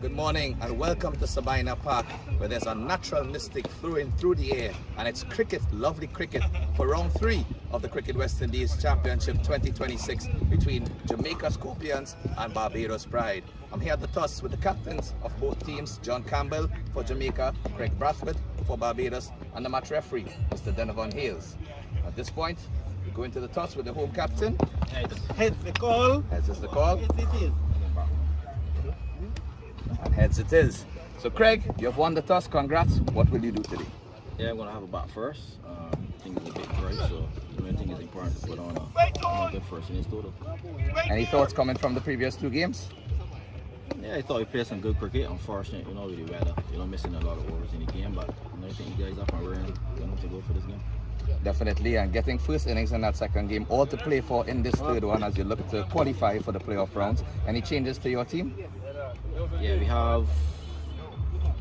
Good morning and welcome to Sabina Park, where there's a natural mystic flowing through the air, and it's cricket, lovely cricket, for round 3 of the Cricket West Indies Championship 2026 between Jamaica Scorpions and Barbados Pride. I'm here at the toss with the captains of both teams, John Campbell for Jamaica, Craig Brathwaite for Barbados, and the match referee, Mr. Donovan Hales. At this point, we go into the toss with the home captain. Heads the call. Heads is the call. Yes, it is. And heads it is. So Craig, you've won the toss, congrats. What will you do today? Yeah, I'm going to have a bat first. I think it's a bit dry, so I think it's important to put on a good first innings total. Any thoughts coming from the previous 2 games? Yeah, I thought we played some good cricket. Unfortunate, with the weather, missing a lot of overs in the game, but I think you guys up and running, to go for this game. Definitely, and getting first innings in that second game, all to play for in this third one as you look to qualify for the playoff rounds. Any changes to your team? Yeah, we have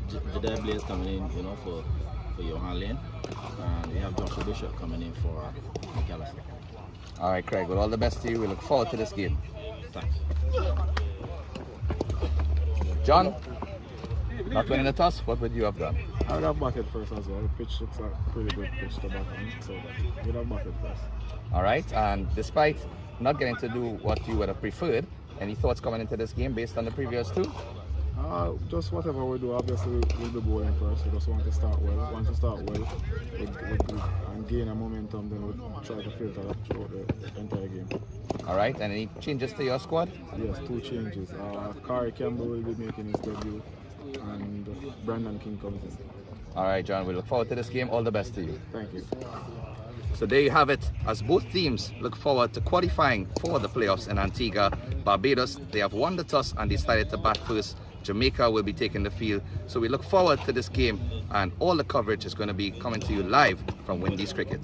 the Dead Blaze coming in, for Johan Lane, and we have Joshua Bishop coming in for McAllister. All right, Craig, with all the best to you. We look forward to this game. Thanks. John, not winning the toss, what would you have done? I would have batted first as well. The pitch looks like a pretty good pitch to bat on, so I would have batted first. All right, and despite not getting to do what you would have preferred, any thoughts coming into this game based on the previous 2? Just whatever we do, obviously we'll be bowling first. We just want to start well. Once we start well, and gain a momentum, then we'll try to filter that throughout the entire game. All right, and any changes to your squad? Yes, 2 changes. Kari Campbell will be making his debut, and Brandon King comes in. All right, John, we look forward to this game. All the best to you. Thank you. So there you have it, as both teams look forward to qualifying for the playoffs in Antigua. Barbados, they have won the toss and decided to bat first. Jamaica will be taking the field. So we look forward to this game, and all the coverage is going to be coming to you live from Windies Cricket.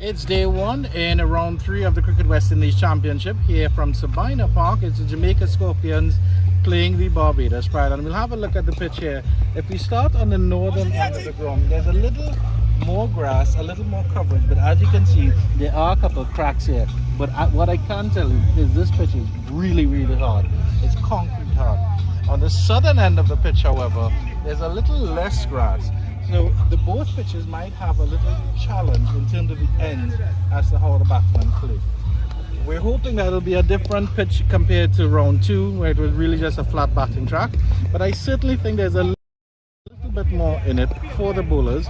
It's day one in round 3 of the Cricket West Indies Championship here from Sabina Park. It's the Jamaica Scorpions playing the Barbados Pride, and we'll have a look at the pitch here. If we start on the northern end of the ground, there's a little more grass, a little more coverage, but as you can see, there are a couple of cracks here. But what I can tell you is this pitch is really, really hard. It's concrete hard. On the southern end of the pitch, however, there's a little less grass. So the both pitches might have a little challenge in terms of the ends as to how the batsmen play. We're hoping that it'll be a different pitch compared to round 2, where it was really just a flat batting track. But I certainly think there's a little bit more in it for the bowlers.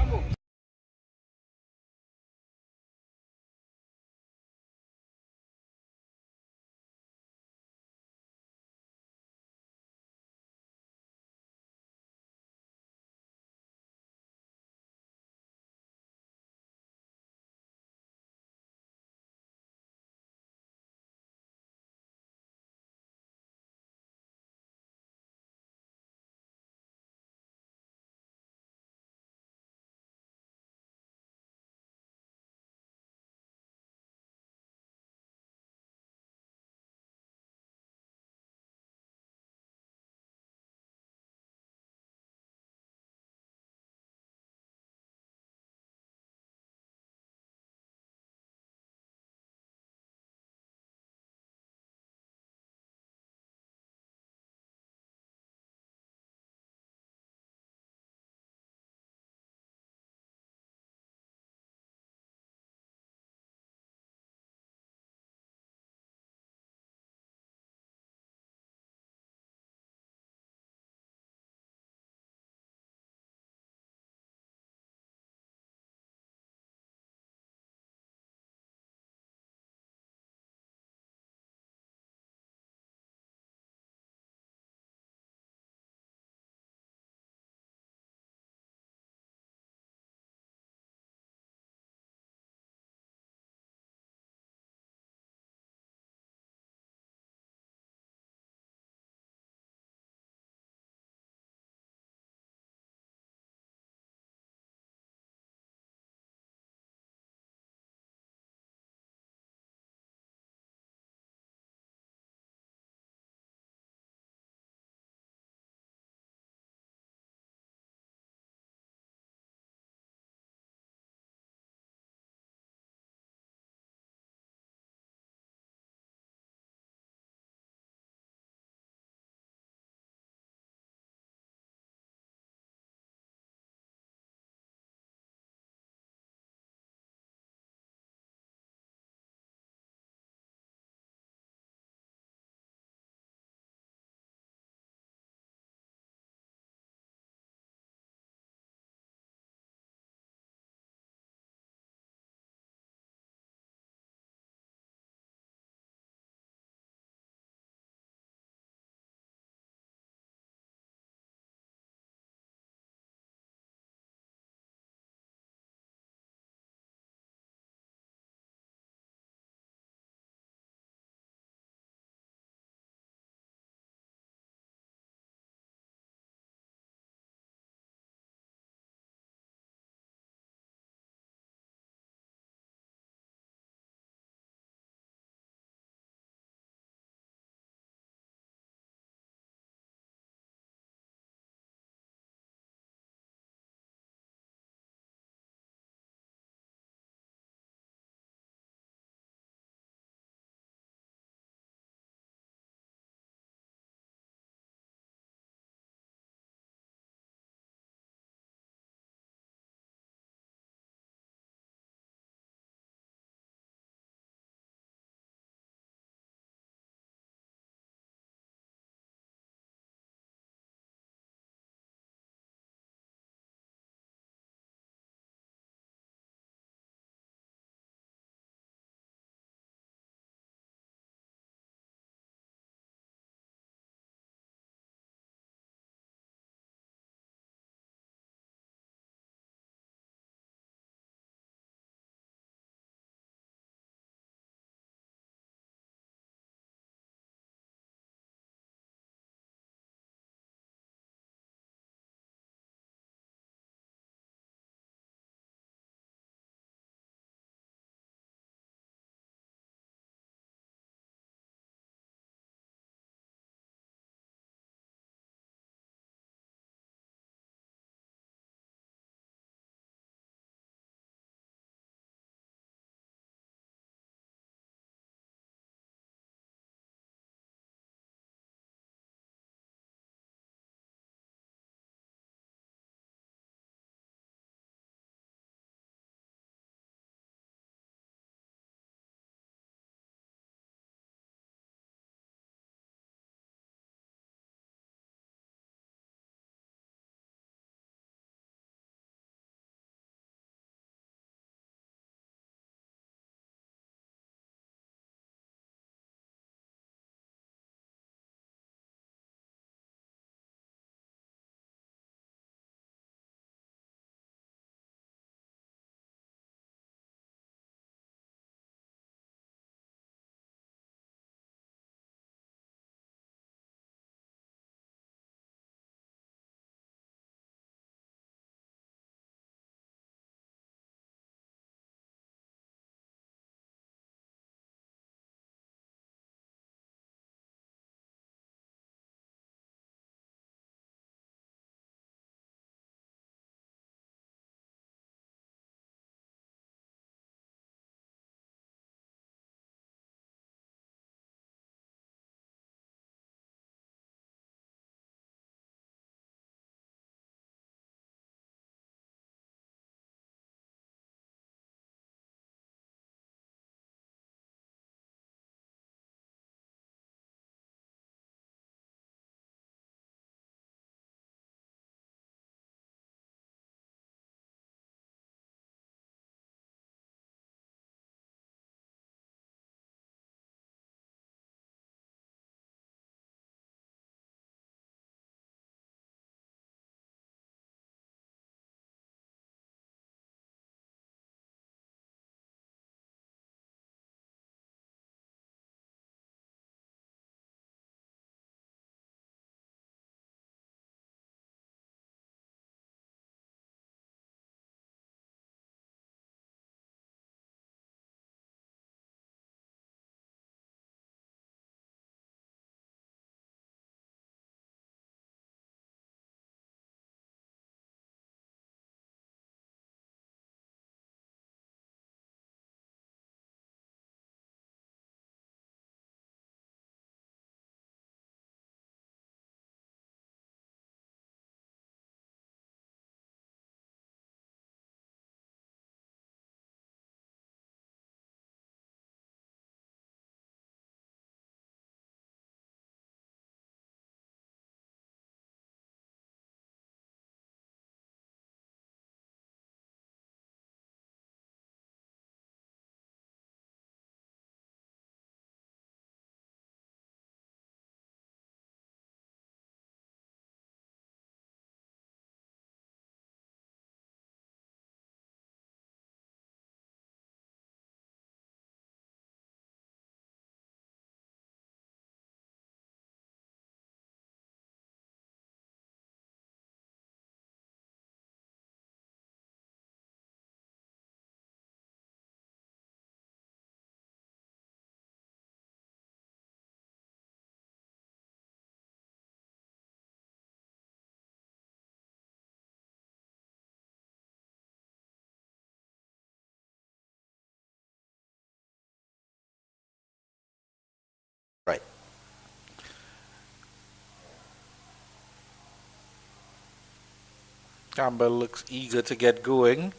Campbell looks eager to get going.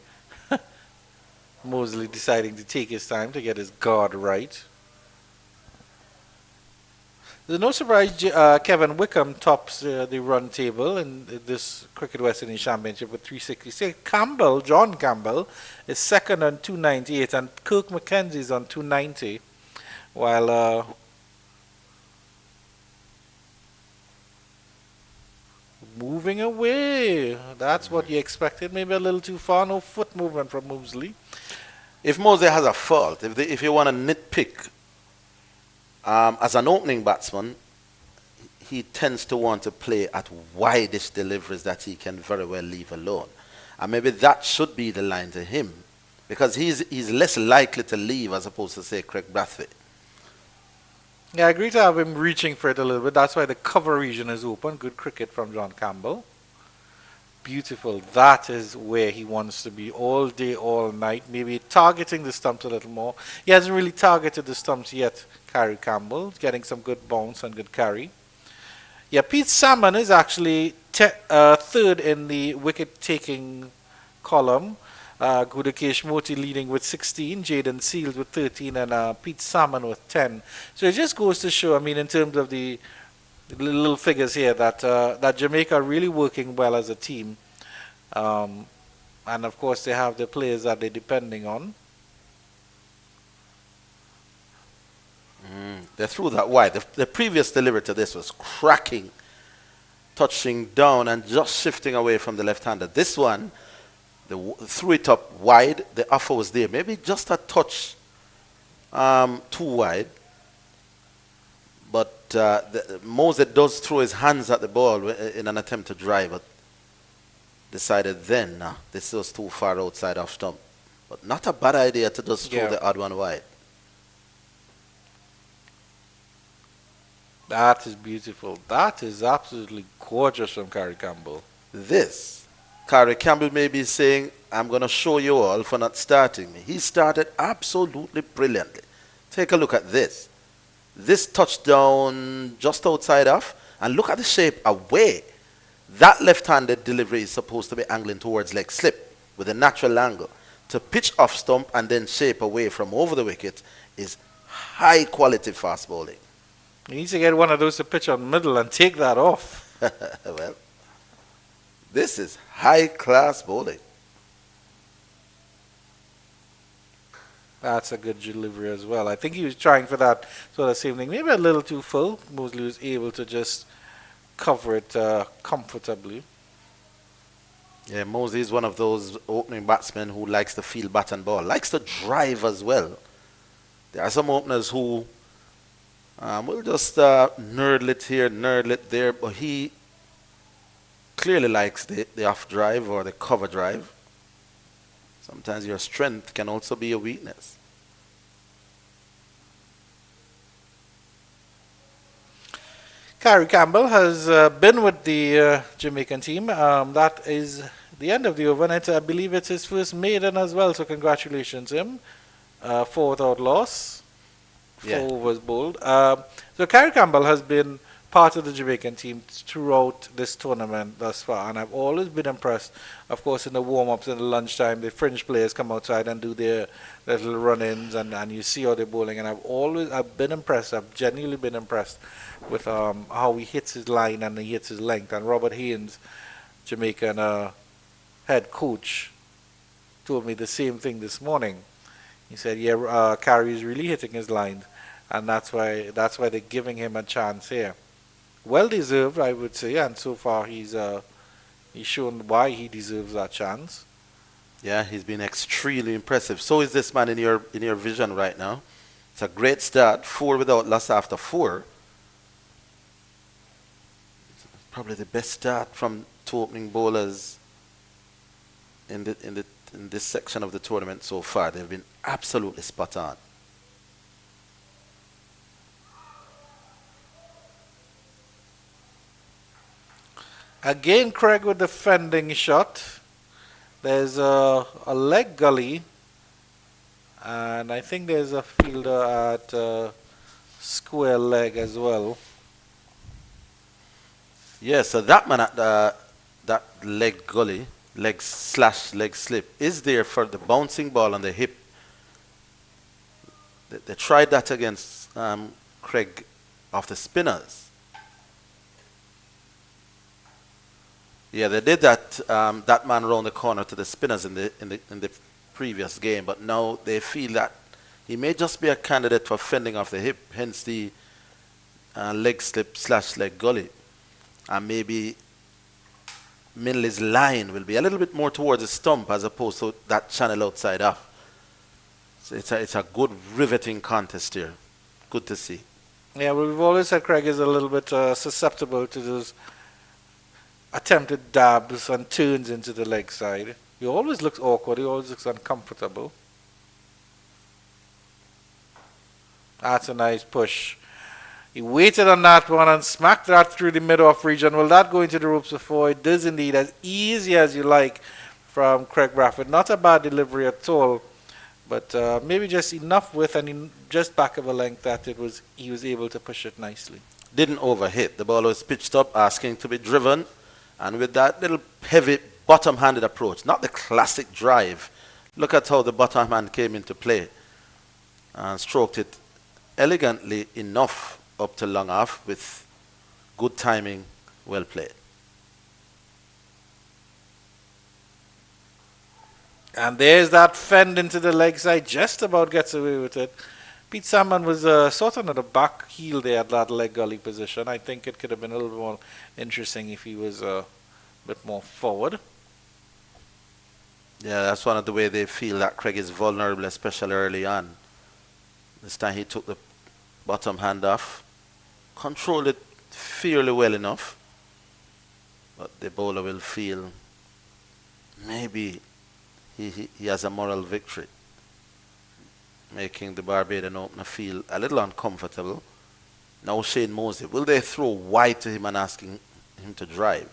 Mosley deciding to take his time to get his guard right. There's no surprise Kevin Wickham tops the run table in this Cricket West Indies Championship with 366. John Campbell, is second on 298, and Kirk Mackenzie's on 290, while moving away. That's what you expected. Maybe a little too far. No foot movement from Mosley. If Mosley has a fault, if you want to nitpick, as an opening batsman, he tends to want to play at wideish deliveries that he can very well leave alone. And maybe that should be the line to him, because he's less likely to leave as opposed to, say, Craig Brathwaite. Yeah, I agree to have him reaching for it a little bit. That's why the cover region is open. Good cricket from John Campbell. Beautiful. That is where he wants to be all day, all night. Maybe targeting the stumps a little more. He hasn't really targeted the stumps yet, Carey Campbell. Getting some good bounce and good carry. Yeah, Pete Salmon is actually third in the wicket-taking column. Gudakesh Moti leading with 16, Jaden Seals with 13, and Pete Salmon with 10. So it just goes to show, I mean, in terms of the little figures here, that Jamaica are really working well as a team. And of course, they have the players that they're depending on. They threw that wide. The previous delivery to this was cracking, touching down and just shifting away from the left-hander. This one, threw it up wide. The offer was there. Maybe just a touch too wide. But Moses does throw his hands at the ball in an attempt to drive, but decided then, this was too far outside off stump. But not a bad idea to just throw the odd one wide. That is beautiful. That is absolutely gorgeous from Carey Campbell. This, Carey Campbell may be saying, I'm going to show you all for not starting me. He started absolutely brilliantly. Take a look at this. This touchdown just outside off, and look at the shape away. That left-handed delivery is supposed to be angling towards leg slip with a natural angle. To pitch off stump and then shape away from over the wicket is high-quality fast bowling. He needs to get one of those to pitch on middle and take that off. Well, this is high-class bowling. That's a good delivery as well. I think he was trying for that sort of same thing. Maybe a little too full. Mosley was able to just cover it comfortably. Yeah, Mosley is one of those opening batsmen who likes to field bat and ball. Likes to drive as well. There are some openers who will just nerdle it here, nerdle it there. But he clearly likes the off drive or the cover drive. Sometimes your strength can also be a weakness. Carey Campbell has been with the Jamaican team. That is the end of the over, and I believe it's his first maiden as well, so congratulations to him. 4 without loss. 4 overs bowled. So Carey Campbell has been part of the Jamaican team throughout this tournament thus far, and I've always been impressed. Of course, in the warm-ups in the lunchtime, the fringe players come outside and do their little run-ins, and you see how they're bowling, and I've been impressed. I've genuinely been impressed with how he hits his line and he hits his length. And Robert Haynes, Jamaican head coach, told me the same thing this morning. He said, Carey is really hitting his line, and that's why they're giving him a chance here. Well deserved, I would say, and so far he's shown why he deserves that chance. Yeah, he's been extremely impressive. So is this man in your vision right now. It's a great start. 4 without loss after 4. It's probably the best start from 2 opening bowlers in this section of the tournament so far. They've been absolutely spot on. Again, Craig with the fending shot. There's a leg gully, and I think there's a fielder at square leg as well. Yeah, so that man at that leg gully leg slash leg slip is there for the bouncing ball on the hip. They tried that against Craig of the spinners. Yeah, they did that that man round the corner to the spinners in the previous game, but now they feel that he may just be a candidate for fending off the hip, hence the leg slip slash leg gully, and maybe Minley's line will be a little bit more towards the stump as opposed to that channel outside off. So it's a good riveting contest here. Good to see. Yeah, well, we've always said Craig is a little bit susceptible to those attempted dabs and turns into the leg side. He always looks awkward. He always looks uncomfortable. That's a nice push. He waited on that one and smacked that through the mid-off region. Will that go into the ropes before? It does indeed. As easy as you like from Craig Bradford. Not a bad delivery at all. But maybe just enough width and just back of a length that he was able to push it nicely. Didn't overhit. The ball was pitched up, asking to be driven. And with that little heavy bottom-handed approach, not the classic drive. Look at how the bottom hand came into play. And stroked it elegantly enough up to long off with good timing, well played. And there's that fend into the leg side, just about gets away with it. Pete Salmon was sort of on the back heel there at that leg gully position. I think it could have been a little more interesting if he was a bit more forward. Yeah, that's one of the way they feel that Craig is vulnerable, especially early on. This time he took the bottom hand off, controlled it fairly well enough, but the bowler will feel maybe he has a moral victory, making the Barbadian opener feel a little uncomfortable. Now Shane Mosley, will they throw wide to him and asking him to drive?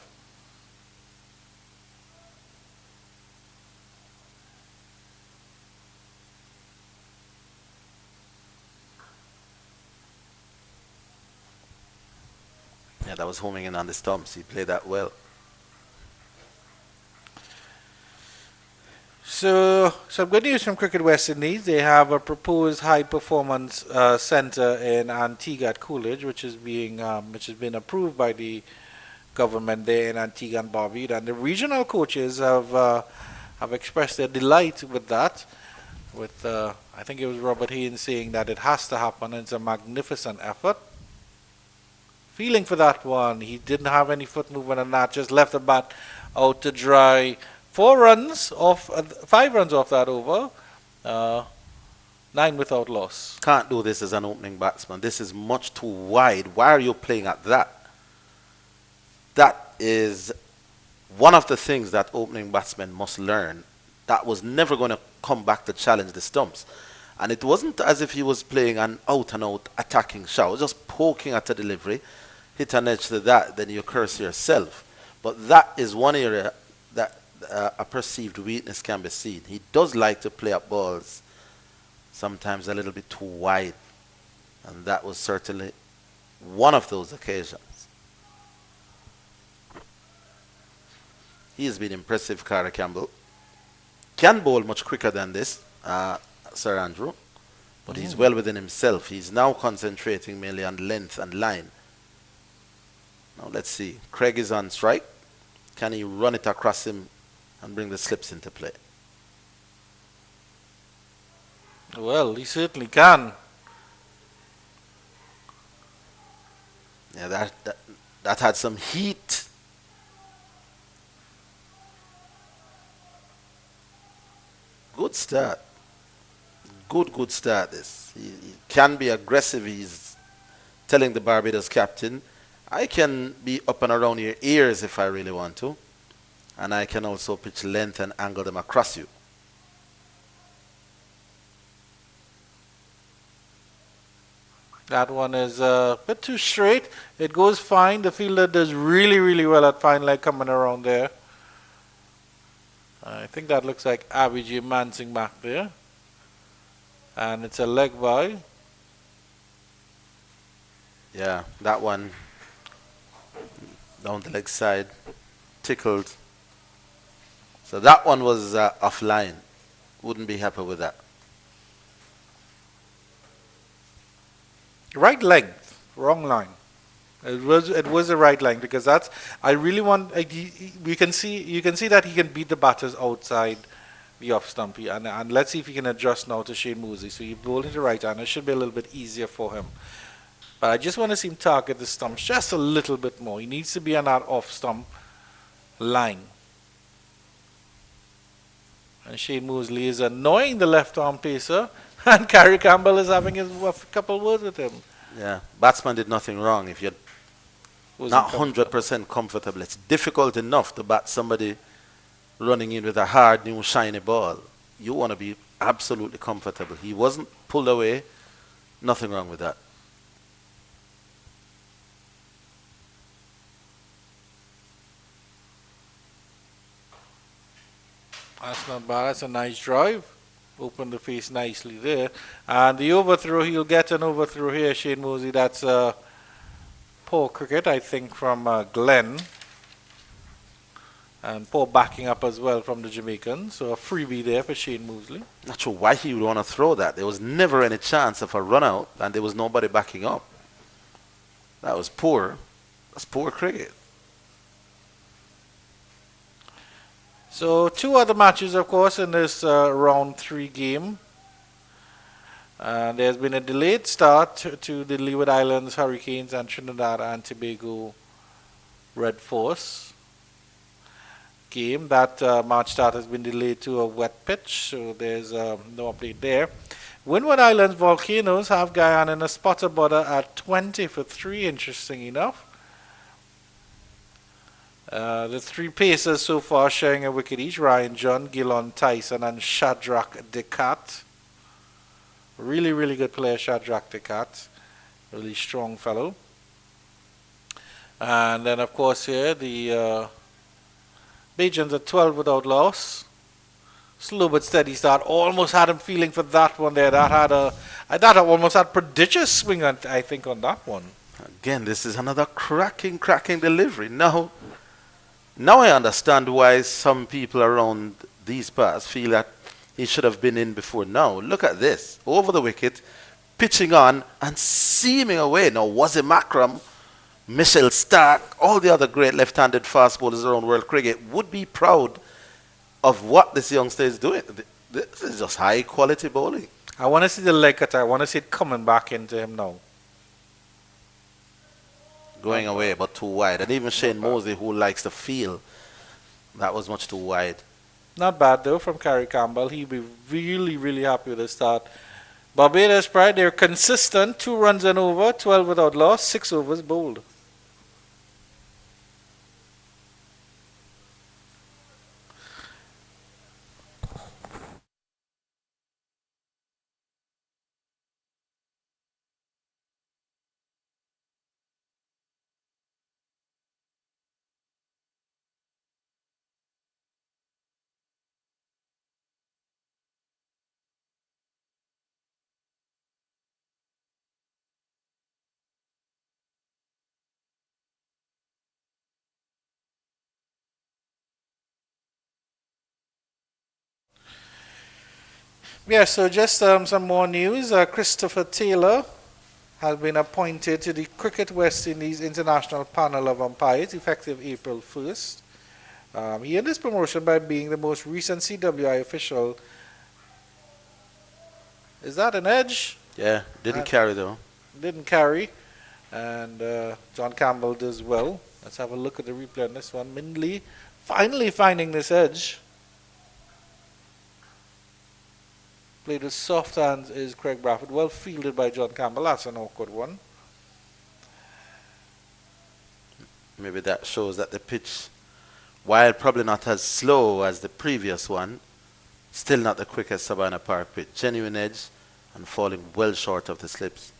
Yeah, that was homing in on the stumps. He played that well. So, some good news from Cricket West Indies. They have a proposed high-performance centre in Antigua at Coolidge, which has been approved by the government there in Antigua and Barbados. And the regional coaches have expressed their delight with that. With I think it was Robert Haynes saying that it has to happen. And it's a magnificent effort. Feeling for that one. He didn't have any foot movement on that. Just left the bat out to dry. 5 runs off that over, 9 without loss. Can't do this as an opening batsman. This is much too wide. Why are you playing at that? That is one of the things that opening batsmen must learn. That was never going to come back to challenge the stumps. And it wasn't as if he was playing an out-and-out attacking shot. Just poking at the delivery, hit an edge to that, then you curse yourself. But that is one area that a perceived weakness can be seen. He does like to play up balls sometimes a little bit too wide, and that was certainly one of those occasions. He has been impressive, Cara Campbell. Can bowl much quicker than this, Sir Andrew, but he's well within himself. He's now concentrating mainly on length and line. Now let's see. Craig is on strike. Can he run it across him and bring the slips into play? Well, he certainly can. Yeah, that had some heat. Good start. Good start this. He can be aggressive. He's telling the Barbados captain, I can be up and around your ears if I really want to. And I can also pitch length and angle them across you. That one is a bit too straight. It goes fine. The fielder does really well at fine leg coming around there. I think that looks like Abhijit Mansingh back there. And it's a leg by. Yeah, that one down the leg side tickled So that one was offline. Wouldn't be happy with that. Right length, wrong line. It was the right line because that's I really want. You can see that he can beat the batters outside the off stumpy, and let's see if he can adjust now to Shane Mosley. So he bowled into right hand. It should be a little bit easier for him. But I just want to see him target the stumps just a little bit more. He needs to be on that off stump line. And Shane Mosley is annoying the left arm pacer, and Kerry Campbell is having a couple words with him. Yeah, batsman did nothing wrong. If you're not 100% comfortable, it's difficult enough to bat somebody running in with a hard, new, shiny ball. You want to be absolutely comfortable. He wasn't pulled away. Nothing wrong with that. That's not bad. That's a nice drive. Open the face nicely there. And the overthrow, he'll get an overthrow here, Shane Mosley. That's poor cricket, I think, from Glenn. And poor backing up as well from the Jamaicans. So a freebie there for Shane Mosley. Not sure why he would want to throw that. There was never any chance of a run out, and there was nobody backing up. That was poor. That's poor cricket. So 2 other matches, of course, in this round 3 game. There's been a delayed start to the Leeward Islands Hurricanes and Trinidad and Tobago Red Force game. That match start has been delayed to a wet pitch, so there's no update there. Windward Islands Volcanoes have Guyana in a spotter border at 20 for 3, interesting enough. The 3 pacers so far sharing a wicket each: Ryan John, Gillon Tyson, and Shadrach Decat. Really, really good player, Shadrach Decat. Really strong fellow. And then, of course, here the Bajans at 12 without loss. Slow but steady start. Almost had him feeling for that one there. That almost had prodigious swing, I think, on that one. Again, this is another cracking delivery. Now I understand why some people around these parts feel that he should have been in before now. Look at this. Over the wicket, pitching on and seaming away. Now, Wazim Akram, Michel Stark, all the other great left-handed fast bowlers around world cricket would be proud of what this youngster is doing. This is just high-quality bowling. I want to see the leg cutter. I want to see it coming back into him now. Going away, but too wide. And even Shane Mosley, who likes the feel, that was much too wide. Not bad, though, from Kerry Campbell. He'd be really, really happy with the start. Barbados Pride, they're consistent. 2 runs and over, 12 without loss, 6 overs bowled. Yeah, so just some more news. Christopher Taylor has been appointed to the Cricket West Indies International Panel of Umpires effective April 1st. He earned his promotion by being the most recent CWI official. Is that an edge? Yeah, didn't carry though. Didn't carry. And John Campbell does well. Let's have a look at the replay on this one. Mindley finally finding this edge. Played with soft hands is Craig Bradford. Well fielded by John Campbell. That's an awkward one. Maybe that shows that the pitch, while probably not as slow as the previous one, still not the quickest Sabina Park pitch. Genuine edge and falling well short of the slips.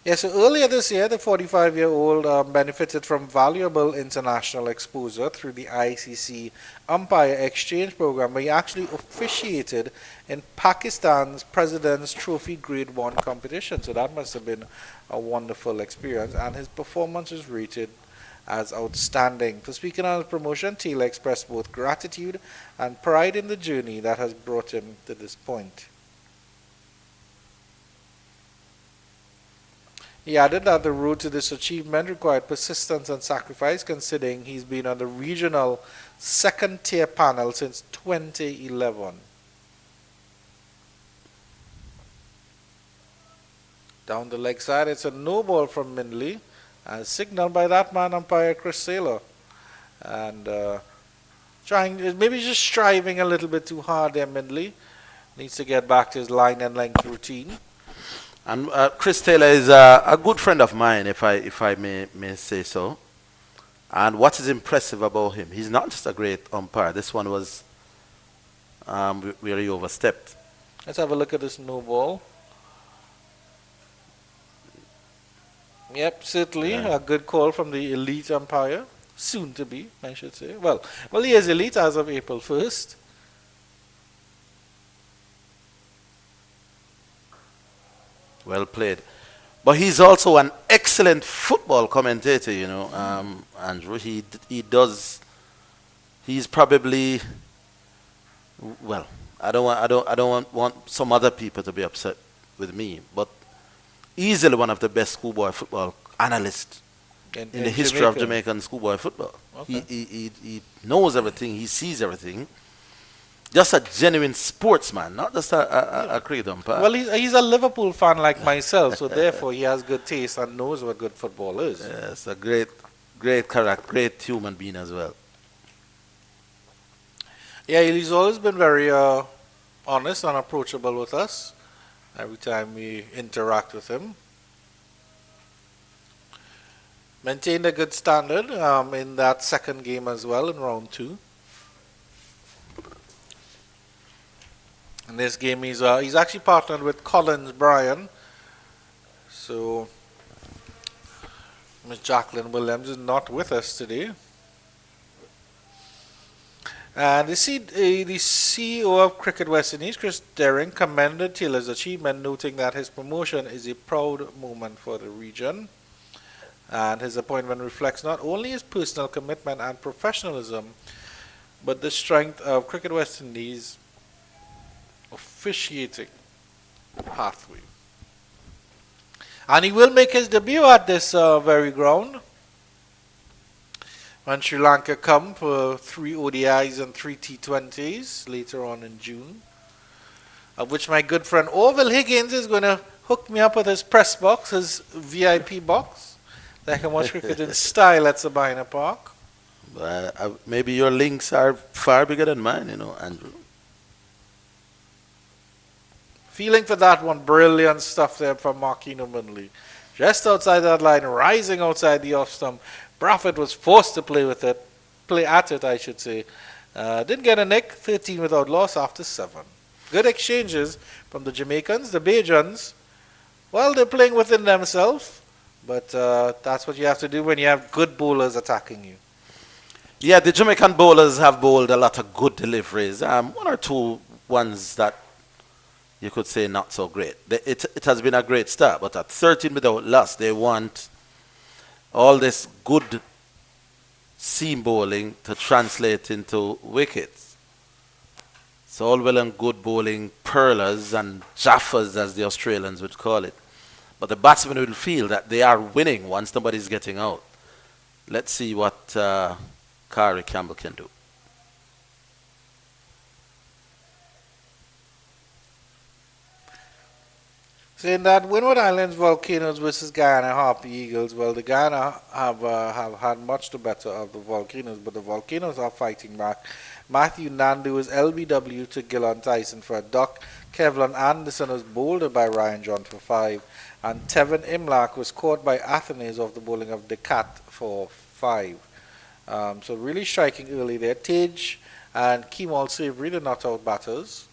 Yeah, so earlier this year, the 45-year-old benefited from valuable international exposure through the ICC Umpire Exchange Program, where he actually officiated in Pakistan's President's Trophy Grade 1 competition. So that must have been a wonderful experience, and his performance was rated as outstanding. For speaking on his promotion, Taylor expressed both gratitude and pride in the journey that has brought him to this point. He added that the road to this achievement required persistence and sacrifice, considering he's been on the regional second-tier panel since 2011. Down the leg side, it's a no ball from Mindley, as signaled by that man umpire Chris Saylor. And maybe just striving a little bit too hard there, Mindley. Needs to get back to his line and length routine. And Chris Taylor is a good friend of mine, if I may say so. And what is impressive about him, he's not just a great umpire. This one was where he overstepped. Let's have a look at this no ball. Yep, certainly a good call from the elite umpire. Soon to be, I should say. Well, he is elite as of April 1st. Well played. But he's also an excellent football commentator, you know, Andrew. He's probably, well, I don't want some other people to be upset with me, but easily one of the best schoolboy football analysts in the history of Jamaican schoolboy football. Okay. He knows everything, he sees everything. Just a genuine sportsman, not just a cricket umpire. Well, he's a Liverpool fan like myself, so therefore he has good taste and knows what good football is. Yes, a great character, great human being as well. Yeah, he's always been very honest and approachable with us every time we interact with him. Maintained a good standard in that second game as well in round 2. In this game, he's actually partnered with Collins Bryan. So, Miss Jacqueline Williams is not with us today. And the CEO of Cricket West Indies, Chris Derring, commended Taylor's achievement, noting that his promotion is a proud moment for the region. And his appointment reflects not only his personal commitment and professionalism, but the strength of Cricket West Indies' officiating pathway. And he will make his debut at this very ground when Sri Lanka come for 3 ODIs and 3 T20s later on in June, of which my good friend Orville Higgins is going to hook me up with his press box, his VIP box, that I can watch cricket in style at Sabina Park. Maybe your links are far bigger than mine, you know, Andrew. Feeling for that one, brilliant stuff there from Marquino Mindley. Just outside that line, rising outside the off stump. Brafford was forced to play at it, I should say. Didn't get a nick, 13 without loss after 7. Good exchanges from the Jamaicans. The Bajans, well, they're playing within themselves, but that's what you have to do when you have good bowlers attacking you. Yeah, the Jamaican bowlers have bowled a lot of good deliveries. 1 or 2 ones that you could say not so great. It has been a great start, but at 13 without loss, they want all this good seam bowling to translate into wickets. It's all well and good bowling pearlers and jaffers, as the Australians would call it. But the batsmen will feel that they are winning once nobody's getting out. Let's see what Kari Campbell can do. Saying that Windward Islands Volcanoes versus Guyana Harpy Eagles, well, the Guyana have had much the better of the Volcanoes, but the Volcanoes are fighting back. Matthew Nandu is LBW to Gillon Tyson for a duck. Kevlin Anderson was bowled by Ryan John for 5. And Tevin Imlak was caught by Athenaeus off the bowling of Decat for 5. So really striking early there. Tage and Kemal Savory, the not-out batters.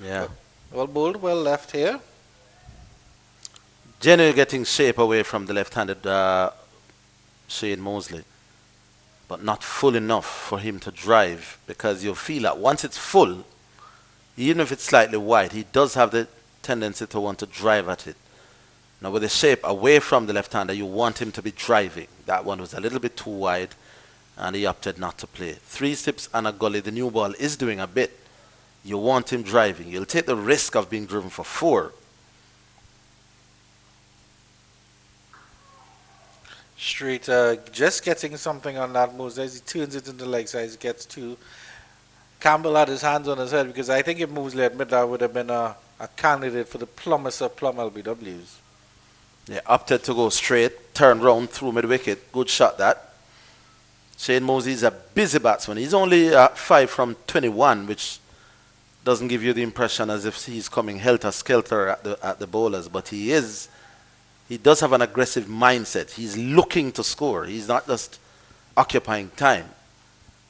Yeah. Well bowled, well left here. Generally getting shape away from the left-handed Shane Mosley, but not full enough for him to drive, because you feel that once it's full, even if it's slightly wide, he does have the tendency to want to drive at it. Now with the shape away from the left-hander, you want him to be driving. That one was a little bit too wide, and he opted not to play. 3 steps and a gully. The new ball is doing a bit. You want him driving. You'll take the risk of being driven for 4. Straight, just getting something on that move. As he turns it into the leg side, he gets 2. Campbell had his hands on his head because I think if Mosley admit that would have been a candidate for the plumbest of plum LBWs. Yeah, opted to go straight, turn round through mid-wicket. Good shot that. Shane Mosley is a busy batsman. He's only 5 from 21, which doesn't give you the impression as if he's coming helter-skelter at the bowlers, but he is. He does have an aggressive mindset. He's looking to score. He's not just occupying time.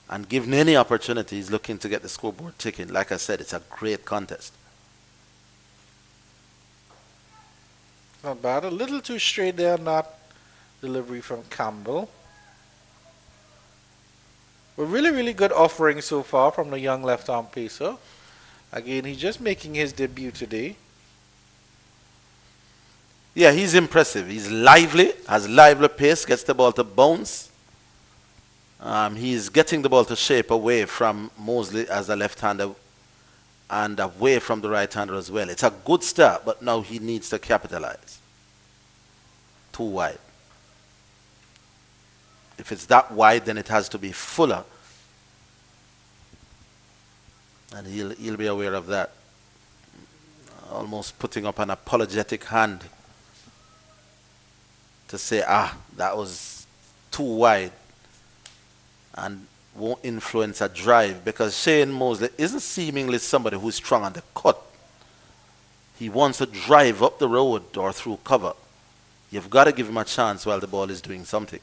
And given any opportunity, he's looking to get the scoreboard ticking. Like I said, it's a great contest. Not bad. A little too straight there on that delivery from Campbell. A really, really good offering so far from the young left-arm pacer. Again, he's just making his debut today. Yeah, he's impressive. He's lively, has lively pace, gets the ball to bounce. He's getting the ball to shape away from Mosley as a left-hander and away from the right-hander as well. It's a good start, but now he needs to capitalize. Too wide. If it's that wide, then it has to be fuller. And he'll be aware of that. Almost putting up an apologetic hand to say, that was too wide and won't influence a drive, because Shane Mosley isn't seemingly somebody who's strong on the cut. He wants to drive up the road or through cover. You've got to give him a chance while the ball is doing something.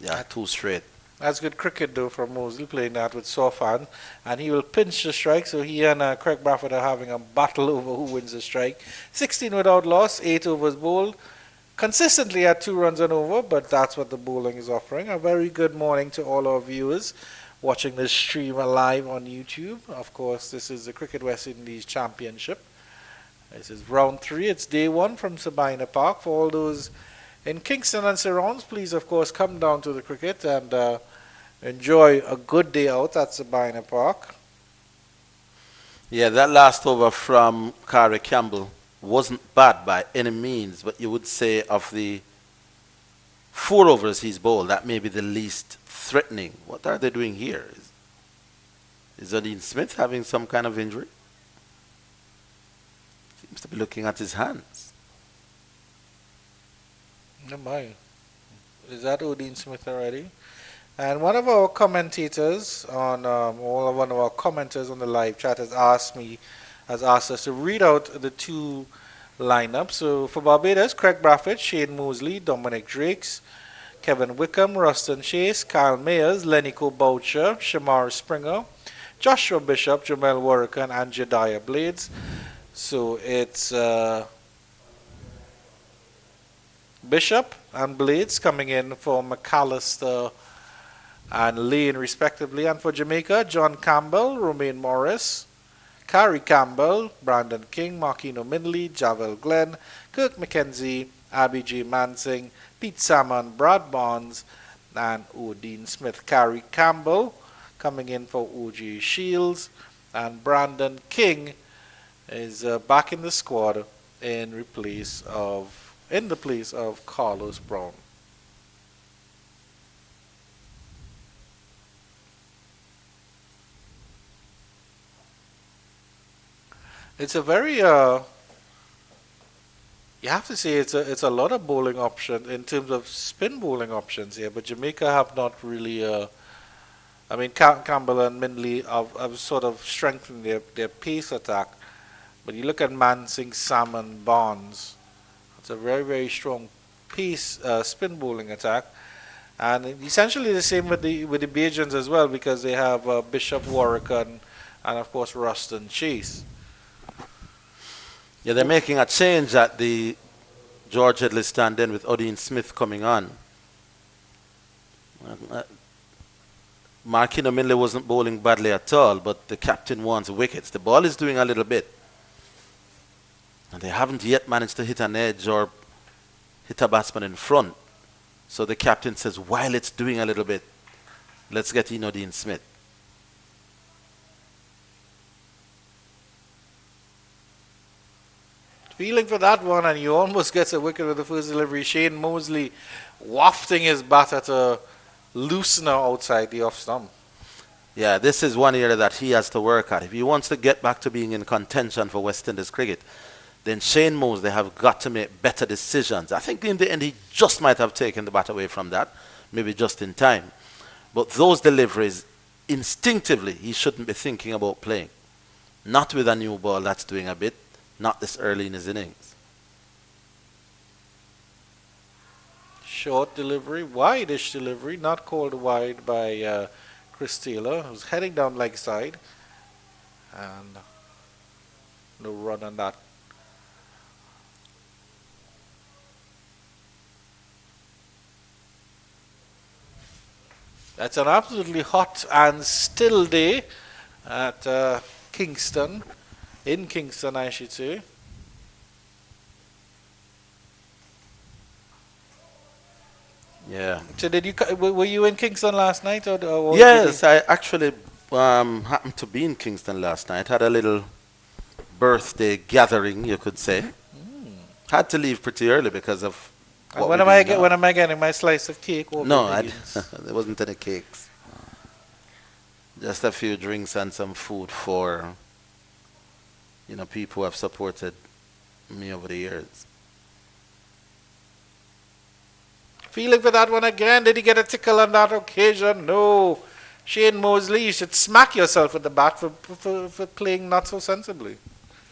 Yeah, 2 straight. That's good cricket though from Mosley, playing that with soft hand, and he will pinch the strike. So he and Craig Bradford are having a battle over who wins the strike. 16 without loss, 8 overs bowled, consistently at 2 runs and over, but that's what the bowling is offering. A very good morning to all our viewers watching this stream live on YouTube. Of course, this is the Cricket West Indies Championship. This is round 3. It's day 1 from Sabina Park. For all those in Kingston and surrounds, please, of course, come down to the cricket and enjoy a good day out at Sabina Park. Yeah, that last over from Kari Campbell wasn't bad by any means, but you would say of the 4 overs he's bowled, that may be the least threatening. What are they doing here? Is Odin Smith having some kind of injury? Seems to be looking at his hands. Oh my. Is that Odin Smith already? And one of our commentators on, one of our commenters on the live chat has asked us to read out the 2 lineups. So for Barbados, Craig Bradford, Shane Mosley, Dominic Drakes, Kevin Wickham, Ruston Chase, Kyle Mayers, Lenico Boucher, Shamar Springer, Joshua Bishop, Jamel Warrican, and Jediah Blades. So it's Bishop and Blades coming in for McAllister and Lane respectively. And for Jamaica, John Campbell, Romaine Morris, Kari Campbell, Brandon King, Markino Mindley, Javel Glenn, Kirk McKenzie, Abby J. Mansing, Pete Salmon, Brad Barnes, and Odin Smith. Kari Campbell coming in for O.J. Shields, and Brandon King is back in the squad in the place of Carlos Brown. It's a very you have to say it's a lot of bowling options in terms of spin bowling options here, but Jamaica have not really Campbell and Mindley have sort of strengthened their pace attack, but you look at Mansing, Salmon, Barnes, it's a very, very strong pace spin bowling attack, and essentially the same with the Bajans as well, because they have Bishop, Warrican, and of course Ruston Chase. Yeah, they're making a change at the George Headley stand in with Odin Smith coming on. Markino Mindley wasn't bowling badly at all, but the captain wants wickets. The ball is doing a little bit. And they haven't yet managed to hit an edge or hit a batsman in front. So the captain says, while it's doing a little bit, let's get in Dean Smith. Feeling for that one, and he almost gets a wicket with the first delivery. Shane Mosley wafting his bat at a loosener outside the off stump. Yeah, this is one area that he has to work at. If he wants to get back to being in contention for West Indies cricket, then Shane Mosley have got to make better decisions. I think in the end he just might have taken the bat away from that, maybe just in time. But those deliveries, instinctively, he shouldn't be thinking about playing. Not with a new ball that's doing a bit, not this early in his innings. Short delivery, wide-ish delivery, not called wide by Chris Taylor, who's heading down leg side. And no run on that. That's an absolutely hot and still day at Kingston. In Kingston, I should say. Yeah. So were you in Kingston last night? Or yes, I actually happened to be in Kingston last night. Had a little birthday gathering, you could say. Had to leave pretty early because of when am I getting my slice of cake? No, there wasn't any cakes. Just a few drinks and some food for, people who have supported me over the years. Feeling for that one again. Did he get a tickle on that occasion? No. Shane Mosley, you should smack yourself with the bat for playing not so sensibly.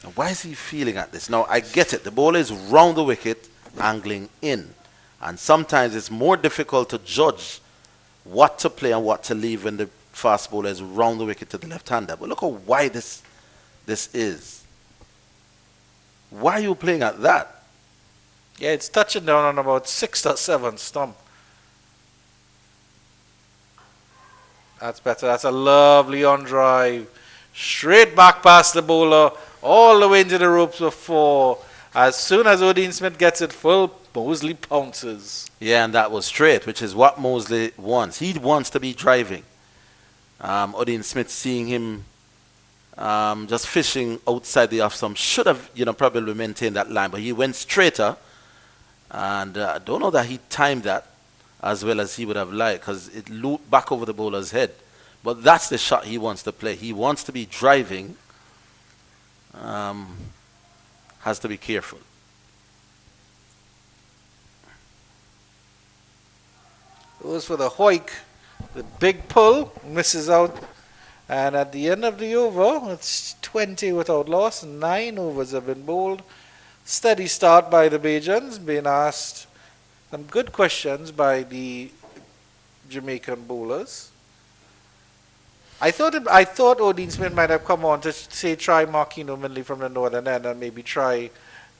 Now, why is he feeling at this? Now, I get it. The ball is round the wicket, angling in. And sometimes it's more difficult to judge what to play and what to leave when the fast bowler is round the wicket to the left-hander. But look how wide this is. Why are you playing at that? Yeah, it's touching down on about 6 or 7 stump. That's better. That's a lovely on drive. Straight back past the bowler, all the way into the ropes for 4. As soon as Dean Smith gets it full, Mosley pounces. Yeah, and that was straight, which is what Mosley wants. He wants to be driving. Dean Smith, seeing him just fishing outside the off stump, should have, probably maintained that line, but he went straighter. And I don't know that he timed that as well as he would have liked, because it looped back over the bowler's head. But that's the shot he wants to play. He wants to be driving. Has to be careful. Goes for the hoik. The big pull. Misses out. And at the end of the over, it's 20 without loss. 9 overs have been bowled. Steady start by the Bajans, being asked some good questions by the Jamaican bowlers. I thought Dean Smith might have come on to say try Marquino Minley from the northern end and maybe try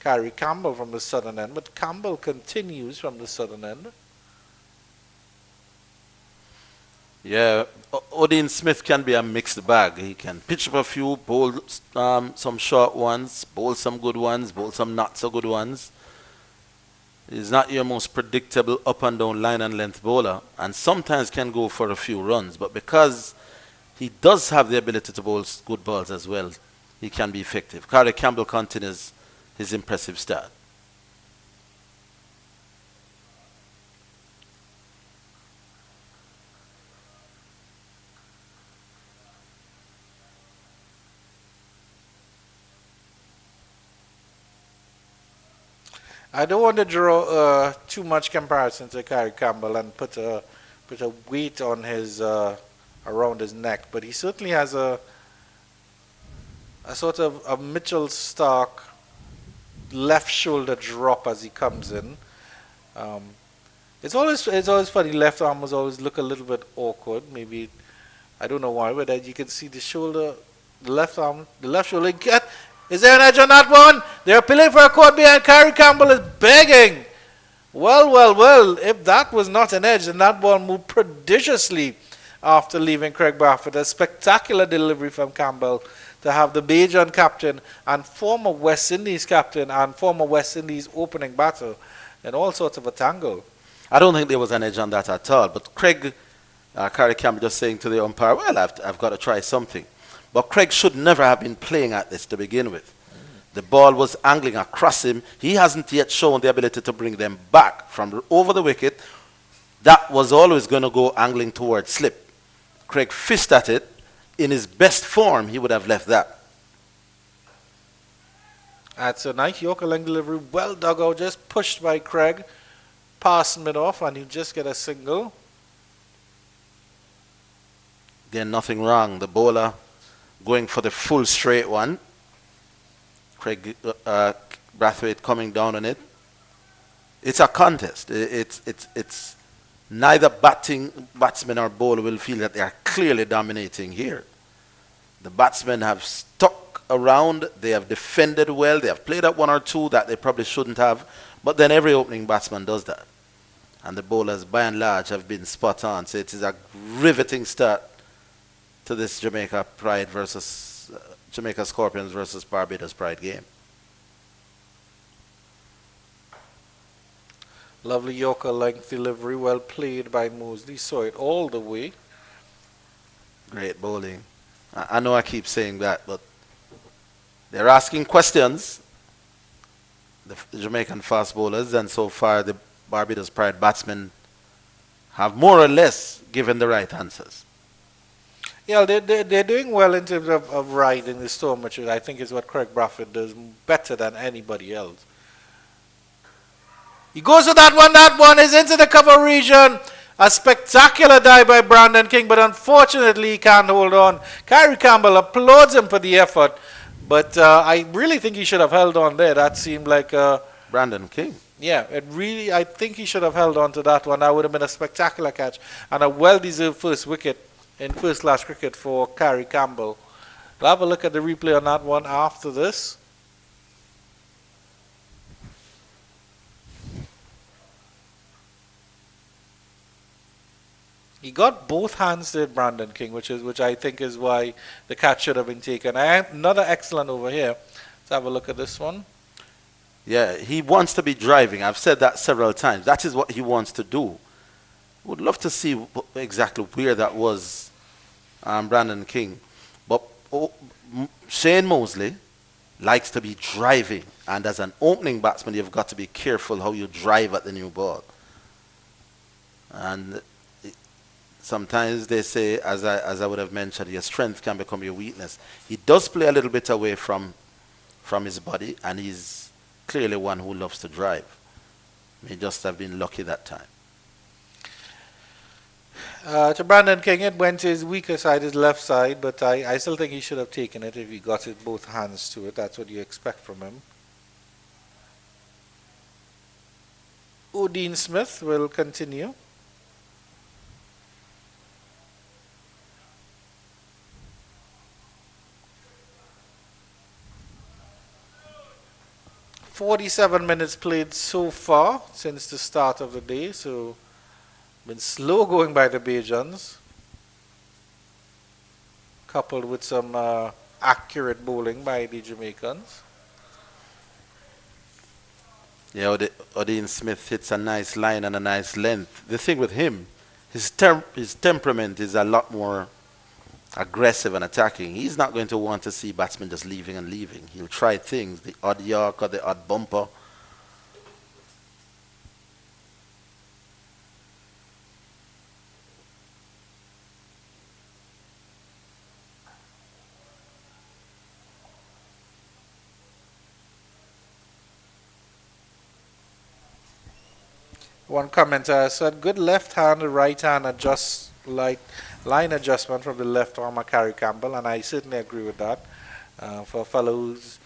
Gary Campbell from the southern end, but Campbell continues from the southern end. Yeah, Dean Smith can be a mixed bag. He can pitch up a few, bowl some short ones, bowl some good ones, bowl some not so good ones. He's not your most predictable up and down line and length bowler, and sometimes can go for a few runs. But because he does have the ability to bowl good balls as well, he can be effective. Gary Campbell continues his impressive start. I don't want to draw too much comparison to Gary Campbell and put a weight on his around his neck, but he certainly has a sort of a Mitchell Stark left shoulder drop as he comes in. It's always funny. Left arm must always look a little bit awkward. Maybe I don't know why, but as you can see the shoulder, the left arm, the left shoulder. Is there an edge on that one? They're appealing for a court behind. Gary Campbell is begging. Well. If that was not an edge, then that ball moved prodigiously after leaving Craig Barfoot. A spectacular delivery from Campbell to have the Bajan captain and former West Indies captain and former West Indies opening batter in all sorts of a tangle. I don't think there was an edge on that at all. But Craig, Carrie Campbell just saying to the umpire, well, I've got to try something. But Craig should never have been playing at this to begin with. The ball was angling across him. He hasn't yet shown the ability to bring them back from over the wicket. That was always going to go angling towards slip. Craig fished at it. In his best form, he would have left that. That's a nice Yorker length delivery. Well dug out, just pushed by Craig. Pass mid off, and you just get a single. Again, nothing wrong. The bowler going for the full straight one. Craig Brathwaite coming down on it. It's a contest. It's neither batsman or bowler will feel that they are clearly dominating here. The batsmen have stuck around. They have defended well. They have played up one or two that they probably shouldn't have. But then every opening batsman does that. And the bowlers, by and large, have been spot on. So it is a riveting start to this Jamaica Scorpions versus Barbados Pride game. Lovely Yorker length delivery, well played by Mosley. Saw it all the way. Great bowling. I know I keep saying that, but they're asking questions, the Jamaican fast bowlers, and so far the Barbados Pride batsmen have more or less given the right answers. Yeah, they're doing well in terms of riding the storm, which I think is what Craig Brathwaite does better than anybody else. He goes for that one. That one is into the cover region. A spectacular dive by Brandon King, but unfortunately he can't hold on. Carrie Campbell applauds him for the effort, but I really think he should have held on there. That seemed like Brandon King. Yeah, I think he should have held on to that one. That would have been a spectacular catch and a well-deserved first wicket in first-class cricket for Carrie Campbell. We'll have a look at the replay on that one after this. He got both hands there, Brandon King, which I think is why the catch should have been taken. Another excellent over here. Let's have a look at this one. Yeah, he wants to be driving. I've said that several times. That is what he wants to do. Would love to see exactly where that was, Brandon King. But Shane Mosley likes to be driving. And as an opening batsman, you've got to be careful how you drive at the new ball. And sometimes they say, as I would have mentioned, your strength can become your weakness. He does play a little bit away from his body, and he's clearly one who loves to drive. He just have been lucky that time. To Brandon King, it went his weaker side, his left side, but I still think he should have taken it if he got it both hands to it. That's what you expect from him. Dean Smith will continue. "47 minutes played so far since the start of the day, so been slow going by the Bajans, coupled with some accurate bowling by the Jamaicans." Yeah, Dean Smith hits a nice line and a nice length. The thing with him, his temperament is a lot more aggressive and attacking. He's not going to want to see batsmen just leaving and leaving. He'll try things, the odd york or the odd bumper. One commenter said, "Good left hand, right hand line adjustment from the left arm of Carrie Campbell," and I certainly agree with that. For a fellow who's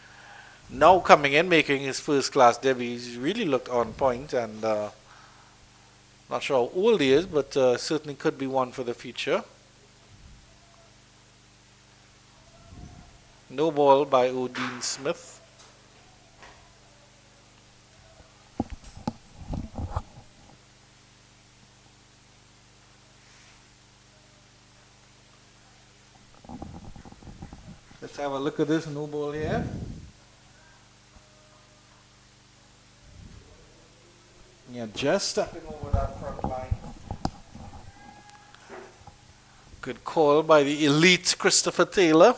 now coming in, making his first class debut, he's really looked on point, and not sure how old he is, but certainly could be one for the future. No ball by Dean Smith. Let's Let's have a look at this new ball here. Yeah, just stepping over that front line. Good call by the elite Christopher Taylor.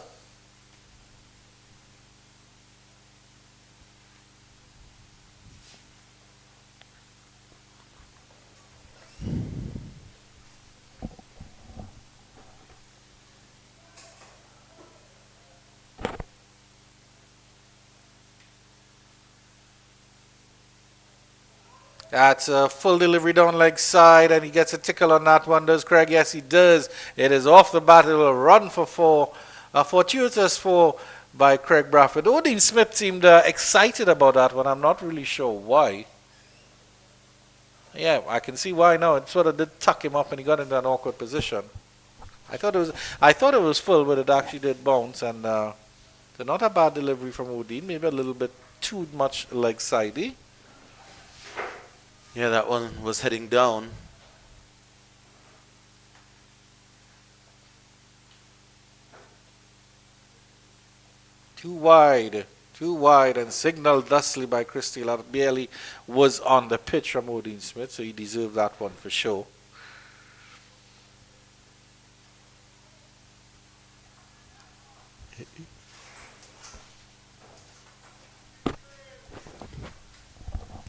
That's a full delivery down leg side, and he gets a tickle on that one, does Craig? Yes, he does. It is off the bat. It will run for four. A fortuitous four by Craig Bradford. Odin Smith seemed excited about that one. I'm not really sure why. Yeah, I can see why now. It sort of did tuck him up, and he got into an awkward position. I thought it was full, but it actually did bounce, and not a bad delivery from Odin. Maybe a little bit too much leg sidey. Yeah, that one was heading down. Too wide, and signaled thusly by Christie. That barely was on the pitch from Odin Smith, so he deserved that one for sure.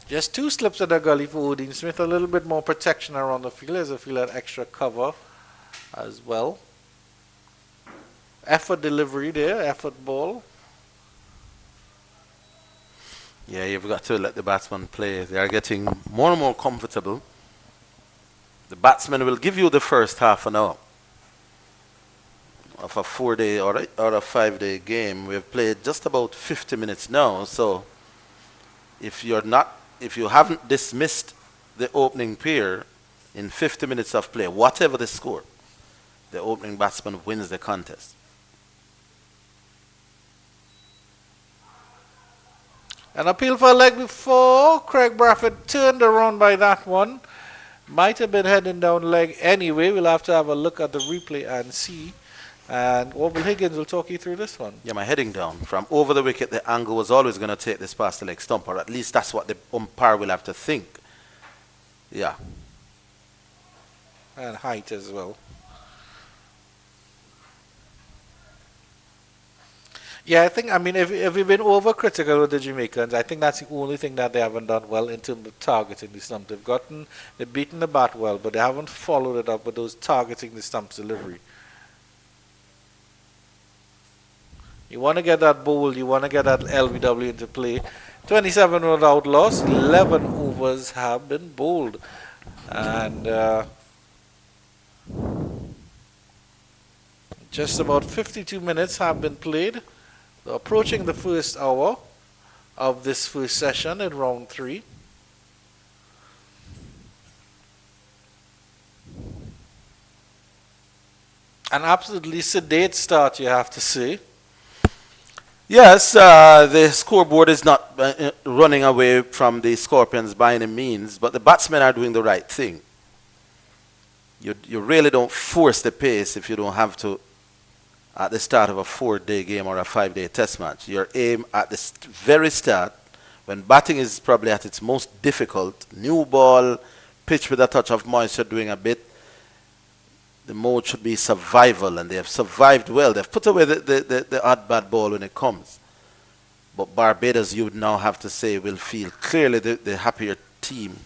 Just two slips of the gully for Odin Smith. A little bit more protection around the field as I feel that extra cover as well. Effort delivery there, effort ball. Yeah, you've got to let the batsman play. They are getting more and more comfortable. The batsman will give you the first half an hour of a 4-day or a 5-day game. We've played just about 50 minutes now, so if you haven't dismissed the opening pair in 50 minutes of play, whatever the score, the opening batsman wins the contest. An appeal for a leg before. Craig Bradford turned around by that one. Might have been heading down leg anyway. We'll have to have a look at the replay and see. And Orville Higgins will talk you through this one. Yeah, my heading down. From over the wicket, the angle was always going to take this past the leg stump, or at least that's what the umpire will have to think. Yeah. And height as well. Yeah, if we've been overcritical with the Jamaicans, I think that's the only thing that they haven't done well in terms of targeting the stump. They've beaten the bat well, but they haven't followed it up with those targeting the stumps delivery. You want to get that bowl, you want to get that LBW into play. 27 without loss, 11 overs have been bowled. And just about 52 minutes have been played. So approaching the first hour of this first session in round 3. An absolutely sedate start, you have to say. Yes, the scoreboard is not running away from the Scorpions by any means, but the batsmen are doing the right thing. You really don't force the pace if you don't have to at the start of a 4-day game or a 5-day test match. Your aim at the very start, when batting is probably at its most difficult, new ball, pitch with a touch of moisture doing a bit, the mode should be survival, and they have survived well. They've put away the odd bad ball when it comes. But Barbados, you would now have to say, will feel clearly the happier team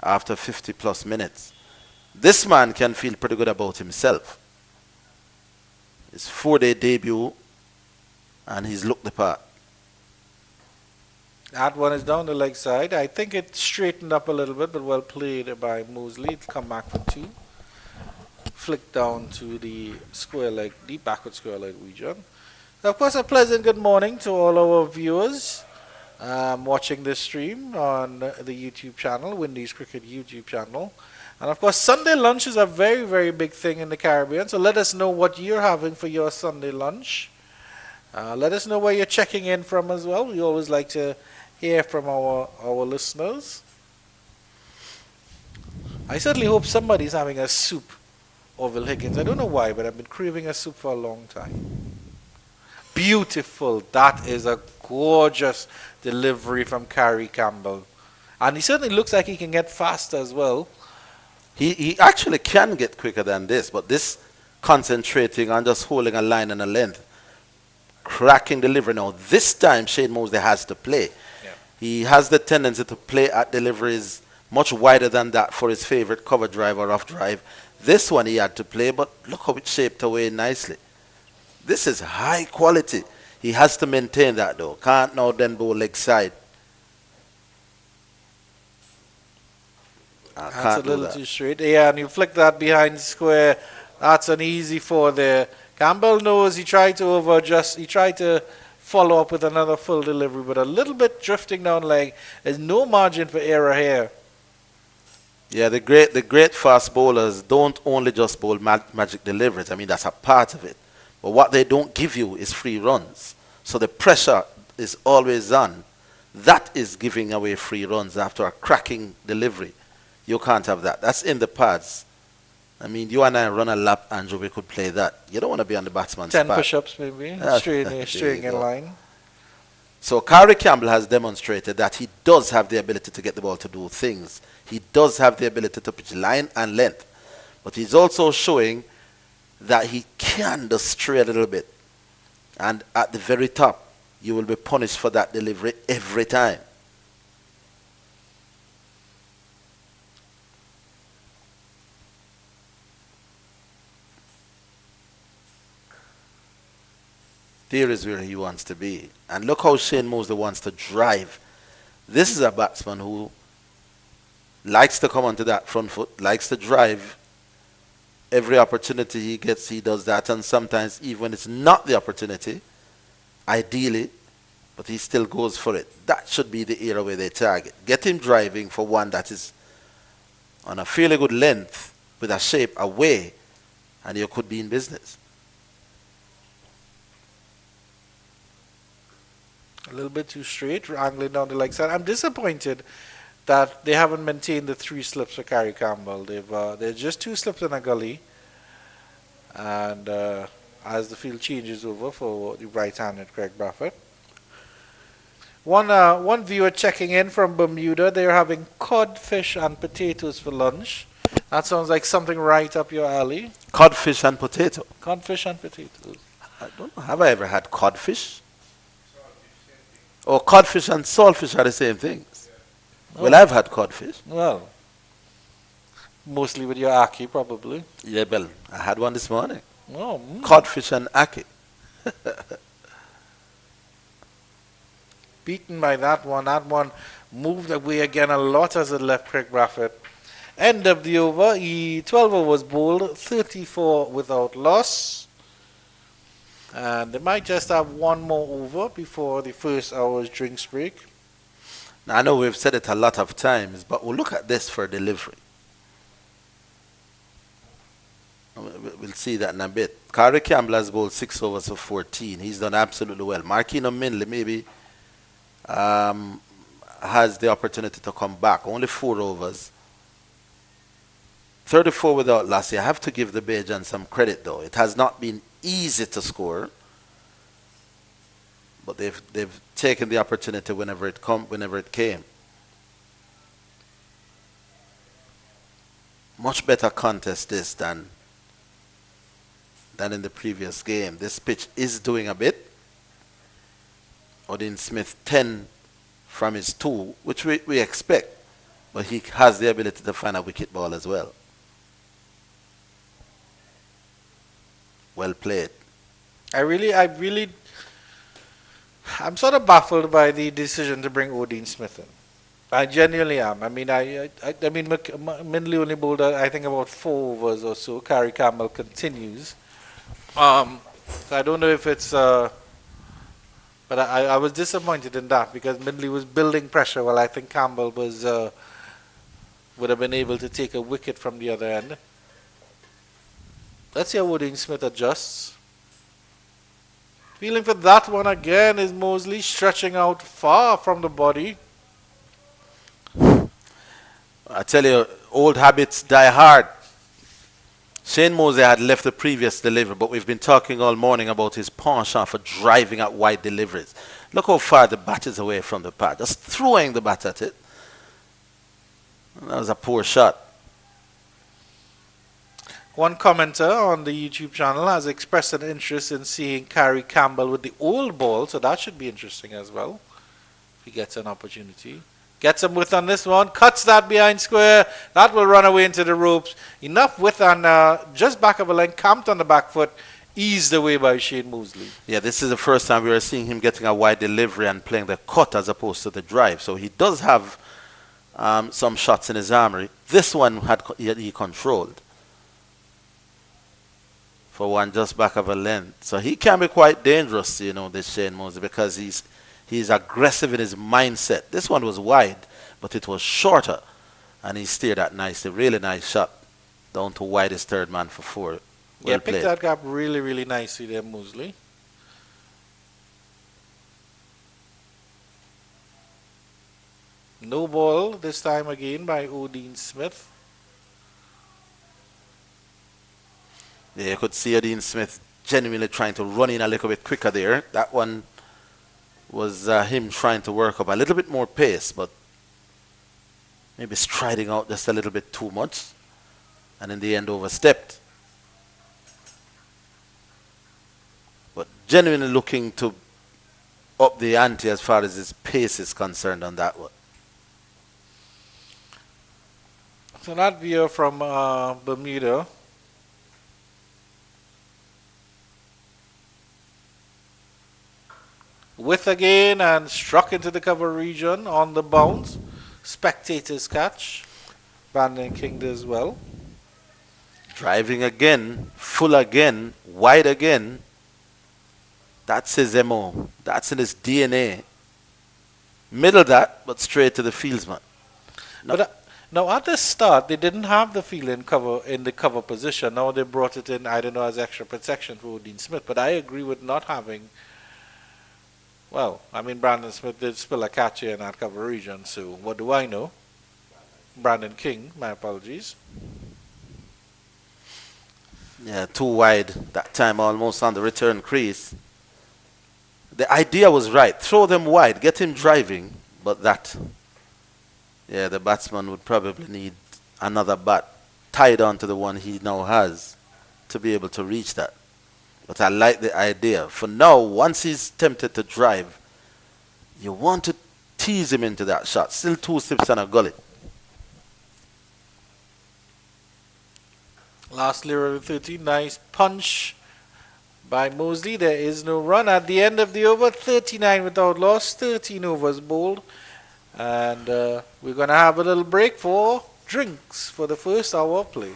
after 50 plus minutes. This man can feel pretty good about himself. His 4-day debut, and he's looked the part. That one is down the leg side. I think it straightened up a little bit, but well played by Mosley. It's come back for 2. Flick down to the square leg, deep backward square leg region. So of course, a pleasant good morning to all our viewers watching this stream on the YouTube channel, Windies Cricket YouTube channel. And of course, Sunday lunch is a very, very big thing in the Caribbean. So let us know what you're having for your Sunday lunch. Let us know where you're checking in from as well. We always like to hear from our listeners. I certainly hope somebody's having a soup. Orville Higgins. I don't know why, but I've been craving a soup for a long time. beautiful. That is a gorgeous delivery from Kyrie Campbell. And he certainly looks like he can get faster as well. He actually can get quicker than this, but this concentrating on just holding a line and a length, cracking delivery. Now, this time Shane Mosley has to play. Yeah. He has the tendency to play at deliveries much wider than that for his favorite cover drive or off drive. This one he had to play, but look how it shaped away nicely. This is high quality. He has to maintain that though. Can't now then go leg side. That's a little too straight. Yeah, and you flick that behind square. That's an easy four there. Campbell knows he tried to over-adjust. He tried to follow up with another full delivery, but a little bit drifting down leg. There's no margin for error here. Yeah, the great fast bowlers don't only just bowl magic deliveries. I mean, that's a part of it. But what they don't give you is free runs. So the pressure is always on. That is giving away free runs after a cracking delivery. You can't have that. That's in the pads. I mean, you and I run a lap, Andrew, we could play that. You don't want to be on the batsman's 10 pad. push-ups maybe, straying in line. So Kyrie Campbell has demonstrated that he does have the ability to get the ball to do things. He does have the ability to pitch line and length. But he's also showing that he can just stray a little bit. And at the very top, you will be punished for that delivery every time. Here is where he wants to be. And look how Shane Mosley wants to drive. This is a batsman who likes to come onto that front foot, likes to drive. Every opportunity he gets, he does that. And sometimes even when it's not the opportunity, ideally, but he still goes for it. That should be the area where they target. Get him driving for one that is on a fairly good length with a shape away, and you could be in business. A little bit too straight, angling down the leg side. I'm disappointed that they haven't maintained the 3 slips for Kyrie Campbell. There's just 2 slips in a gully. And as the field changes over for the right-handed Craig Braffett. One viewer checking in from Bermuda. They're having codfish and potatoes for lunch. That sounds like something right up your alley. Codfish and potato. Codfish and potatoes. I don't know. Have I ever had codfish? Or codfish and saltfish are the same things. Oh. Well, I've had codfish. Well, mostly with your ackee, probably. Yeah, well, I had one this morning. Oh, Codfish and ackee. Beaten by that one. That one moved away again a lot as it left Craig Braffett. End of the over. 12 overs bowled, 34 without loss. And they might just have one more over before the first hour's drinks break. Now, I know we've said it a lot of times, but we'll look at this for delivery. We'll see that in a bit. Kyrie Campbell has bowled 6 overs for 14. He's done absolutely well. Marquino Minley maybe has the opportunity to come back. Only 4 overs. 34 without loss. You have to give the Bajan some credit, though. It has not been easy to score, but they've taken the opportunity whenever it came. Much better contest this than in the previous game. This pitch is doing a bit. Odin Smith 10 from his 2, which we expect, but he has the ability to find a wicket ball as well. Well played. I'm sort of baffled by the decision to bring Odin Smith in. I genuinely am. I mean, Mindley only bowled, I think, about 4 overs or so. Kyrie Campbell continues. So I don't know if it's... but I was disappointed in that because Mindley was building pressure while I think Campbell would have been able to take a wicket from the other end. Let's see how Odin Smith adjusts. Feeling for that one again is Mosley stretching out far from the body. I tell you, old habits die hard. Shane Mosley had left the previous delivery, but we've been talking all morning about his penchant for driving at wide deliveries. Look how far the bat is away from the pad. Just throwing the bat at it. That was a poor shot. One commenter on the YouTube channel has expressed an interest in seeing Carrie Campbell with the old ball, so that should be interesting as well, if he gets an opportunity. Gets some width on this one, cuts that behind square, that will run away into the ropes. Enough width on just back of a line, camped on the back foot, eased away by Shane Mosley. Yeah, this is the first time we are seeing him getting a wide delivery and playing the cut as opposed to the drive. So he does have some shots in his armory. This one he controlled. For one just back of a length. So he can be quite dangerous, you know, this Shane Mosley, because he's aggressive in his mindset. This one was wide, but it was shorter. And he steered that nicely. Really nice shot. Down to widest third man for 4. Well Yeah, played. picked that gap really, really nicely there, Mosley. No ball this time again by Odin Smith. Yeah, you could see Dean Smith genuinely trying to run in a little bit quicker there. That one was him trying to work up a little bit more pace, but maybe striding out just a little bit too much. And in the end overstepped. But genuinely looking to up the ante as far as his pace is concerned on that one. So that view from Bermuda. Width again and struck into the cover region on the bounce. Spectators catch. Brandon King does well. Driving again, full again, wide again. That's his MO. That's in his DNA. Middle that, but straight to the fieldsman. No. But now at the start, they didn't have the field in the cover position. Now they brought it in, I don't know, as extra protection for Odin Smith. But I agree with not having. Well, I mean, Brandon Smith did spill a catch here in that cover region, so what do I know? Brandon King, my apologies. Yeah, too wide. That time almost on the return crease. The idea was right. Throw them wide, get him driving, but that, yeah, the batsman would probably need another bat tied onto the one he now has to be able to reach that. But I like the idea. For now, once he's tempted to drive, you want to tease him into that shot. Still 2 steps and a gullet. Last layer of 13, nice punch by Mosley. There is no run at the end of the over. 39 without loss, 13 overs bowled. And we're going to have a little break for drinks for the first hour of play.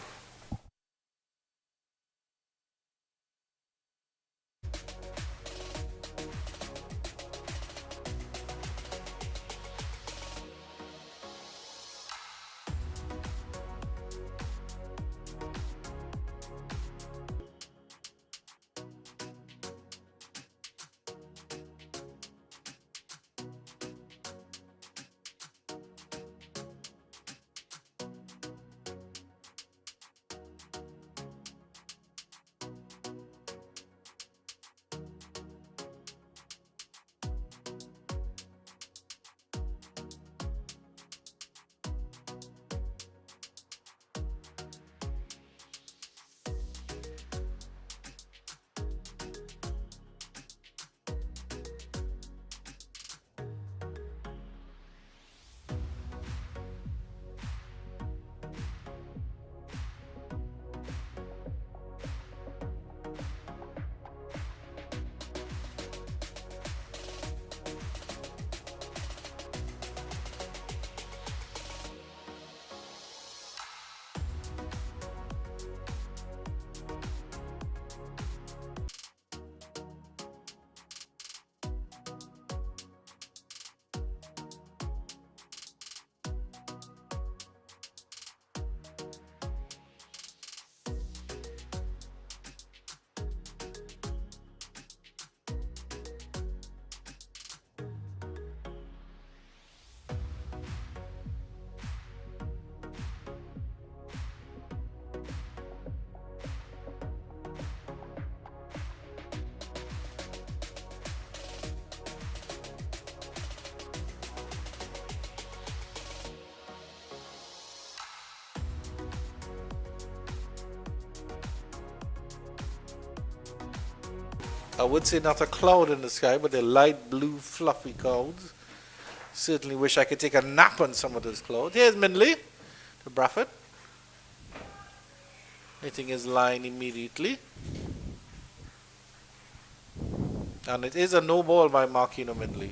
I would say not a cloud in the sky, but they're light blue fluffy clouds. Certainly wish I could take a nap on some of those clouds. Here's Mindley to Bradford. Hitting his line immediately. And it is a no ball by Marquino Mindley.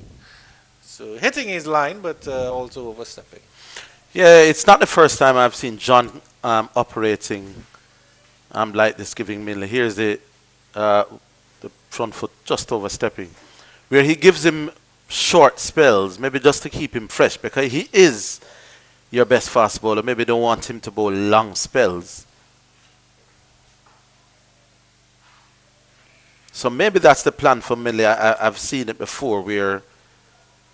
So hitting his line, but also overstepping. Yeah, it's not the first time I've seen John operating like this, giving Mindley. Here's the front foot just overstepping, where he gives him short spells, maybe just to keep him fresh, because he is your best fast bowler. Maybe don't want him to bowl long spells. So maybe that's the plan for Mindley. I've seen it before, where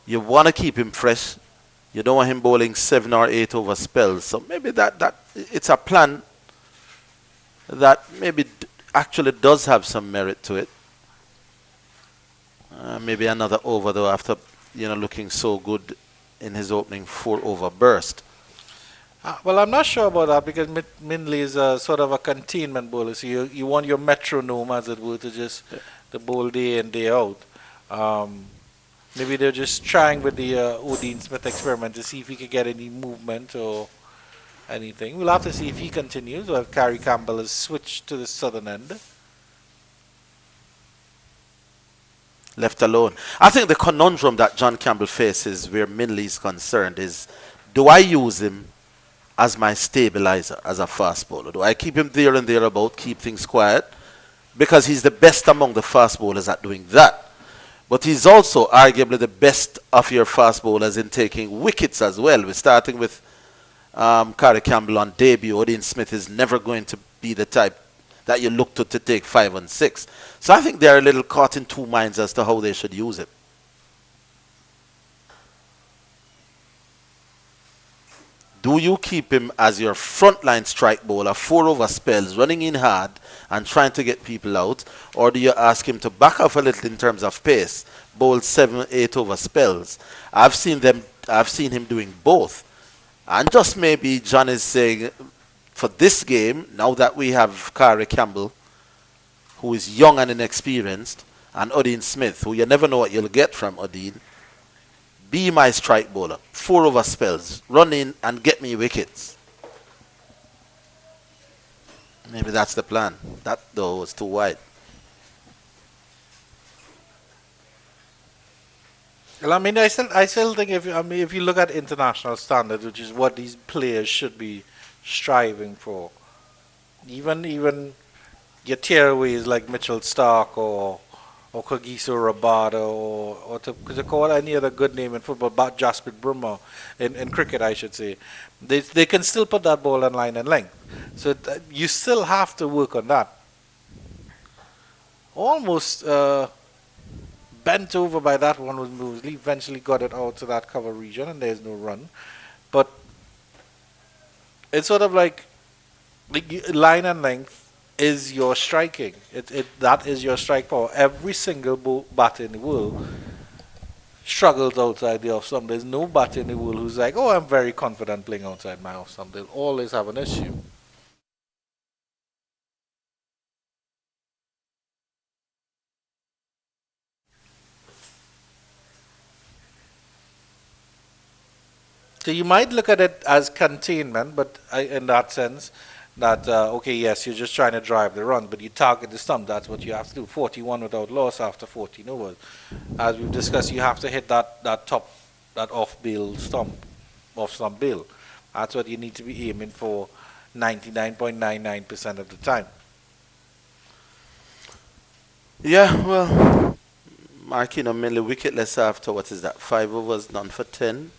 you want to keep him fresh. You don't want him bowling 7 or 8 over spells. So maybe that it's a plan that maybe actually does have some merit to it. Maybe another over though, after looking so good in his opening 4 over burst. Well, I'm not sure about that, because Mindley is a sort of a containment bowler. So you want your metronome, as it were, to just the bowl day in, day out. Maybe they're just trying with the Odean Smith experiment to see if he could get any movement or anything. We'll have to see if he continues, or if Carrie Campbell has switched to the southern end. Left alone. I think the conundrum that John Campbell faces, where Mindley is concerned, is, do I use him as my stabilizer, as a fast bowler? Do I keep him there and thereabout, keep things quiet? Because he's the best among the fast bowlers at doing that. But he's also arguably the best of your fast bowlers in taking wickets as well. We're starting with Carrie Campbell on debut. Odean Smith is never going to be the type that you look to take 5 and 6. So I think they're a little caught in two minds as to how they should use it. Do you keep him as your frontline strike bowler, 4 over spells, running in hard and trying to get people out? Or do you ask him to back off a little in terms of pace, bowl 7, 8 over spells? I've seen him doing both. And just maybe John is saying, for this game, now that we have Carrie Campbell, who is young and inexperienced, and Odean Smith, who you never know what you'll get from Odean, be my strike bowler, 4 over spells, run in and get me wickets. Maybe that's the plan. That, though, was too wide. Well, I mean, I still think if you look at international standards, which is what these players should be striving for, even your tearaways like Mitchell Stark or Kagiso Rabada or to call any other good name in football, but Jasprit Brummer in cricket, I should say, they can still put that ball on line and length. So you still have to work on that. Almost bent over by that one was Mosley. Eventually got it out to that cover region, and there's no run. But it's sort of like line and length is your striking. That is your strike power. Every single batter in the world struggles outside the off stump. There's no batter in the world who's like, oh, I'm very confident playing outside my off stump. They'll always have an issue. So you might look at it as containment, but in that sense, that, okay, yes, you're just trying to drive the run, but you target the stump. That's what you have to do. 41 without loss after 14 overs. As we've discussed, you have to hit that off-bill stump, off-stump bill. That's what you need to be aiming for 99.99% of the time. Yeah, well, Marquino Mindley wicketless after, what is that, 5 overs, none for 10.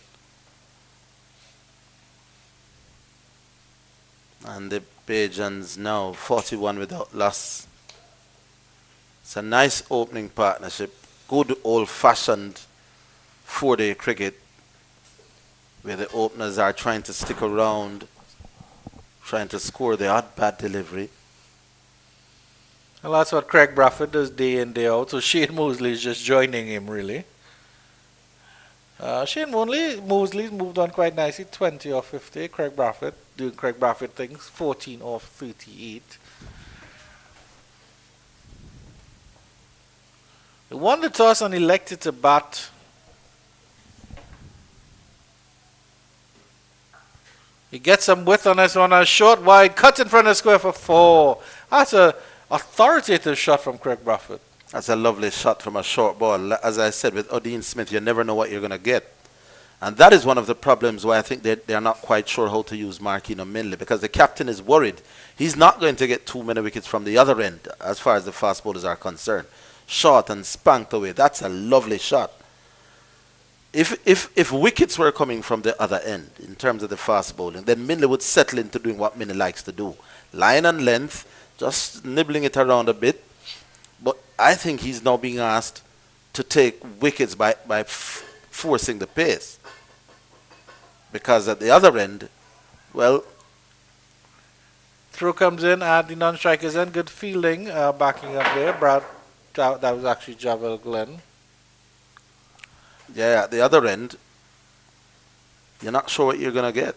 And the Bajans now 41 without loss. It's a nice opening partnership. Good old-fashioned 4-day cricket where the openers are trying to stick around, trying to score the odd bad delivery. Well, that's what Craig Bradford does day in, day out. So Shane Mosley is just joining him, really. Shane Mosley's moved on quite nicely, 20 off 50. Craig Bradford doing Craig Bradford things, 14 off 38. won the toss and elected to bat. He gets some width on this one, a short wide, cut in front of the square for 4. That's a authoritative shot from Craig Bradford. That's a lovely shot from a short ball. As I said, with Odin Smith, you never know what you're going to get. And that is one of the problems why I think they're not quite sure how to use Marquino Minley, because the captain is worried. He's not going to get too many wickets from the other end as far as the fast bowlers are concerned. Short and spanked away. That's a lovely shot. If wickets were coming from the other end in terms of the fast bowling, then Minley would settle into doing what Minley likes to do. Line and length, just nibbling it around a bit. But I think he's now being asked to take wickets by forcing the pace. Because at the other end, well... Throw comes in at the non-strikers end. Good fielding, backing up there. That was actually Javel Glenn. Yeah, at the other end, you're not sure what you're going to get.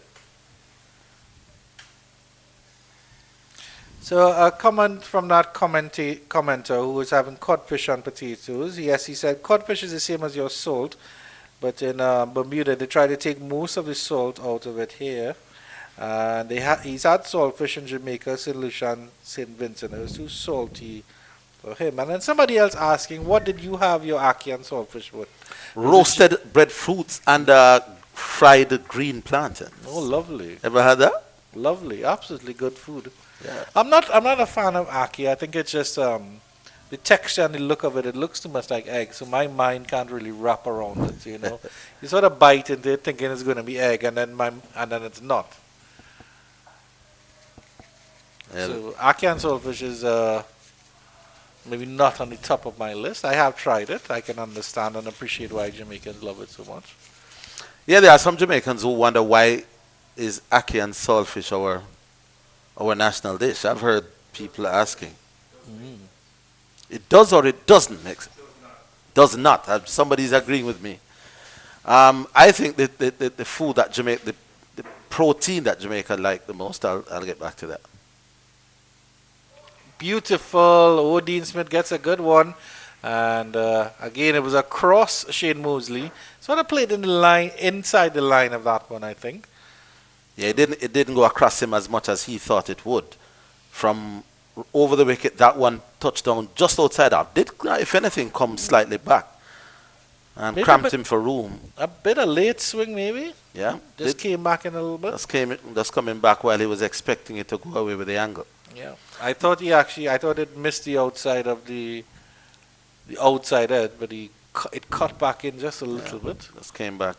So a comment from that commenter who was having codfish on potatoes. Yes, he said codfish is the same as your salt, but in Bermuda they try to take most of the salt out of it here. He's had saltfish in Jamaica, St. Lucia and St. Vincent. It was too salty for him. And then somebody else asking, what did you have your ackee and saltfish with? Roasted breadfruits and fried green plantains. Oh, lovely. Ever had that? Lovely. Absolutely good food. Yeah. I'm not a fan of ackee. I think it's just the texture and the look of it. It looks too much like egg, so my mind can't really wrap around it. You know, you sort of bite into it thinking it's going to be egg, and then it's not. Yeah. So ackee and saltfish is maybe not on the top of my list. I have tried it. I can understand and appreciate why Jamaicans love it so much. Yeah, there are some Jamaicans who wonder why is ackee and saltfish our national dish. I've heard people asking. It does or it doesn't mix. Does not. Somebody's agreeing with me. I think that the food that Jamaica, the protein that Jamaica like the most, I'll get back to that. Beautiful. Odin Smith gets a good one. And again, it was across Shane Mosley. Sort of played in the line, inside the line of that one, I think. Yeah, it didn't go across him as much as he thought it would. From over the wicket, that one touchdown just outside that did, if anything, come slightly back and Maybe cramped him for room. A bit of late swing, maybe. Yeah, Just came back in a little bit. Just coming back while he was expecting it to go away with the angle. Yeah, I thought it missed the outside of the outside edge, but it cut back in just a little bit. Just came back.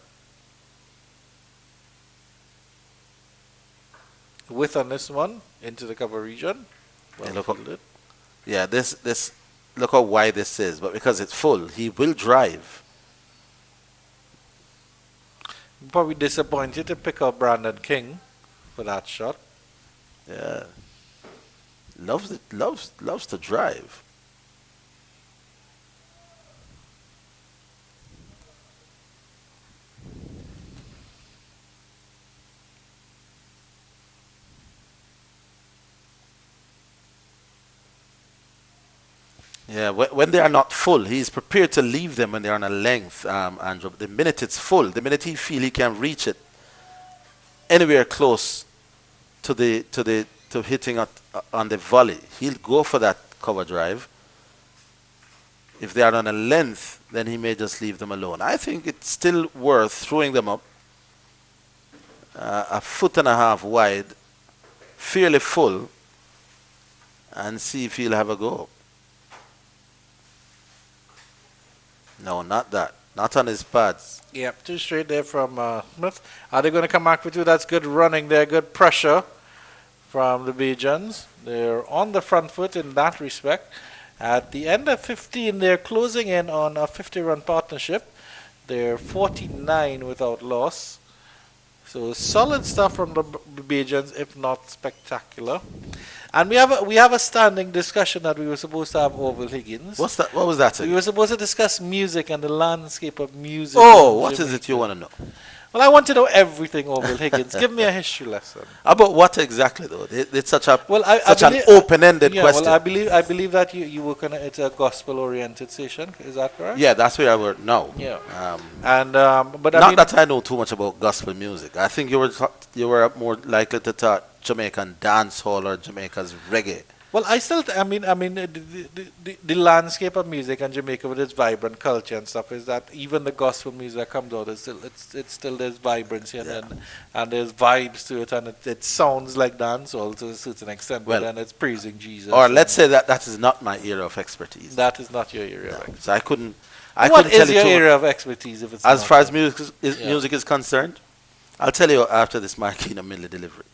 Width on this one into the cover region. Well fielded. Yeah, this look how wide this is, but because it's full, he will drive. Probably disappointed to pick up Brandon King for that shot. Yeah, loves to drive. Yeah, when they are not full, he's prepared to leave them when they're on a length, Andrew. The minute it's full, the minute he feels he can reach it anywhere close to hitting on the volley, he'll go for that cover drive. If they are on a length, then he may just leave them alone. I think it's still worth throwing them up a foot and a half wide, fairly full, and see if he'll have a go. No, not that. Not on his pads. Yep, two straight there from Smith. Are they going to come back for two? That's good running there, good pressure from the Bajans. They're on the front foot in that respect. At the end of 15, they're closing in on a 50-run partnership. They're 49 without loss. So solid stuff from the Bajans, if not spectacular. And we have a standing discussion that we were supposed to have over Higgins. What's that? What was that? We were supposed to discuss music and the landscape of music. Oh, what is it you want to know? Well, I want to know everything, Orville Higgins. Give me a history lesson. About what exactly, though? It's such a Well, such an open-ended question. Well, I believe that you work on it's a gospel-oriented station. Is that correct? Yeah, that's where I work now. Yeah. But not that I know too much about gospel music. I think you were more likely to talk Jamaican dancehall or Jamaica's reggae. Well, the landscape of music in Jamaica with its vibrant culture and stuff is that even the gospel music that comes out is still there's vibrancy and there's vibes to it, and it sounds like dancehall to a certain extent, but then it's praising Jesus. Or let's say that is not my area of expertise. That is not your area of expertise. So I couldn't. What is your area of expertise if it's as not far as music is concerned? I'll tell you after this Marquina Millie delivery.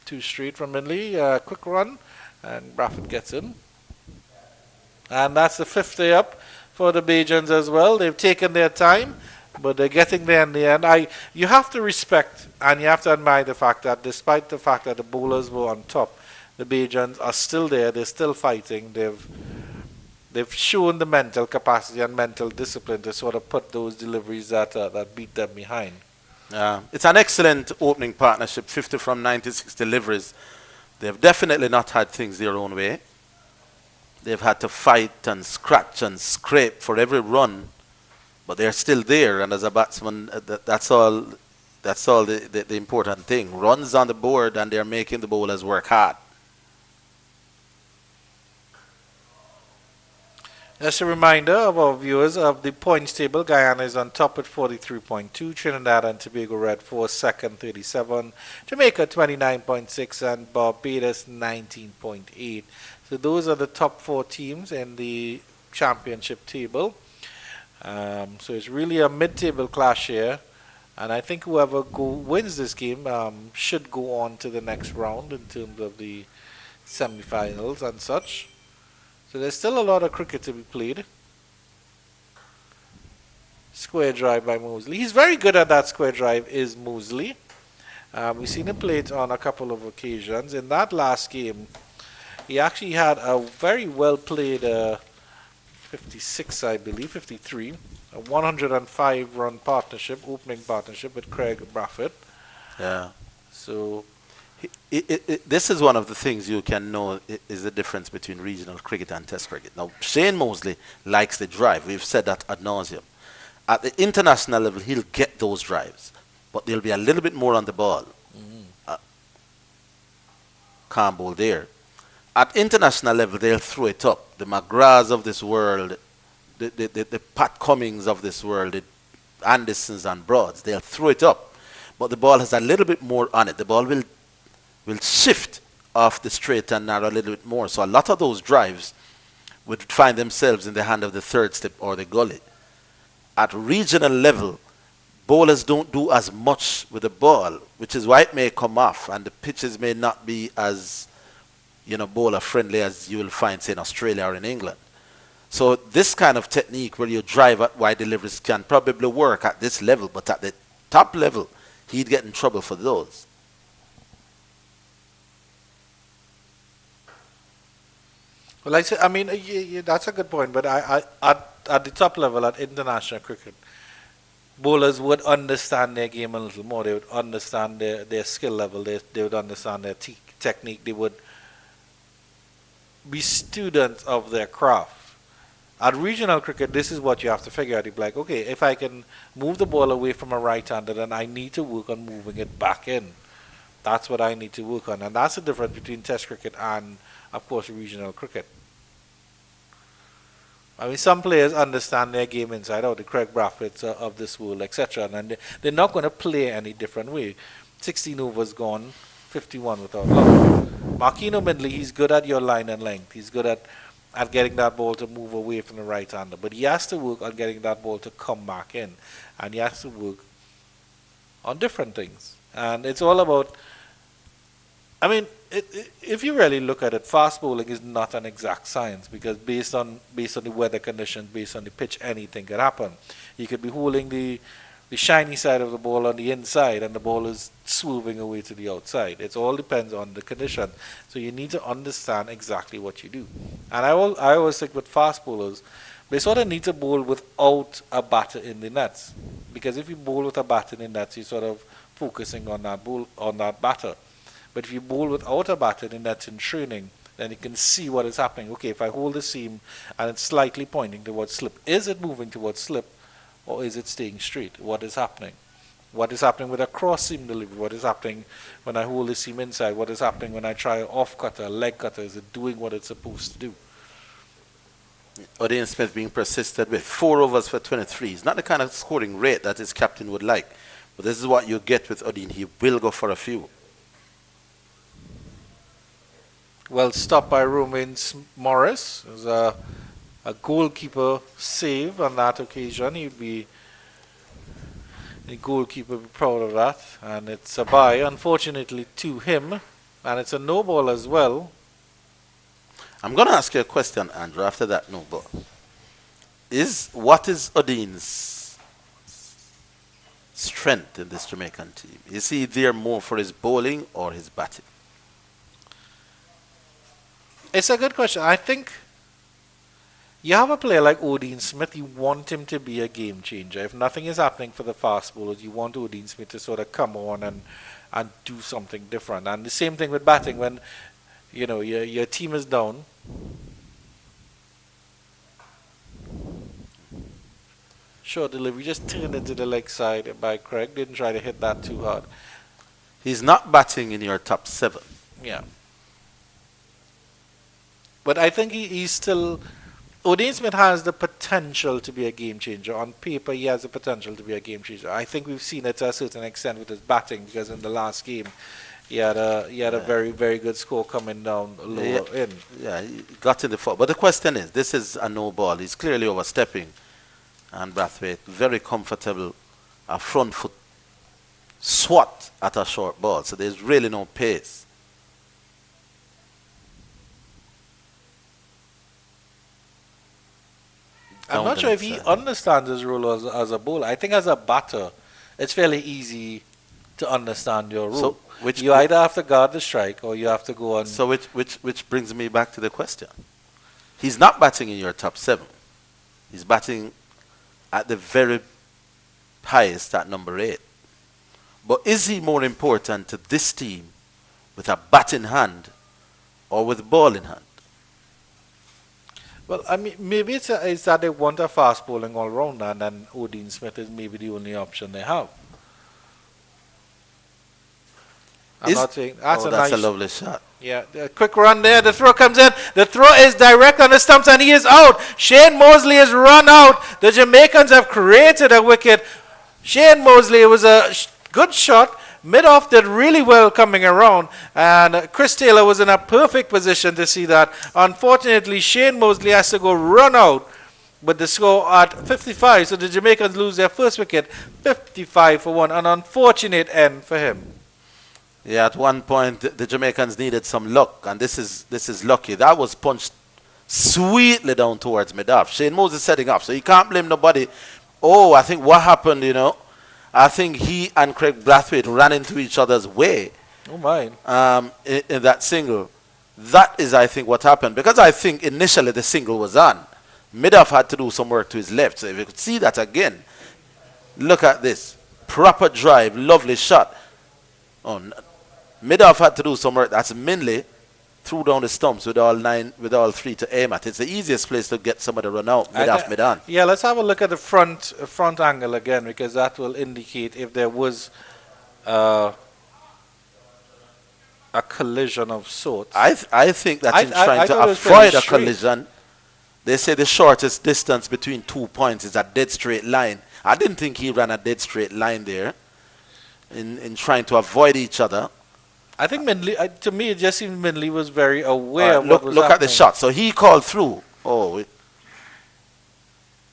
Two straight from Minley, quick run, and Bradford gets in. And that's the 5th day up for the Bajans as well. They've taken their time, but they're getting there in the end. You have to respect and you have to admire the fact that despite the fact that the bowlers were on top, the Bajans are still there. They're still fighting. They've shown the mental capacity and mental discipline to sort of put those deliveries that beat them behind. It's an excellent opening partnership, 50 from 96 deliveries. They've definitely not had things their own way. They've had to fight and scratch and scrape for every run, but they're still there. And as a batsman, that's all the important thing. Runs on the board, and they're making the bowlers work hard. Just a reminder of our viewers of the points table. Guyana is on top at 43.2. Trinidad and Tobago Red 4 second, 37. Jamaica 29.6 and Barbados 19.8. So those are the top 4 teams in the championship table. So it's really a mid-table clash here. And I think whoever wins this game should go on to the next round in terms of the semi-finals and such. So there's still a lot of cricket to be played. Square drive by Mosley. He's very good at that square drive, is Mosley. We've seen him play it on a couple of occasions. In that last game, he actually had a very well played 56, I believe, 53. A 105 run partnership, opening partnership with Craig Bradford. Yeah. So this is one of the things you can know is the difference between regional cricket and test cricket. Now, Shane Mosley likes the drive. We've said that ad nauseum. At the international level, he'll get those drives, but they'll be a little bit more on the ball. Calm ball there. At international level, they'll throw it up. The McGraths of this world, the Pat Cummings of this world, the Andersons and Broads, they'll throw it up. But the ball has a little bit more on it. The ball will shift off the straight and narrow a little bit more. So a lot of those drives would find themselves in the hand of the third step or the gully. At regional level, bowlers don't do as much with the ball, which is why it may come off, and the pitches may not be as bowler friendly as you will find, say, in Australia or in England. So this kind of technique where you drive at wide deliveries can probably work at this level, but at the top level, he'd get in trouble for those. Well, that's a good point. But at the top level, at international cricket, bowlers would understand their game a little more. They would understand their skill level. They would understand their technique. They would be students of their craft. At regional cricket, this is what you have to figure out. You're like, okay, if I can move the ball away from a right-hander, then I need to work on moving it back in. That's what I need to work on. And that's the difference between test cricket and, of course, regional cricket. Some players understand their game inside out, the Craig Bradfords of this world, etc. And they're not going to play any different way. 16 overs gone, 51 without luck. Marquino Mindley, he's good at your line and length. He's good at getting that ball to move away from the right-hander. But he has to work on getting that ball to come back in. And he has to work on different things. And it's all about... if you really look at it, fast bowling is not an exact science, because based on the weather conditions, based on the pitch, anything could happen. You could be holding the shiny side of the ball on the inside, and the ball is swerving away to the outside. It all depends on the condition. So you need to understand exactly what you do. And I always think with fast bowlers, They sort of need to bowl without a batter in the nets, because if you bowl with a batter in the nets, you're sort of focusing on that batter. But if you bowl without a batter in the nets in training, then you can see what is happening. Okay, if I hold the seam and it's slightly pointing towards slip, is it moving towards slip, or is it staying straight? What is happening? What is happening with a cross seam delivery? What is happening when I hold the seam inside? What is happening when I try an off cutter, a leg cutter? Is it doing what it's supposed to do? Odean Smith being persisted with 4 overs for 23. It's not the kind of scoring rate that his captain would like. But this is what you get with Odean. He will go for a few. Well stopped by Romain Morris. It was a goalkeeper save on that occasion. The goalkeeper be proud of that. And it's a bye, unfortunately, to him. And it's a no ball as well. I'm going to ask you a question, Andrew, after that no ball. What is Odean's strength in this Jamaican team? Is he there more for his bowling or his batting? It's a good question. I think you have a player like Odean Smith, you want him to be a game changer. If nothing is happening for the fast bowlers, you want Odean Smith to sort of come on and do something different. And the same thing with batting when your team is down. Short delivery, just turned into the leg side by Craig. Didn't try to hit that too hard. He's not batting in your top 7. Yeah. But I think he's still... Odean Smith has the potential to be a game changer. On paper, he has the potential to be a game changer. I think we've seen it to a certain extent with his batting, because in the last game, he had a very, very good score coming down lower in. Yeah, he got in the fall. But the question is, this is a no ball. He's clearly overstepping. And Brathwaite, very comfortable, a front foot swat at a short ball. So there's really no pace. I'm not sure if he understands his role as a bowler. I think as a batter, it's fairly easy to understand your role. So you either have to guard the strike or you have to go on. So which brings me back to the question. He's not batting in your top 7. He's batting at the very highest at number 8. But is he more important to this team with a bat in hand or with ball in hand? Well, I mean, maybe it's that they want a fast bowling all round, and then Odean Smith is maybe the only option they have. I'm not saying that's a lovely shot. Yeah, a quick run there. The throw comes in. The throw is direct on the stumps, and he is out. Shane Mosley is run out. The Jamaicans have created a wicket. Shane Mosley, it was a good shot. Mid-off did really well coming around, and Chris Taylor was in a perfect position to see that. Unfortunately, Shane Mosley has to go run out, but the score at 55, so the Jamaicans lose their first wicket, 55 for 1. An unfortunate end for him. Yeah, at one point the Jamaicans needed some luck, and this is lucky. That was punched sweetly down towards mid-off. Shane Mosley setting up, so you can't blame nobody. Oh, I think what happened, I think he and Craig Brathwaite ran into each other's way. Oh, my. In that single. That is, I think, what happened. Because I think initially the single was on. Midoff had to do some work to his left. So if you could see that again, look at this. Proper drive, lovely shot. Oh, Midoff had to do some work. That's Minley. Threw down the stumps with all 3 to aim at. It's the easiest place to get somebody to run out, mid-on. Yeah, let's have a look at the front angle again, because that will indicate if there was a collision of sorts. I think that in trying to avoid a collision, they say the shortest distance between 2 points is a dead straight line. I didn't think he ran a dead straight line there in trying to avoid each other. I think Mindley, to me, it just seemed Mindley was very aware of what was look happening. at the shot. So he called through. Oh,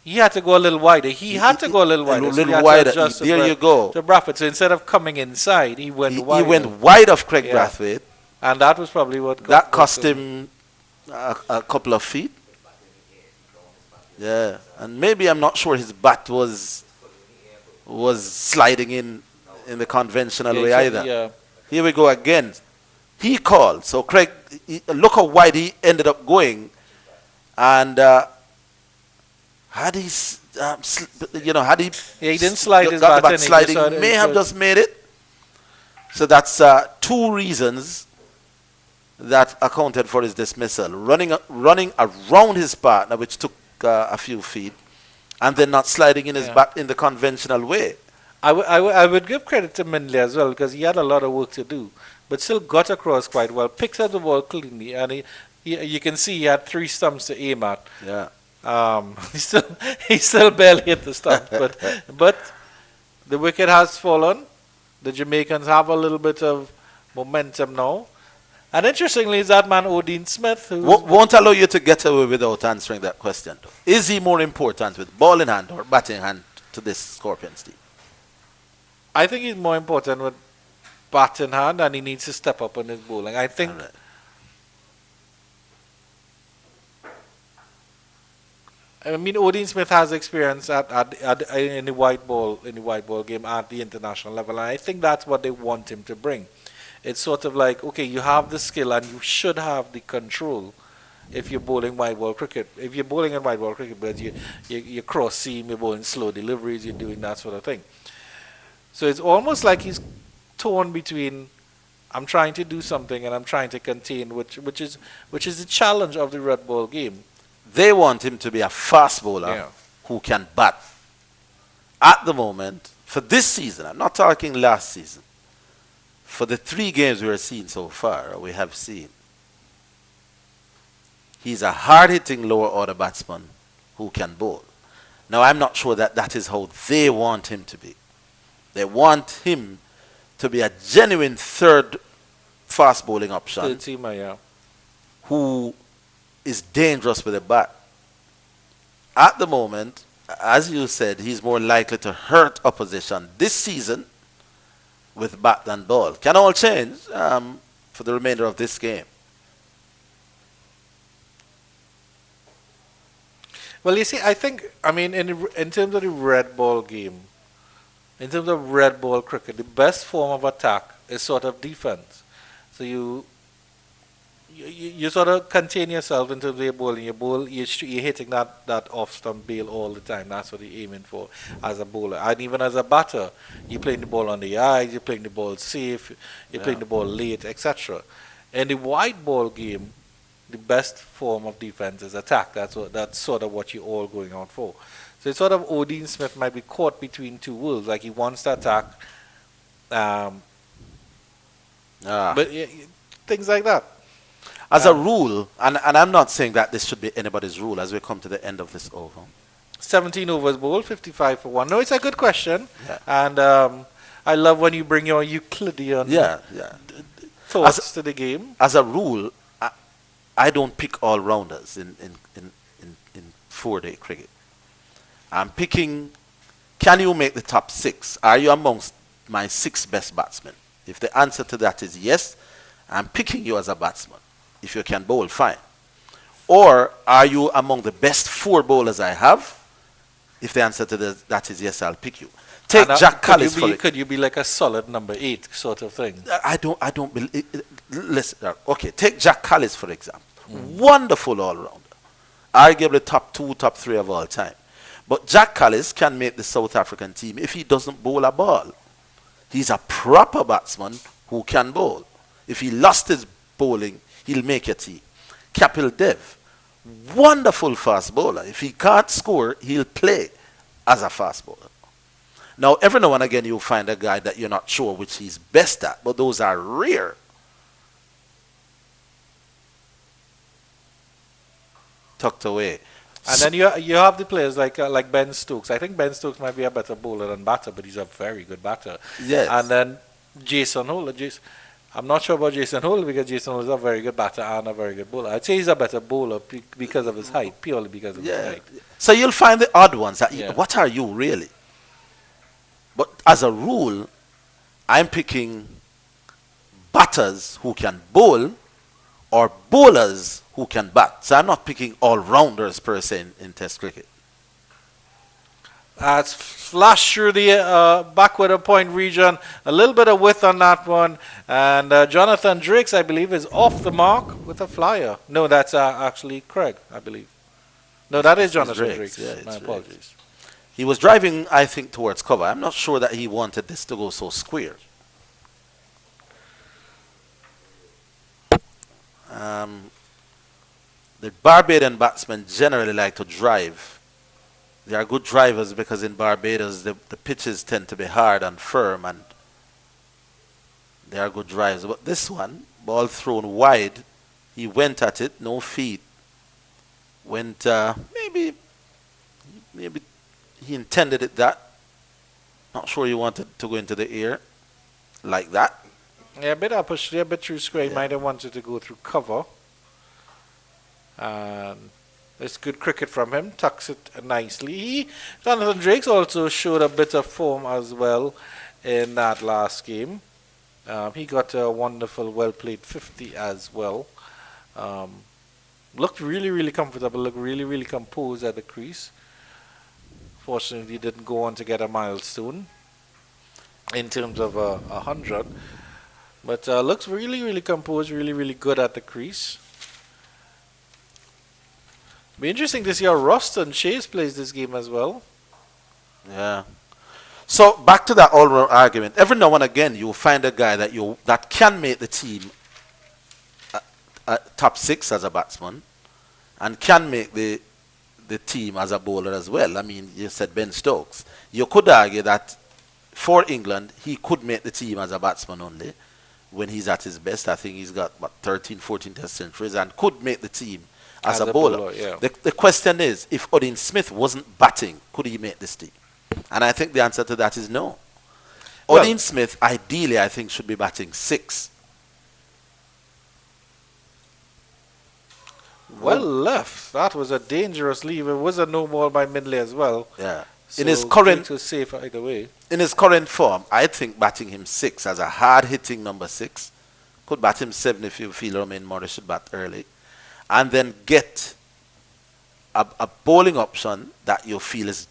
he had to go a little wider. He had to go a little wider. A little wider. There you go. To Brathwaite. So instead of coming inside, he went wide. He went wide of Craig Brathwaite. And that was probably what cost him a couple of feet. Yeah, and maybe I'm not sure his bat was sliding in the conventional way either. Yeah. Here we go again. He called. So Craig, look how wide he ended up going. And Had he, had he, Yeah, he didn't slide his got the bat bat in, he sliding, just may have just made it. So that's two reasons that accounted for his dismissal. Running around his partner, which took a few feet, and then not sliding in his bat in the conventional way. I would give credit to Mindley as well, because he had a lot of work to do, but still got across quite well, picked up the ball cleanly, and you can see he had 3 stumps to aim at. Yeah. He still barely hit the stump, but the wicket has fallen. The Jamaicans have a little bit of momentum now. And interestingly, is that man Odin Smith, who won't allow you to get away without answering that question, though. Is he more important with ball in hand or batting hand to this Scorpions team? I think he's more important with bat in hand, and he needs to step up on his bowling. I think Odin Smith has experience in the white ball game at the international level, and I think that's what they want him to bring. It's sort of like, okay, you have the skill and you should have the control if you're bowling white ball cricket. If you're bowling in white ball cricket, but you cross seam, you're bowling slow deliveries, you're doing that sort of thing. So it's almost like he's torn between, I'm trying to do something and I'm trying to contain, which is the challenge of the red ball game. They want him to be a fast bowler who can bat. At the moment, for this season, I'm not talking last season, for the 3 games we have seen so far, he's a hard-hitting lower order batsman who can bowl. Now, I'm not sure that is how they want him to be. They want him to be a genuine third fast bowling option who is dangerous with a bat. At the moment, as you said, he's more likely to hurt opposition this season with bat than ball. Can all change for the remainder of this game. Well, you see, I think, in terms of the red ball game, in terms of red ball cricket, the best form of attack is sort of defense. So you sort of contain yourself in terms of your bowling. You're hitting that off-stump bail all the time. That's what you're aiming for as a bowler. And even as a batter, you're playing the ball on the eyes, you're playing the ball safe, you're playing the ball late, etc. In the white ball game, the best form of defense is attack. That's sort of what you're all going out for. So it's sort of Odin Smith might be caught between two worlds. Like he wants to attack, but things like that. As a rule, and I'm not saying that this should be anybody's rule as we come to the end of this over. 17 overs bowled, 55 for 1. No, it's a good question. Yeah. And I love when you bring your Euclidean thoughts to the game. As a rule, I don't pick all-rounders in 4-day cricket. I'm picking, can you make the top 6? Are you amongst my 6 best batsmen? If the answer to that is yes, I'm picking you as a batsman. If you can bowl, fine. Or are you among the best 4 bowlers I have? If the answer to that is yes, I'll pick you. Take Jack Callis for it. Could you be like a solid number 8 sort of thing? I don't believe. Listen, okay, take Jack Callis for example. Wonderful all-rounder. Arguably top 2, top 3 of all time. But Jack Callis can make the South African team if he doesn't bowl a ball. He's a proper batsman who can bowl. If he lost his bowling, he'll make a team. Kapil Dev, wonderful fast bowler. If he can't score, he'll play as a fast bowler. Now, every now and again, you'll find a guy that you're not sure which he's best at, but those are rare. Tucked away. And then you have the players like Ben Stokes. I think Ben Stokes might be a better bowler than batter, but he's a very good batter. Yes. And then Jason Hole. I'm not sure about Jason Hole because Jason Hole is a very good batter and a very good bowler. I'd say he's a better bowler because of his height, purely because of his height. So you'll find the odd ones. What are you really? But as a rule, I'm picking batters who can bowl or bowlers who can bat. So I'm not picking all-rounders per se in Test cricket. It's flashed through the backward of point region. A little bit of width on that one. And Jonathan Drakes, I believe, is off the mark with a flyer. No, that's actually Craig, I believe. No, that is It's Jonathan Drakes, Drakes. yeah, it's My Drakes. apologies. He was driving, I think, towards cover. I'm not sure that he wanted this to go so square. The Barbadian batsmen generally like to drive. They are good drivers because in Barbados the pitches tend to be hard and firm, and they are good drivers. But this one, ball thrown wide, he went at it, no feet. Went maybe he intended it that. Not sure he wanted to go into the air like that. Yeah, a bit up, a bit through square. He might have wanted to go through cover. And it's good cricket from him. Tucks it nicely. Jonathan Drakes also showed a bit of form as well in that last game. He got a wonderful, well-played 50 as well. Looked really, really comfortable. Looked really, really composed at the crease. Fortunately, didn't go on to get a milestone in terms of 100. But looks really, really composed, really, really good at the crease. Be interesting to see how Roston Chase plays this game as well. Yeah. So back to that all-round argument. Every now and again, you'll find a guy that can make the team top 6 as a batsman, and can make the team as a bowler as well. I mean, you said Ben Stokes. You could argue that for England, he could make the team as a batsman only when he's at his best. I think he's got 13, 14 test centuries and could make the team as a bowler. Yeah. The question is, if Odin Smith wasn't batting, could he make this team? And I think the answer to that is no. Well, Odin Smith, ideally, I think, should be batting 6. Well left. That was a dangerous leave. It was a no ball by Midley as well. Yeah. So In his current was safe either way. In his current form, I think batting him 6 as a hard-hitting number 6. Could bat him 7 if you feel Romain Morris should bat early. And then get a bowling option that you feel is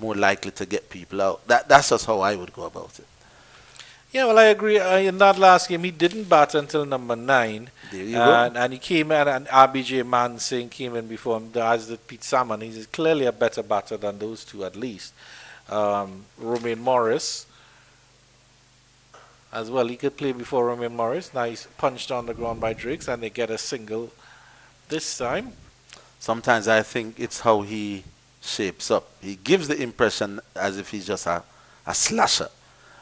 more likely to get people out. That's just how I would go about it. Yeah, well, I agree. In that last game, he didn't bat until number 9. There you go. And he came in, and RBJ Mansingh came in before him, as did Pete Salmon. He's clearly a better batter than those two, at least. Romain Morris as well. He could play before Romain Morris. Nice punched on the ground by Drakes, and they get a single this time. Sometimes I think it's how he shapes up. He gives the impression as if he's just a slasher.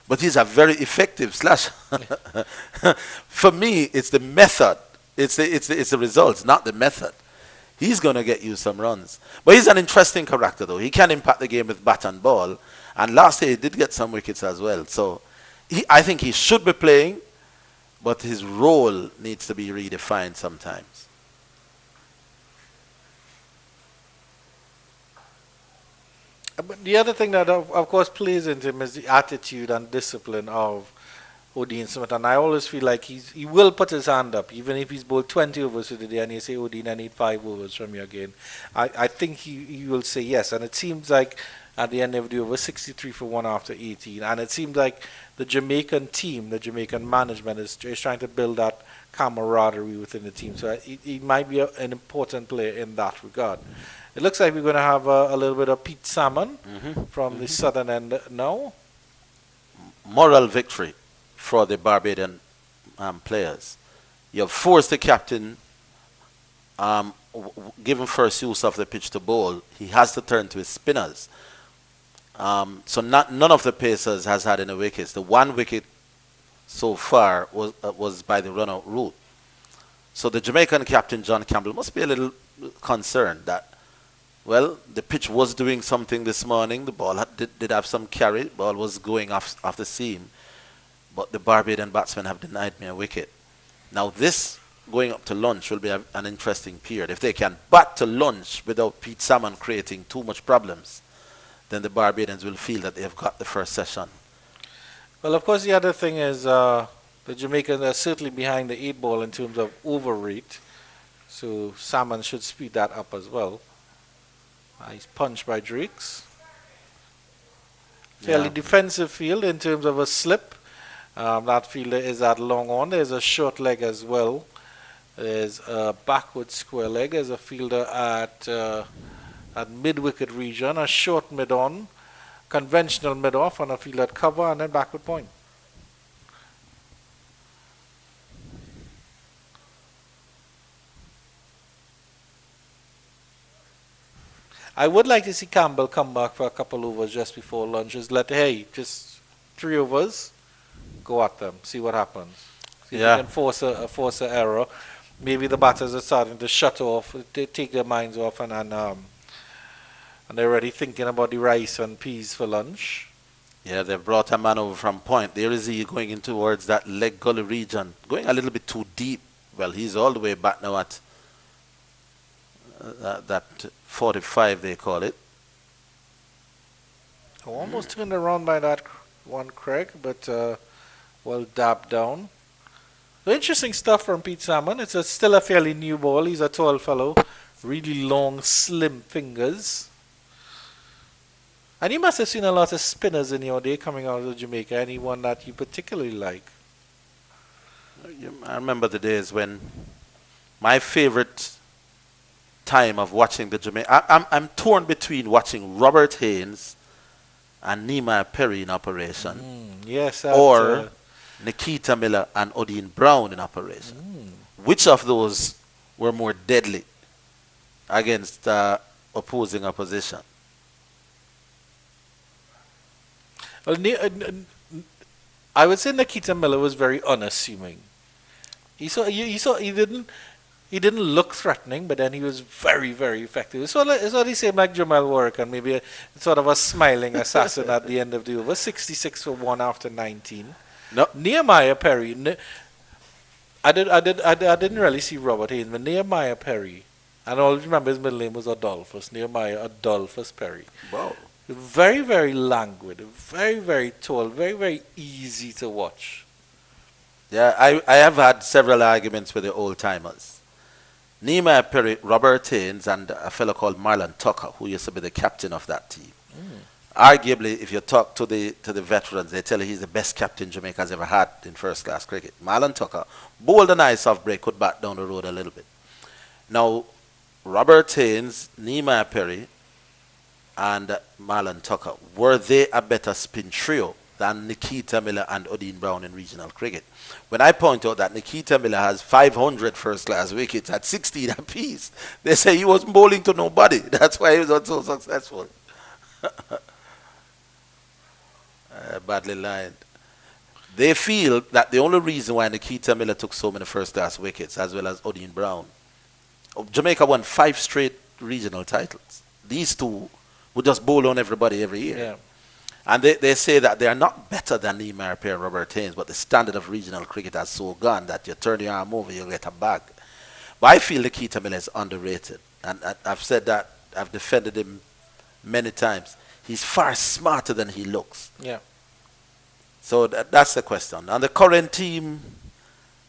But he's a very effective slasher. For me, it's the method. It's the results, not the method. He's going to get you some runs. But he's an interesting character, though. He can impact the game with bat and ball. And last year, he did get some wickets as well. So I think he should be playing, but his role needs to be redefined sometimes. But the other thing that, of course, plays into him is the attitude and discipline of Odin Smith. And I always feel like he will put his hand up, even if he's bowled 20 overs today and you say, Odin, I need 5 overs from you again. I think he will say yes. And it seems like at the end of the day, over 63 for 1 after 18. And it seems like the Jamaican team, the Jamaican management is trying to build that camaraderie within the team. So he might be an important player in that regard. It looks like we're going to have a little bit of Pete Salmon from the southern end now. Moral victory for the Barbadian players. You have forced the captain, given first use of the pitch to bowl. He has to turn to his spinners. So none of the pacers has had any wickets. The 1 wicket so far was by the run-out route. So the Jamaican captain, John Campbell, must be a little concerned that, well, the pitch was doing something this morning. The ball did have some carry. The ball was going off the seam. But the Barbadian batsmen have denied me a wicket. Now this, going up to lunch, will be an interesting period. If they can bat to lunch without Pete Salmon creating too much problems, then the Barbadians will feel that they have got the first session. Well, of course, the other thing is the Jamaicans are certainly behind the 8 ball in terms of over rate. So Salmon should speed that up as well. Nice punch by Drakes. Fairly defensive field in terms of a slip. That fielder is at long on. There's a short leg as well. There's a backward square leg. There's a fielder at at mid-wicket region, a short mid-on, conventional mid-off on a field at cover, and then backward point. I would like to see Campbell come back for a couple overs just before lunch. Just 3 overs, go at them, see what happens. See if you can force a error. Maybe the batters are starting to shut off, take their minds off, and they're already thinking about the rice and peas for lunch. Yeah, they've brought a man over from point. There is he going in towards that leg gully region, going a little bit too deep. Well, he's all the way back now at that 45, they call it. Almost turned around by that one, Craig, but well dabbed down. So interesting stuff from Pete Salmon. It's still a fairly new ball. He's a tall fellow, really long, slim fingers. And you must have seen a lot of spinners in your day coming out of Jamaica. Anyone that you particularly like? I remember the days when my favorite time of watching the Jamaica. I'm torn between watching Robert Haynes and Nehemiah Perry in operation. Yes. Or Nikita Miller and Odin Brown in operation. Which of those were more deadly against opposing opposition? Well, I would say Nikita Miller was very unassuming. He didn't look threatening, but then he was very, very effective. It's sort of the same like Jamal Warwick, and maybe sort of a smiling assassin at the end of the over. 66 for 1 after 19. No. Nehemiah Perry. I didn't really see Robert Haynes, but Nehemiah Perry, and I always remember his middle name was Adolphus. Nehemiah Adolphus Perry. Wow. Very, very languid, very, very tall, very, very easy to watch. Yeah, I have had several arguments with the old timers. Nehemiah Perry, Robert Haynes, and a fellow called Marlon Tucker, who used to be the captain of that team. Arguably, if you talk to the veterans, they tell you he's the best captain Jamaica's ever had in first-class cricket. Marlon Tucker, bowled a nice off break, could bat down the road a little bit. Now, Robert Haynes, Nehemiah Perry, and Marlon Tucker, were they a better spin trio than Nikita Miller and Odin Brown in regional cricket? When I point out that Nikita Miller has 500 first-class wickets at 16 apiece, they say he wasn't bowling to nobody. That's why he was not so successful. Badly lined. They feel that the only reason why Nikita Miller took so many first-class wickets, as well as Odin Brown, Jamaica won 5 straight regional titles. These two would just bowl on everybody every year. Yeah. And they say that they are not better than Nehemiah Perry and Robert Haynes, but the standard of regional cricket has so gone that you turn your arm over, you get a bag. But I feel Nikita Miller is underrated. And I've said that, I've defended him many times. He's far smarter than he looks. Yeah. So that's the question. On the current team,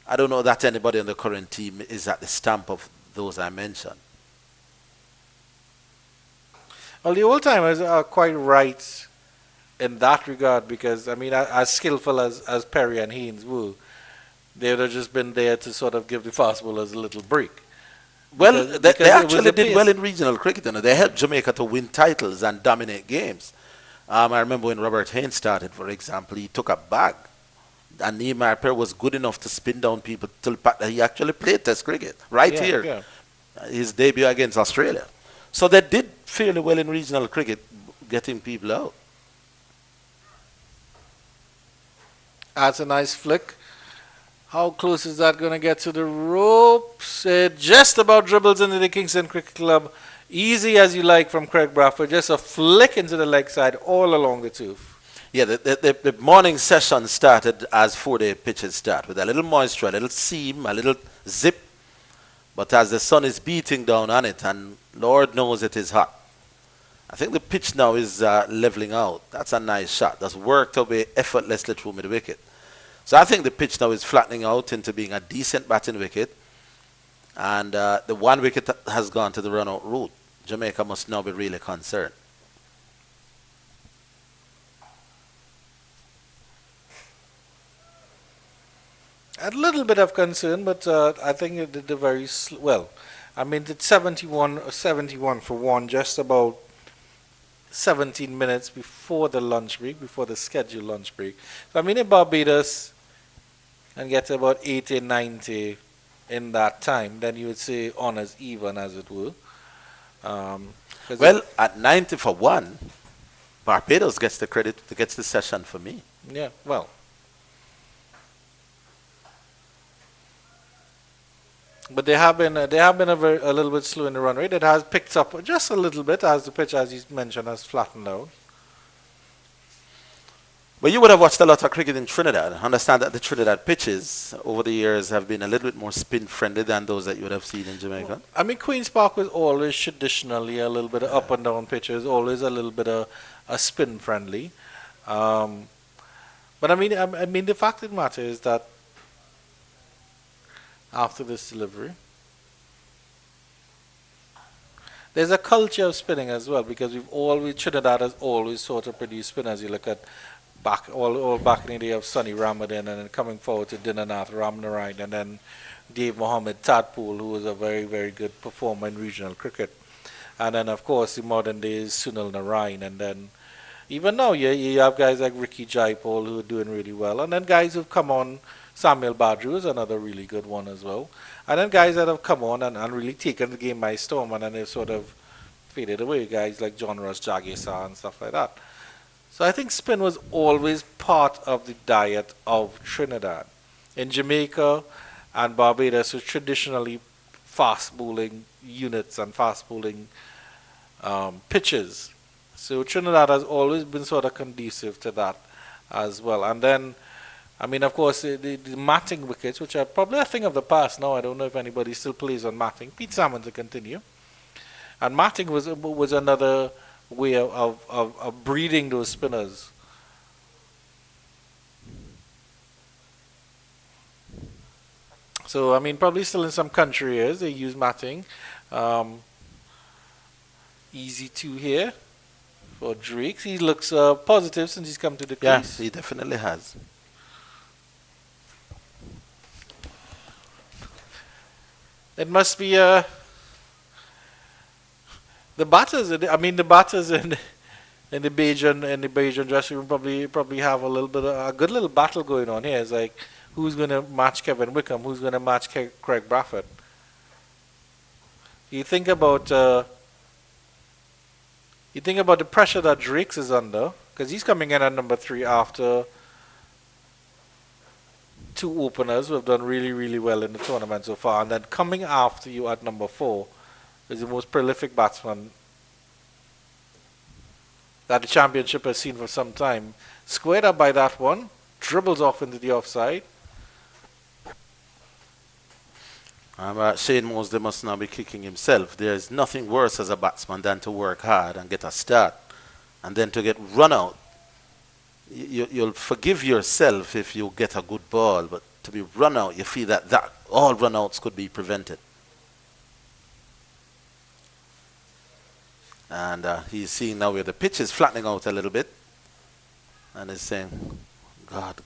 I don't know that anybody on the current team is at the stamp of those I mentioned. Well, the old timers are quite right in that regard, because I mean, as skillful as Perry and Haynes were, they would have just been there to sort of give the fast bowlers a little break. Well, they actually did well in regional cricket. You know, they helped Jamaica to win titles and dominate games. I remember when Robert Haynes started, for example, he took a bag, and Nehemiah Perry was good enough to spin down people till he actually played Test cricket here. Yeah. His debut against Australia. So they did fairly well in regional cricket, getting people out. That's a nice flick. How close is that going to get to the ropes? It just about dribbles into the Kingston Cricket Club. Easy as you like from Craig Bradford. Just a flick into the leg side all along the tooth. Yeah, the morning session started as 4-day pitches start, with a little moisture, a little seam, a little zip. But as the sun is beating down on it, and Lord knows it is hot, I think the pitch now is leveling out. That's a nice shot. That's worked away effortlessly through mid-wicket. So I think the pitch now is flattening out into being a decent batting wicket. And the 1 wicket has gone to the run-out route. Jamaica must now be really concerned. A little bit of concern, but I think it did very well. I mean, it's 71 for one, just about 17 minutes before the lunch break, before the scheduled lunch break. So, I mean, in Barbados, and get about 80, 90 in that time, then you would say honors even, as it were. Well, at 90 for one, Barbados gets the credit, gets the session for me. Yeah, well. But they have been a little bit slow in the run rate. It has picked up just a little bit as the pitch, as you mentioned, has flattened out. But you would have watched a lot of cricket in Trinidad. Understand that the Trinidad pitches over the years have been a little bit more spin friendly than those that you would have seen in Jamaica. Well, I mean, Queen's Park was always traditionally a little bit of up and down pitches, always a little bit of a spin friendly. But I mean, the fact of the matter is that after this delivery, there's a culture of spinning as well, because Trinidad has always sort of produced spinners. You look at all back in the day of Sonny Ramadan, and then coming forward to Dinanath Ramnarine, and then Dave Mohammed Tadpole, who was a very, very good performer in regional cricket. And then, of course, the modern days Sunil Narayan, and then even now you have guys like Ricky Jaipal who are doing really well, and then guys who've come on. Samuel Badru is another really good one as well. And then guys that have come on and really taken the game by storm, and then they've sort of faded away, guys like John Ross Jagisa and stuff like that. So I think spin was always part of the diet of Trinidad. In Jamaica and Barbados was traditionally fast bowling units and fast bowling pitches. So Trinidad has always been sort of conducive to that as well. And then, I mean, of course, the matting wickets, which are probably a thing of the past now. I don't know if anybody still plays on matting. Pete Salmon to continue. And matting was another way of breeding those spinners. So, I mean, probably still in some country areas they use matting. Easy 2 here for Drake. He looks positive since he's come to the crease. Yes, he definitely has. It must be the batters. I mean, the batters in the Bajan dressing room probably have a little bit of a good little battle going on here. It's like, who's going to match Kevin Wickham? Who's going to match Craig Bradford? You think about the pressure that Drake's is under, because he's coming in at number 3 after 2 openers who have done really, really well in the tournament so far, and then coming after you at number 4 is the most prolific batsman that the championship has seen for some time. Squared up by that one, dribbles off into the offside. Shane Mosley must now be kicking himself. There is nothing worse as a batsman than to work hard and get a start, and then to get run out. You'll forgive yourself if you get a good ball, but to be run out, you feel that all run outs could be prevented. And he's seeing now where the pitch is flattening out a little bit, and he's saying, God,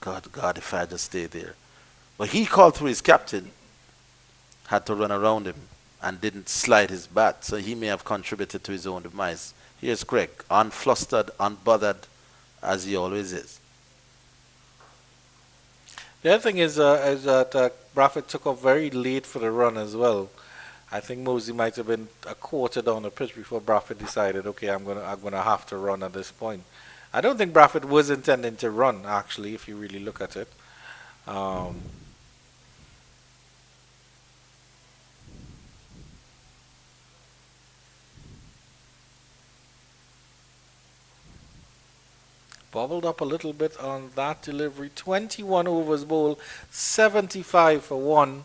if I just stay there. But he called through his captain, had to run around him, and didn't slide his bat, so he may have contributed to his own demise. Here's Craig, unflustered, unbothered, as he always is. The other thing is that Bradford took off very late for the run as well. I think Mosley might have been a quarter down the pitch before Bradford decided, okay, I'm gonna have to run at this point. I don't think Bradford was intending to run, actually, if you really look at it. Bobbled up a little bit on that delivery. 21 overs bowl, 75 for 1.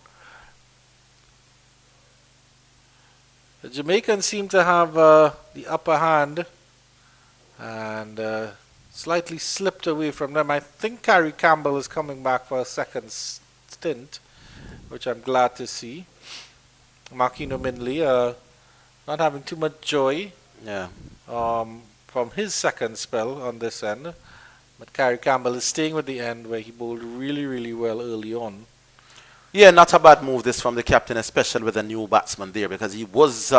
The Jamaicans seem to have the upper hand and slightly slipped away from them. I think Carrie Campbell is coming back for a second stint, which I'm glad to see. Makino Mindley not having too much joy. Yeah. From his second spell on this end. But Carrie Campbell is staying with the end where he bowled really, really well early on. Yeah, not a bad move this from the captain, especially with a new batsman there, because he was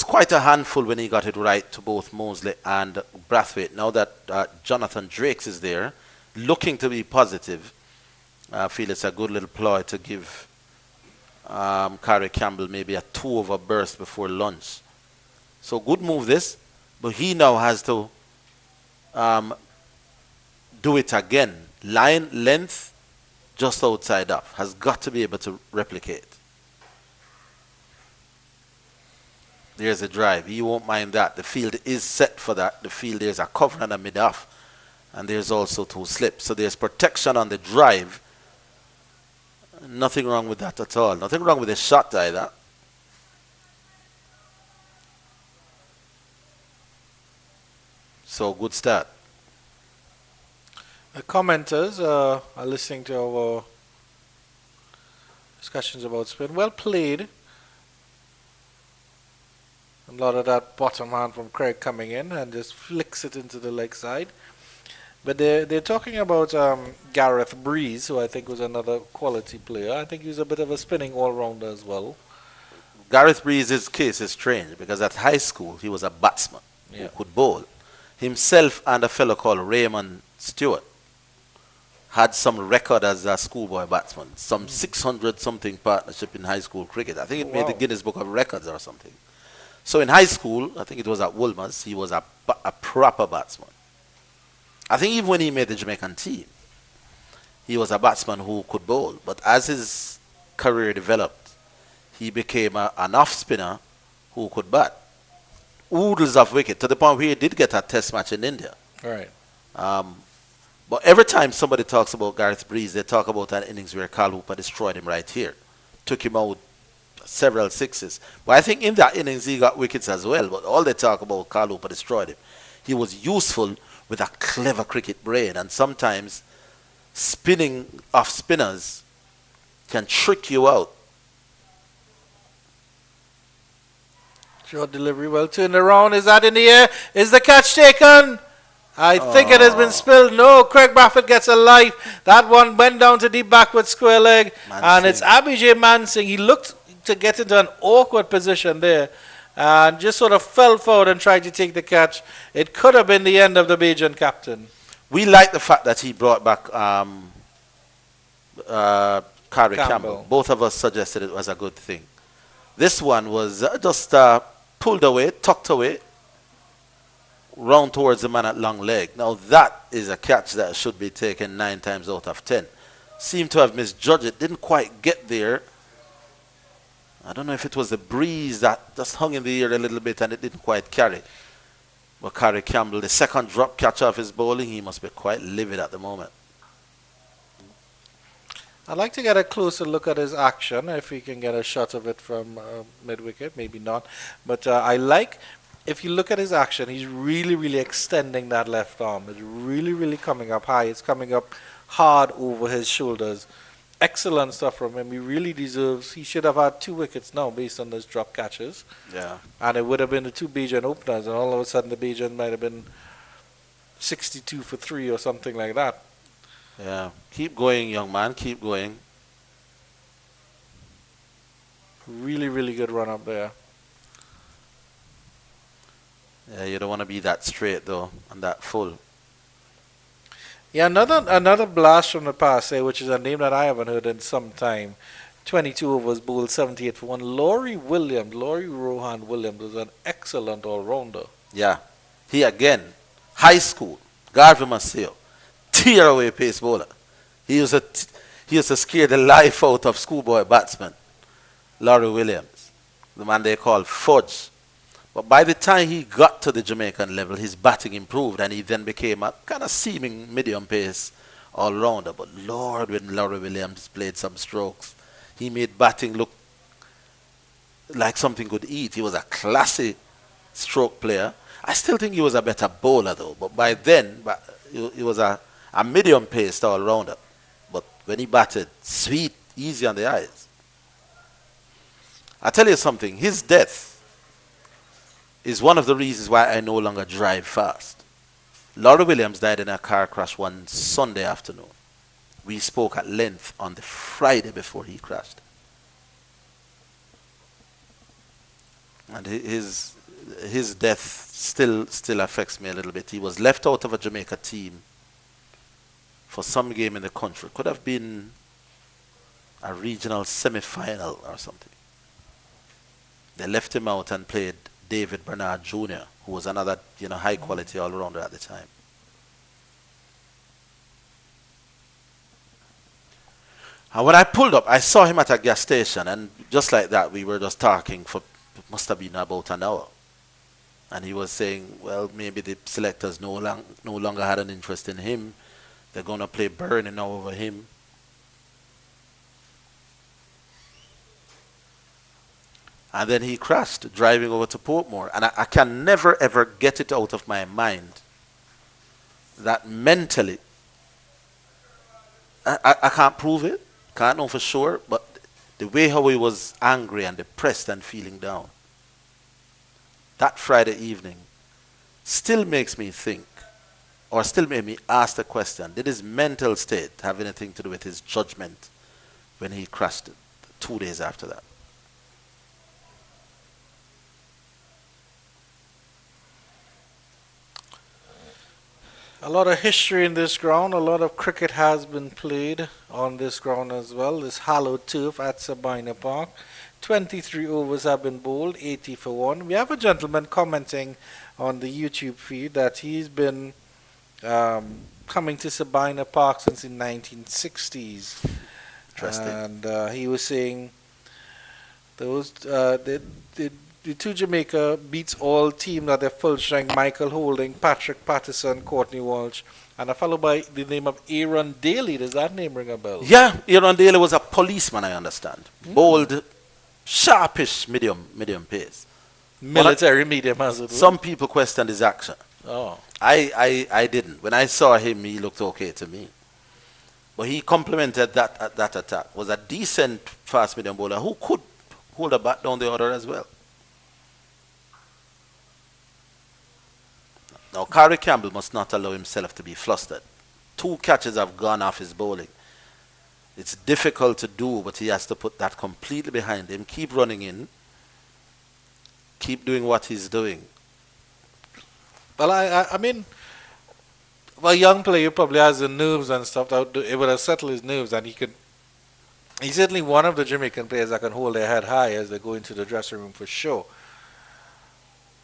quite a handful when he got it right to both Mosley and Brathwaite. Now that Jonathan Drakes is there, looking to be positive, I feel it's a good little ploy to give Kari Campbell maybe a 2-over burst before lunch. So good move this, but he now has to do it again. Line length just outside off. Has got to be able to replicate. There's a drive. He won't mind that. The field is set for that. The field, there's a cover and a mid-off. And there's also 2 slips. So there's protection on the drive. Nothing wrong with that at all. Nothing wrong with the shot either. So good start. The commenters are listening to our discussions about spin. Well played. A lot of that bottom hand from Craig coming in and just flicks it into the leg side. But they're talking about Gareth Breeze, who I think was another quality player. I think he was a bit of a spinning all-rounder as well. Gareth Breeze's case is strange because at high school he was a batsman who could bowl. Himself and a fellow called Raymond Stewart had some record as a schoolboy batsman, some 600-something partnership in high school cricket. I think it made the Guinness Book of Records or something. So in high school, I think it was at Woolmer's, he was a proper batsman. I think even when he made the Jamaican team, he was a batsman who could bowl. But as his career developed, he became an off-spinner who could bat. Oodles of wicket, to the point where he did get a test match in India. Right. But every time somebody talks about Gareth Breeze, they talk about an innings where Carl Hooper destroyed him right here. Took him out several sixes. But I think in that innings he got wickets as well. But all they talk about, Carl Hooper destroyed him. He was useful with a clever cricket brain. And sometimes spinning off spinners can trick you out. Short delivery, well turned around. Is that in the air? Is the catch taken? I think it has been spilled. No, Craig Brathwaite gets a life. That one went down to deep backward square leg. And it's Abhijay Mansingh. He looked to get into an awkward position there and just sort of fell forward and tried to take the catch. It could have been the end of the Bajan captain. We like the fact that he brought back Kari Campbell. Both of us suggested it was a good thing. This one was just pulled away, tucked away, round towards the man at long leg. Now that is a catch that should be taken 9 times out of 10. Seemed to have misjudged it, didn't quite get there. I don't know if it was the breeze that just hung in the air a little bit and it didn't quite carry. But Kari Campbell, the second drop catch off his bowling, he must be quite livid at the moment. I'd like to get a closer look at his action, if we can get a shot of it from mid-wicket, maybe not. But I like, if you look at his action, he's really, really extending that left arm. It's really, really coming up high. It's coming up hard over his shoulders. Excellent stuff from him. He really deserves, he should have had 2 wickets now based on those drop catches. Yeah. And it would have been the 2 Bajan openers, and all of a sudden the Bajan might have been 62 for 3 or something like that. Yeah. Keep going, young man. Keep going. Really, really good run up there. Yeah, you don't want to be that straight though and that full. Yeah, another blast from the past, which is a name that I haven't heard in some time. 22 overs, bowled 78 for 1. Laurie Rohan Williams was an excellent all-rounder. Yeah. He again, high school, Garvey Maceo, tear away pace bowler. He used to scare the life out of schoolboy batsmen. Laurie Williams, the man they call Fudge. But by the time he got to the Jamaican level, his batting improved and he then became a kind of seeming medium pace all-rounder. But Lord, when Laurie Williams played some strokes, he made batting look like something could eat. He was a classy stroke player. I still think he was a better bowler though. But by then, he was a medium paced all-rounder. But when he batted, sweet, easy on the eyes. I tell you something, his death is one of the reasons why I no longer drive fast. Laurie Williams died in a car crash one Sunday afternoon. We spoke at length on the Friday before he crashed. And his death still affects me a little bit. He was left out of a Jamaica team for some game in the country. Could have been a regional semi-final or something. They left him out and played David Bernard Jr., who was another high quality all-rounder at the time. And when I pulled up, I saw him at a gas station, and just like that, we were just talking for, it must have been about an hour. And he was saying, well, maybe the selectors no longer had an interest in him. They're going to play Burning now over him. And then he crashed driving over to Portmore. And I can never ever get it out of my mind that mentally, I can't prove it, can't know for sure, but the way how he was angry and depressed and feeling down that Friday evening still makes me think, or still made me ask the question, did his mental state have anything to do with his judgment when he crashed 2 days after that? A lot of history in this ground. A lot of cricket has been played on this ground as well. This hallowed turf at Sabina Park. 23 overs have been bowled, 80 for 1. We have a gentleman commenting on the YouTube feed that he's been coming to Sabina Park since the 1960s. Interesting. And he was saying those the two Jamaica beats all teams at their full strength. Michael Holding, Patrick Patterson, Courtney Walsh, and followed by the name of Aaron Daly. Does that name ring a bell? Yeah, Aaron Daly was a policeman, I understand. Bowled sharpish medium pace. Military medium, as it were. Some people questioned his action. Oh. I didn't. When I saw him, he looked okay to me. But he complimented that attack. Was a decent fast medium bowler who could hold a bat down the order as well. Now, Kari Campbell must not allow himself to be flustered. 2 catches have gone off his bowling. It's difficult to do, but he has to put that completely behind him. Keep running in. Keep doing what he's doing. Well, I mean, well, a young player probably has the nerves and stuff. It would have settled his nerves, and he's certainly one of the Jamaican players that can hold their head high as they go into the dressing room for sure.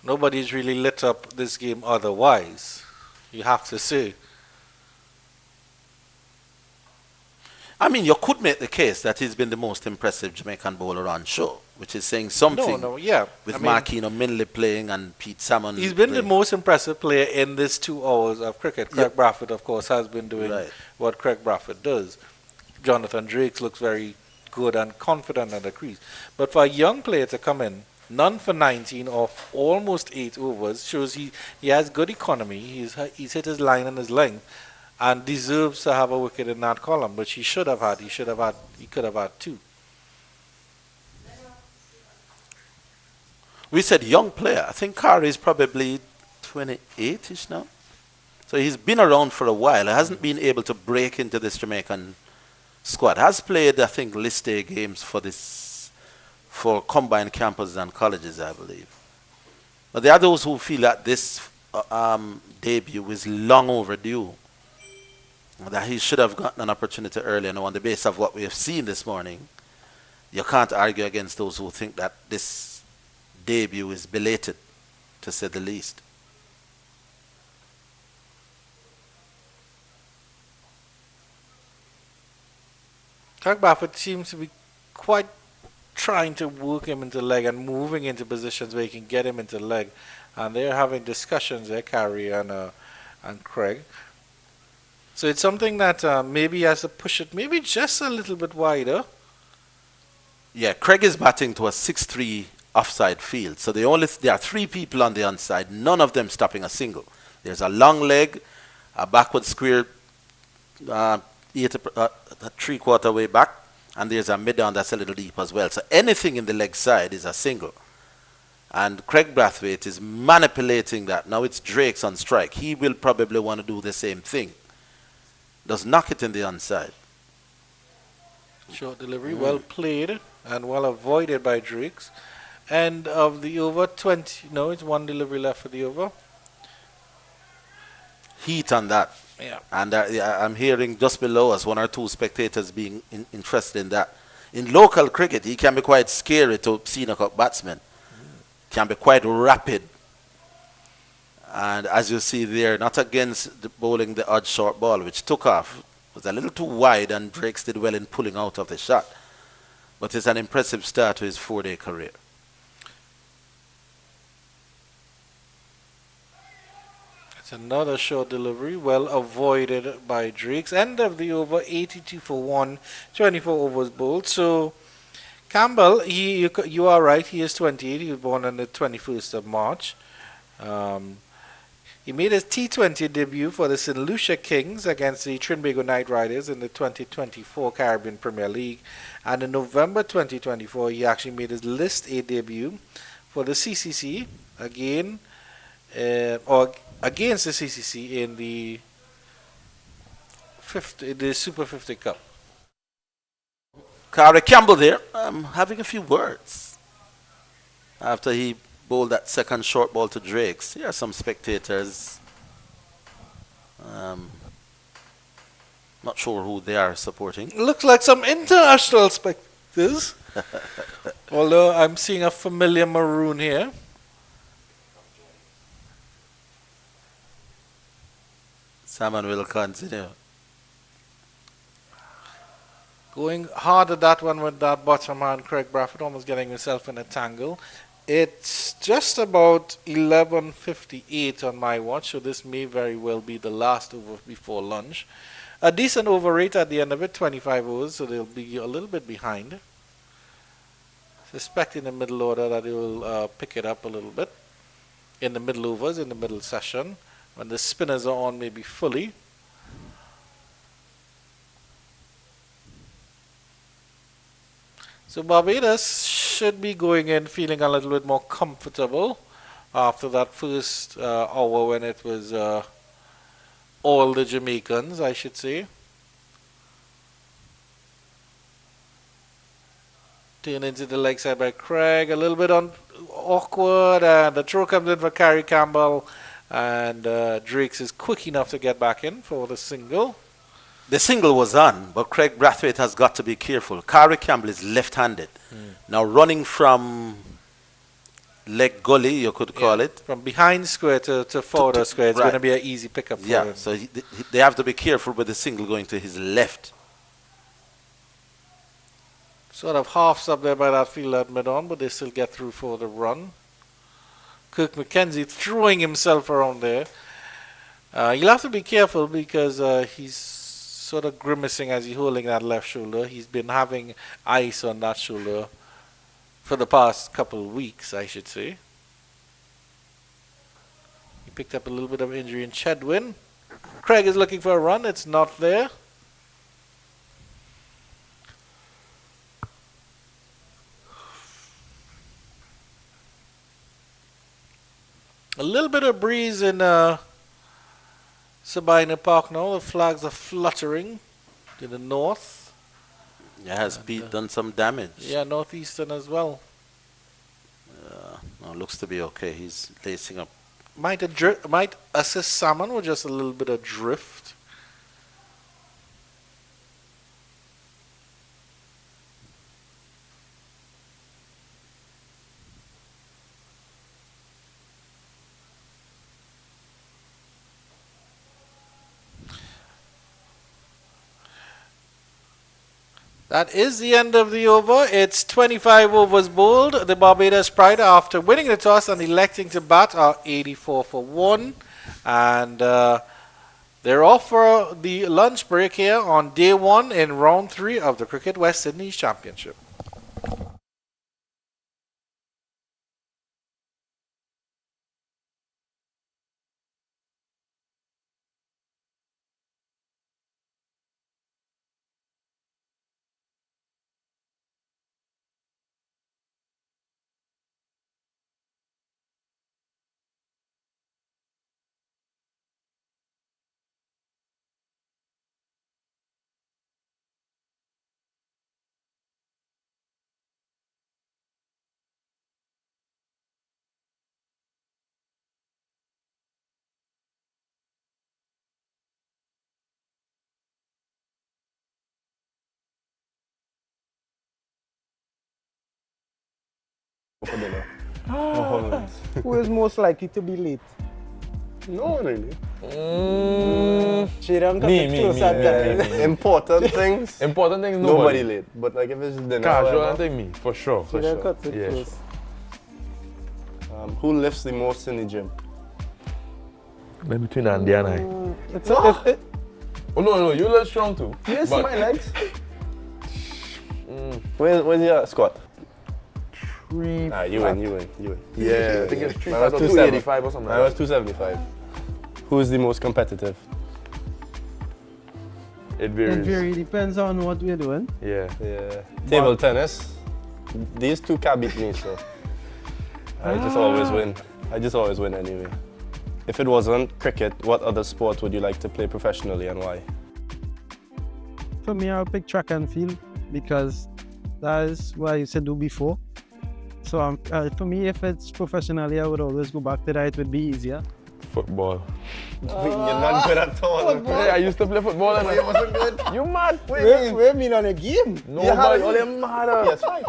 Nobody's really lit up this game otherwise, you have to say. I mean, you could make the case that he's been the most impressive Jamaican bowler on show, which is saying something. With Marquino Minley playing and Pete Salmon. He's been the most impressive player in this 2 hours of cricket. Craig Bradford, of course, has been doing what Craig Bradford does. Jonathan Drakes looks very good and confident at the crease. But for a young player to come in, none for 19 off almost 8 overs, shows he has good economy. He's hit his line and his length, and deserves to have a wicket in that column, which he should have had. He could have had 2. We said young player. I think Kari is probably 28-ish now. So he's been around for a while. He hasn't been able to break into this Jamaican squad. Has played, I think, list A games for combined campuses and colleges, I believe. But there are those who feel that this debut is long overdue, that he should have gotten an opportunity earlier. Now, on the basis of what we have seen this morning, you can't argue against those who think that this debut is belated, to say the least. Craig Bradford seems to be quite trying to work him into leg and moving into positions where he can get him into leg, and they're having discussions there, Carrie and Craig. So it's something that maybe he has to push it maybe just a little bit wider. Yeah, Craig is batting to a 6-3 offside field, so there are 3 people on the onside, none of them stopping a single. There's a long leg, a backward square, 3/4 way back, and there's a mid-on that's a little deep as well. So anything in the leg side is a single. And Craig Brathwaite is manipulating that. Now it's Drake's on strike. He will probably want to do the same thing. Does knock it in the onside. Short delivery, well played and well avoided by Drakes. End of the over, 20. No, it's one delivery left for the over. Heat on that. Yeah. And yeah, I'm hearing just below us 1 or 2 spectators being interested in that. In local cricket, he can be quite scary to senior cup batsmen. Can be quite rapid. And as you see there, not against the bowling the odd short ball, which took off. Was a little too wide, and Drakes did well in pulling out of the shot. But it's an impressive start to his 4-day career. It's another short delivery, well avoided by Drakes. End of the over, 82 for 1, 24 overs bowled. So Campbell, you are right, he is 28. He was born on the 21st of March. He made his T20 debut for the St. Lucia Kings against the Trinbago Knight Riders in the 2024 Caribbean Premier League. And in November 2024, he actually made his List A debut for the CCC again, or against the CCC in the Super 50 Cup. Corey Campbell there, having a few words after he bowled that second short ball to Drakes. Here are some spectators. Not sure who they are supporting. Looks like some international spectators. Although I'm seeing a familiar maroon here. Salmon will continue. Going hard at that one with that bottom hand, Craig Bradford almost getting himself in a tangle. It's just about 11:58 on my watch, so this may very well be the last over before lunch. A decent over rate at the end of it, 25 overs, so they'll be a little bit behind. Suspect in the middle order that they will pick it up a little bit in the middle overs, in the middle session, when the spinners are on maybe fully. So Barbados should be going in feeling a little bit more comfortable after that first hour when it was all the Jamaicans, I should say. Turn into the leg side by Craig, a little bit awkward, and the throw comes in for Corey Campbell, and Drakes is quick enough to get back in for the single. The single was on, but Craig Brathwaite has got to be careful. Corey Campbell is left-handed. Now running from leg gully, you could call it. From behind square to forward square, it's going to be an easy pickup for him. So they have to be careful with the single going to his left. Sort of half up there by that field at mid-on, but they still get through for the run. Kirk McKenzie throwing himself around there. You'll have to be careful because he's sort of grimacing as he's holding that left shoulder. He's been having ice on that shoulder for the past couple of weeks, I should say. He picked up a little bit of injury in Chedwin. Craig is looking for a run. It's not there. A little bit of breeze in Sabina Park now. The flags are fluttering to the north. Yeah, has Pete done some damage? Yeah, northeastern as well. No, looks to be okay. He's lacing up. Might assist Salmon with just a little bit of drift. That is the end of the over. It's 25 overs bowled. The Barbados Pride, after winning the toss and electing to bat, are 84 for 1. And they're off for the lunch break here on day 1 in round 3 of the Cricket West Indies Championship. for dinner. Always. Who is most likely to be late? No, really. She don't Me. Important things. Important things, Nobody late. But like if it's dinner, Casual, whatever, I think me, for sure. She don't cut it Yeah, close. who lifts the most in the gym? Maybe between Andy and I. Oh no, you look strong too. You see But- my legs? Where's your squat? Ah, you win. Yeah, I think it's 3 Mine was 285 or something. Mine was 275. Who's the most competitive? It It varies. very depends on what we're doing. Yeah. Yeah. Table tennis. These two can't beat me, so I just always win. I just always win anyway. If it wasn't cricket, what other sport would you like to play professionally and why? For me, I'll pick track and field because that is what I used to do before. So for me, if it's professionally, I would always go back to that. It would be easier. Football. You're not good at all. Yeah, I used to play football and You wasn't good. you mad? Wait, mean on a game? Nobody, all them mad. Yes, fine.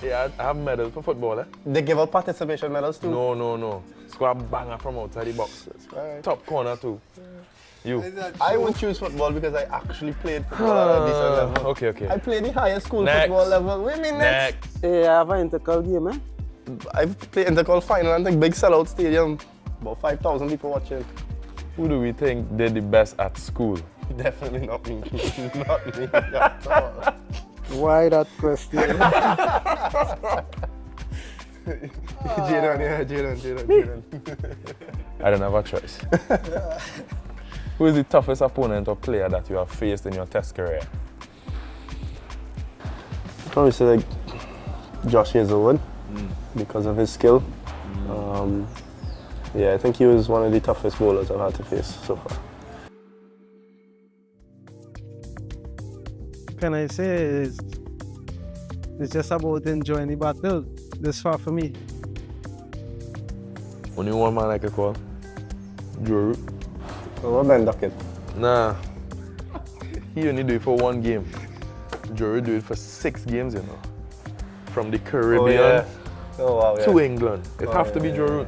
Yeah, I have medals for football, eh? They give out participation medals too. No. Squad banger from outside the box. Right. Top corner too. You. I would choose football because I actually played football at a decent level. Okay. I played the highest school Next. football level. Wait a minute. Next. Hey, I have an intercol game, eh? I've played intercol final and the big sellout stadium. About 5,000 people watching. Who do we think did the best at school? Definitely not me. Not me at all. Why that question? Jaden. I don't have a choice. Who is the toughest opponent or player that you have faced in your test career? Probably say like Josh Hazelwood because of his skill. Yeah, I think he was one of the toughest bowlers I've had to face so far. Can I say it's just about enjoying the battle this far for me. Only one man I can call. Drew. What Ben Duckett? Nah. He only do it for one game. Drew do it for 6 games, you know. From the Caribbean to England. It have to be Drew.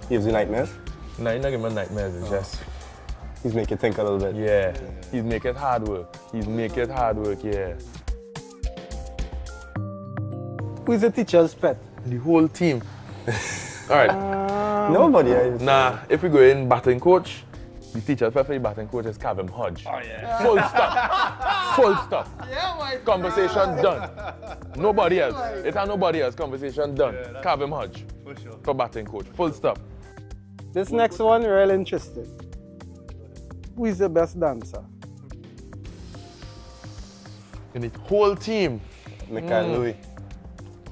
He gives you nightmares? Nah, he not give me nightmares. It's just, He's make you think a little bit. yeah. He's make it hard work. Yeah. Who is the teacher's pet? The whole team. All right. Nobody. Nah, if we go in batting coach, the teacher for the batting coach is Kevin Hodge. Oh yeah. Full stop. Yeah, conversation done. Nobody else. It had nobody else. Conversation done. Kevin Hodge. For sure. For batting coach. Full stop. This next one, real interesting. Who is the best dancer? In the whole team. Louis.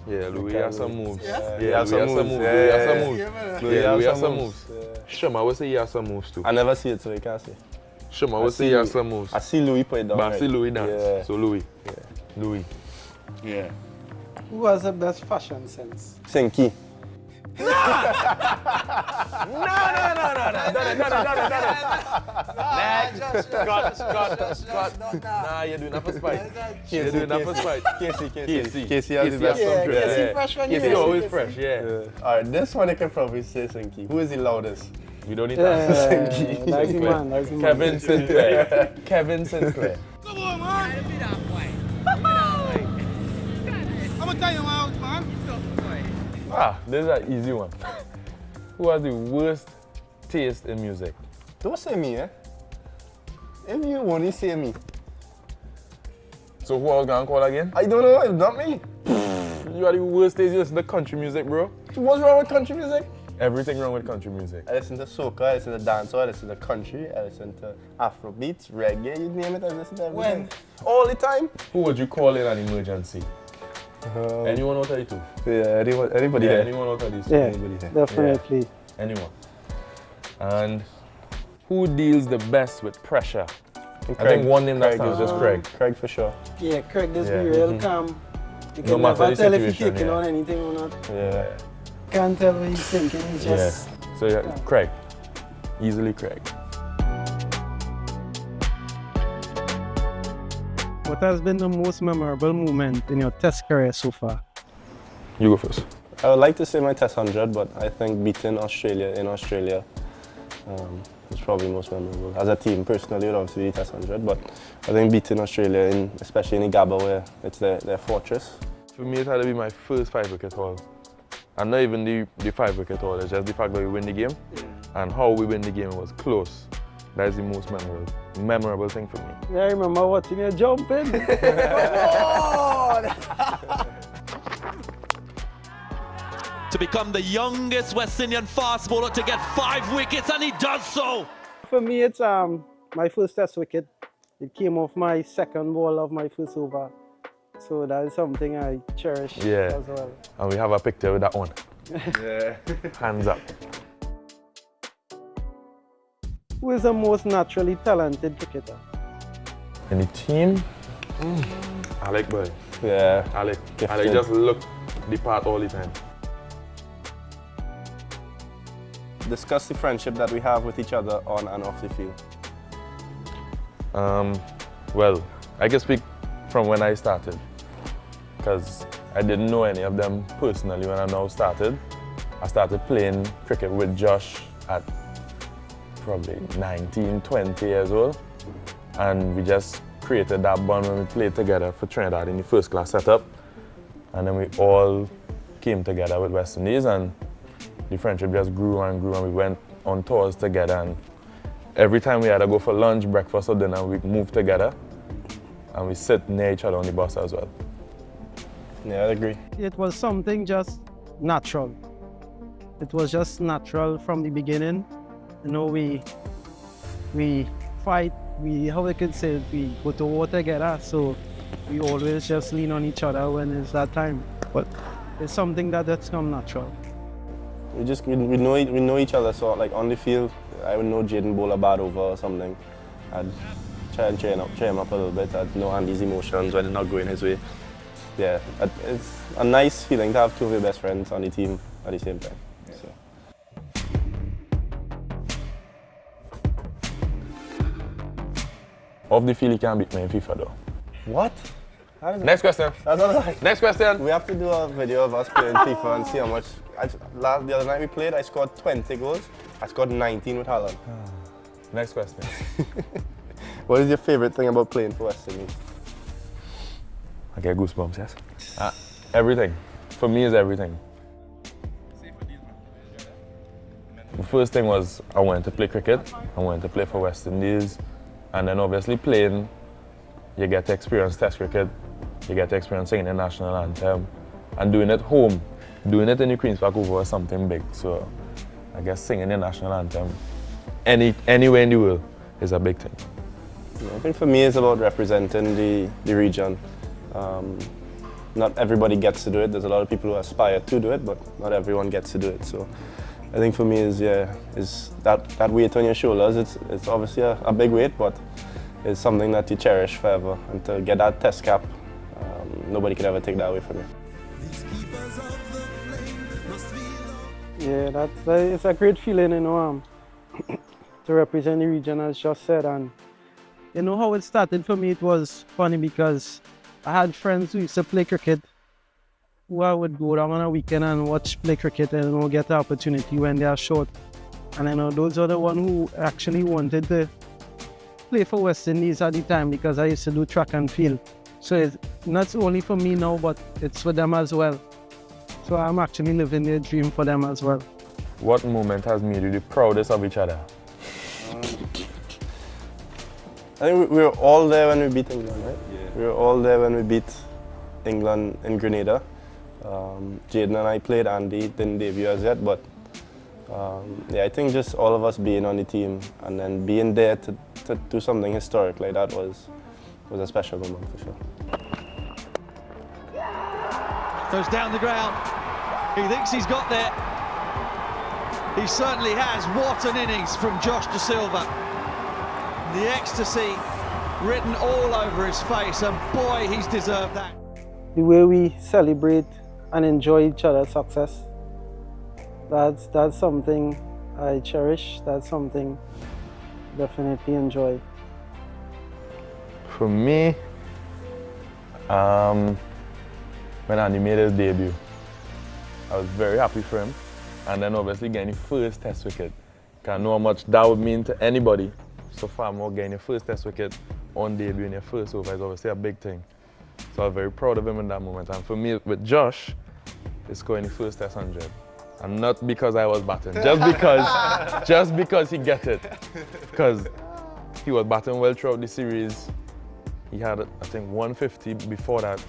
Yeah, Louis has some moves. Yeah, Louis has some moves. Louis has some moves. Shema would say he has some moves too. I never see it, so you can't see. Shema would say he has some moves. I see Louis play down. But I see Louis dance. Yeah. So Louis. Louis. Yeah. Who has the best fashion sense? Sinky. No. Next. Cut. Nah, you're doing that for spite. You're doing that for spite. Casey has the best Yeah, from Casey fresh when Casey you always fresh, yeah. Alright, this one I can probably say Sinky. Who is the loudest? We don't need to answer. That's the man, that's the man. Kevin Sinclair. Kevin Sinclair. Come on, man. I'm gonna tell you out, man. Ah, this is an easy one. Who has the worst taste in music? Don't say me, eh? If you only say me. So who are we gonna call again? I don't know, it's not me. You are the worst taste. You listen to country music, bro. What's wrong with country music? Everything wrong with country music. I listen to soca, I listen to dancehall, I listen to country, I listen to Afrobeats, reggae, you name it, I listen to everything. When? All the time. Who would you call in an emergency? Anyone out of you two? Yeah, anybody Yeah, there. anyone out of these two? Yeah, Anybody there. definitely. Yeah. Anyone. And who deals the best with pressure? I think one name that stands is just Craig. Craig for sure. Yeah, Craig does Yeah. be real calm. You No can matter never the tell if he's situation, taking yeah. on anything or not. Yeah. Can't tell what he's thinking, he's just... Yeah. So yeah, Craig. Easily Craig. What has been the most memorable moment in your test career so far? You go first. I would like to say my Test 100, but I think beating Australia in Australia is probably most memorable. As a team, personally, it would obviously be Test 100, but I think beating Australia, especially in the Gabba, where it's their fortress. For me, it had to be my first 5-wicket haul. And not even the 5-wicket haul, it's just the fact that we win the game. And how we win the game was close. That is the most memorable thing for me. Yeah, I remember watching you jumping. To become the youngest West Indian fast bowler to get 5 wickets, and he does so. For me, it's my first Test wicket. It came off my second ball of my first over. So that is something I cherish as well. And we have a picture with that one. Yeah. Hands up. Who is the most naturally talented cricketer? In the team, Alec boy. Yeah. Alec just look the part all the time. Discuss the friendship that we have with each other on and off the field. Well, I can speak from when I started, because I didn't know any of them personally when I now started. I started playing cricket with Josh at probably 19, 20 years old, and we just created that bond when we played together for Trinidad in the first class setup, and then we all came together with West Indies, and the friendship just grew and grew, and we went on tours together, and every time we had to go for lunch, breakfast or dinner, we moved together, and we sit near each other on the bus as well. Yeah, I agree. It was something just natural. It was just natural from the beginning. You know, we fight, how we could say it, we go to war together, so we always just lean on each other when it's that time. But it's something that's come natural. We know each other, so like on the field, I would know Jaden bowl a bad over or something. I'd try and cheer him up a little bit. I'd know Andy's emotions when they're not going his way. Yeah, it's a nice feeling to have two of your best friends on the team at the same time. So. Off the field, you can't beat me in FIFA though. What? Next question. That's not like. Next question. We have to do a video of us playing FIFA and see how much. The other night we played, I scored 20 goals. I scored 19 with Haaland. Next question. What is your favorite thing about playing for West Indies? I get goosebumps, yes? Everything. For me, is everything. The first thing was I wanted to play cricket. I wanted to play for West Indies. And then obviously playing, you get to experience Test cricket. You get to experience singing the national anthem. And doing it home. Doing it in the Queen's Park Oval was something big. So I guess singing the national anthem anywhere in the world is a big thing. I think for me it's about representing the region. Not everybody gets to do it. There's a lot of people who aspire to do it, but not everyone gets to do it. So I think for me is that weight on your shoulders. It's obviously a big weight, but it's something that you cherish forever. And to get that Test cap, nobody could ever take that away from you. Yeah, it's a great feeling, you know, to represent the region, as just said. And you know how it started for me, it was funny because I had friends who used to play cricket, who I would go down on a weekend and watch play cricket and, you know, get the opportunity when they are short. And I know those are the ones who actually wanted to play for West Indies at the time, because I used to do track and field. So it's not only for me now, but it's for them as well. So I'm actually living their dream for them as well. What moment has made you the proudest of each other? I think we were all there when we beat England, right? Yeah. We were all there when we beat England in Grenada. Jaden and I played, Andy didn't debut as yet, but yeah, I think just all of us being on the team and then being there to do something historic like that was a special moment for sure. Goes down the ground. He thinks he's got there. He certainly has. What an innings from Josh De Silva. The ecstasy written all over his face, and boy, he's deserved that. The way we celebrate and enjoy each other's success, that's something I cherish. That's something I definitely enjoy. For me, when Andy made his debut, I was very happy for him. And then obviously getting the first test wicket. I know how much that would mean to anybody. So far more getting your first test wicket on debut in your first over is obviously a big thing. So I was very proud of him in that moment. And for me, with Josh, it's scoring the first test 100. And not because I was batting, just because he get it. Because he was batting well throughout the series. He had, I think, 150 before that.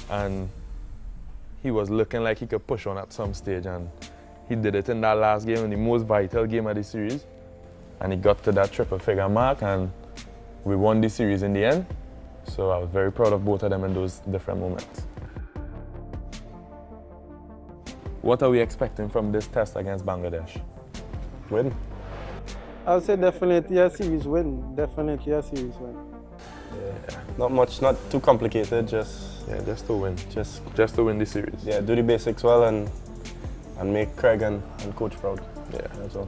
And he was looking like he could push on at some stage. And he did it in that last game, in the most vital game of the series. And he got to that triple figure mark, and we won the series in the end. So I was very proud of both of them in those different moments. What are we expecting from this test against Bangladesh? Win? I would say definitely a series win. Definitely a series win. Yeah. Not much, not too complicated, just to win. Just to win the series. Yeah, do the basics well and make Craig and coach proud. Yeah, that's all.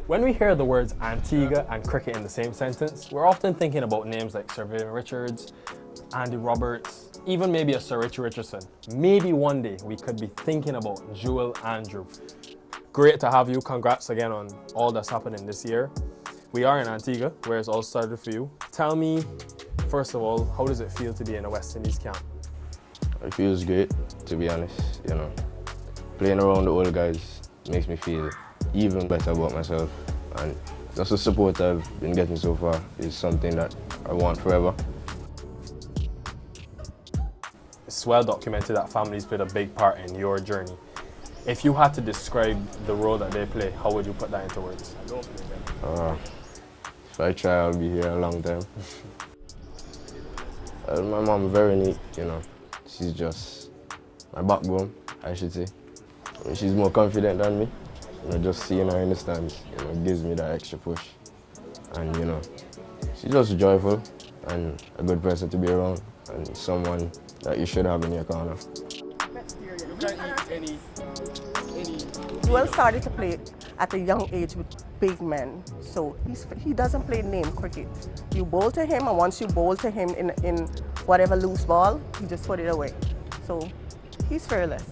When we hear the words Antigua and cricket in the same sentence, we're often thinking about names like Sir Vivian Richards, Andy Roberts, even maybe a Sir Richie Richardson. Maybe one day we could be thinking about Joel Andrew. Great to have you. Congrats again on all that's happening this year. We are in Antigua, where it's all started for you. Tell me, first of all, how does it feel to be in a West Indies camp? It feels great, to be honest. You know, playing around the old guys makes me feel even better about myself, and just the support I've been getting so far is something that I want forever. It's well documented that families played a big part in your journey. If you had to describe the role that they play, how would you put that into words? If I try, I'll be here a long time. My mom is very neat, you know. She's just my backbone, I should say. I mean, she's more confident than me. You know, just seeing her in the stands, you know, gives me that extra push. And you know, she's just joyful and a good person to be around, and someone that you should have in your corner. Joel started to play at a young age with big men, so he doesn't play name cricket. You bowl to him, and once you bowl to him in whatever loose ball, he just put it away. So he's fearless.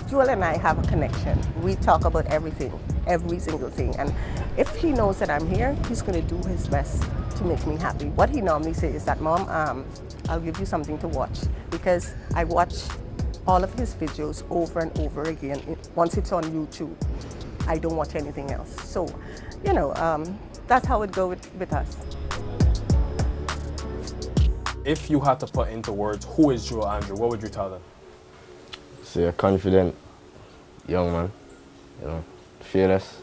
Joel and I have a connection. We talk about everything, every single thing. And if he knows that I'm here, he's going to do his best to make me happy. What he normally says is that, Mom, I'll give you something to watch, because I watch all of his videos over and over again. Once it's on YouTube, I don't watch anything else. So, you know, that's how it goes with us. If you had to put into words, who is Joel Andrew, what would you tell them? So a confident young man, you know, fearless,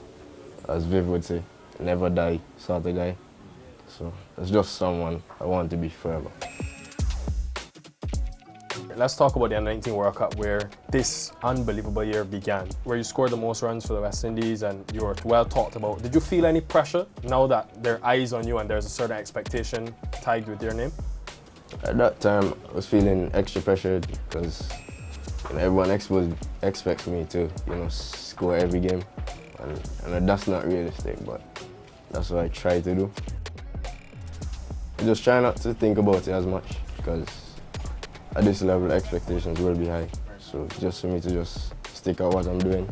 as Viv would say, never die sort of guy. So it's just someone I want to be forever. Let's talk about the Under-19 World Cup, where this unbelievable year began, where you scored the most runs for the West Indies and you were well talked about. Did you feel any pressure now that there are eyes on you and there's a certain expectation tied with your name? At that time, I was feeling extra pressured because everyone expects me to, you know, score every game, and that's not realistic, but that's what I try to do. I just try not to think about it as much, because at this level, expectations will be high. So just for me to just stick out what I'm doing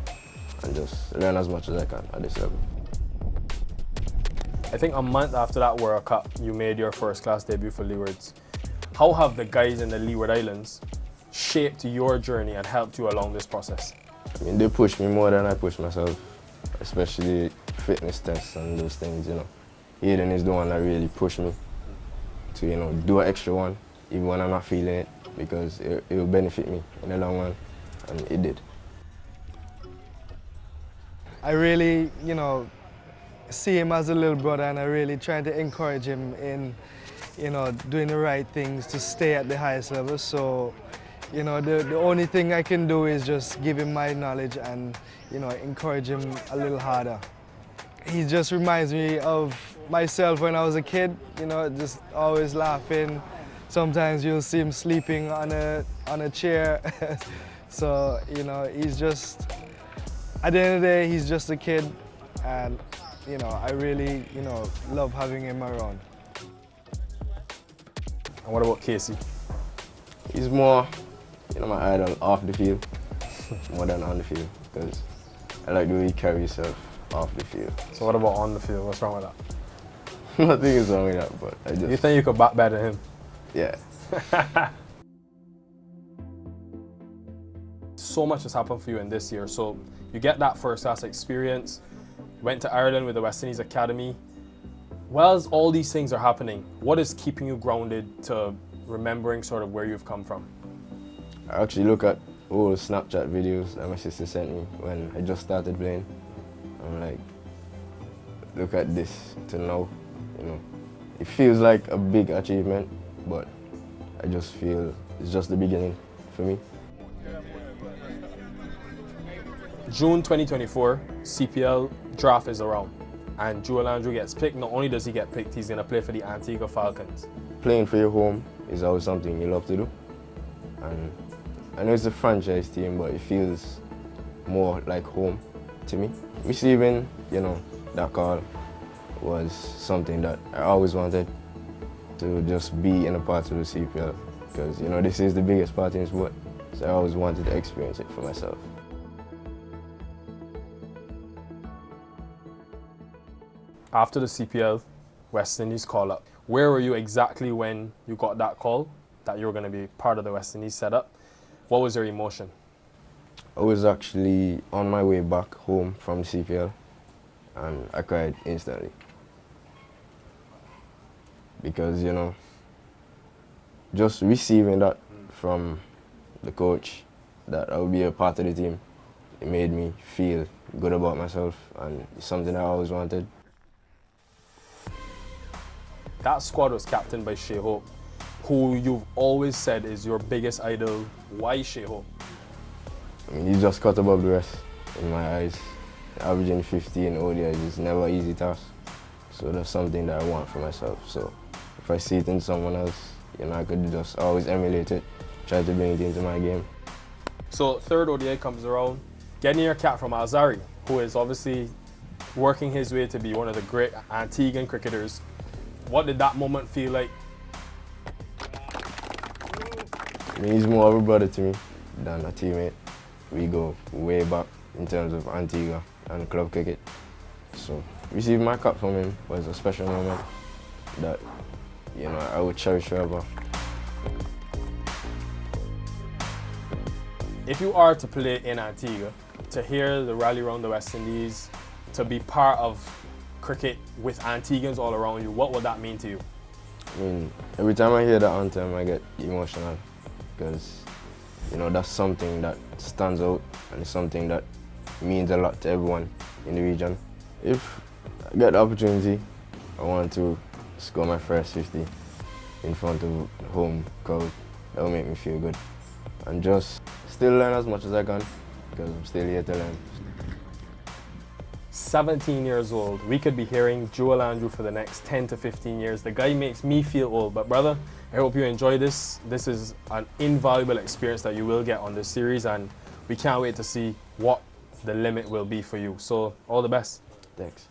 and just learn as much as I can at this level. I think a month after that World Cup, you made your first-class debut for Leewards. How have the guys in the Leeward Islands shaped your journey and helped you along this process? I mean, they push me more than I push myself, especially fitness tests and those things, you know. Aiden is the one that really pushed me to, you know, do an extra one, even when I'm not feeling it, because it will benefit me in the long run, and it did. I really, you know, see him as a little brother, and I really try to encourage him in, you know, doing the right things to stay at the highest level. So, you know, the only thing I can do is just give him my knowledge and, you know, encourage him a little harder. He just reminds me of myself when I was a kid, you know, just always laughing. Sometimes you'll see him sleeping on a chair. So, you know, he's just, at the end of the day, he's just a kid, and, you know, I really, you know, love having him around. And what about Casey? He's more, you know, my idol off the field more than on the field, because I like the way he carries himself off the field. So what about on the field? What's wrong with that? Nothing is wrong with that, but I just... You think you could bat better than him? Yeah. So much has happened for you in this year. So you get that first class experience, went to Ireland with the West Indies Academy. Whilst all these things are happening, what is keeping you grounded to remembering sort of where you've come from? I actually look at old Snapchat videos that my sister sent me when I just started playing. I'm like, look at this to now, you know. It feels like a big achievement, but I just feel it's just the beginning for me. June 2024, CPL draft is around, and Joel Andrew gets picked. Not only does he get picked, he's going to play for the Antigua Falcons. Playing for your home is always something you love to do. And I know it's a franchise team, but it feels more like home to me. Receiving, you know, that call was something that I always wanted, to just be in a part of the CPL, because, you know, this is the biggest part in sport, so I always wanted to experience it for myself. After the CPL, West Indies call up. Where were you exactly when you got that call that you were going to be part of the West Indies setup? What was your emotion? I was actually on my way back home from the CPL, and I cried instantly. Because, you know, just receiving that from the coach, that I would be a part of the team, it made me feel good about myself, and it's something I always wanted. That squad was captained by Shea Hope, who you've always said is your biggest idol. Why Shea Hope? I mean, he's just cut above the rest in my eyes. Averaging 50 in ODIs is never an easy task. So that's something that I want for myself. So if I see it in someone else, you know, I could just always emulate it, try to bring it into my game. So third ODI comes around, getting your cap from Alzari, who is obviously working his way to be one of the great Antiguan cricketers. What did that moment feel like? I mean, he's more of a brother to me than a teammate. We go way back in terms of Antigua and club cricket. So receiving my cap from him was a special moment that, you know, I would cherish forever. If you are to play in Antigua, to hear the rally around the West Indies, to be part of cricket with Antiguans all around you, what would that mean to you? I mean, every time I hear that anthem, I get emotional, because, you know, that's something that stands out, and it's something that means a lot to everyone in the region. If I get the opportunity, I want to score my first 50 in front of the home crowd. That will make me feel good. And just still learn as much as I can, because I'm still here to learn. 17 years old, we could be hearing Joel Andrew for the next 10 to 15 years. The guy makes me feel old, but brother, I hope you enjoy this. This is an invaluable experience that you will get on this series, and we can't wait to see what the limit will be for you. So all the best. Thanks.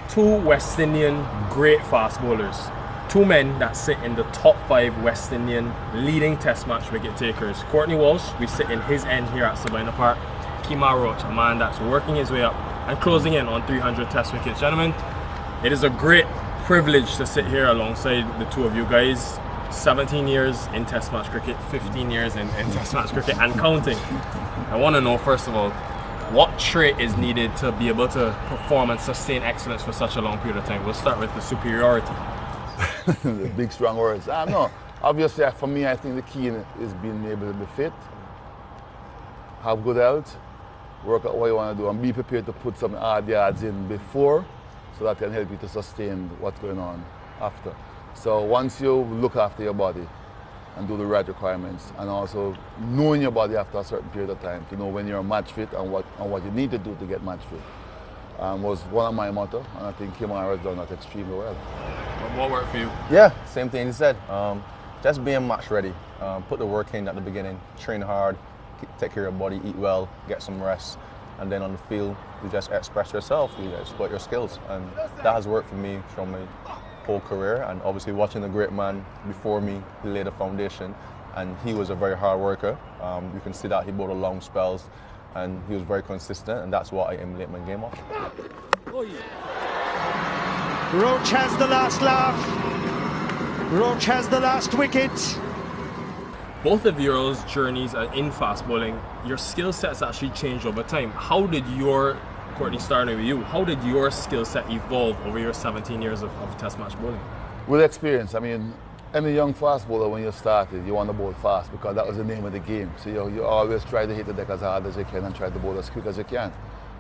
Two West Indian great fast bowlers. Two men that sit in the top 5 West Indian leading test match wicket takers. Courtney Walsh, we sit in his end here at Sabina Park. Kemar Roach, a man that's working his way up and closing in on 300 test wickets. Gentlemen, it is a great privilege to sit here alongside the two of you guys. 17 years in test match cricket, 15 years in test match cricket and counting. I want to know, first of all, what trait is needed to be able to perform and sustain excellence for such a long period of time? We'll start with the superiority. The big strong words. No, obviously for me, I think the key is being able to be fit, have good health, work out what you want to do, and be prepared to put some hard yards in before, so that can help you to sustain what's going on after. So once you look after your body and do the right requirements, and also knowing your body after a certain period of time to know when you're match fit and what you need to do to get match fit, was one of my motto, and I think Kimara has done that extremely well. What worked for you? Yeah, same thing you said. Just being match ready. Put the work in at the beginning, train hard, take care of your body, eat well, get some rest, and then on the field, you just express yourself, you exploit your skills, and that has worked for me from my whole career. And obviously watching the great man before me, he laid a foundation, and he was a very hard worker. You can see that he bowled long spells, and he was very consistent, and that's what I emulate my game off. Roach has the last laugh. Roach has the last wicket. Both of your journeys in fast bowling, your skill sets actually changed over time. How did your, Courtney, starting with you, how did your skill set evolve over your 17 years of test match bowling? With experience, I mean, any young fast bowler, when you started, you want to bowl fast because that was the name of the game. So you always try to hit the deck as hard as you can and try to bowl as quick as you can.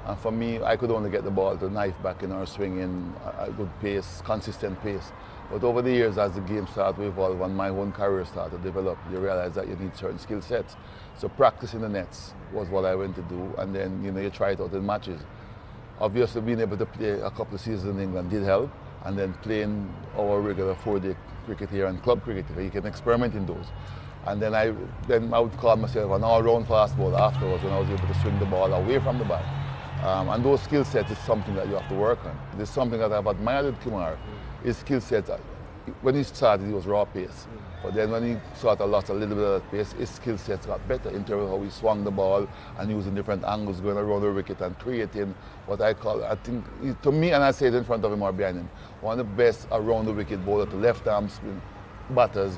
And for me, I could only get the ball to knife back in or swing in a good pace, consistent pace. But over the years, as the game started to evolve and my own career started to develop, you realize that you need certain skill sets. So practicing the nets was what I went to do, and then you try it out in matches. Obviously, being able to play a couple of seasons in England did help, and then playing our regular 4-day cricket here and club cricket, where you can experiment in those. And then I would call myself an all-round fast bowler afterwards, when I was able to swing the ball away from the bat. And those skill sets is something that you have to work on. There's something that I've admired with Kumar. His skill sets, when he started, he was raw pace. But then when he sort of lost a little bit of that pace, his skill sets got better in terms of how he swung the ball and using different angles, going around the wicket and creating what I call, I think, to me, and I say it in front of him or behind him, one of the best around the wicket bowler to left arm spin batters,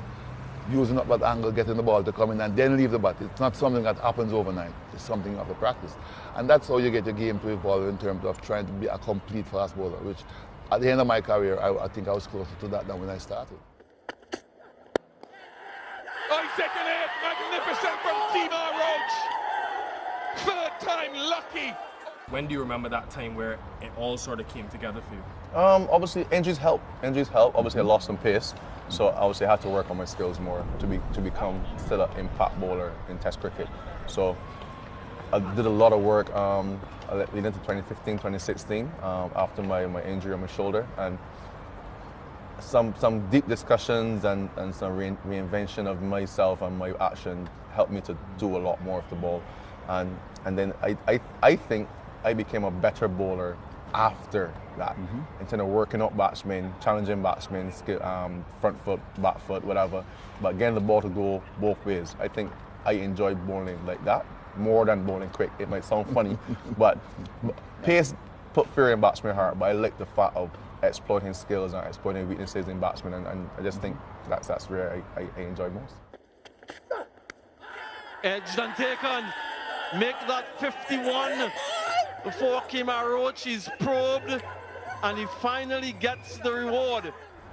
using up that angle, getting the ball to come in and then leave the bat. It's not something that happens overnight. It's something you have to practice. And that's how you get your game to evolve in terms of trying to be a complete fast bowler, which at the end of my career, I think I was closer to that than when I started. Second hit, magnificent from Kemar Roach. Third time lucky. When do you remember that time where it all sort of came together for you? Obviously, injuries help. Injuries help. Obviously, I lost some pace, so obviously I had to work on my skills more to become still an impact bowler in Test cricket. So I did a lot of work leading into 2015, 2016 after my injury on my shoulder, and some deep discussions and some reinvention of myself and my action helped me to do a lot more of the ball, and then I think I became a better bowler after that, in terms of working up batsmen, challenging batsmen, front foot, back foot, whatever, but getting the ball to go both ways. I think I enjoy bowling like that more than bowling quick. It might sound funny, but pace put fear in batsmen's heart, but I like the fact of exploiting skills and exploiting weaknesses in batsmen, and I just think that's where I enjoy most. Edged and taken, make that 51 before Kemar Roach is probed, and he finally gets the reward.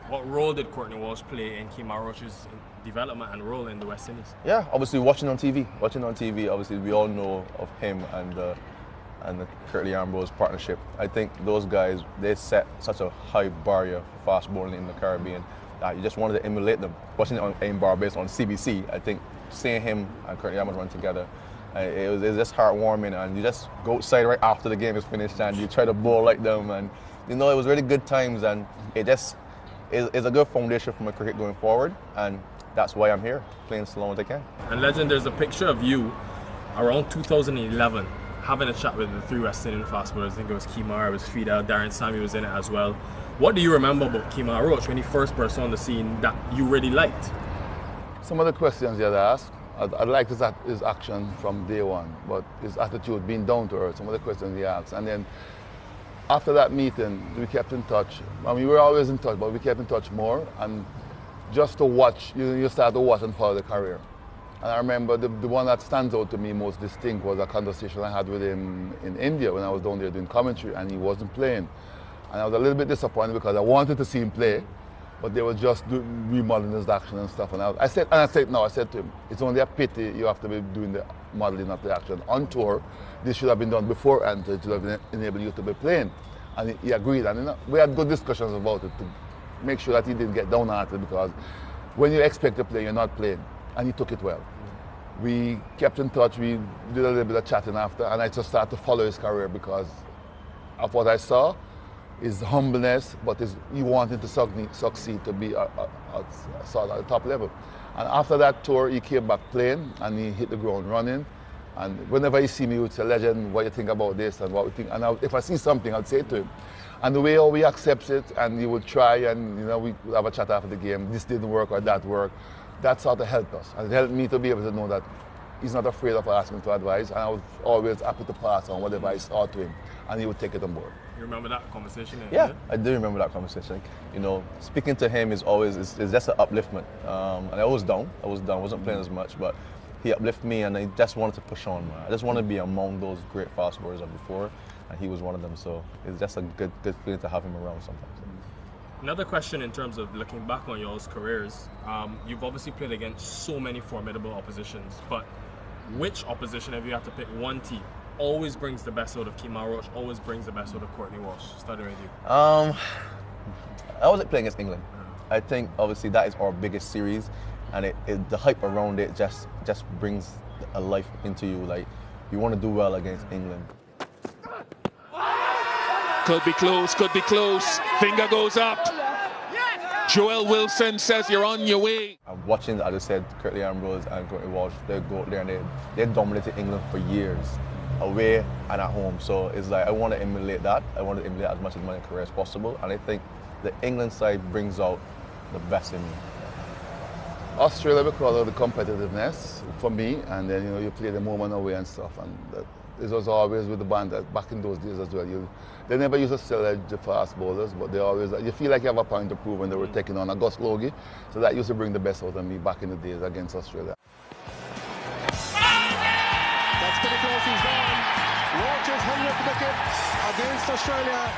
What role did Courtney Walsh play in Kemar Roach's development and role in the West Indies? Yeah, obviously watching on TV, obviously we all know of him and the Curtly Ambrose partnership. I think those guys, they set such a high barrier for fast bowling in the Caribbean that you just wanted to emulate them. Watching it in Barbados on CBC, I think seeing him and Curtly Ambrose run together, it was just heartwarming, and you just go outside right after the game is finished and you try to bowl like them, and it was really good times, and it just is a good foundation for my cricket going forward, and that's why I'm here, playing as long as I can. And Legend, there's a picture of you around 2011 having a chat with the three West Indian fast bowlers. I think it was Kemar, it was Fidel, Darren Sammy was in it as well. What do you remember about Kemar Roach when he first burst on the scene that you really liked? Some of the questions he had asked, I liked his action from day one, but his attitude, being down to earth, some of the questions he asked. And then after that meeting, we kept in touch. I mean, we were always in touch, but we kept in touch more. And just to watch, you start to watch and follow the career. And I remember the one that stands out to me most distinct was a conversation I had with him in India when I was down there doing commentary, and he wasn't playing. And I was a little bit disappointed because I wanted to see him play, but they were just remodeling his action and stuff. And I said to him, it's only a pity you have to be doing the modeling of the action on tour. This should have been done before, and it should have enabled you to be playing. And he agreed, and we had good discussions about it to make sure that he didn't get downhearted, because when you expect to play, you're not playing, and he took it well. We kept in touch, we did a little bit of chatting after, and I just started to follow his career because of what I saw, his humbleness, but he wanted to succeed, to be sort of at the top level. And after that tour, he came back playing, and he hit the ground running. And whenever he see me, he would say, "Legend, what you think about this and what we think?" And if I see something, I'd say it to him. And the way how he accepts it, and he would try, and we would have a chat after the game. This didn't work or that worked. That sort of helped us, and it helped me to be able to know that he's not afraid of asking for advice. And I was always happy to pass on whatever I saw to him, and he would take it on board. You remember that conversation? Yeah, I do remember that conversation. Speaking to him is just an upliftment. And I was down, wasn't playing as much, but he uplifted me, and I just wanted to push on, man. I just wanted to be among those great fast bowlers of before, and he was one of them. So it's just a good feeling to have him around sometimes. Another question in terms of looking back on y'all's careers, you've obviously played against so many formidable oppositions, but which opposition, if you had to pick one team, always brings the best out of Kemar Roach, always brings the best out of Courtney Walsh? Starting with you. I wasn't playing against England. I think obviously that is our biggest series, and the hype around it just brings a life into you. Like, you want to do well against England. Could be close, could be close. Finger goes up. Joel Wilson says you're on your way. I'm watching, as I said, Curtly Ambrose and Courtney Walsh, they go out there and they dominated England for years, away and at home. So it's like, I want to emulate that. I want to emulate as much of my career as possible. And I think the England side brings out the best in me. Australia, because of the competitiveness for me, and then you play the moment away and stuff, and it was always with the band that back in those days as well. They never used to sell the fast bowlers, but they always, you feel like you have a point to prove when they were taking on Gus Logie. So that used to bring the best out of me back in the days against Australia. That's pretty close, he's gone. Roach's 100th wicket against Australia.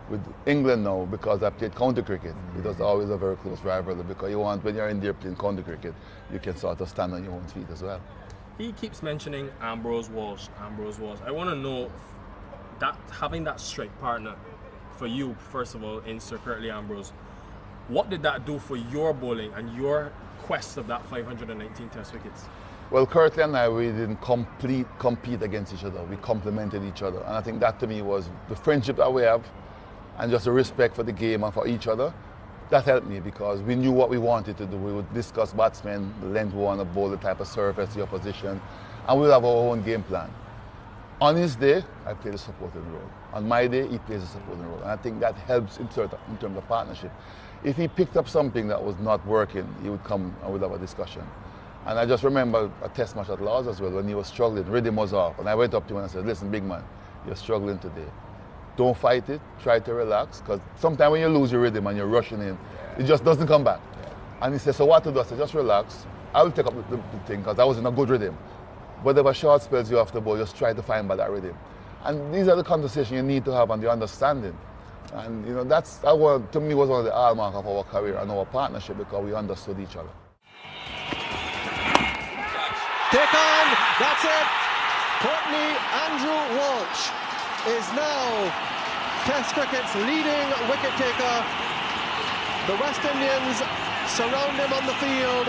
With England now, because I played county cricket, it was always a very close rivalry, because when you're in there playing county cricket, you can sort of stand on your own feet as well. He keeps mentioning Ambrose Walsh, Ambrose Walsh. I want to know that having that strike partner for you, first of all, in Sir Curtly Ambrose, what did that do for your bowling and your quest of that 519 test wickets? Well, Curtly and I, we didn't compete against each other. We complemented each other. And I think that to me was the friendship that we have, and just the respect for the game and for each other. That helped me, because we knew what we wanted to do. We would discuss batsmen, the length we want to bowl, the type of surface, the opposition, and we'll have our own game plan. On his day, I play the supporting role. On my day, he plays the supporting role. And I think that helps in terms of partnership. If he picked up something that was not working, he would come and we'd have a discussion. And I just remember a test match at Lords as well, when he was struggling, rhythm was off. And I went up to him and I said, "Listen, big man, you're struggling today. Don't fight it, try to relax, because sometimes when you lose your rhythm and you're rushing in, it just doesn't come back." And he said, "So what to do?" I said, "Just relax. I will take up the thing, because I was in a good rhythm. Whatever short spells you have to bowl, just try to find by that rhythm." And these are the conversations you need to have and the understanding. And to me, was one of the hallmarks of our career and our partnership, because we understood each other. Take on, that's it. Courtney Andrew Walsh is now Test cricket's leading wicket taker. The West Indians surround him on the field.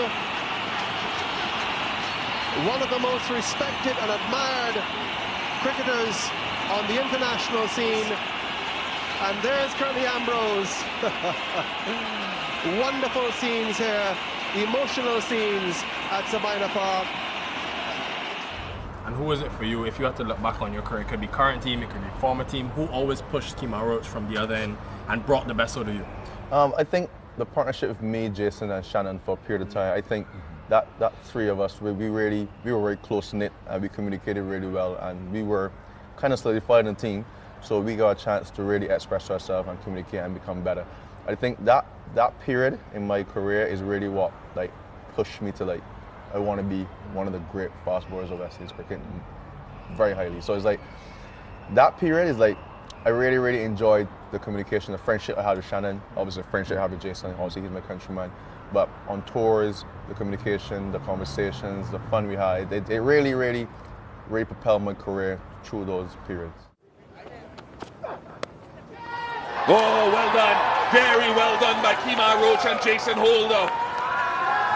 One of the most respected and admired cricketers on the international scene. And there's Curtly Ambrose. Wonderful scenes here, emotional scenes at Sabina Park. And who is it for you, if you had to look back on your career? It could be current team, it could be former team. Who always pushed Kemar Roach from the other end and brought the best out of you? I think the partnership with me, Jason, and Shannon for a period of time, I think that three of us, we were very close-knit, and we communicated really well, and we were kind of solidified in the team, so we got a chance to really express ourselves and communicate and become better. I think that period in my career is really what pushed me to I want to be one of the great fast bowlers of West Indies cricket very highly. So it's that period is I really, really enjoyed the communication, the friendship I had with Shannon, obviously the friendship I have with Jason, obviously he's my countryman. But on tours, the communication, the conversations, the fun we had, it really, really, really propelled my career through those periods. Oh, well done. Very well done by Kemar Roach and Jason Holder.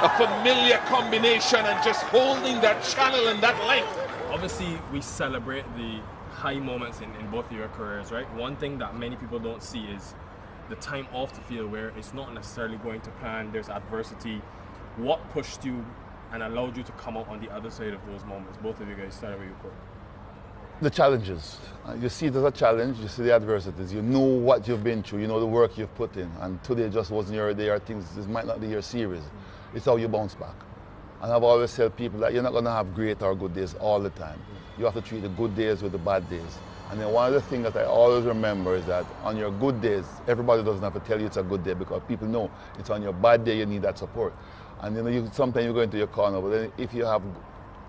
A familiar combination and just holding that channel and that length. Obviously, we celebrate the high moments in both of your careers, right? One thing that many people don't see is the time off the field where it's not necessarily going to plan, there's adversity. What pushed you and allowed you to come out on the other side of those moments? Both of you guys started with your court. The challenges. You see it as a challenge, you see the adversities, you know what you've been through, you know the work you've put in, and today just wasn't your day, or things, this might not be your series. It's how you bounce back. And I've always tell people that you're not going to have great or good days all the time. You have to treat the good days with the bad days. And then one of the things that I always remember is that on your good days, everybody doesn't have to tell you it's a good day, because people know it's on your bad day you need that support. And you know, sometimes you go into your corner, but then if you have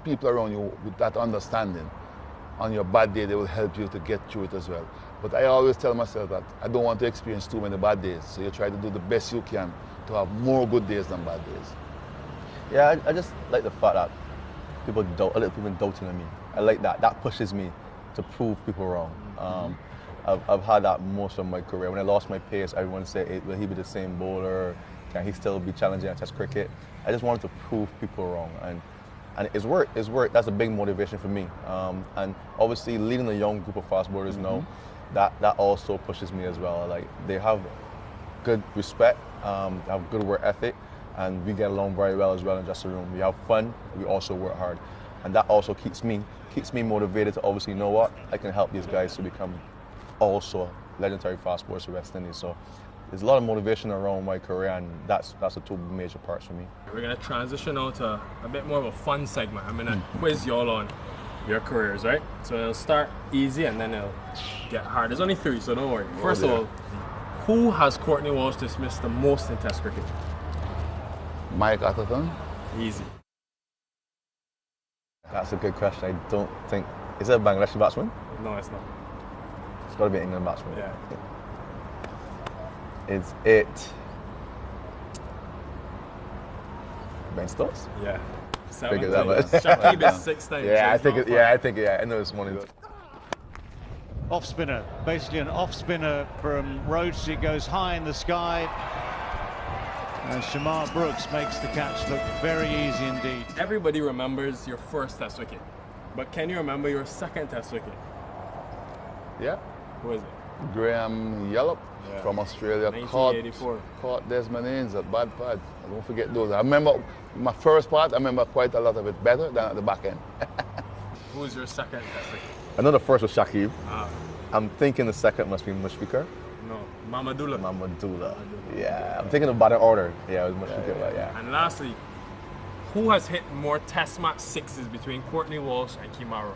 people around you with that understanding, on your bad day, they will help you to get through it as well. But I always tell myself that I don't want to experience too many bad days, so you try to do the best you can to have more good days than bad days. Yeah, I just like the fact that people doubting on me. I like that. That pushes me to prove people wrong. I've had that most of my career. When I lost my pace, everyone said, will he be the same bowler? Can he still be challenging at Test cricket? I just wanted to prove people wrong. And it's worked. It's worked. That's a big motivation for me. And obviously, leading a young group of fast bowlers now, that also pushes me as well. Like, they have good respect, they have good work ethic, and we get along very well as well in just the room. We have fun. We also work hard, and that also keeps me motivated to obviously know what I can help these guys to become also legendary fast bowlers for West Indies. So there's a lot of motivation around my career, and that's the two major parts for me. We're going to transition now to a bit more of a fun segment. I'm going to quiz you all on your careers, right? So it'll start easy and then it'll get hard. There's only 3, so don't worry. First of all, who has Courtney Walsh dismissed the most in Test cricket? Mike Atherton. Easy. That's a good question. I don't think... Is it a Bangladeshi batsman? No, it's not. It's got to be an England batsman. Yeah. Is it Ben Stokes? Yeah. Figured that much. Shakib is 6 times. Yeah, so I think I know it's one of those. Off spinner, basically an off spinner from Roach. It goes high in the sky. And Shamar Brooks makes the catch look very easy indeed. Everybody remembers your first Test wicket, but can you remember your second Test wicket? Yeah. Who is it? Graham Yallop from Australia 1984. caught Desmond Haynes at bad pads. I don't forget those. I remember my first part, I remember quite a lot of it better than at the back end. Who's your second Test wicket? I know the first was Shakib. I'm thinking the second must be Mushfiqur. No, Mamadullah. Mamadullah. Yeah, I'm thinking about the order. Yeah, it was Mushfiqur. Yeah. And lastly, who has hit more Test match sixes between Courtney Walsh and Kemar Roach?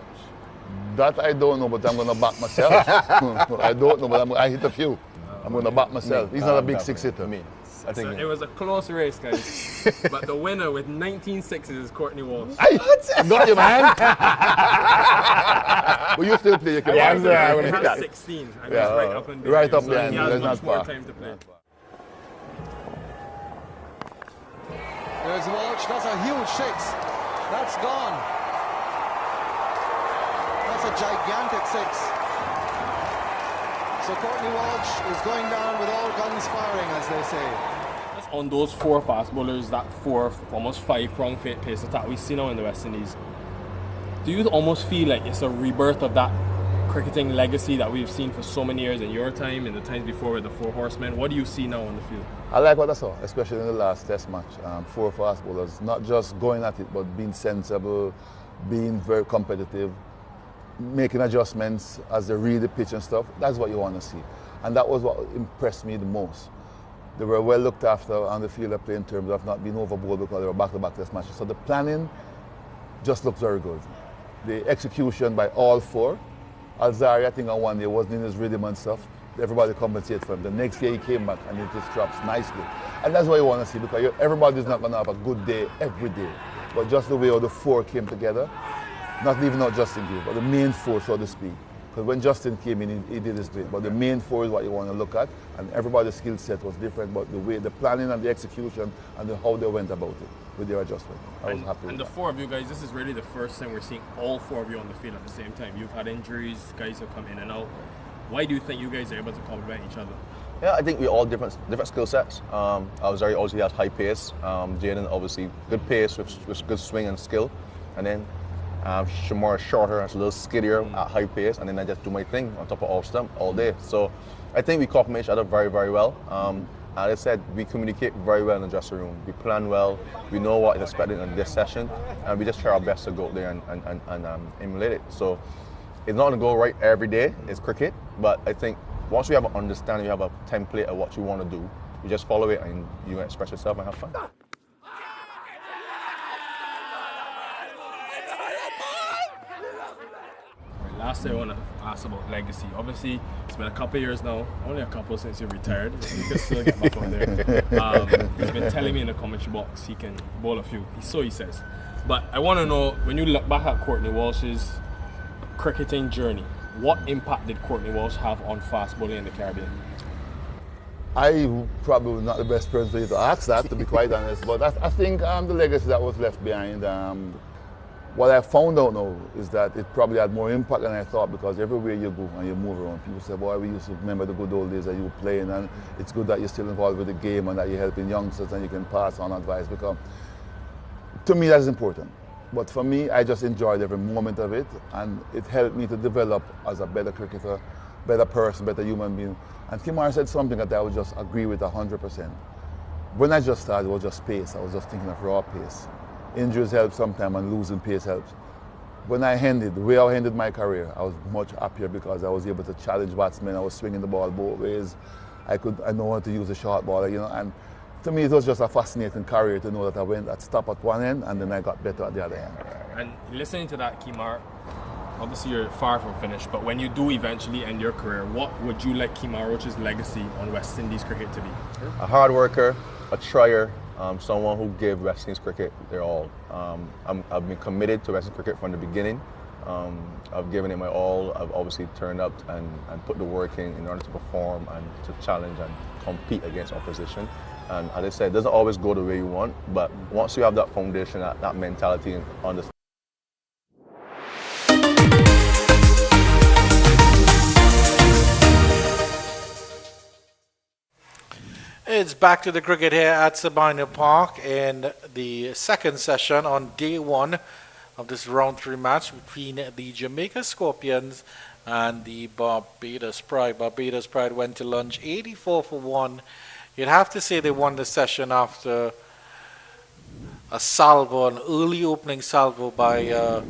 That I don't know, but I'm going to back myself. I don't know, but I hit a few. I'm going to back myself. He's not a big six hitter. Me. It was a close race, guys. But the winner with 19 sixes is Courtney Walsh. Got you, man. But you still play. You can he has 16. And he's right up and down. Right up so there. He has much more time to play. There's Walsh. That's a huge six. That's gone. That's a gigantic six. So Courtney Walsh is going down with all guns firing, as they say. On those 4 fast bowlers, that 4, almost 5 prong fade pace attack we see now in the West Indies, do you almost feel like it's a rebirth of that cricketing legacy that we've seen for so many years in your time and the times before with the 4 horsemen? What do you see now on the field? I like what I saw, especially in the last Test match. 4 fast bowlers, not just going at it, but being sensible, being very competitive, making adjustments as they read the pitch and stuff. That's what you want to see. And that was what impressed me the most. They were well looked after on the field of play in terms of not being overboard because they were back-to-back Test matches. So the planning just looks very good. The execution by all 4. Alzari, I think on one day wasn't in his rhythm and stuff. Everybody compensated for him. The next year he came back and it just drops nicely. And that's what you want to see, because everybody's not going to have a good day every day. But just the way all the 4 came together, not leaving out Justin Gill, but the main 4, so to speak, Because when Justin came in, he did his bit. But the main four is what you want to look at, and everybody's skill set was different, but the way, the planning and the execution and how they went about it with their adjustment, I was happy with And the that. four of you guys, this is really the first time we're seeing all four of you on the field at the same time. You've had injuries, guys have come in and out. Why do you think you guys are able to complement each other? Yeah, I think we all different skill sets. I was very obviously at high pace. Jaden obviously good pace with good swing and skill, and then Shamar shorter, a little skiddier at high pace, and then I just do my thing on top of off stump all day. So I think we complement each other very, very well. As I said, we communicate very well in the dressing room. We plan well. We know what is expected in this session, and we just try our best to go out there and emulate it. So it's not going to go right every day. It's cricket, but I think once we have an understanding, you have a template of what you want to do, you just follow it and you express yourself and have fun. Last thing I want to ask about legacy. Obviously, it's been a couple of years now, only a couple since you retired. You can still get back on there. He's been telling me in the commentary box he can bowl a few. So he says. But I want to know, when you look back at Courtney Walsh's cricketing journey, what impact did Courtney Walsh have on fast bowling in the Caribbean? I probably not the best person for you to ask that, to be quite honest, but I think the legacy that was left behind, what I found out now is that it probably had more impact than I thought, because everywhere you go and you move around, people say, boy, we used to remember the good old days that you were playing, and it's good that you're still involved with the game and that you're helping youngsters and you can pass on advice, because to me that is important. But for me, I just enjoyed every moment of it, and it helped me to develop as a better cricketer, better person, better human being. And Kimar said something that I would just agree with 100%. When I just started, it was just pace. I was just thinking of raw pace. Injuries help sometimes, and losing pace helps. When I ended, the way I ended my career, I was much happier because I was able to challenge batsmen. I was swinging the ball both ways. I know how to use a short ball, and to me, it was just a fascinating career to know that I stopped at one end and then I got better at the other end. And listening to that, Kimar, obviously you're far from finished, but when you do eventually end your career, what would you like Kimar Roach's legacy on West Indies cricket to be? A hard worker, a trier, someone who gave West Indies cricket their all. I've been committed to West Indies cricket from the beginning. I've given it my all. I've obviously turned up and put the work in order to perform and to challenge and compete against opposition. And as I said, it doesn't always go the way you want, but once you have that foundation, that mentality and understanding. It's back to the cricket here at Sabina Park in the second session on day one of this round 3 match between the Jamaica Scorpions and the Barbados Pride. Barbados Pride went to lunch 84 for 1. You'd have to say they won the session after a salvo, an early opening salvo by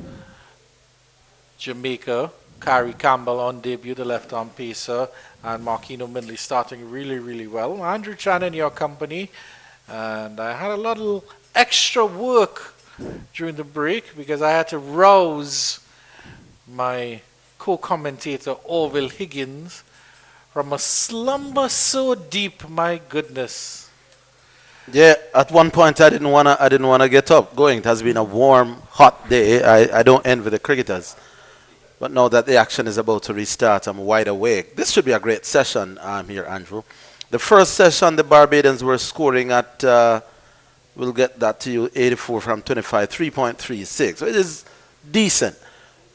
Jamaica. Kari Campbell on debut, the left-arm pacer, and Marquino Mindley starting really, really well. Andrew Chan in your company, and I had a little extra work during the break because I had to rouse my co-commentator Orville Higgins from a slumber so deep, my goodness. Yeah, at one point I didn't wanna get up going. It has been a warm, hot day. I don't envy the cricketers. But now that the action is about to restart, I'm wide awake. This should be a great session here, Andrew. The first session, the Barbadians were scoring at, we'll get that to you, 84 from 25, 3.36. So it is decent.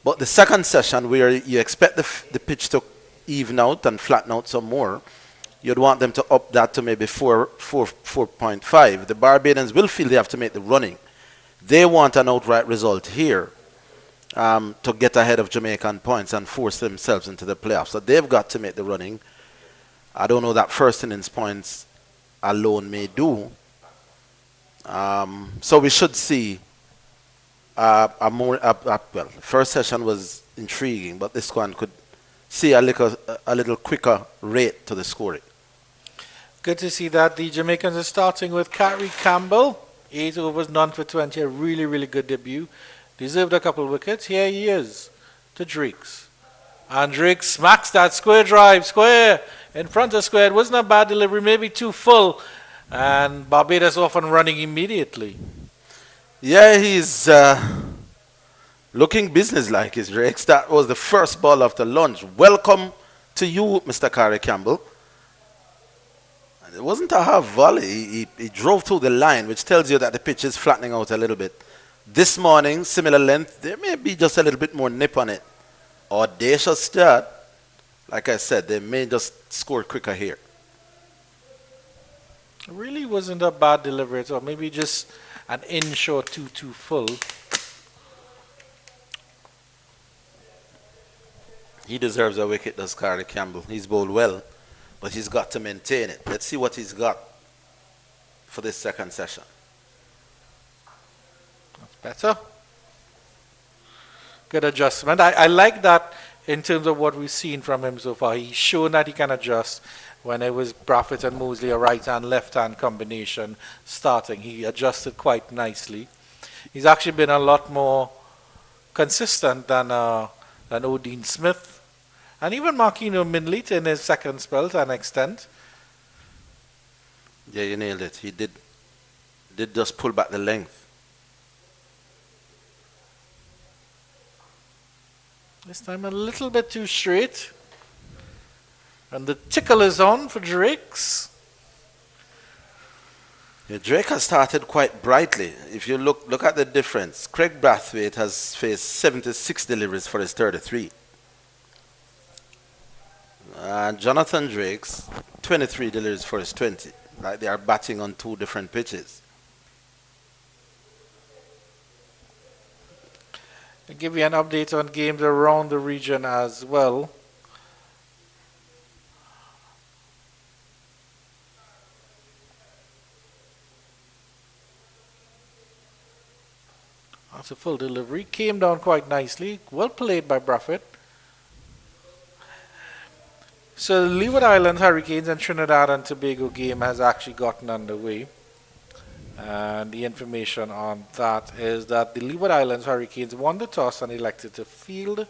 But the second session, where you expect the pitch to even out and flatten out some more, you'd want them to up that to maybe 4.5. The Barbadians will feel they have to make the running. They want an outright result here. To get ahead of Jamaican points and force themselves into the playoffs. So they've got to make the running. I don't know that first innings points alone may do. So we should see well, first session was intriguing, but this one could see a little quicker rate to the scoring. Good to see that. The Jamaicans are starting with Kari Campbell. 8 overs, none for 20. A really, really good debut. Deserved a couple of wickets. Here he is to Drakes. And Drakes smacks that square drive. Square in front of square. It wasn't a bad delivery, maybe too full. And Barbados off and running immediately. Yeah, he's Looking businesslike is Drakes. That was the first ball after lunch. Welcome to you, Mr. Kari Campbell. And it wasn't a half volley. He drove through the line, which tells you that the pitch is flattening out a little bit. This morning, similar length, there may be just a little bit more nip on it. Audacious start. Like I said, they may just score quicker here. It really wasn't a bad delivery at all. Maybe just an inshore 2-2 full. He deserves a wicket, does Kari Campbell. He's bowled well, but he's got to maintain it. Let's see what he's got for this second session. That's better. Good adjustment. I like that in terms of what we've seen from him so far. He's shown that he can adjust. When it was Braffett and Mosley, a right-hand, left-hand combination starting, he adjusted quite nicely. He's actually been a lot more consistent than O'Dean Smith. And even Marquino Minley in his second spell to an extent. Yeah, you nailed it. He did just pull back the length. This time a little bit too straight. And the tickle is on for Drakes. Yeah, Drake has started quite brightly. If you look at the difference, Craig Brathwaite has faced 76 deliveries for his 33. And Jonathan Drake's 23 deliveries for his 20. Like they are batting on two different pitches. I'll give you an update on games around the region as well. That's a full delivery. Came down quite nicely. Well played by Braffett. So the Leeward Islands Hurricanes and Trinidad and Tobago game has actually gotten underway. And the information on that is that the Leeward Islands Hurricanes won the toss and elected to field.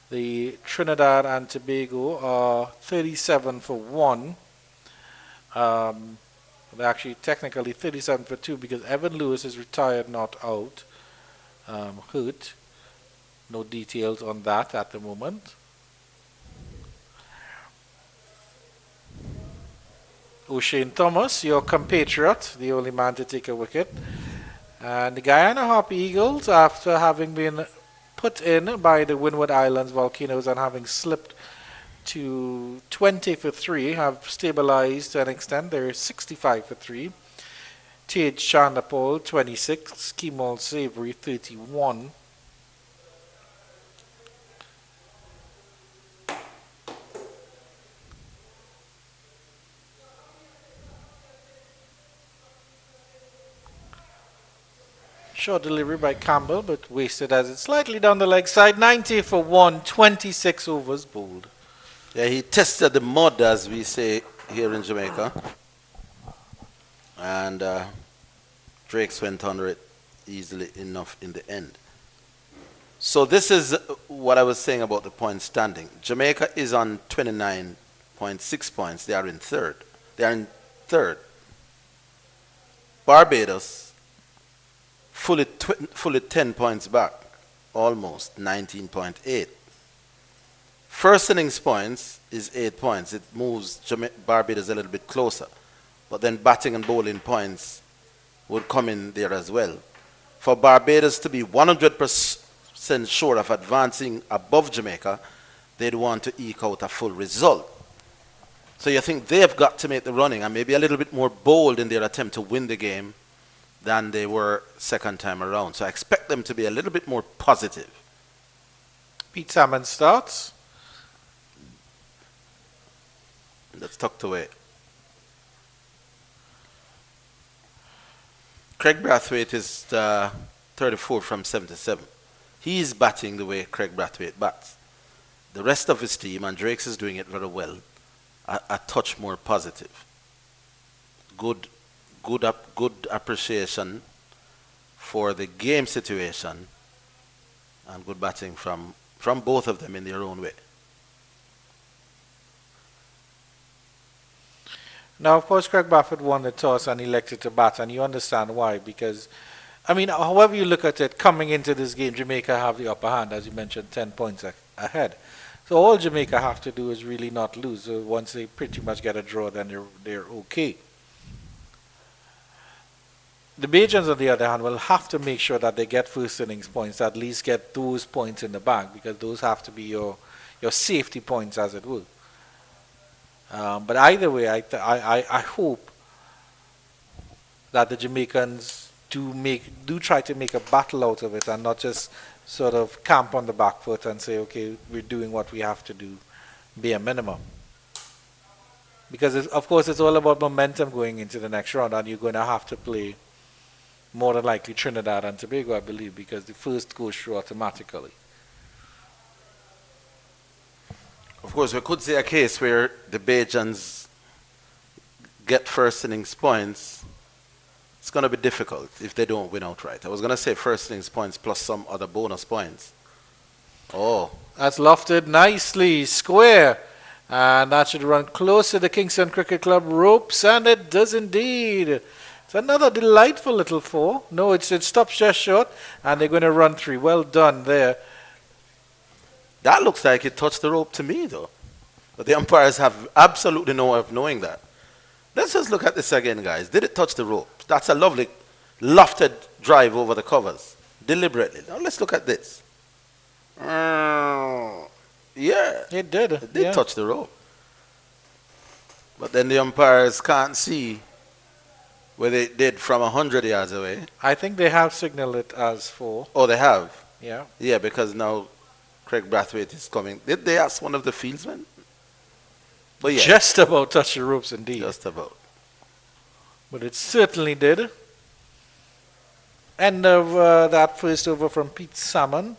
The Trinidad and Tobago are 37 for 1. They're actually technically 37 for 2 because Evan Lewis is retired, not out. Hurt. No details on that at the moment. O'Shane Thomas, your compatriot, the only man to take a wicket. And the Guyana Harp Eagles, after having been put in by the Windward Islands Volcanoes and having slipped to 20 for 3, have stabilized to an extent. They're 65 for 3. Tej Chandapol 26, Kemal Savory 31. Short delivery by Campbell, but wasted as it's slightly down the leg side. 90 for 1, 26 overs bowled. Yeah, he tested the mud, as we say here in Jamaica. And Drakes went under it easily enough in the end. So this is what I was saying about the point standing. Jamaica is on 29.6 points. They are in third. Barbados, fully 10 points back, almost 19.8. First innings points is 8 points. It moves Barbados a little bit closer. But then batting and bowling points would come in there as well. For Barbados to be 100% sure of advancing above Jamaica, they'd want to eke out a full result. So you think they've got to make the running and maybe a little bit more bold in their attempt to win the game than they were second time around. So I expect them to be a little bit more positive. Pete Salmon starts. That's tucked away. Craig Brathwaite is 34 from 77. He's batting the way Craig Brathwaite bats. The rest of his team, and Drakes is doing it very well, a touch more positive. Good appreciation for the game situation, and good batting from both of them in their own way. Now, of course, Craig Braffett won the toss and elected to bat, and you understand why, because I mean, however you look at it, coming into this game, Jamaica have the upper hand, as you mentioned, 10 points ahead. So all Jamaica have to do is really not lose. So once they pretty much get a draw, then they're okay. The Bajans, on the other hand, will have to make sure that they get first innings points, at least get those points in the bag, because those have to be your safety points, as it were. But either way, I hope that the Jamaicans do try to make a battle out of it and not just sort of camp on the back foot and say, okay, we're doing what we have to do, bare minimum. Because, of course, it's all about momentum going into the next round, and you're going to have to play more than likely Trinidad and Tobago, I believe, because the first goes through automatically. Of course, we could see a case where the Bajans get first innings points. It's going to be difficult if they don't win outright. I was going to say first innings points plus some other bonus points. Oh. That's lofted nicely, square. And that should run close to the Kingston Cricket Club ropes, and it does indeed. It's another delightful little 4. No, it stops just short, and they're going to run 3. Well done there. That looks like it touched the rope to me, though. But the umpires have absolutely no way of knowing that. Let's just look at this again, guys. Did it touch the rope? That's a lovely lofted drive over the covers, deliberately. Now let's look at this. Yeah. It did. It did touch the rope. But then the umpires can't see where they did from 100 yards away. I think they have signaled it as 4. Oh, they have? Yeah. Yeah, because now Craig Brathwaite is coming. Did they ask one of the fieldsmen? But yeah. Just about touched the ropes, indeed. Just about. But it certainly did. End of that first over from Pete Salmon.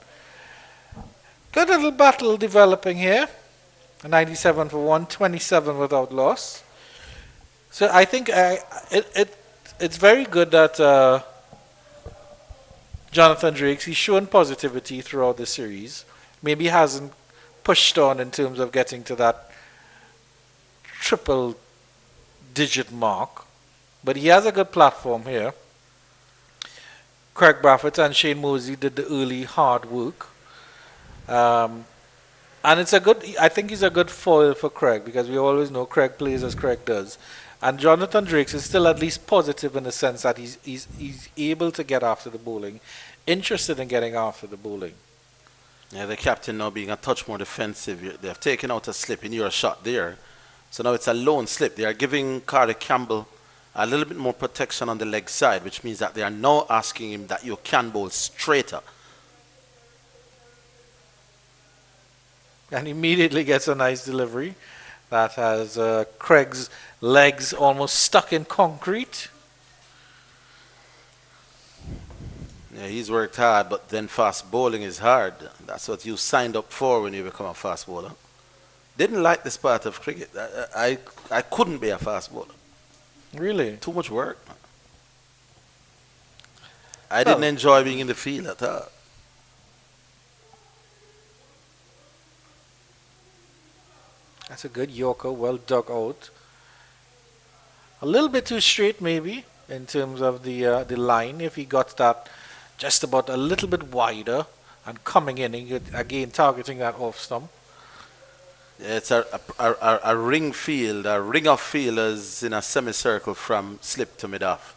Good little battle developing here. 97 for 1, 27 without loss. So I think it's very good that Jonathan Drakes, he's shown positivity throughout the series. Maybe hasn't pushed on in terms of getting to that triple digit mark, but he has a good platform here. Craig Brathwaite and Shane Mosley did the early hard work. And it's a good, I think he's a good foil for Craig, because we always know Craig plays as Craig does. And Jonathan Drakes is still at least positive in the sense that he's able to get after the bowling, interested in getting after the bowling. Yeah, the captain now being a touch more defensive. They have taken out a slip in your shot there. So now it's a lone slip. They are giving Carter Campbell a little bit more protection on the leg side, which means that they are now asking him that you can bowl straighter. And immediately gets a nice delivery that has Craig's legs almost stuck in concrete. Yeah, he's worked hard, but then fast bowling is hard. That's what you signed up for when you become a fast bowler. Didn't like this part of cricket. I couldn't be a fast bowler. Really? Too much work. I didn't enjoy being in the field at all. That's a good Yorker, well dug out. A little bit too straight maybe in terms of the line. If he got that just about a little bit wider and coming in, again targeting that off stump. Yeah, it's a ring field, a ring of fielders in a semicircle from slip to mid-off.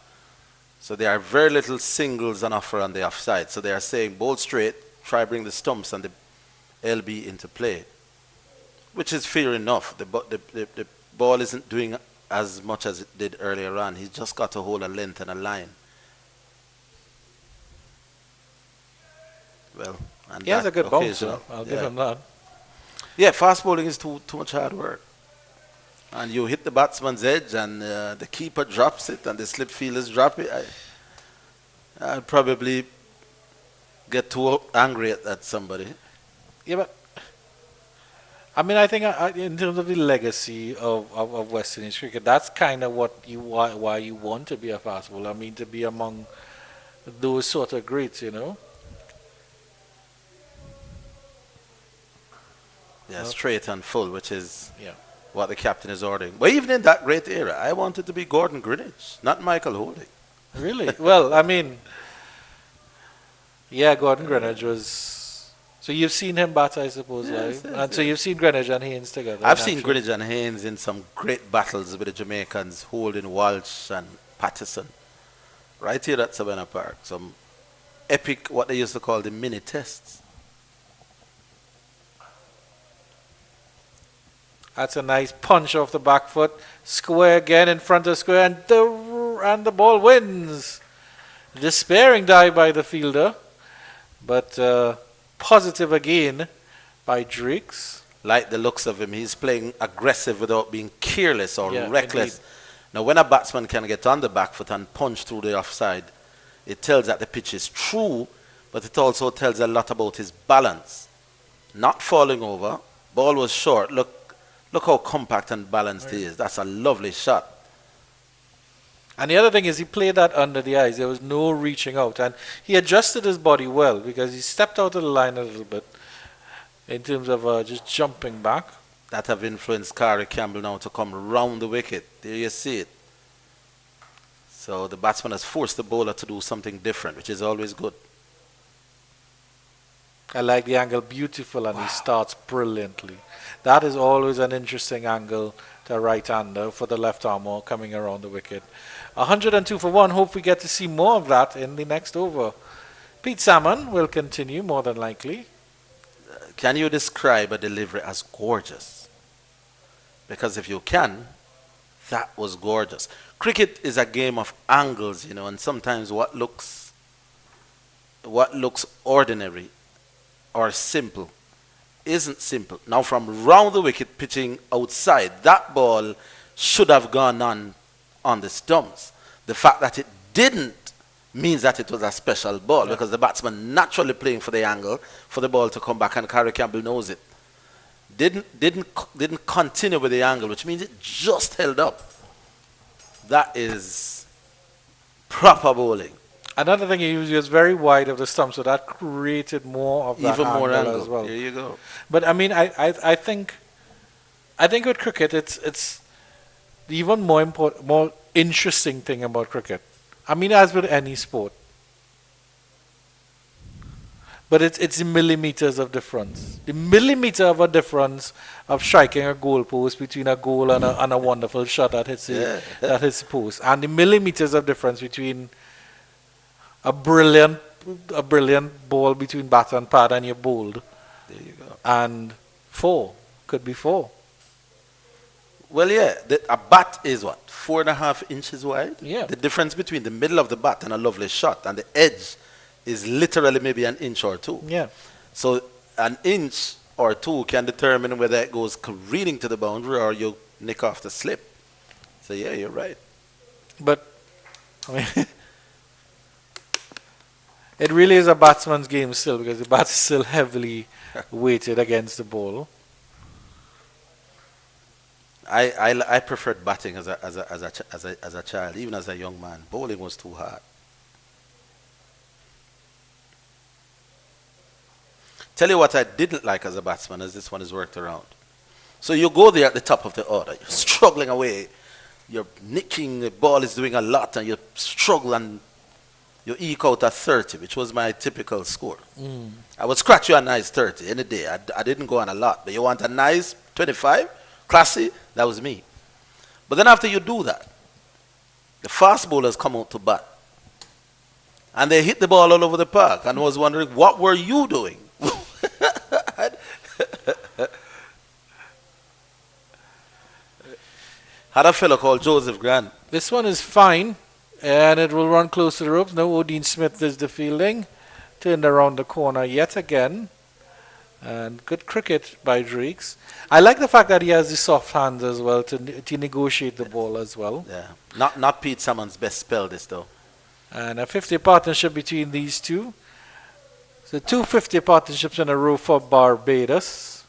So there are very little singles on offer on the offside. So they are saying bowl straight, try bring the stumps and the LB into play, which is fair enough. The ball isn't doing as much as it did earlier on. He's just got to hold a length and a line. Well, and he has a good bouncer. I'll give him that. Yeah, fast bowling is too much hard work. And you hit the batsman's edge and the keeper drops it and the slip fielders drop it. I'd probably get too angry at somebody. Yeah, but I mean, I think in terms of the legacy of West Indies cricket, that's kind of why you want to be a fast bowler. I mean, to be among those sort of greats, you know. Yeah, straight and full, which is what the captain is ordering. But even in that great era, I wanted to be Gordon Greenwich, not Michael Holding. Really? Well, I mean, Yeah, Gordon Greenwich was. So you've seen him bat, I suppose, Yes, live? yes, And so yes. you've seen Greenwich and Haynes together? I've in seen action? Greenwich and Haynes in some great battles with the Jamaicans, holding Walsh and Patterson. Right here at Savannah Park. Some epic, what they used to call the mini tests. That's a nice punch off the back foot. Square again in front of square, and the ball wins. Despairing dive by the fielder, but positive again by Drakes. Like the looks of him, he's playing aggressive without being careless or Yeah, reckless. indeed. Now, when a batsman can get on the back foot and punch through the offside, it tells that the pitch is true, but it also tells a lot about his balance. Not falling over. Ball was short. Look how compact and balanced he is. That's a lovely shot. And the other thing is he played that under the eyes. There was no reaching out. And he adjusted his body well because he stepped out of the line a little bit in terms of just jumping back. That have influenced Kari Campbell now to come round the wicket. There you see it. So the batsman has forced the bowler to do something different, which is always good. I like the angle, beautiful, and he starts brilliantly. That is always an interesting angle to a right-hander for the left armer coming around the wicket. 102 for 1. Hope we get to see more of that in the next over. Pete Salmon will continue, more than likely. Can you describe a delivery as gorgeous? Because if you can, that was gorgeous. Cricket is a game of angles, you know, and sometimes what looks ordinary or simple isn't simple. Now, from round the wicket, pitching outside, that ball should have gone on the stumps. The fact that it didn't means that it was a special ball, because the batsman naturally playing for the angle for the ball to come back, and Kari Campbell knows it. Didn't continue with the angle, which means it just held up. That is proper bowling. Another thing, he was very wide of the stump, so that created more of that Even more angle angle. as well. There you go. But I mean, I think with cricket, it's the even more important, more interesting thing about cricket. I mean, as with any sport, but it's the millimeters of difference. The millimeter of a difference of striking a goal post between a goal and a wonderful shot that hits that hits the post, and the millimeters of difference between a brilliant ball between bat and pad and you're bowled. There you go. And could be four. Well, yeah, a bat is what, 4.5 inches wide? Yeah. The difference between the middle of the bat and a lovely shot and the edge is literally maybe an inch or two. Yeah. So an inch or two can determine whether it goes careening to the boundary or you nick off the slip. So yeah, you're right. But I mean, it really is a batsman's game still, because the bat is still heavily weighted against the ball. I preferred batting as a child, even as a young man. Bowling was too hard. Tell you what I didn't like as a batsman, as this one is worked around. So you go there at the top of the order, you're struggling away, you're nicking, the ball is doing a lot, and you struggle and you eke out a 30, which was my typical score. Mm. I would scratch you a nice 30 any day. I didn't go on a lot, but you want a nice 25, classy, that was me. But then after you do that, the fast bowlers come out to bat. And they hit the ball all over the park, and I was wondering, what were you doing? Had a fellow called Joseph Grant. This one is fine, and it will run close to the ropes. Now Odin Smith is the fielding. Turned around the corner yet again. And good cricket by Drakes. I like the fact that he has the soft hands as well to negotiate the ball as well. Yeah, not Pete Salmon's best spell, this though. And a 50 partnership between these two. So 250 partnerships in a row for Barbados.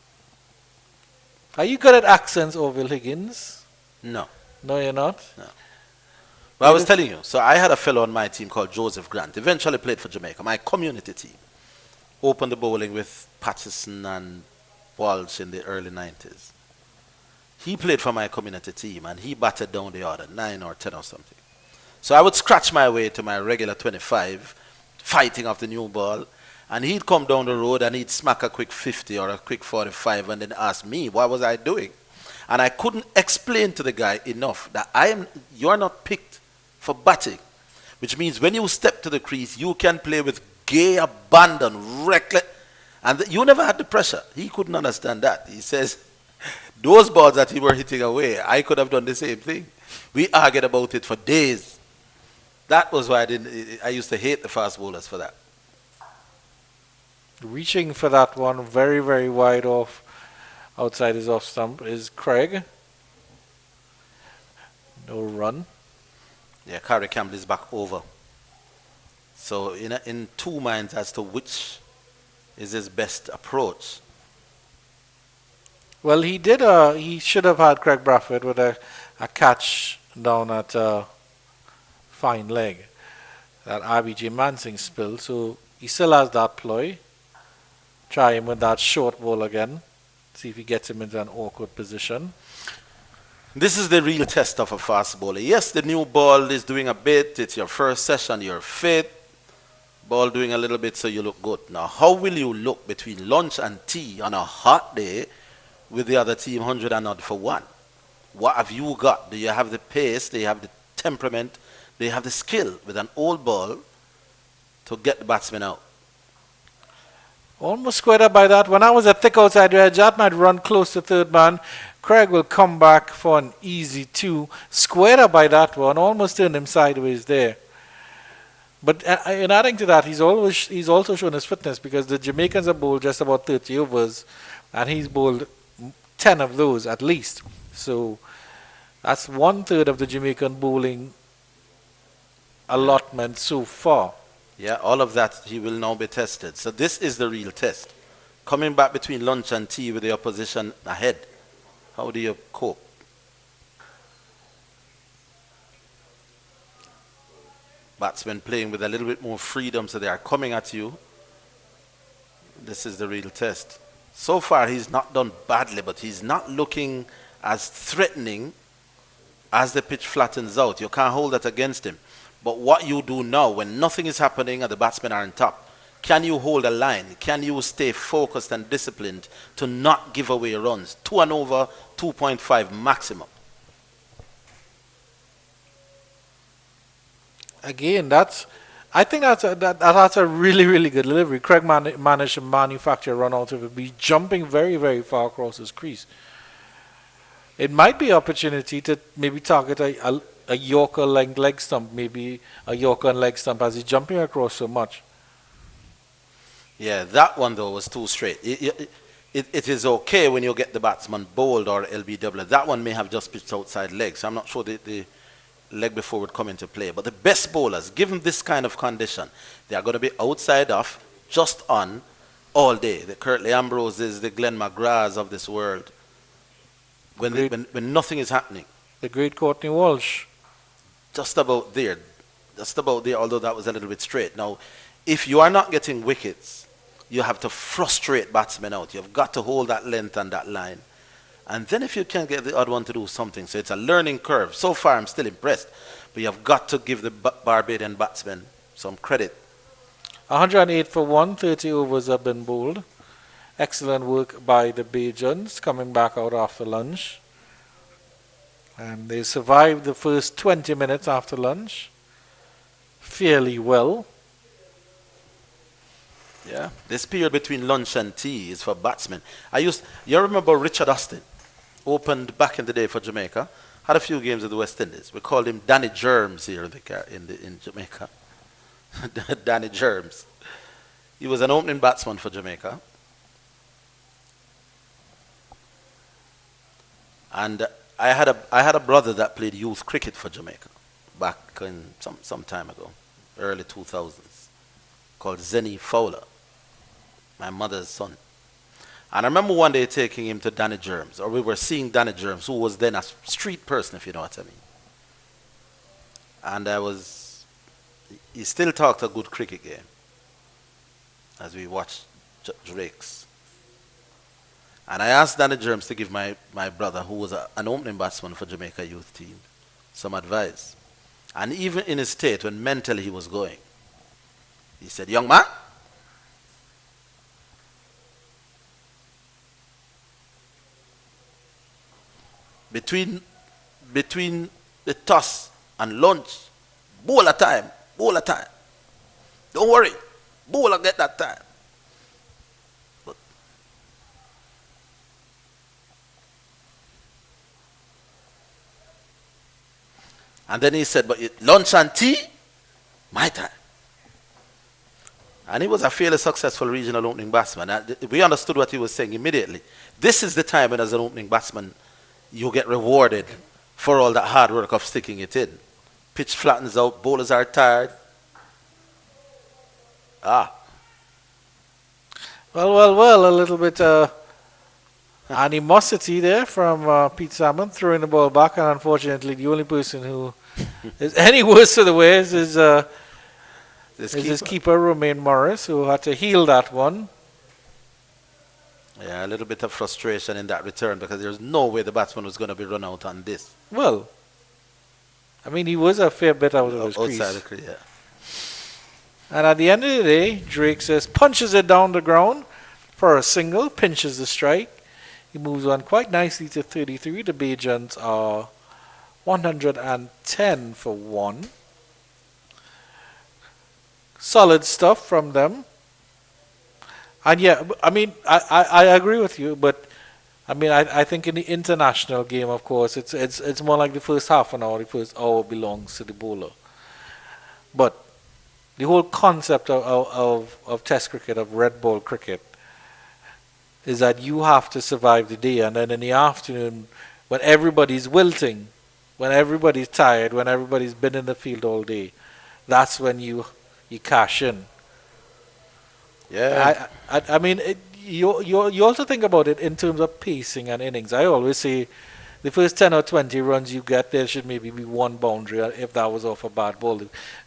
Are you good at accents, Orville Higgins? No. No, you're not? No. Well, I was telling you, so I had a fellow on my team called Joseph Grant. Eventually played for Jamaica, my community team. Opened the bowling with Patterson and Walsh in the early 90s. He played for my community team, and he batted down the order, 9 or 10 or something. So I would scratch my way to my regular 25, fighting off the new ball. And he'd come down the road and he'd smack a quick 50 or a quick 45 and then ask me, what was I doing? And I couldn't explain to the guy enough that you're not picked for batting. Which means when you step to the crease, you can play with gay abandon, reckless. And you never had the pressure. He couldn't understand that. He says, those balls that he were hitting away, I could have done the same thing. We argued about it for days. That was why I used to hate the fast bowlers for that. Reaching for that one very, very wide off, outside his off stump, is Craig. No run. Yeah, Carrie Campbell is back over. So in two minds as to which is his best approach. Well, he should have had Craig Bradford with a catch down at fine leg. That RBJ Mansing spill. So he still has that ploy. Try him with that short ball again. See if he gets him into an awkward position. This is the real test of a fast bowler. Yes, the new ball is doing a bit. It's your first session. You're fit. Ball doing a little bit so you look good. Now, how will you look between lunch and tea on a hot day with the other team 100 and odd for one? What have you got? Do you have the pace? Do you have the temperament? Do you have the skill with an old ball to get the batsman out? Almost squared up by that. When I was a thick outside edge, that might run close to third man. Craig will come back for an easy 2. Squared up by that one. Almost turned him sideways there. But in adding to that, he's also shown his fitness, because the Jamaicans have bowled just about 30 overs, and he's bowled 10 of those at least. So that's 1/3 of the Jamaican bowling allotment so far. Yeah, all of that he will now be tested. So this is the real test. Coming back between lunch and tea with the opposition ahead. How do you cope? Batsmen playing with a little bit more freedom, so they are coming at you. This is the real test. So far he's not done badly, but he's not looking as threatening as the pitch flattens out. You can't hold that against him. But what you do now, when nothing is happening and the batsmen are on top, can you hold a line? Can you stay focused and disciplined to not give away runs? 2 and over, 2.5 maximum. Again, I think that's a really, really good delivery. Craig managed to manufacture a run out of it. Be jumping very, very far across his crease. It might be an opportunity to maybe target a Yorker leg stump, maybe a Yorker and leg stump, as he's jumping across so much. Yeah, that one though was too straight. It is okay when you get the batsman bowled or LBW. That one may have just pitched outside legs. I'm not sure the leg before would come into play. But the best bowlers, given this kind of condition, they are going to be outside off, just on, all day. The Curtly Ambroses, the Glenn McGraths of this world. When nothing is happening. The great Courtney Walsh. Just about there, although that was a little bit straight. Now, if you are not getting wickets, you have to frustrate batsmen out. You've got to hold that length and that line. And then if you can get the odd one to do something, so it's a learning curve. So far, I'm still impressed. But you've got to give the Barbadian batsmen some credit. 108 for 1, 30 overs have been bowled. Excellent work by the Bajans, coming back out after lunch. And they survived the first 20 minutes after lunch fairly well. Yeah, this period between lunch and tea is for batsmen. You remember Richard Austin, opened back in the day for Jamaica, had a few games with the West Indies. We called him Danny Germs here in Jamaica. Danny Germs. He was an opening batsman for Jamaica. And I had a brother that played youth cricket for Jamaica back in some time ago, early 2000s, called Zenny Fowler, my mother's son. And I remember one day taking him to Danny Germs, or we were seeing Danny Germs, who was then a street person, if you know what I mean. And he still talked a good cricket game as we watched Drake's. And I asked Danny Germs to give my brother, who was an opening batsman for Jamaica youth team, some advice. And even in his state, when mentally he was going, He said, young man, between the toss and lunch, bowler time, bowler time. Don't worry, bowler get that time. But and then he said, but lunch and tea, my time. And he was a fairly successful regional opening batsman. And we understood what he was saying immediately. This is the time when, as an opening batsman, you get rewarded for all that hard work of sticking it in. Pitch flattens out, bowlers are tired. Well, a little bit animosity there from Pete Salmon throwing the ball back, and unfortunately the only person who is any worse for the wear is his keeper, Romain Morris, who had to heel that one. Yeah, a little bit of frustration in that return because there's no way the batsman was going to be run out on this. Well, I mean, he was a fair bit out of his crease. Outside the crease, yeah. And at the end of the day, Drake says, punches it down the ground for a single, pinches the strike. He moves on quite nicely to 33. The Bajans are 110 for 1. Solid stuff from them. And yeah, I mean, I agree with you, but I mean, I think in the international game, of course, it's more like the first half an hour, the first hour belongs to the bowler. But the whole concept of Test cricket, of red ball cricket, is that you have to survive the day, and then in the afternoon, when everybody's wilting, when everybody's tired, when everybody's been in the field all day, that's when you cash in. Yeah. I mean, you also think about it in terms of pacing and innings. I always say the first 10 or 20 runs you get, there should maybe be one boundary if that was off a bad ball.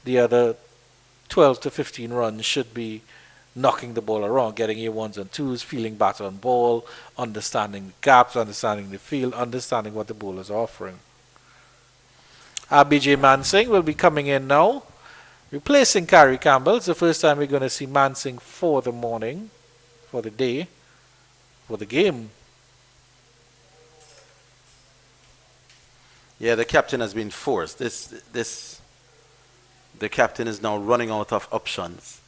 The other 12 to 15 runs should be knocking the ball around, getting your ones and twos, feeling batter on ball, understanding the gaps, understanding the field, understanding what the bowlers are offering. BJ Mansingh will be coming in now, replacing Kari Campbell. It's the first time we're going to see Mansingh for the morning, for the day, for the game. Yeah, the captain has been forced. The captain is now running out of options.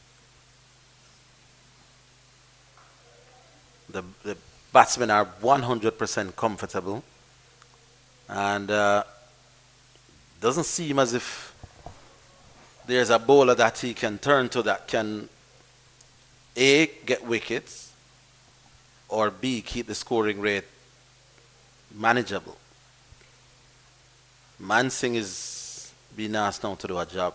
The batsmen are 100% comfortable, and doesn't seem as if there's a bowler that he can turn to that can A, get wickets, or B, keep the scoring rate manageable. Mansingh is being asked now to do a job.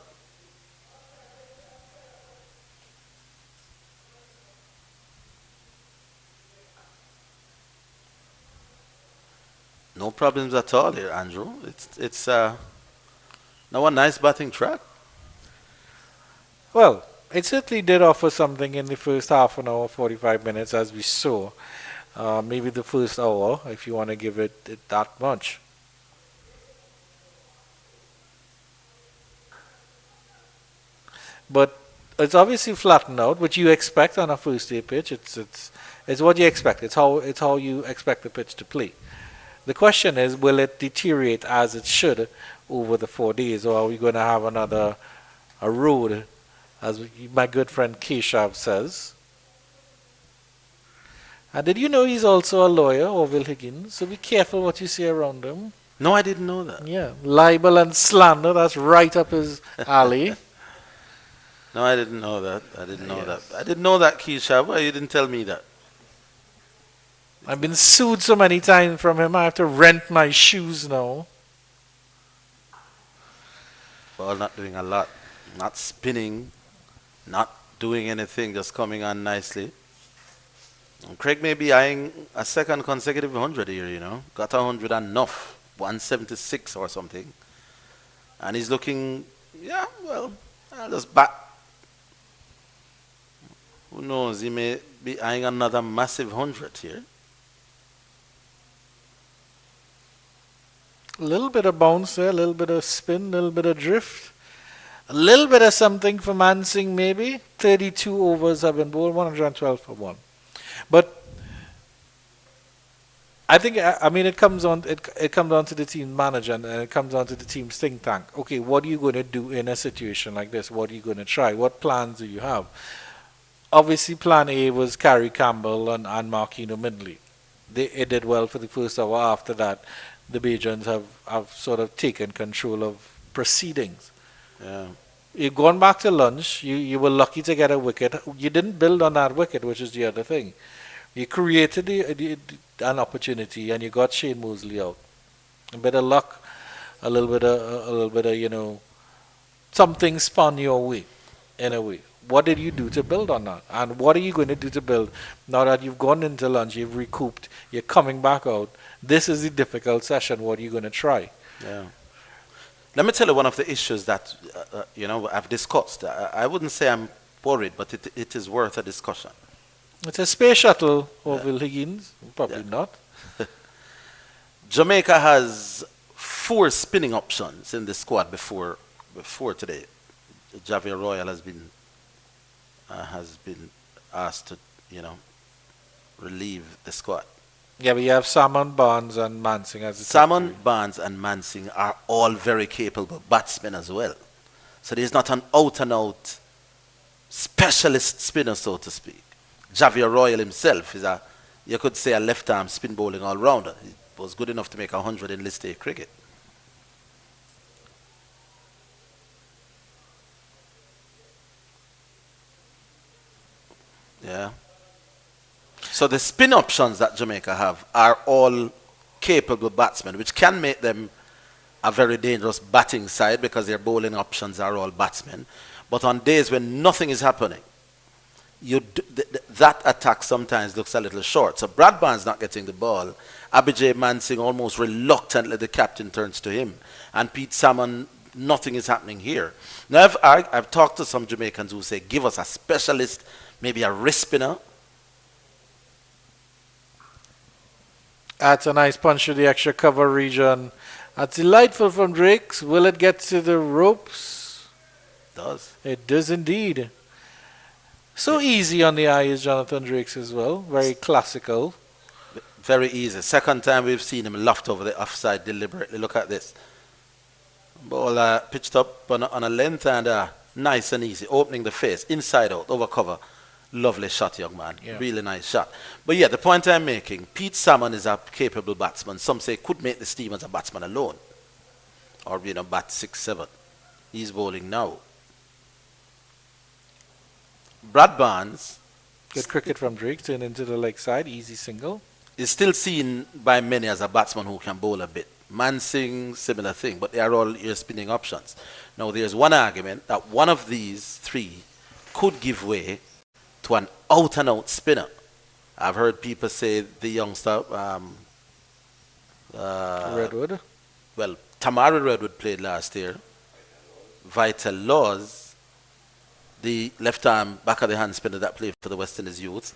No problems at all here, Andrew. It's now a nice batting track. Well, it certainly did offer something in the first half an hour, 45 minutes, as we saw. Maybe the first hour, if you want to give it that much. But it's obviously flattened out, which you expect on a first day pitch. It's what you expect. It's how you expect the pitch to play. The question is, will it deteriorate as it should over the 4 days, or are we going to have a road, as my good friend Keshav says? And did you know he's also a lawyer, Orville Higgins? So be careful what you say around him. No, I didn't know that. Yeah, libel and slander, that's right up his alley. No, I didn't know that. I didn't know that. I didn't know that, Keisha. Why you didn't tell me that? I've been sued so many times from him, I have to rent my shoes now. Well, not doing a lot. Not spinning. Not doing anything. Just coming on nicely. And Craig may be eyeing a second consecutive 100 here, you know. Got 100 enough. 176 or something. And he's looking, yeah, well, I'll just bat. Who knows? He may be eyeing another massive 100 here. A little bit of bounce there, a little bit of spin, a little bit of drift. A little bit of something for Mansing, maybe. 32 overs have been bowled, 112 for one. But I think, it comes on to the team manager and it comes on to the team's think tank. Okay, what are you going to do in a situation like this? What are you going to try? What plans do you have? Obviously, plan A was Carrie Campbell and Marquino Midley. It did well for the first hour. After that, the Bajans have sort of taken control of proceedings. Yeah. You've gone back to lunch. You were lucky to get a wicket. You didn't build on that wicket, which is the other thing. You created an opportunity, and you got Shane Mosley out. A bit of luck, a little bit of something spun your way, in a way. What did you do to build on that? And what are you going to do to build now that you've gone into lunch, you've recouped, you're coming back out? This is a difficult session. What are you going to try? Yeah. Let me tell you one of the issues that I've discussed. I wouldn't say I'm worried, but it is worth a discussion. It's a space shuttle, Orville Higgins. Probably not. Jamaica has 4 spinning options in the squad before today. Javier Royal has been asked to, relieve the squad. Yeah, but you have Salmon, Barnes, and Mansing as the Salmon, Barnes, and Mansing are all very capable batsmen as well. So there's not an out-and-out specialist spinner, so to speak. Javier Royal himself is you could say a left-arm spin bowling all-rounder. He was good enough to make 100 in List A cricket. Yeah. So the spin options that Jamaica have are all capable batsmen, which can make them a very dangerous batting side because their bowling options are all batsmen. But on days when nothing is happening, that attack sometimes looks a little short. So Brad Barnes not getting the ball. Abhijay Mansing almost reluctantly, the captain turns to him. And Pete Salmon, nothing is happening here. Now I've talked to some Jamaicans who say, give us a specialist, maybe a wrist spinner. That's a nice punch to the extra cover region. That's delightful from Drakes. Will it get to the ropes? It does. It does indeed. So easy on the eye is Jonathan Drakes as well. Very classical. Very easy. Second time we've seen him loft over the offside deliberately. Look at this. Ball pitched up on a length and nice and easy. Opening the face. Inside out. Over cover. Lovely shot, young man. Yeah. Really nice shot. But yeah, the point I'm making, Pete Salmon is a capable batsman. Some say could make the team as a batsman alone. Or, bat 6-7. He's bowling now. Brad Barnes. Good cricket from Drake, turned into the leg side, easy single. Is still seen by many as a batsman who can bowl a bit. Mansing, similar thing, but they are all your spinning options. Now there's one argument that one of these 3 could give way to an out-and-out spinner. I've heard people say the youngster, Redwood. Well, Tamari Redwood played last year. Vital Laws, the left-arm, back-of-the-hand spinner that played for the West Indies youth.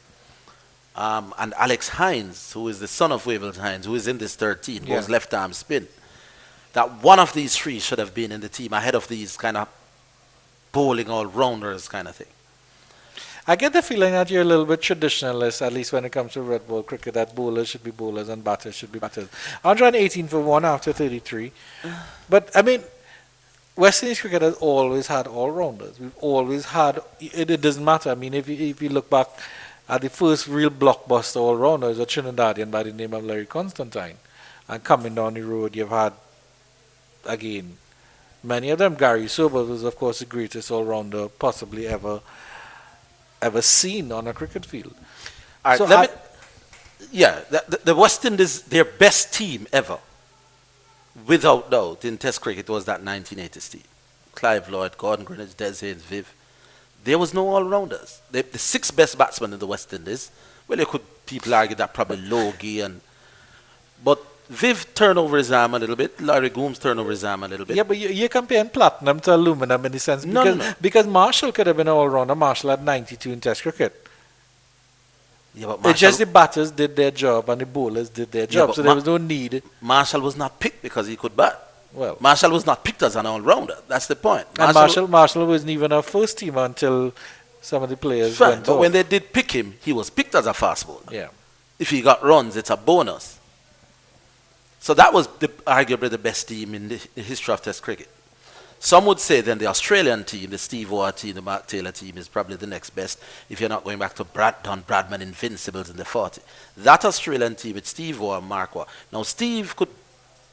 And Alex Hines, who is the son of Wavell Hines, who is in this 13, goes left-arm spin. That one of these 3 should have been in the team ahead of these kind of bowling all-rounders kind of thing. I get the feeling that you're a little bit traditionalist, at least when it comes to red ball cricket, that bowlers should be bowlers and batters should be batters. 118 for 1 after 33. But, West Indies cricket has always had all-rounders. We've always had, it doesn't matter. If you look back at the first real blockbuster all-rounder, is a Trinidadian by the name of Larry Constantine. And coming down the road, you've had, again, many of them. Gary Sobers was, of course, the greatest all-rounder possibly ever seen on a cricket field. All right, so the West Indies, their best team ever, without doubt, in Test cricket was that 1980s team. Clive Lloyd, Gordon Greenidge, Des Haynes, Viv. There was no all-rounders. The 6 best batsmen in the West Indies, well, people argue that probably Logie but Viv turned over his arm a little bit. Larry Goombs turned over his arm a little bit. Yeah, but you're comparing platinum to aluminum in the sense because Marshall could have been an all-rounder. Marshall had 92 in Test cricket. Yeah, but Marshall, it's just the batters did their job and the bowlers did their job, so there was no need. Marshall was not picked because he could bat. Well, Marshall was not picked as an all-rounder. That's the point. And Marshall wasn't even a first teamer until some of the players Fine, went but off. when they did pick him, he was picked as a fast bowler. Yeah. If he got runs, it's a bonus. So that was arguably the best team in the history of Test cricket. Some would say then the Australian team, the Steve Waugh team, the Mark Taylor team is probably the next best if you're not going back to Don Bradman Invincibles in the 40s. That Australian team with Steve Waugh and Mark Waugh. Now Steve could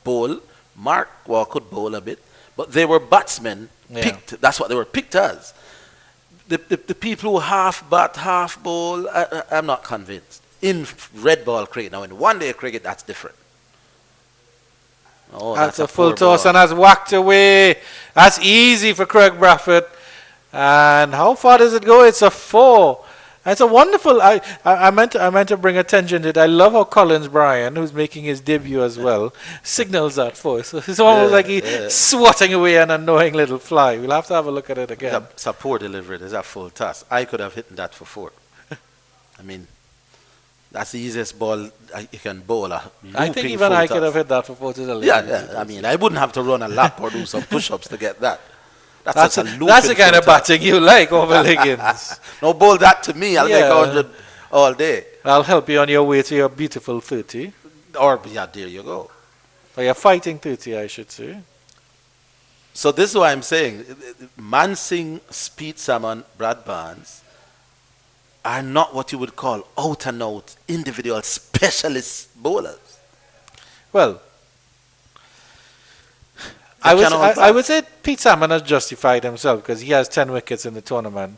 bowl, Mark Waugh could bowl a bit, but they were batsmen picked. That's what they were picked as. The people who half bat, half bowl, I'm not convinced. In red ball cricket, now in one-day cricket, that's different. Oh, that's a full toss and has whacked away. That's easy for Craig Bradford. And how far does it go? It's a 4. It's a wonderful. I meant to bring attention to it. I love how Collins Bryan, who's making his debut as well, signals that for us. So it's almost like he's swatting away an annoying little fly. We'll have to have a look at it again. It's a poor delivery. It's a full toss. I could have hit that for 4. I mean, that's the easiest ball you can bowl. I think even I could have hit that for 4 to the left. Yeah. I mean, I wouldn't have to run a lap or do some push-ups to get that. That's the kind of batting you like over Liggins. No, bowl that to me. I'll make 100 all day. I'll help you on your way to your beautiful 30. Or, yeah, there you go. Or your fighting 30, I should say. So this is what I'm saying. Mansing, Pete Salmon, Brad Barnes are not what you would call out-and-out individual specialist bowlers. Well, I would say Pete Salmon has justified himself because he has 10 wickets in the tournament.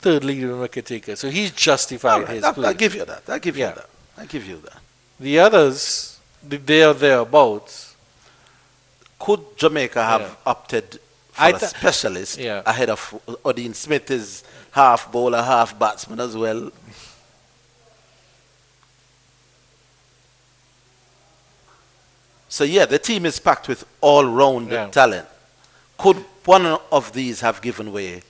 3rd leading wicket taker. So he's justified his play. I'll give you that. I'll give you that. The others, they are thereabouts. Could Jamaica have opted for a specialist ahead of Odin Smith is half bowler, half batsman as well? So yeah, the team is packed with all-round talent. Could one of these have given way?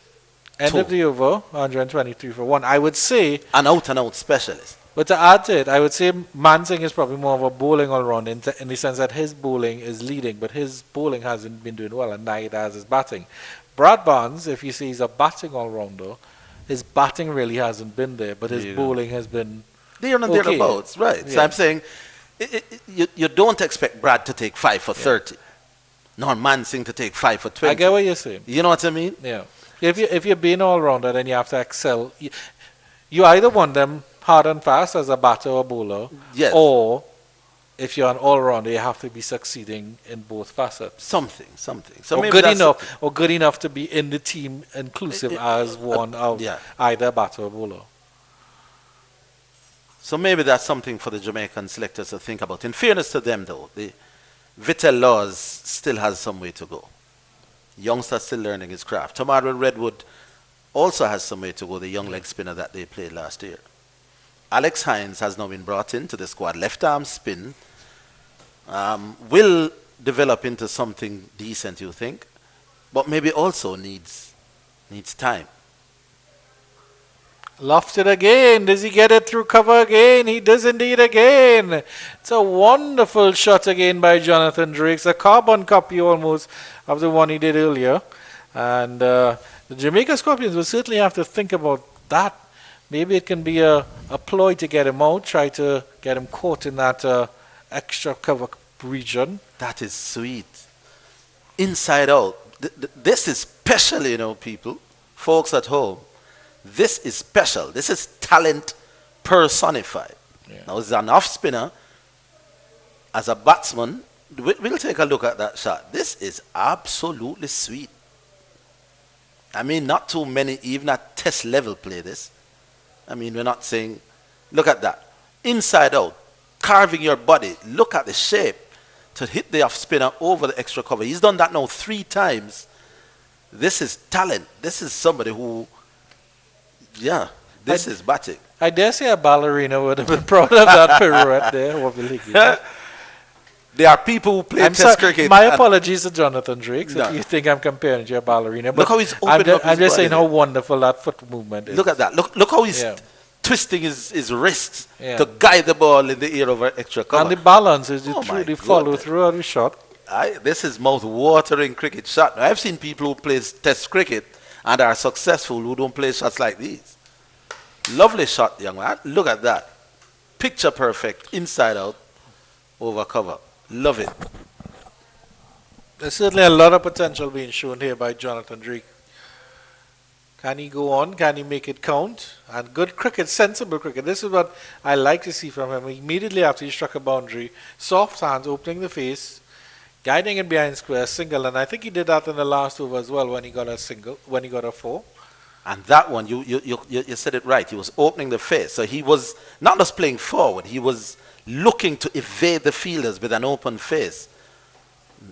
End of the over, 123 for 1. I would say an out-and-out specialist. But to add to it, I would say Mansing is probably more of a bowling all-round in the sense that his bowling is leading, but his bowling hasn't been doing well, and neither has his batting. Brad Barnes, if you see he's a batting all-rounder, his batting really hasn't been there, but his bowling has been there and thereabouts, right? Yeah. So I'm saying you don't expect Brad to take 5 for 30, nor Mansing to take 5 for 20. I get what you're saying. You know what I mean? Yeah. If you're being all-rounder, then you have to excel. You either want them hard and fast as a batter or bowler, or if you're an all-rounder, you have to be succeeding in both facets. Something. So or good enough to be in the team inclusive as one of either batter or bowler. So maybe that's something for the Jamaican selectors to think about. In fairness to them, though, the Vittel Laws still has some way to go. Youngster still learning his craft. Tomorrow Redwood also has some way to go, the young leg spinner that they played last year. Alex Hines has now been brought into the squad. Left arm spin will develop into something decent, you think, but maybe also needs time. Lofted again. Does he get it through cover again? He does indeed again. It's a wonderful shot again by Jonathan Drake. It's a carbon copy almost of the one he did earlier. And the Jamaica Scorpions will certainly have to think about that. Maybe it can be a ploy to get him out, try to get him caught in that extra cover region. That is sweet. Inside out. This is special, you know, people, folks at home. This is special. This is talent personified. Now, as an off spinner, as a batsman, we'll take a look at that shot. This is absolutely sweet. I mean, not too many, even at test level, play this. I mean, we're not saying, look at that. Inside out, carving your body. Look at the shape to hit the off spinner over the extra cover. He's done that now 3 times. This is talent. This is somebody who, this is batting. I dare say a ballerina would have been proud of that pirouette there. There are people who play test cricket. My apologies to Jonathan Drake if you think I'm comparing to a ballerina. But look how he's opened up his I'm just saying body how wonderful that foot movement is. Look at that. Look how he's twisting his wrists to guide the ball in the air over extra cover. And the balance is the follow through of the shot. This is mouth-watering cricket shot. Now, I've seen people who play test cricket and are successful who don't play shots like these. Lovely shot, young man. Look at that. Picture perfect, inside out, over cover. Love it. There's certainly a lot of potential being shown here by Jonathan Drake. Can he go on? Can he make it count? And good cricket, sensible cricket. This is what I like to see from him. Immediately after he struck a boundary, soft hands, opening the face, guiding it behind square, single. And I think he did that in the last over as well when he got a single, when he got a 4. And that one, you said it right. He was opening the face. So he was not just playing forward. He was looking to evade the fielders with an open face.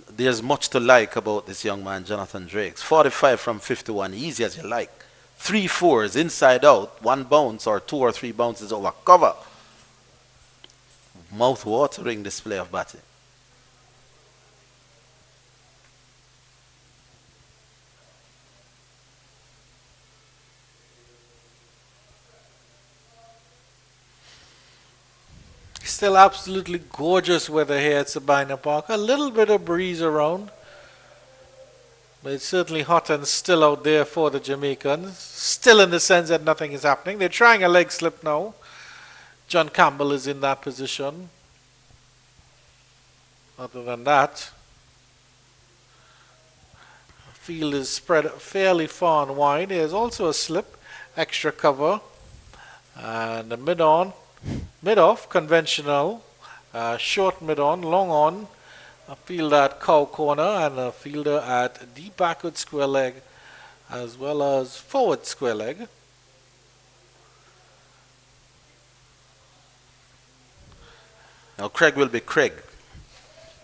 There's much to like about this young man, Jonathan Drake. 45 from 51, easy as you like. 3 fours, inside out, 1 bounce or 2 or 3 bounces over cover. Mouth-watering display of batting. Still absolutely gorgeous weather here at Sabina Park. A little bit of breeze around. But it's certainly hot and still out there for the Jamaicans. Still in the sense that nothing is happening. They're trying a leg slip now. John Campbell is in that position. Other than that, the field is spread fairly far and wide. There's also a slip, extra cover. And the mid-on. Mid-off, conventional, short mid-on, long on, a fielder at cow corner and a fielder at deep backward square leg as well as forward square leg. Now Craig will be Craig.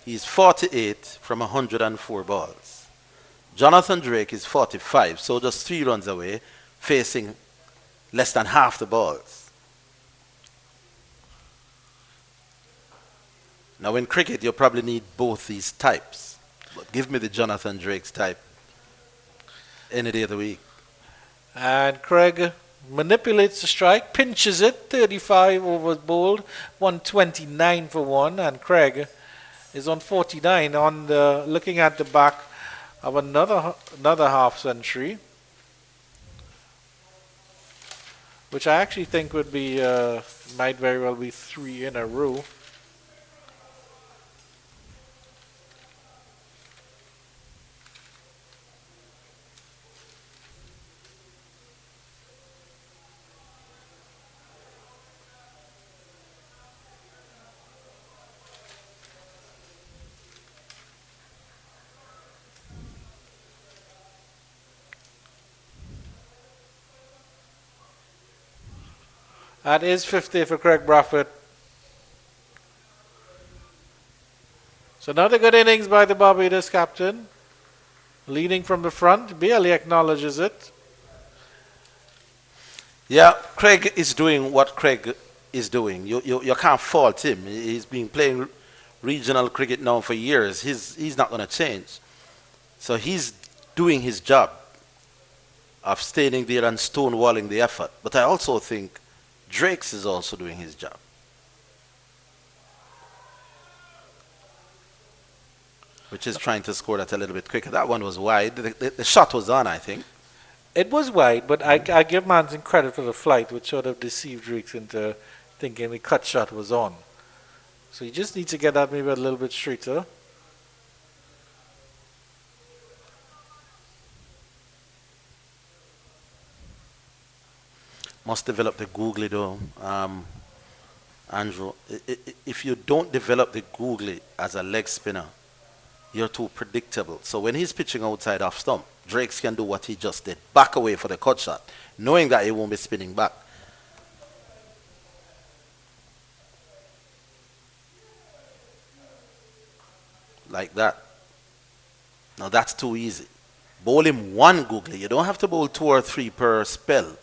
He's 48 from 104 balls. Jonathan Drake is 45, so just 3 runs away, facing less than half the balls. Now in cricket, you probably need both these types. But give me the Jonathan Drake's type any day of the week. And Craig manipulates the strike, pinches it, 35 overs bowled, 129 for 1. And Craig is on 49, on the, looking at the back of another half century, which I actually think would be, might very well be 3 in a row. That is 50 for Craig Bradford. So another good innings by the Barbados captain. Leading from the front, barely acknowledges it. Yeah, Craig is doing what Craig is doing. You can't fault him. He's been playing regional cricket now for years. He's not going to change. So he's doing his job of standing there and stonewalling the effort. But I also think Drake's is also doing his job. Which is trying to score that a little bit quicker. That one was wide. The shot was on, I think. It was wide, but I give Manson credit for the flight, which sort of deceived Drake's into thinking the cut shot was on. So you just need to get that maybe a little bit straighter. Must develop the googly though, Andrew. If you don't develop the googly as a leg spinner, you're too predictable. So when he's pitching outside off stump, Drakes can do what he just did. Back away for the cut shot, knowing that he won't be spinning back. Like that. Now that's too easy. Bowl him 1 googly. You don't have to bowl 2 or 3 per spell.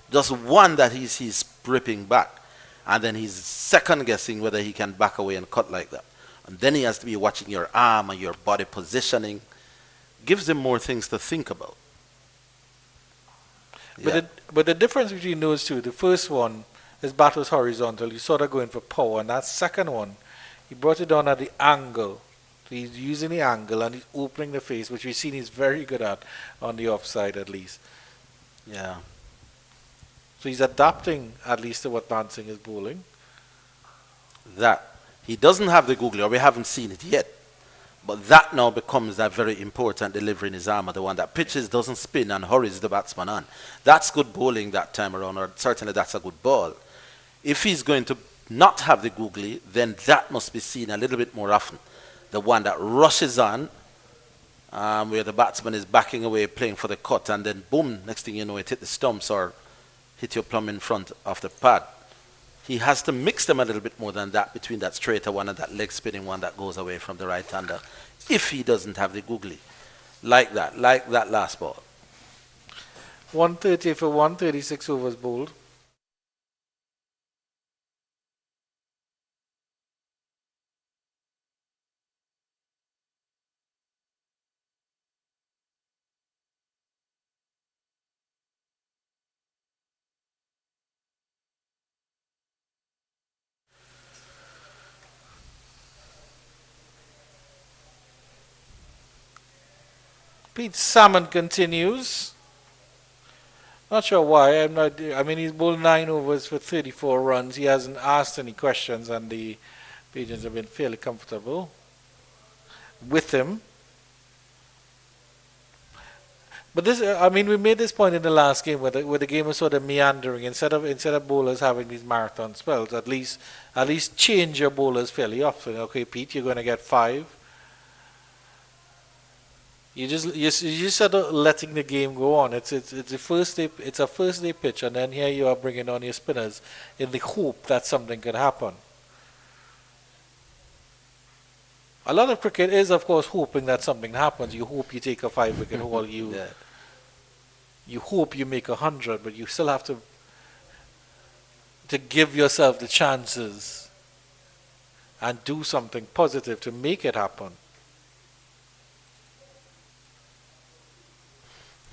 Just 1 that he's ripping back. And then he's second guessing whether he can back away and cut like that. And then he has to be watching your arm and your body positioning. Gives him more things to think about. Yeah. But the difference between those two, the first one, his bat was horizontal. He sort of going for power. And that second one, he brought it down at the angle So he's using the angle and he's opening the face, which we've seen he's very good at on the offside at least. Yeah. So he's adapting at least to what Mansing is bowling. That. He doesn't have the googly, or we haven't seen it yet. But that now becomes that very important delivery in his armour, the one that pitches, doesn't spin and hurries the batsman on. That's good bowling that time around, or certainly that's a good ball. If he's going to not have the googly, then that must be seen a little bit more often. The one that rushes on, where the batsman is backing away, playing for the cut, and then boom, next thing you know, it hit the stumps or hit your plumb in front of the pad. He has to mix them a little bit more than that, between that straighter one and that leg spinning one that goes away from the right-hander, if he doesn't have the googly. Like that last ball. 130 for 136 overs bowled. Pete Salmon continues. Not sure why. I mean, he's bowled 9 overs for 34 runs. He hasn't asked any questions, and the Patriots have been fairly comfortable with him. But this, I mean, we made this point in the last game where the game was sort of meandering. Instead of bowlers having these marathon spells, at least change your bowlers fairly often. Okay, Pete, you're going to get 5. You just sort of letting the game go on. It's a first day pitch, and then here you are bringing on your spinners in the hope that something could happen. A lot of cricket is, of course, hoping that something happens. You hope you take a 5-wicket haul. You hope you make 100, but you still have to give yourself the chances and do something positive to make it happen.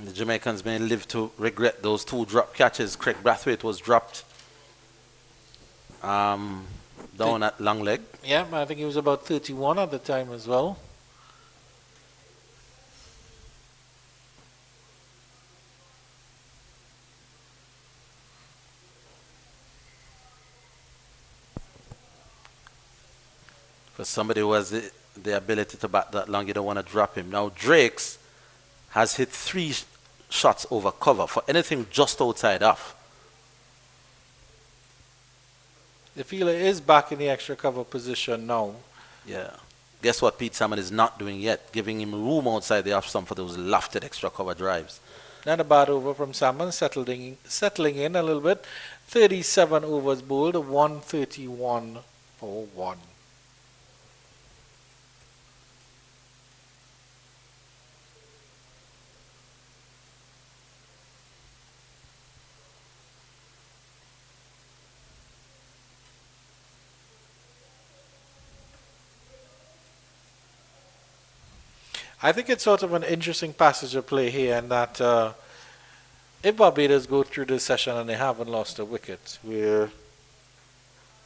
The Jamaicans may live to regret those 2 drop catches. Craig Brathwaite was dropped down at long leg. Yeah, I think he was about 31 at the time as well. For somebody who has the ability to bat that long, you don't want to drop him. Now, Drake's has hit 3 shots over cover for anything just outside off. The fielder is back in the extra cover position now. Yeah. Guess what Pete Salmon is not doing yet? Giving him room outside the off stump for those lofted extra cover drives. Not a bad over from Salmon, settling in a little bit. 37 overs bowled, 131 for 1. I think it's sort of an interesting passage of play here, and that if Barbados go through this session and they haven't lost a wicket, we're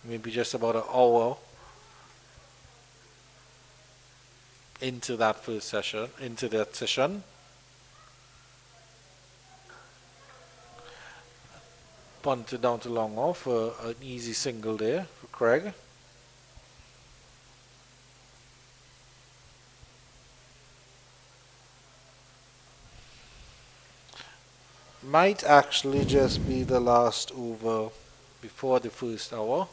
maybe just about an hour into that session. Punted down to long off for an easy single there for Craig. Might actually just be the last over before the first hour.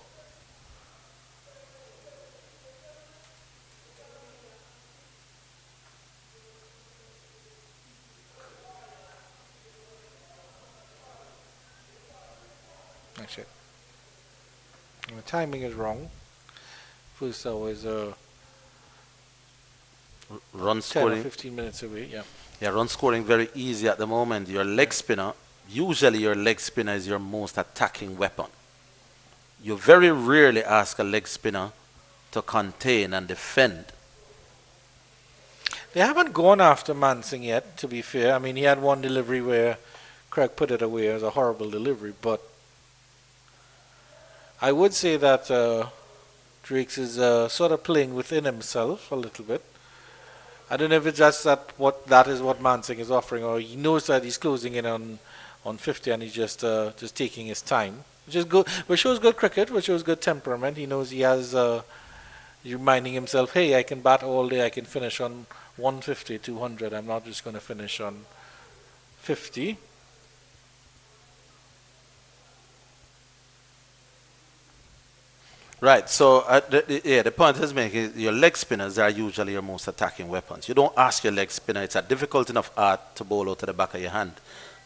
Actually, the timing is wrong. First hour is run 10 scoring. or 15 minutes away, yeah. Yeah, run scoring very easy at the moment. Your leg spinner, usually your leg spinner is your most attacking weapon. You very rarely ask a leg spinner to contain and defend. They haven't gone after Mansing yet, to be fair. I mean, he had one delivery where Craig put it away as a horrible delivery, but I would say that Drakes is sort of playing within himself a little bit. I don't know if it's just that is what Mansing is offering, or he knows that he's closing in on 50 and he's just taking his time, which is good. Which shows good cricket, which shows good temperament. He knows he has. Reminding himself, hey, I can bat all day. I can finish on 150, 200. I'm not just going to finish on 50. Right, so the point is making your leg spinners are usually your most attacking weapons. You don't ask your leg spinner, it's a difficult enough art to bowl out to the back of your hand,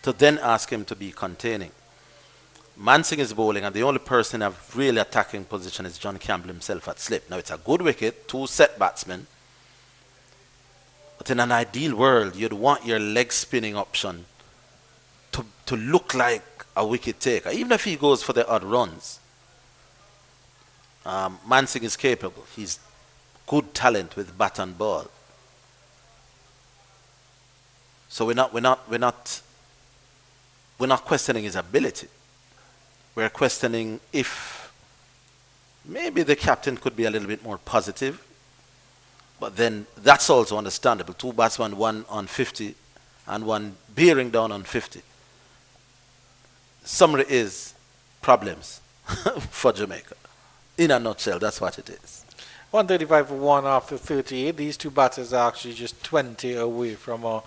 to then ask him to be containing. Mansing is bowling, and the only person in a really attacking position is John Campbell himself at slip. Now, it's a good wicket, 2 set batsmen. But in an ideal world, you'd want your leg spinning option to look like a wicket taker, even if he goes for the odd runs. Mansing is capable. He's good talent with bat and ball. So we're not questioning his ability. We're questioning if maybe the captain could be a little bit more positive. But then that's also understandable. 2 batsmen, 1 on 50 and 1 bearing down on 50. Summary is problems for Jamaica. In a nutshell, that's what it is. 135 for 1 after 38. These 2 batters are actually just 20 away from a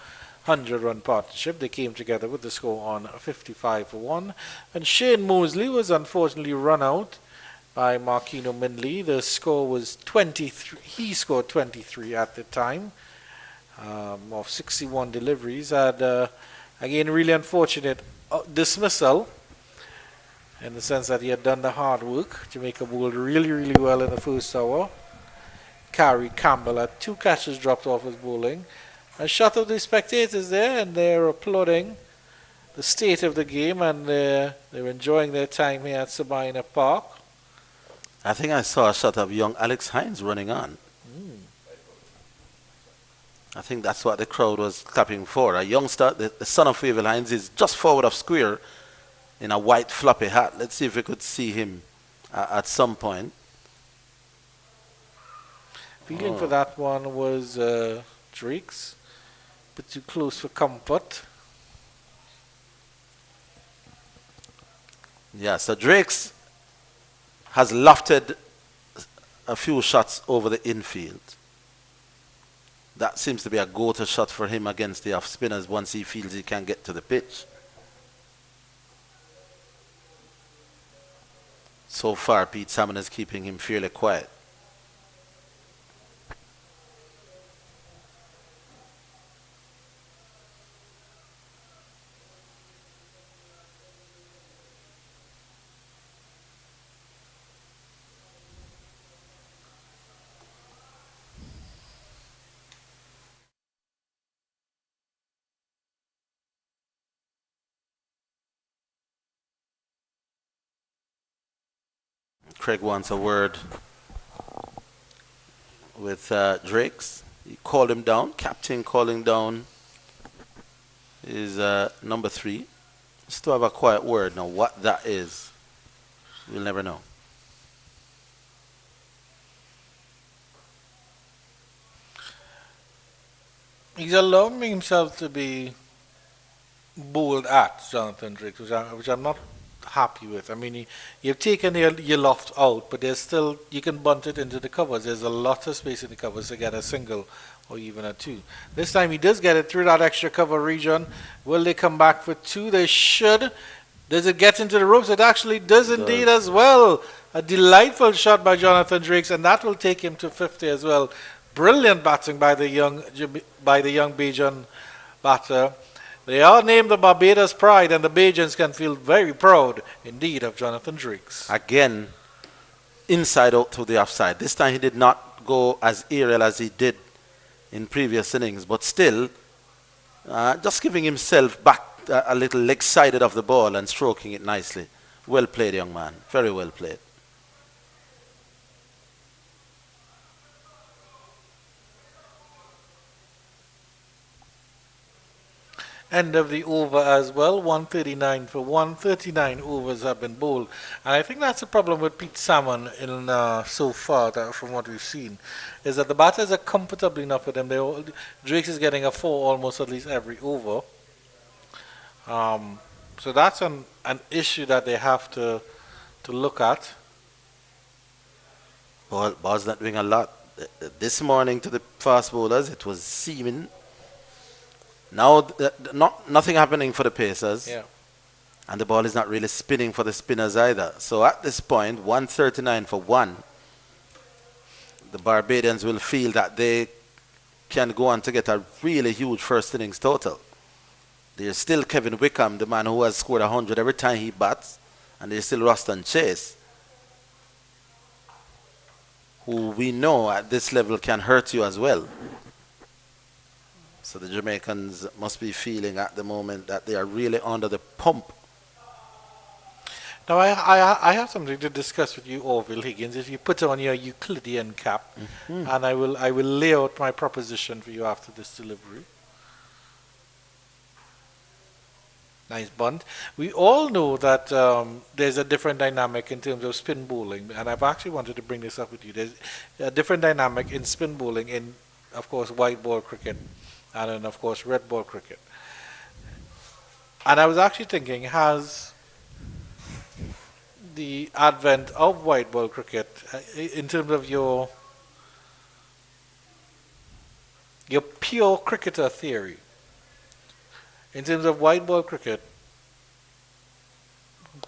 100-run partnership. They came together with the score on 55 for 1. And Shane Mosley was unfortunately run out by Marquino Mindley. The score was 23. He scored 23 at the time of 61 deliveries. And again, really unfortunate dismissal in the sense that he had done the hard work. Jamaica bowled really, really well in the first hour. Carrie Campbell had 2 catches dropped off his bowling. A shot of the spectators there, and they're applauding the state of the game, and they're enjoying their time here at Sabina Park. I think I saw a shot of young Alex Hines running on. I think that's what the crowd was clapping for. A youngster, the son of Favour Hines, is just forward of square in a white floppy hat. Let's see if we could see him at some point. Feeling for that one was Drake's. Bit too close for comfort. Yeah, so Drake's has lofted a few shots over the infield. That seems to be a go-to shot for him against the off-spinners once he feels he can get to the pitch. So far, Pete Salmon is keeping him fairly quiet. Craig wants a word with Drakes. He called him down. Captain calling down is number 3. Still have a quiet word. Now what that is, we'll never know. He's allowing himself to be bowled at, Jonathan Drakes, which I'm not happy with. I mean, you've taken your loft out, but there's still, you can bunt it into the covers. There's a lot of space in the covers to get a single or even a 2. This time he does get it through that extra cover region. Will they come back for 2? They should. Does it get into the ropes? It actually does indeed as well. A delightful shot by Jonathan Drakes, and that will take him to 50 as well. Brilliant batting by the young Bajan batter. They are named the Barbados Pride, and the Bajans can feel very proud indeed of Jonathan Drakes. Again, inside out to the offside. This time he did not go as aerial as he did in previous innings, but still just giving himself back a little leg sided of the ball and stroking it nicely. Well played, young man. Very well played. end of the over as well. 139 for 139 overs have been bowled. And I think that's the problem with Pete Salmon in so far, from what we've seen, is that the batters are comfortable enough with them. Drakes is getting a 4 almost at least every over. So that's an issue that they have to look at. Ball's not doing a lot. This morning to the fast bowlers, it was seeming. Now, nothing happening for the Pacers. Yeah. And the ball is not really spinning for the spinners either. So at this point, 139 for 1. The Barbadians will feel that they can go on to get a really huge first innings total. There's still Kevin Wickham, the man who has scored 100 every time he bats. And there's still Ruston Chase, who we know at this level can hurt you as well. So the Jamaicans must be feeling at the moment that they are really under the pump. Now I have something to discuss with you, Orville Higgins. If you put on your Euclidean cap, and I will lay out my proposition for you after this delivery. Nice bunt. We all know that there's a different dynamic in terms of spin bowling, and I've actually wanted to bring this up with you. There's a different dynamic in spin bowling in, of course, white ball cricket, and then, of course, red ball cricket. And I was actually thinking, has the advent of white ball cricket, in terms of your pure cricketer theory, in terms of white ball cricket,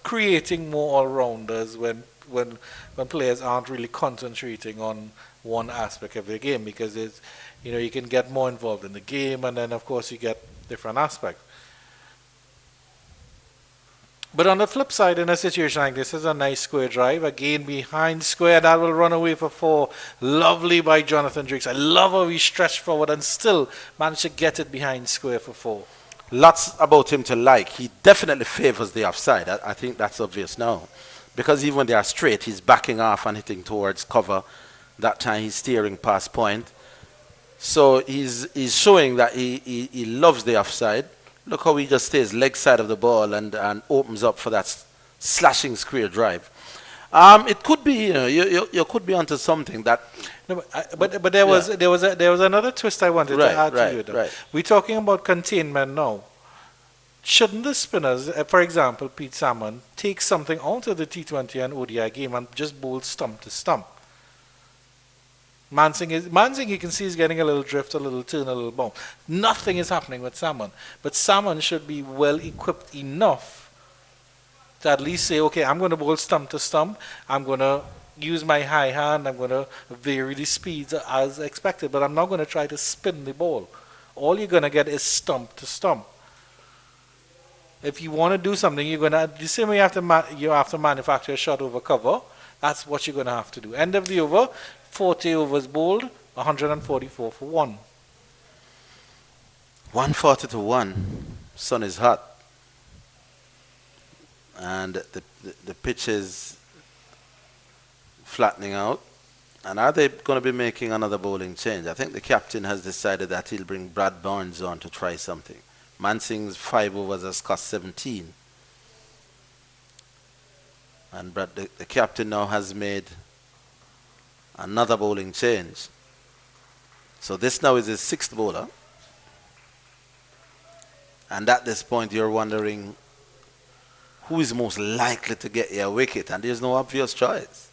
creating more all-rounders when players aren't really concentrating on one aspect of the game, because it's, you can get more involved in the game, and then of course you get different aspects. But on the flip side, in a situation like this, is a nice square drive, again behind square, that will run away for 4. Lovely by Jonathan Drakes. I love how he stretched forward and still managed to get it behind square for 4. Lots about him to like. He definitely favors the offside. I think that's obvious now. Because even when they are straight, he's backing off and hitting towards cover. That time he's steering past point. So he's showing that he loves the offside. Look how he just stays leg side of the ball and opens up for that slashing square drive. It could be, you could be onto something that. No, but there was another twist I wanted to add to you. Though. We're talking about containment now. Shouldn't the spinners, for example, Pete Salmon, take something out of the T20 and ODI game and just bowl stump to stump? Mansingh, you can see, is getting a little drift, a little turn, a little bounce. Nothing is happening with Salmon. But Salmon should be well equipped enough to at least say, okay, I'm going to bowl stump to stump. I'm going to use my high hand. I'm going to vary the speeds as expected. But I'm not going to try to spin the ball. All you're going to get is stump to stump. If you want to do something, you're going to, the same way you have to manufacture a shot over cover. That's what you're going to have to do. End of the over. 40 overs bowled, 144 for 1. 140 to 1. Sun is hot. And the pitch is flattening out. And are they going to be making another bowling change? I think the captain has decided that he'll bring Brad Barnes on to try something. Mansingh's 5 overs has cost 17. And the captain now has made another bowling change. So this now is his 6th bowler. And at this point you're wondering who is most likely to get you a wicket, and there's no obvious choice.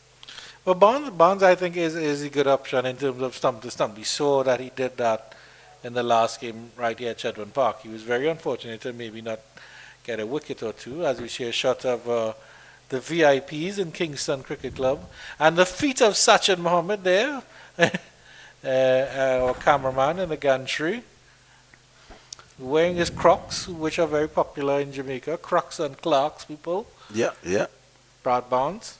Well, Barnes I think is a good option in terms of stump to stump. We saw that he did that in the last game right here at Chetwynd Park. He was very unfortunate to maybe not get a wicket or two, as we see a shot of the VIPs in Kingston Cricket Club. And the feet of Sachin Mohammed there, our cameraman in the gantry, wearing his Crocs, which are very popular in Jamaica. Crocs and Clarks, people. Yeah. Brad Barnes.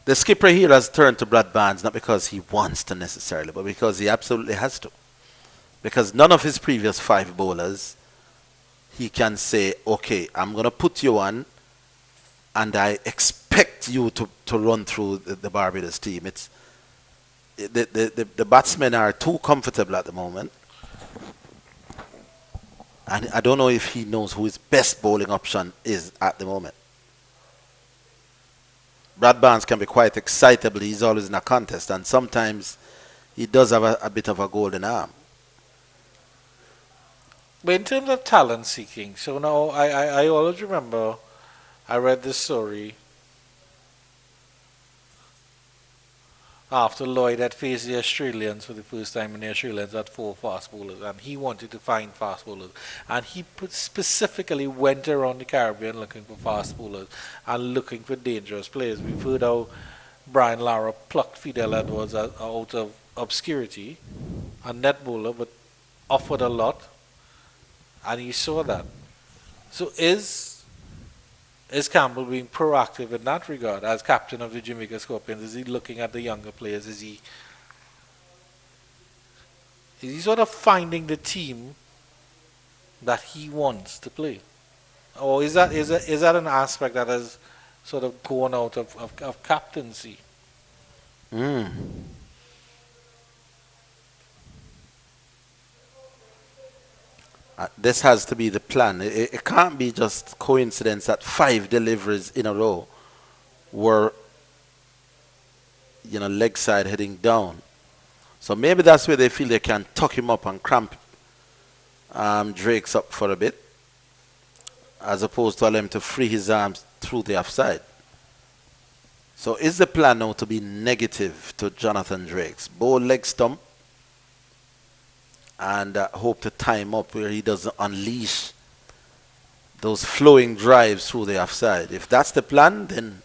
The skipper here has turned to Brad Barnes, not because he wants to necessarily, but because he absolutely has to. Because none of his previous 5 bowlers, he can say, okay, I'm going to put you on, and I expect you to run through the Barbados team. The batsmen are too comfortable at the moment. And I don't know if he knows who his best bowling option is at the moment. Brad Barnes can be quite excitable. He's always in a contest, and sometimes he does have a bit of a golden arm. But in terms of talent seeking, so now I always remember I read this story after Lloyd had faced the Australians for the first time, and the Australians had 4 fast bowlers, and he wanted to find fast bowlers, and he specifically went around the Caribbean looking for fast bowlers and looking for dangerous players. We've heard how Brian Lara plucked Fidel Edwards out of obscurity, a net bowler, but offered a lot, and he saw that. So is Campbell being proactive in that regard as captain of the Jamaica Scorpions? Is he looking at the younger players? Is he sort of finding the team that he wants to play? Or is that an aspect that has sort of gone out of captaincy? This has to be the plan. It can't be just coincidence that 5 deliveries in a row were, leg side heading down. So maybe that's where they feel they can tuck him up and cramp Drake's up for a bit, as opposed to allow him to free his arms through the offside. So is the plan now to be negative to Jonathan Drake's bowl leg stump and hope to time up where he doesn't unleash those flowing drives through the offside? If that's the plan, then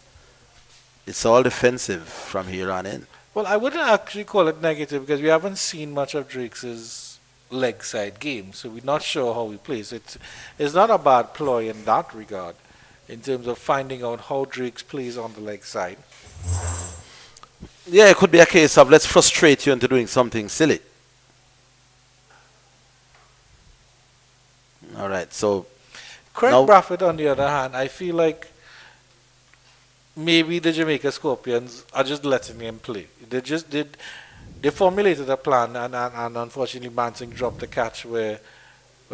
it's all defensive from here on in. Well, I wouldn't actually call it negative because we haven't seen much of Drake's leg side game, so we're not sure how he plays. It's not a bad ploy in that regard, in terms of finding out how Drake's plays on the leg side. Yeah, it could be a case of let's frustrate you into doing something silly. All right, so Craig Bradford, on the other hand, I feel like maybe the Jamaica Scorpions are just letting him play. They formulated a plan, and unfortunately Mansing dropped the catch where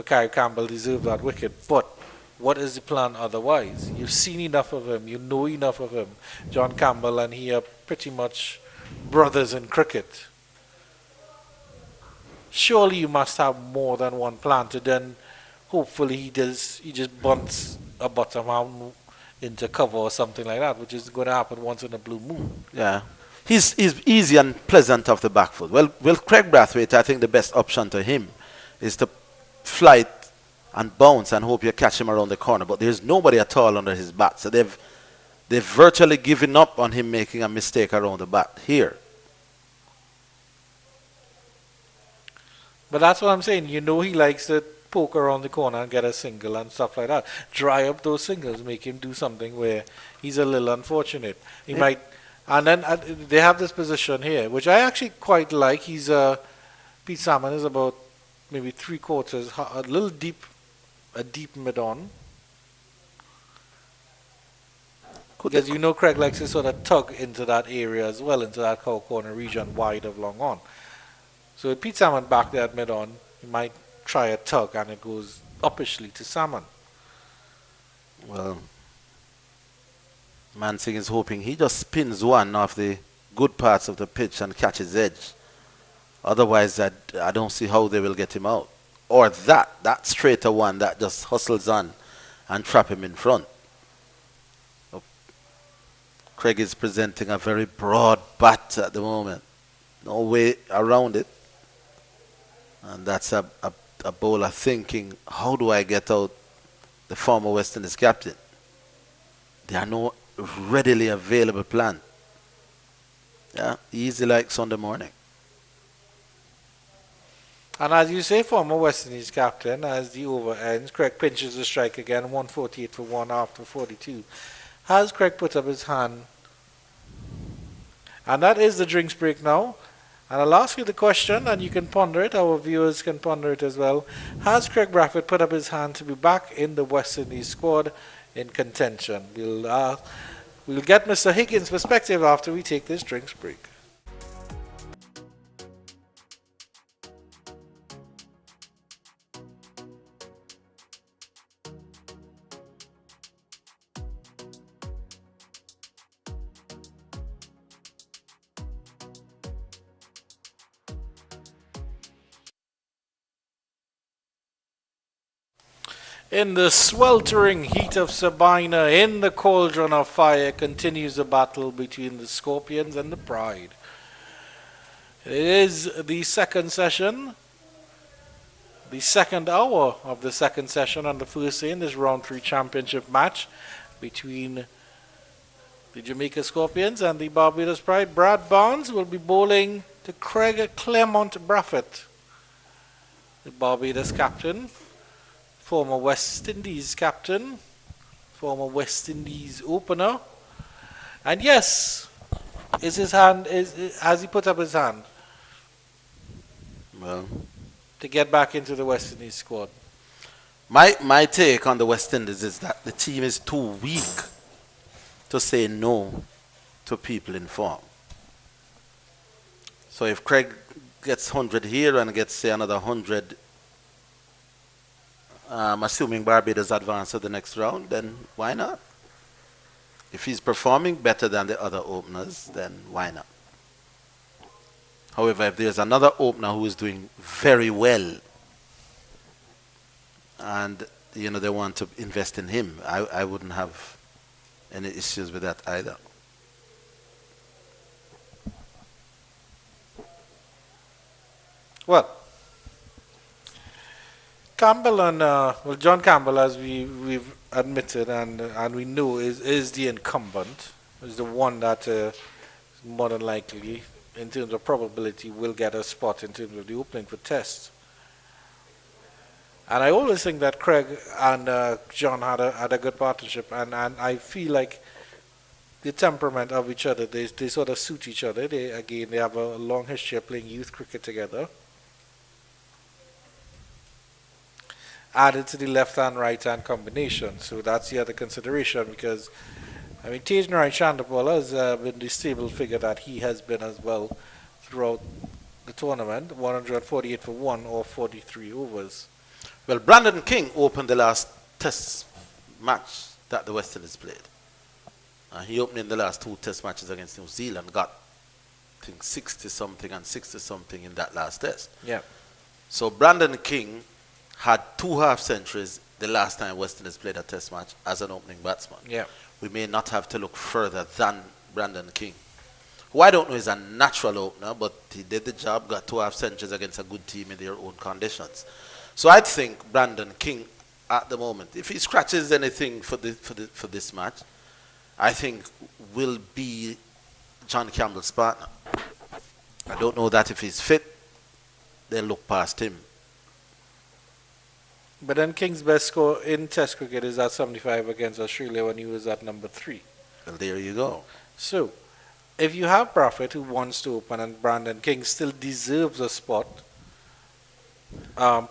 Kyle Campbell deserved that wicket. But what is the plan otherwise? You've seen enough of him, you know enough of him. John Campbell and he are pretty much brothers in cricket. Surely you must have more than one plan to then hopefully he just bunts a bottom out into cover or something like that, which is going to happen once in a blue moon. Yeah. He's easy and pleasant off the back foot. Well, Craig Brathwaite, I think the best option to him is to fly and bounce and hope you catch him around the corner. But there's nobody at all under his bat. So they've virtually given up on him making a mistake around the bat here. But that's what I'm saying. You know he likes to poke around the corner and get a single and stuff like that. Dry up those singles, make him do something where he's a little unfortunate. He might, and then they have this position here, which I actually quite like. He's Pete Salmon is about maybe 3/4, a little deep, a deep mid on. Because Craig likes to sort of tug into that area as well, into that corner region wide of long on. So with Pete Salmon back there at mid on, he might try a tug and it goes uppishly to Salmon. Well, Mansing is hoping he just spins one off the good parts of the pitch and catches edge. Otherwise, I don't see how they will get him out. Or that straighter one that just hustles on and trap him in front. So Craig is presenting a very broad bat at the moment. No way around it. And that's a bowler thinking, how do I get out the former West Indies captain? There are no readily available plan. Yeah, easy like Sunday morning. And as you say, former West Indies captain, as the over ends, Craig pinches the strike again, 148 for 1 after 42. Has Craig put up his hand? And that is the drinks break now. And I'll ask you the question, and you can ponder it. Our viewers can ponder it as well. Has Craig Bradford put up his hand to be back in the West Indies squad in contention? We'll get Mr. Higgins' perspective after we take this drinks break. In the sweltering heat of Sabina, in the cauldron of fire, continues the battle between the Scorpions and the Pride. It is the second session, the second hour of the second session on the first day in this round 3 championship match between the Jamaica Scorpions and the Barbados Pride. Brad Barnes will be bowling to Craig Clement Braffett, the Barbados captain, former West Indies captain, former West Indies opener. And yes, has he put up his hand? Well, to get back into the West Indies squad. My take on the West Indies is that the team is too weak to say no to people in form. So if Craig gets 100 here and gets, say, another 100, assuming Barbados advance to the next round, then why not? If he's performing better than the other openers, then why not? However, if there's another opener who is doing very well and they want to invest in him, I wouldn't have any issues with that either. Well, Campbell and John Campbell, as we've admitted and we know, is the incumbent, is the one that is more than likely, in terms of probability, will get a spot in terms of the opening for Test. And I always think that Craig and John had a good partnership, and I feel like the temperament of each other, they sort of suit each other. They have a long history of playing youth cricket together. Added to the left-hand, right-hand combination. So that's the other consideration, because, I mean, Tagenrai Chandapal has been the stable figure that he has been as well throughout the tournament, 148 for 1 or 43 overs. Well, Brandon King opened the last Test match that the West Indies played. He opened in the last 2 Test matches against New Zealand, got, I think, 60-something and 60-something in that last Test. Yeah. So Brandon King had 2 half-centuries the last time West Indies played a Test match as an opening batsman. Yeah. We may not have to look further than Brandon King, who I don't know is a natural opener, but he did the job, got 2 half-centuries against a good team in their own conditions. So I think Brandon King, at the moment, if he scratches anything for this match, I think will be John Campbell's partner. I don't know that if he's fit, they'll look past him. But then King's best score in Test cricket is at 75 against Australia when he was at number 3. Well, there you go. So, if you have Braffett who wants to open and Brandon King still deserves a spot,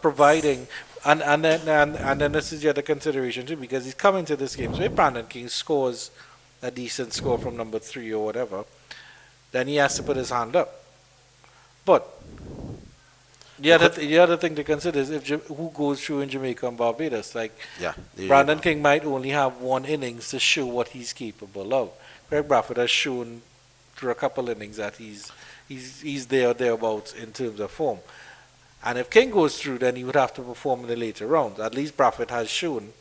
providing, and then this is the other consideration too, because he's coming to this game. So if Brandon King scores a decent score from number 3 or whatever, then he has to put his hand up. But the other thing to consider is who goes through in Jamaica and Barbados. Like, yeah, Brandon King might only have 1 innings to show what he's capable of. Craig Braffett has shown through a couple innings that he's there or thereabouts in terms of form. And if King goes through, then he would have to perform in the later rounds. At least Braffett has shown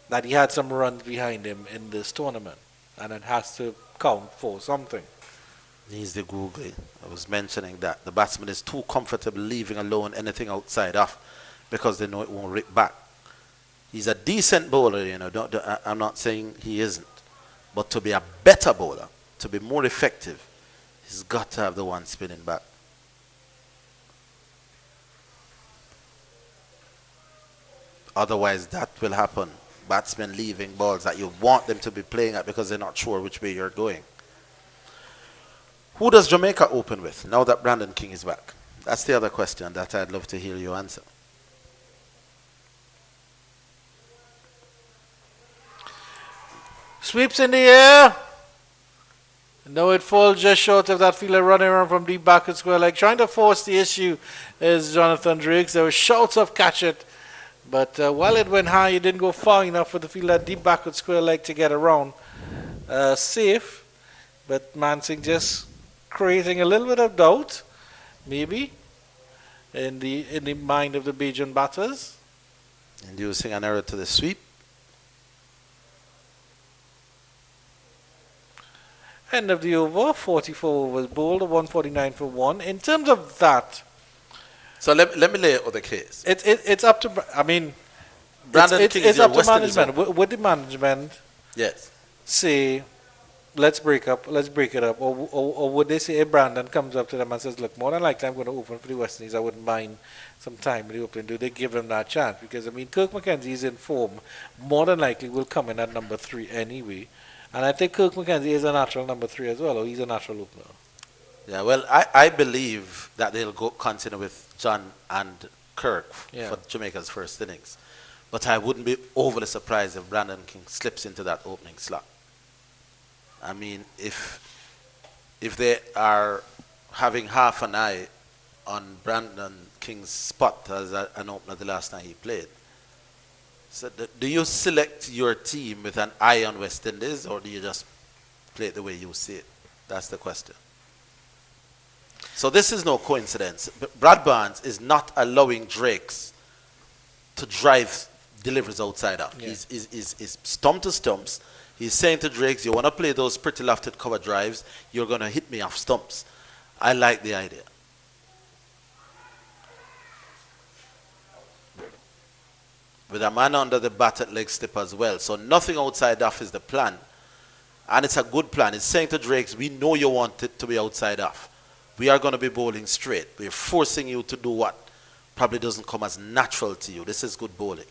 that he had some runs behind him in this tournament, and it has to count for something. Needs the Google. I was mentioning that the batsman is too comfortable leaving alone anything outside off because they know it won't rip back. He's a decent bowler, I'm not saying he isn't, but to be a better bowler, to be more effective, he's got to have the one spinning back. Otherwise, that will happen. Batsmen leaving balls that you want them to be playing at because they're not sure which way you're going. Who does Jamaica open with now that Brandon King is back? That's the other question that I'd love to hear you answer. Sweeps in the air. No, it falls just short of that fielder running around from deep back at square leg. Trying to force the issue is Jonathan Drakes. There were shouts of catch it. But while it went high, it didn't go far enough for the fielder deep back at square leg to get around. Safe. But Mansingh just creating a little bit of doubt, maybe, in the mind of the Bajan batters. Inducing an error to the sweep. End of the over, 44 overs bowled, 149 for 1. In terms of that, so let me lay out the case. It's up to, I mean, Brandon King is your up to West Indies management. Would the management say, let's break it up, or would they say if Brandon comes up to them and says, look, more than likely I'm going to open for the West Indies, I wouldn't mind some time in the opening. Do they give him that chance? Because, I mean, Kirk McKenzie is in form, more than likely will come in at number 3 anyway. And I think Kirk McKenzie is a natural number 3 as well, or he's a natural opener. Yeah, well, I believe that they'll continue with John and Kirk for Jamaica's first innings. But I wouldn't be overly surprised if Brandon King slips into that opening slot. I mean, if they are having half an eye on Brandon King's spot as an opener the last time he played, so do you select your team with an eye on West Indies, or do you just play it the way you see it? That's the question. So this is no coincidence. Brad Barnes is not allowing Drakes to drive deliveries outside off. Yeah. He's stump to stumps. He's saying to Drakes, you want to play those pretty lofted cover drives, you're going to hit me off stumps. I like the idea. With a man under the bat at leg slip as well. So nothing outside off is the plan. And it's a good plan. It's saying to Drakes, we know you want it to be outside off. We are going to be bowling straight. We're forcing you to do what probably doesn't come as natural to you. This is good bowling.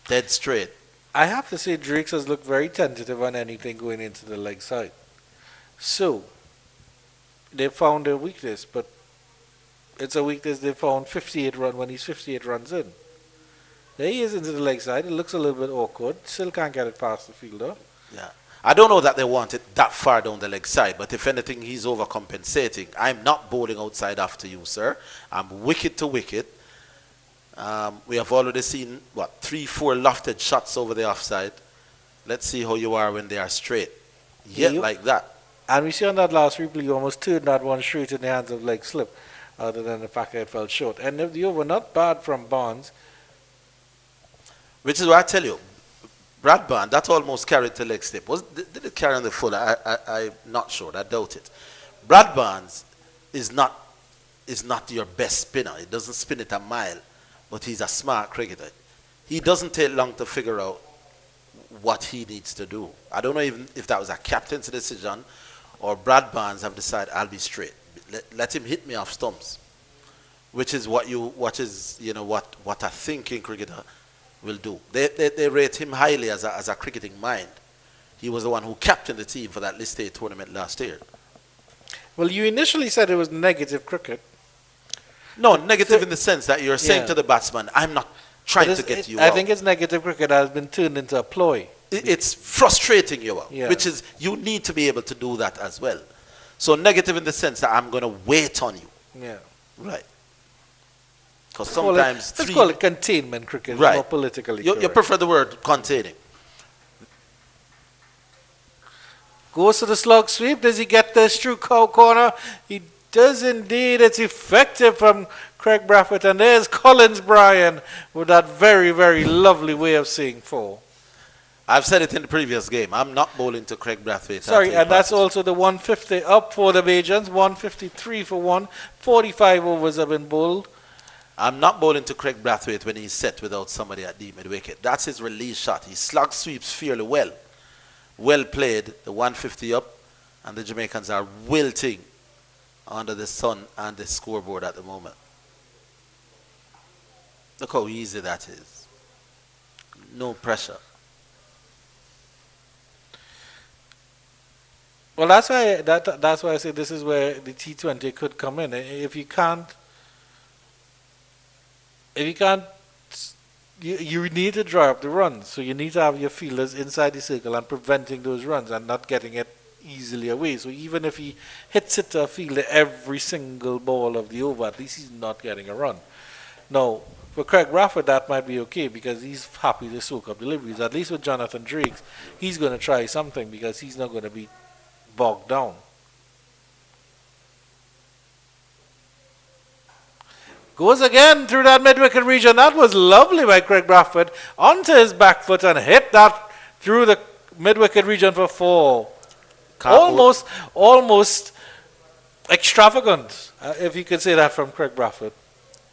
Dead straight. I have to say Drakes has looked very tentative on anything going into the leg side. So, they found their weakness, but it's a weakness they found 58 run when he's 58 runs in. There he is into the leg side. It looks a little bit awkward. Still can't get it past the fielder. Yeah. I don't know that they want it that far down the leg side, but if anything, he's overcompensating. I'm not bowling outside after you, sir. I'm wicket to wicket. We have already seen, 3-4 lofted shots over the offside. Let's see how you are when they are straight. Like that. And we see on that last replay, you almost turned that one straight in the hands of leg slip, other than the fact that it fell short. And if the over, not bad from Barnes. Which is why I tell you, Brad Barnes, that almost carried to leg slip. Did it carry on the full? I'm not sure. I doubt it. Brad Barnes is not your best spinner. He doesn't spin it a mile, but he's a smart cricketer. He doesn't take long to figure out what he needs to do. I don't know even if that was a captain's decision or Brad Barnes have decided I'll be straight. Let him hit me off stumps, which is what a thinking cricketer will do. They rate him highly as a cricketing mind. He was the one who captained the team for that List A tournament last year. Well, you initially said it was negative cricket. No, negative in the sense that you're saying to the batsman, I'm not trying to get you out. I think it's negative cricket that has been turned into a ploy. It's frustrating you out, which is you need to be able to do that as well. So negative in the sense that I'm going to wait on you. Yeah. Right. Because sometimes... Let's call it containment cricket, right. More politically You prefer the word containing. Goes to the slog sweep. Does he get this through corner? He does indeed. It's effective from Craig Brathwaite. And there's Collins Bryan with that very, very lovely way of saying 4. I've said it in the previous game. I'm not bowling to Craig Brathwaite. Sorry, and that's also the 150 up for the Bajans. 153 for 1. 45 overs have been bowled. I'm not bowling to Craig Brathwaite when he's set without somebody at the mid-wicket. That's his release shot. He slug sweeps fairly well. Well played, the 150 up, and the Jamaicans are wilting under the sun and the scoreboard at the moment. Look how easy that is. No pressure. Well, that's why I say this is where the T20 could come in. If you can't, you need to draw up the runs. So you need to have your fielders inside the circle and preventing those runs and not getting it easily away. So even if he hits it to a fielder every single ball of the over, at least he's not getting a run. Now, for Craig Brathwaite, that might be okay because he's happy to soak up deliveries. At least with Jonathan Drakes, he's going to try something because he's not going to be bogged down. Goes again through that mid-wicket region. That was lovely by Craig Bradford. Onto his back foot and hit that through the mid-wicket region for 4. Almost extravagant, if you could say that from Craig Bradford.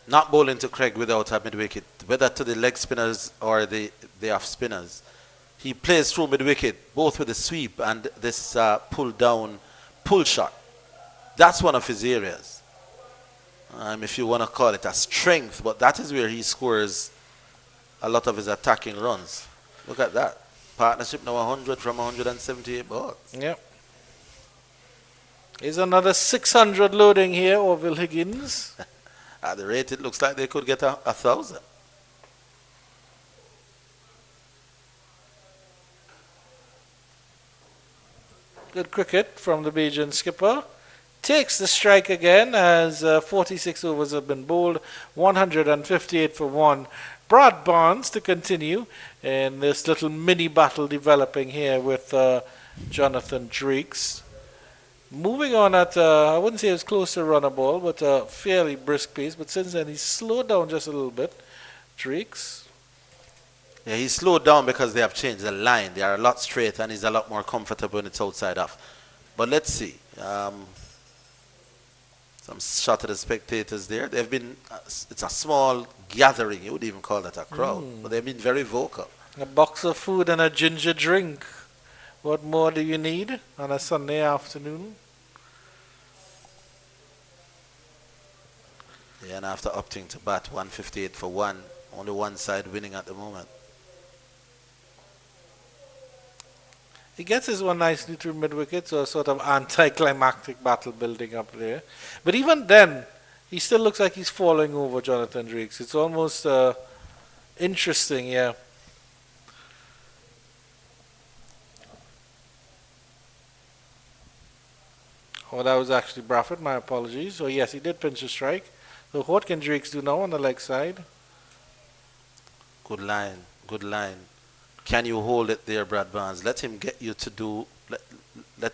Not bowling to Craig without a mid-wicket, whether to the leg spinners or the off spinners. He plays through mid-wicket, both with the sweep and this pull-down pull shot. That's one of his areas. If you want to call it a strength, but that is where he scores a lot of his attacking runs. Look at that. Partnership now 100 from 178 balls. Yep. Here's another 600 loading here, Orville Higgins. At the rate, it looks like they could get 1,000. Good cricket from the Bajan skipper. Takes the strike again as 46 overs have been bowled, 158 for 1. Brad Barnes to continue in this little mini battle developing here with Jonathan Drakes. Moving on at, I wouldn't say it was close to run a ball, but a fairly brisk pace. But since then, he's slowed down just a little bit. Drakes. Yeah, he's slowed down because they have changed the line. They are a lot straighter and he's a lot more comfortable when it's outside off. But let's see. Some shot at the spectators there. They've been, it's a small gathering. You would even call that a crowd. But they've been very vocal. A box of food and a ginger drink. What more do you need on a Sunday afternoon? Yeah, and after opting to bat 158 for 1, only one side winning at the moment. He gets his one nicely through mid-wicket, so a sort of anticlimactic battle building up there. But even then, he still looks like he's falling over Jonathan Drakes. It's almost interesting, yeah. Oh, that was actually Bradford, my apologies. So yes, he did pinch a strike. So what can Drakes do now on the leg side? Good line, good line. Can you hold it there, Brad Barnes? Let him get you to do, let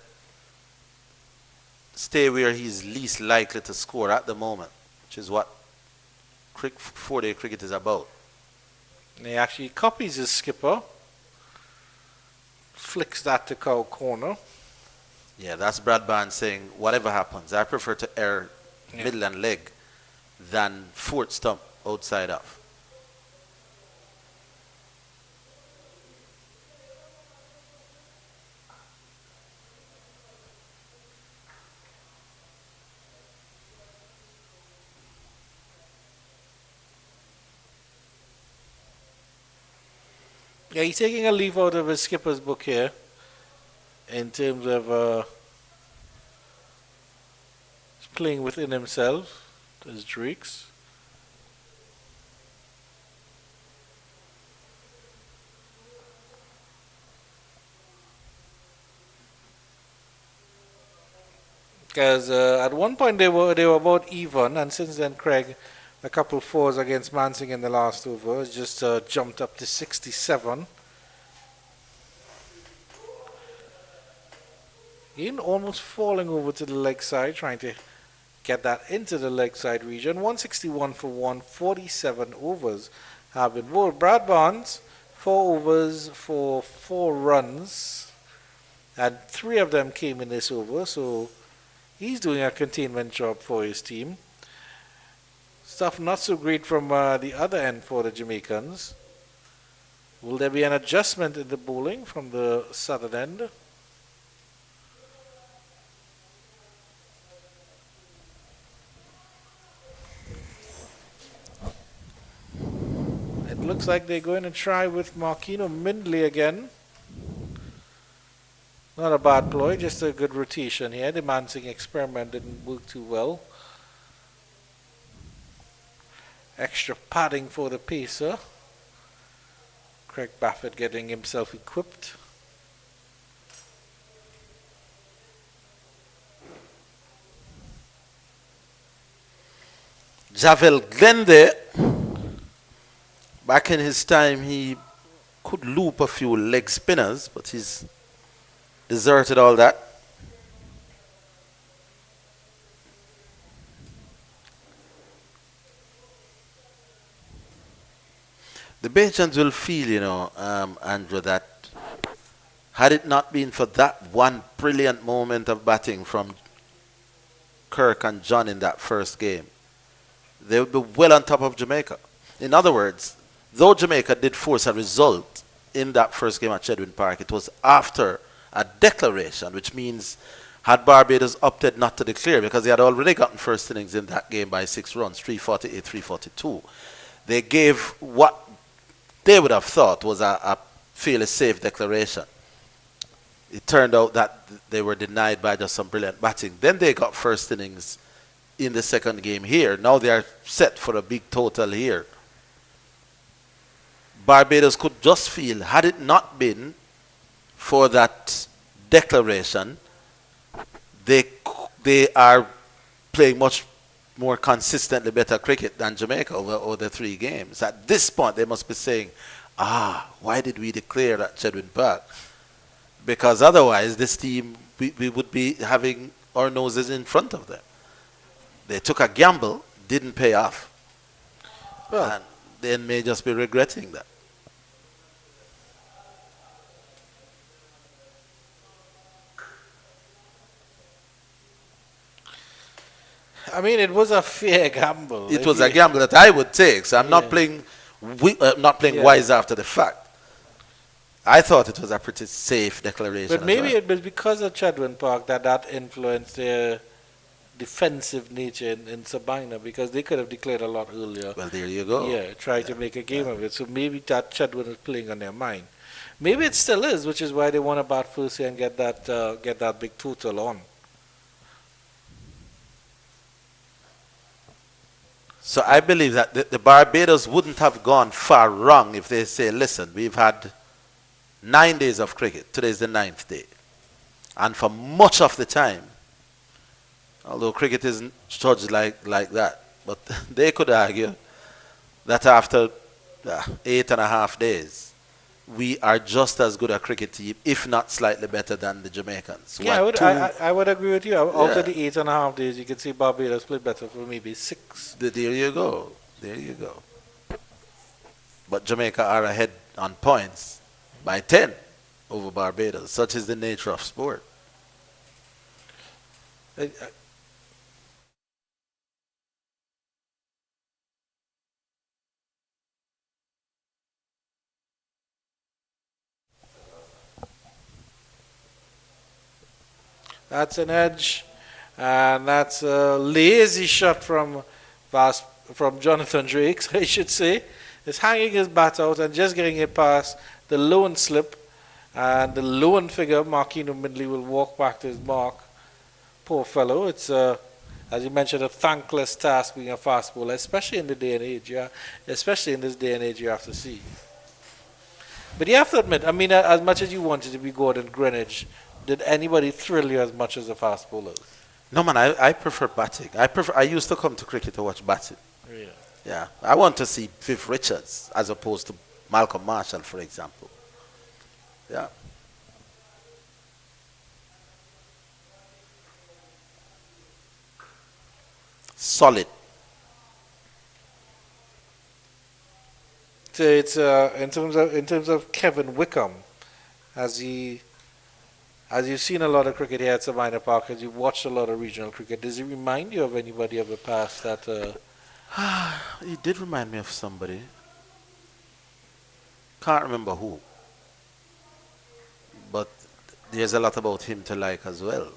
stay where he's least likely to score at the moment, which is what four-day cricket is about. And he actually copies his skipper, flicks that to cow corner. Yeah, that's Brad Barnes saying, whatever happens, I prefer to err middle and leg than fourth stump outside off. Yeah, he's taking a leaf out of his skipper's book here in terms of playing within himself as Drakes. Because at one point they were about even, and since then Craig, a couple fours against Mansing in the last over, has just jumped up to 67. Again, almost falling over to the leg side, trying to get that into the leg side region. 161 for 1, 47 overs have been bowled. Brad Barnes, 4 overs for 4 runs, and 3 of them came in this over, so he's doing a containment job for his team. Stuff not so great from the other end for the Jamaicans. Will there be an adjustment in the bowling from the southern end? It looks like they're going to try with Marquino Mindley again. Not a bad ploy, just a good rotation here. The Mansing experiment didn't work too well. Extra padding for the pacer. Craig Bradford getting himself equipped. Javel Glende, back in his time, he could loop a few leg spinners, but he's deserted all that. The Bajans will feel, you know, Andrew, that had it not been for that one brilliant moment of batting from Kirk and John in that first game, they would be well on top of Jamaica. In other words, though Jamaica did force a result in that first game at Chedwin Park, it was after a declaration, which means had Barbados opted not to declare, because they had already gotten first innings in that game by 6 runs, 348, 342. They gave what they would have thought was a fairly safe declaration. It turned out that they were denied by just some brilliant batting. Then they got first innings in the second game here. Now they are set for a big total here. Barbados could just feel, had it not been for that declaration, they are playing much more consistently better cricket than Jamaica over the 3 games. At this point, they must be saying, why did we declare at Chedwin Park? Because otherwise, this team, we would be having our noses in front of them. They took a gamble, didn't pay off. Well, and they may just be regretting that. I mean, it was a fair gamble. It was a gamble that I would take. So I'm not playing wise after the fact. I thought it was a pretty safe declaration. But maybe it was because of Chedwin Park that influenced their defensive nature in Sabina, because they could have declared a lot earlier. Well, there you go. Yeah, try to make a game of it. So maybe that Chedwin was playing on their mind. Maybe it still is, which is why they want to bat first here and get that big total on. So I believe that the Barbados wouldn't have gone far wrong if they say, listen, we've had 9 days of cricket. Today is the 9th day. And for much of the time, although cricket isn't judged like that, but they could argue that after 8.5 days, we are just as good a cricket team, if not slightly better than the Jamaicans. Yeah, I would agree with you. Out of the 8.5 days, you can see Barbados played better for maybe 6. There you go. There you go. But Jamaica are ahead on points by 10 over Barbados. Such is the nature of sport. That's an edge, and that's a lazy shot from Jonathan Drake, I should say. He's hanging his bat out and just getting it past the lone slip, and the lone figure, Marquino Mindley, will walk back to his mark. Poor fellow. It's, as you mentioned, a thankless task being a fast bowler, especially in the day and age. Yeah, especially in this day and age, you have to see. But you have to admit, I mean, as much as you wanted to be Gordon Greenwich, did anybody thrill you as much as the fast bowlers? No, man, I prefer batting. I used to come to cricket to watch batting. Yeah. Yeah. I want to see Viv Richards as opposed to Malcolm Marshall, for example. Yeah. Solid. So it's in terms of Kevin Wickham, as you've seen a lot of cricket here at Sabina Park, as you've watched a lot of regional cricket, does it remind you of anybody of the past that? He did remind me of somebody. Can't remember who. But there's a lot about him to like as well.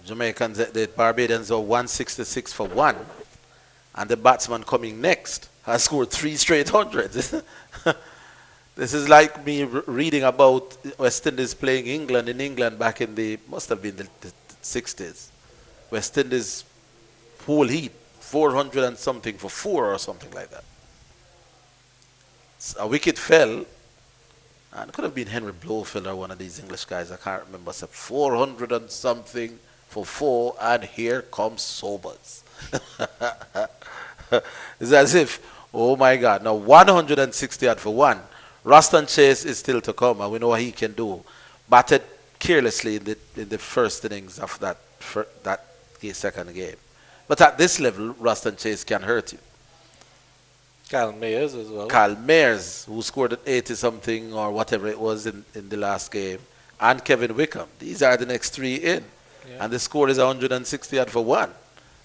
Jamaicans, the Barbadians are 166 for 1, and the batsman coming next has scored 3 straight hundreds. This is like me reading about West Indies playing England in England back in must have been the 60s. West Indies whole heat, 400 and something for 4 or something like that. A wicket fell, and it could have been Henry Blofeld or one of these English guys, I can't remember, so 400 and something for 4, and here comes Sobers. It's as if, oh my God, now 160 for 1 Ruston Chase is still to come, and we know what he can do. Batted carelessly in the first innings of that second game. But at this level, Ruston Chase can hurt you. Kyle Mayers as well. Kyle Mayers, who scored at 80-something or whatever it was in the last game, and Kevin Wickham. These are the next three in. Yeah. And the score is 160 for 1.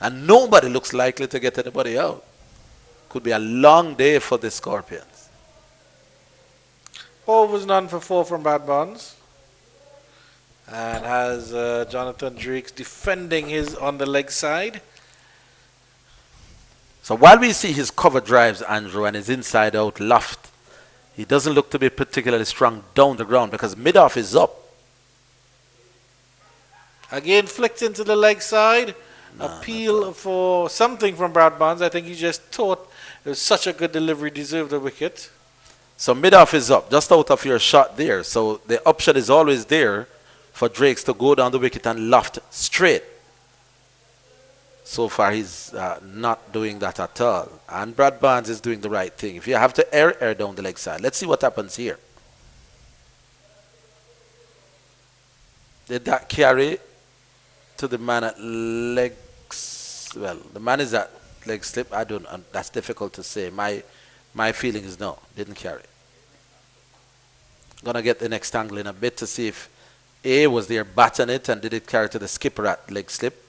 And nobody looks likely to get anybody out. Could be a long day for the Scorpions. Overs none for 4 from Brad Barnes. And has Jonathan Drakes defending his on the leg side. So while we see his cover drives, Andrew, and his inside-out loft, he doesn't look to be particularly strong down the ground because mid-off is up. Again, flicked into the leg side. Appeal for something from Brad Barnes. I think he just thought it was such a good delivery, deserved the wicket. So mid-off is up, just out of your shot there. So the option is always there for Drakes to go down the wicket and loft straight. So far, he's not doing that at all. And Brad Barnes is doing the right thing. If you have to air down the leg side, let's see what happens here. Did that carry to the man at legs? Well, the man is at leg slip. I don't. That's difficult to say. My feeling is no, didn't carry. Gonna get the next angle in a bit to see if A was there batting it and did it carry to the skipper at leg slip.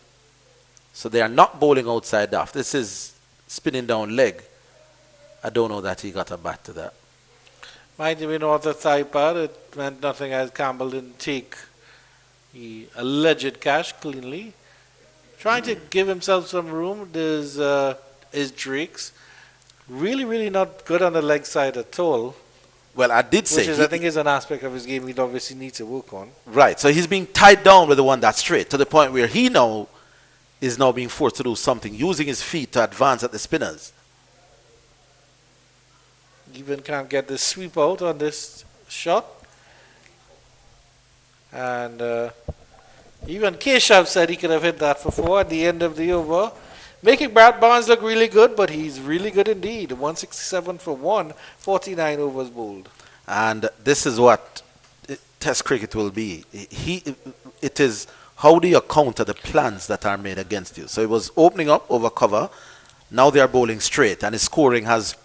So they are not bowling outside off. This is spinning down leg. I don't know that he got a bat to that. Might have been off the thigh pad. It meant nothing as Campbell didn't take the alleged cash cleanly. Trying to give himself some room. There's is Drakes. Really, really not good on the leg side at all. Well, I did say... Which is, I think, is an aspect of his game he'd obviously need to work on. Right. So he's being tied down with the one that's straight to the point where he now is now being forced to do something, using his feet to advance at the spinners. Even can't get the sweep out on this shot. And even Keshav said he could have hit that for 4 at the end of the over. Making Brad Barnes look really good, but he's really good indeed. 167 for 1, 49 overs bowled. And this is what Test cricket will be. It is how do you counter the plans that are made against you. So it was opening up over cover. Now they are bowling straight, and his scoring has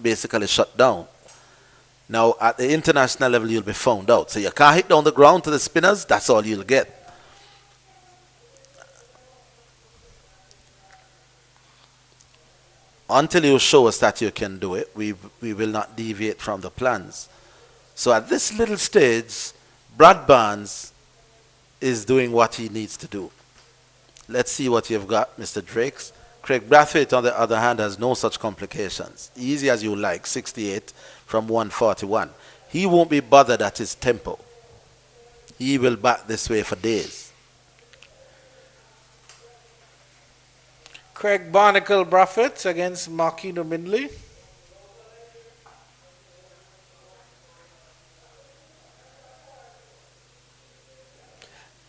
basically shut down. Now at the international level, you'll be found out. So you can't hit down the ground to the spinners. That's all you'll get. Until you show us that you can do it, we will not deviate from the plans. So at this little stage, Brad Barnes is doing what he needs to do. Let's see what you've got, Mr. Drakes. Craig Brathwaite, on the other hand, has no such complications. Easy as you like, 68 from 141. He won't be bothered at his tempo. He will bat this way for days. Craig Barnacle Brathwaite against Marquino Mindley.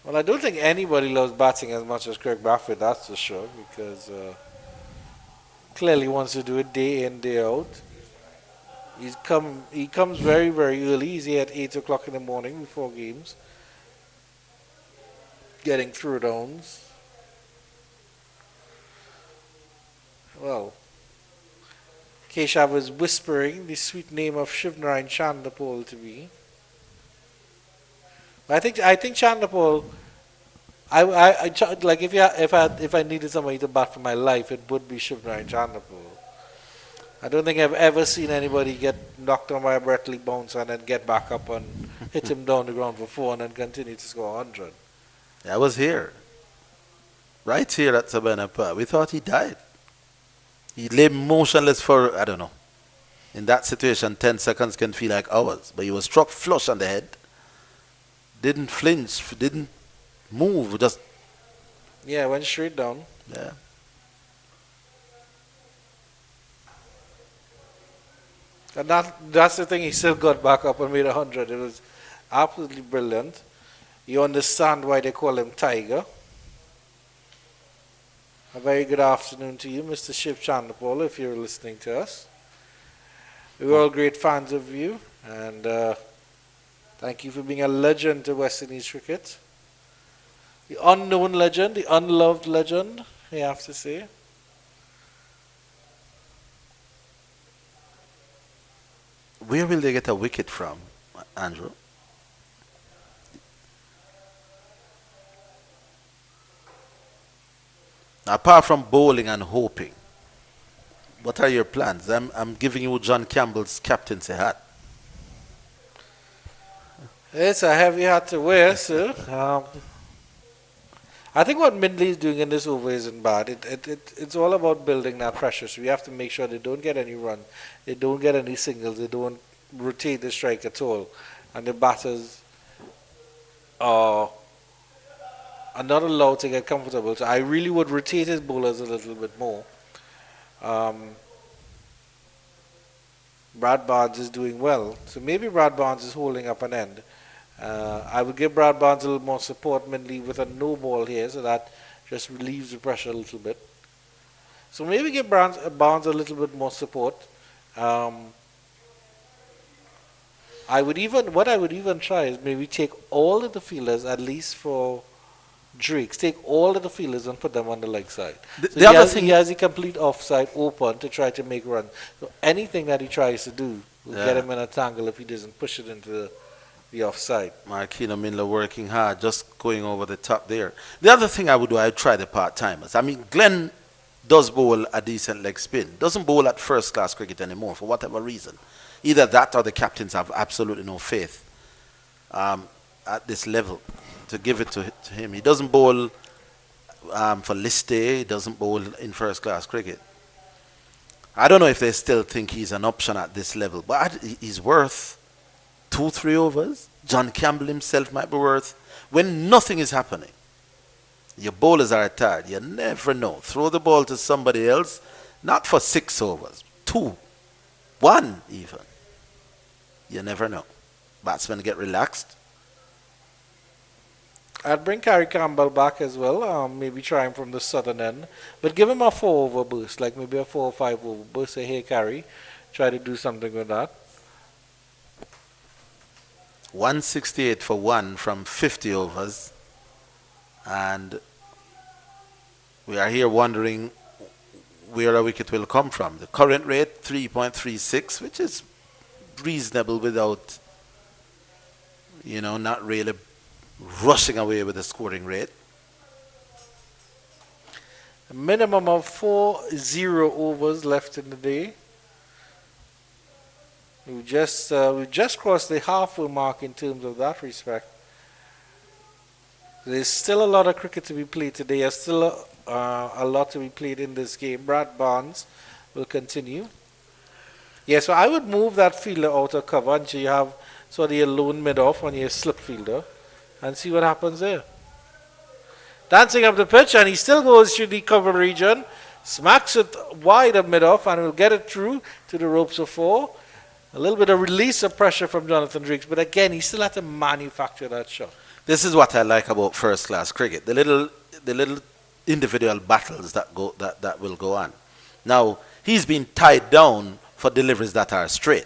Well, I don't think anybody loves batting as much as Craig Brathwaite, that's for sure, because clearly wants to do it day in, day out. He comes very, very early. He's here at 8 o'clock in the morning before games, getting through downs. Well, Keshav was whispering the sweet name of Shivnarayan Chandapol to me. I think Chandapol. Like if I needed somebody to bat for my life, it would be Shivnarayan Chandapol. I don't think I've ever seen anybody get knocked on by a Bretley bounce and then get back up and hit him down the ground for 4 and then continue to score 100. I was here, right here at Sabana Park. We thought he died. He lay motionless for, I don't know. In that situation, 10 seconds can feel like hours. But he was struck flush on the head. Didn't flinch, didn't move, just... Yeah, went straight down. Yeah. And that's the thing, he still got back up and made 100. It was absolutely brilliant. You understand why they call him Tiger. A very good afternoon to you, Mr. Shiv Chandapol, if you're listening to us. We're all great fans of you. And thank you for being a legend to West Indies cricket. The unknown legend, the unloved legend, I have to say. Where will they get a wicket from, Andrew? Apart from bowling and hoping, what are your plans? I'm giving you John Campbell's captaincy hat. It's a heavy hat to wear, sir. I think what Mindley is doing in this over isn't bad. It's all about building that pressure. So we have to make sure they don't get any run, they don't get any singles, they don't rotate the strike at all, and the batters are not allowed to get comfortable. So I really would rotate his bowlers a little bit more. Brad Barnes is doing well, so maybe Brad Barnes is holding up an end. I would give Brad Barnes a little more support, mainly with a no ball here, so that just relieves the pressure a little bit. So maybe give Barnes a little bit more support. I would even try is maybe take all of the fielders, at least for Drakes, take all of the fielders and put them on the leg side. He has a complete offside open to try to make runs. So anything that he tries to do will get him in a tangle if he doesn't push it into the offside. Marquino Miller working hard, just going over the top there. The other thing I would do, I would try the part-timers. I mean, Glenn does bowl a decent leg spin. Doesn't bowl at first-class cricket anymore for whatever reason. Either that or the captains have absolutely no faith at this level to give it to him. He doesn't bowl for list day. He doesn't bowl in first-class cricket. I don't know if they still think he's an option at this level, but he's worth 2-3 overs. John Campbell himself might be worth, when nothing is happening. Your bowlers are tired. You never know. Throw the ball to somebody else, not for 6 overs, 2, 1 even. You never know. Batsmen get relaxed. I'd bring Kerry Campbell back as well, maybe try him from the southern end, but give him a 4 over burst, like maybe a 4 or 5 over burst. Say, hey, Kerry, try to do something with that. 168 for 1 from 50 overs, and we are here wondering where a wicket will come from. The current rate 3.36, which is reasonable without, not really rushing away with the scoring rate. A minimum of 4-0 overs left in the day. We just crossed the halfway mark in terms of that respect. There's still a lot of cricket to be played today. There's still a lot to be played in this game. Brad Barnes will continue. Yeah, so I would move that fielder out of cover until you have sort of your lone mid-off on your slip fielder and see what happens there. Dancing up the pitch, and he still goes through the cover region, smacks it wide of mid-off, and will get it through to the ropes of 4. A little bit of release of pressure from Jonathan Drakes, but again, he still had to manufacture that shot. This is what I like about first-class cricket. The little individual battles that will go on. Now, he's been tied down for deliveries that are straight.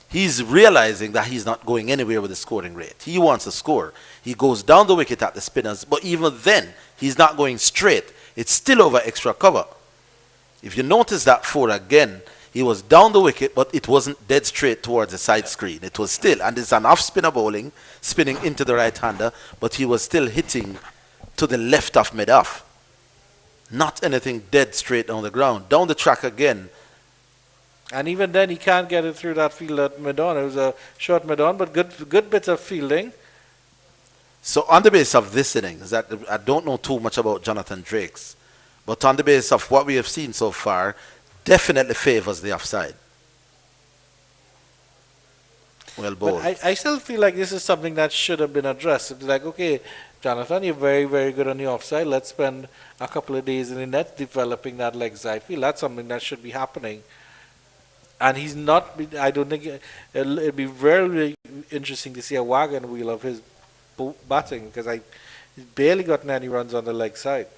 He's realizing that he's not going anywhere with the scoring rate. He wants to score. He goes down the wicket at the spinners, but even then, he's not going straight. It's still over extra cover. If you notice that 4 again, he was down the wicket, but it wasn't dead straight towards the side screen. It was still, and it's an off-spinner bowling, spinning into the right-hander, but he was still hitting to the left of mid-off. Not anything dead straight on the ground. Down the track again. And even then, he can't get it through that field at mid-on. It was a short mid-on, but good bit of fielding. So on the basis of this innings, that I don't know too much about Jonathan Drakes, but on the basis of what we have seen so far, definitely favors the offside. Well bowled. But I still feel like this is something that should have been addressed. It's like, okay, Jonathan, you're very, very good on the offside. Let's spend a couple of days in the net developing that leg side. I feel that's something that should be happening. And he's not, I don't think, it'd be very interesting to see a wagon wheel of his batting, because he's barely gotten any runs on the leg side.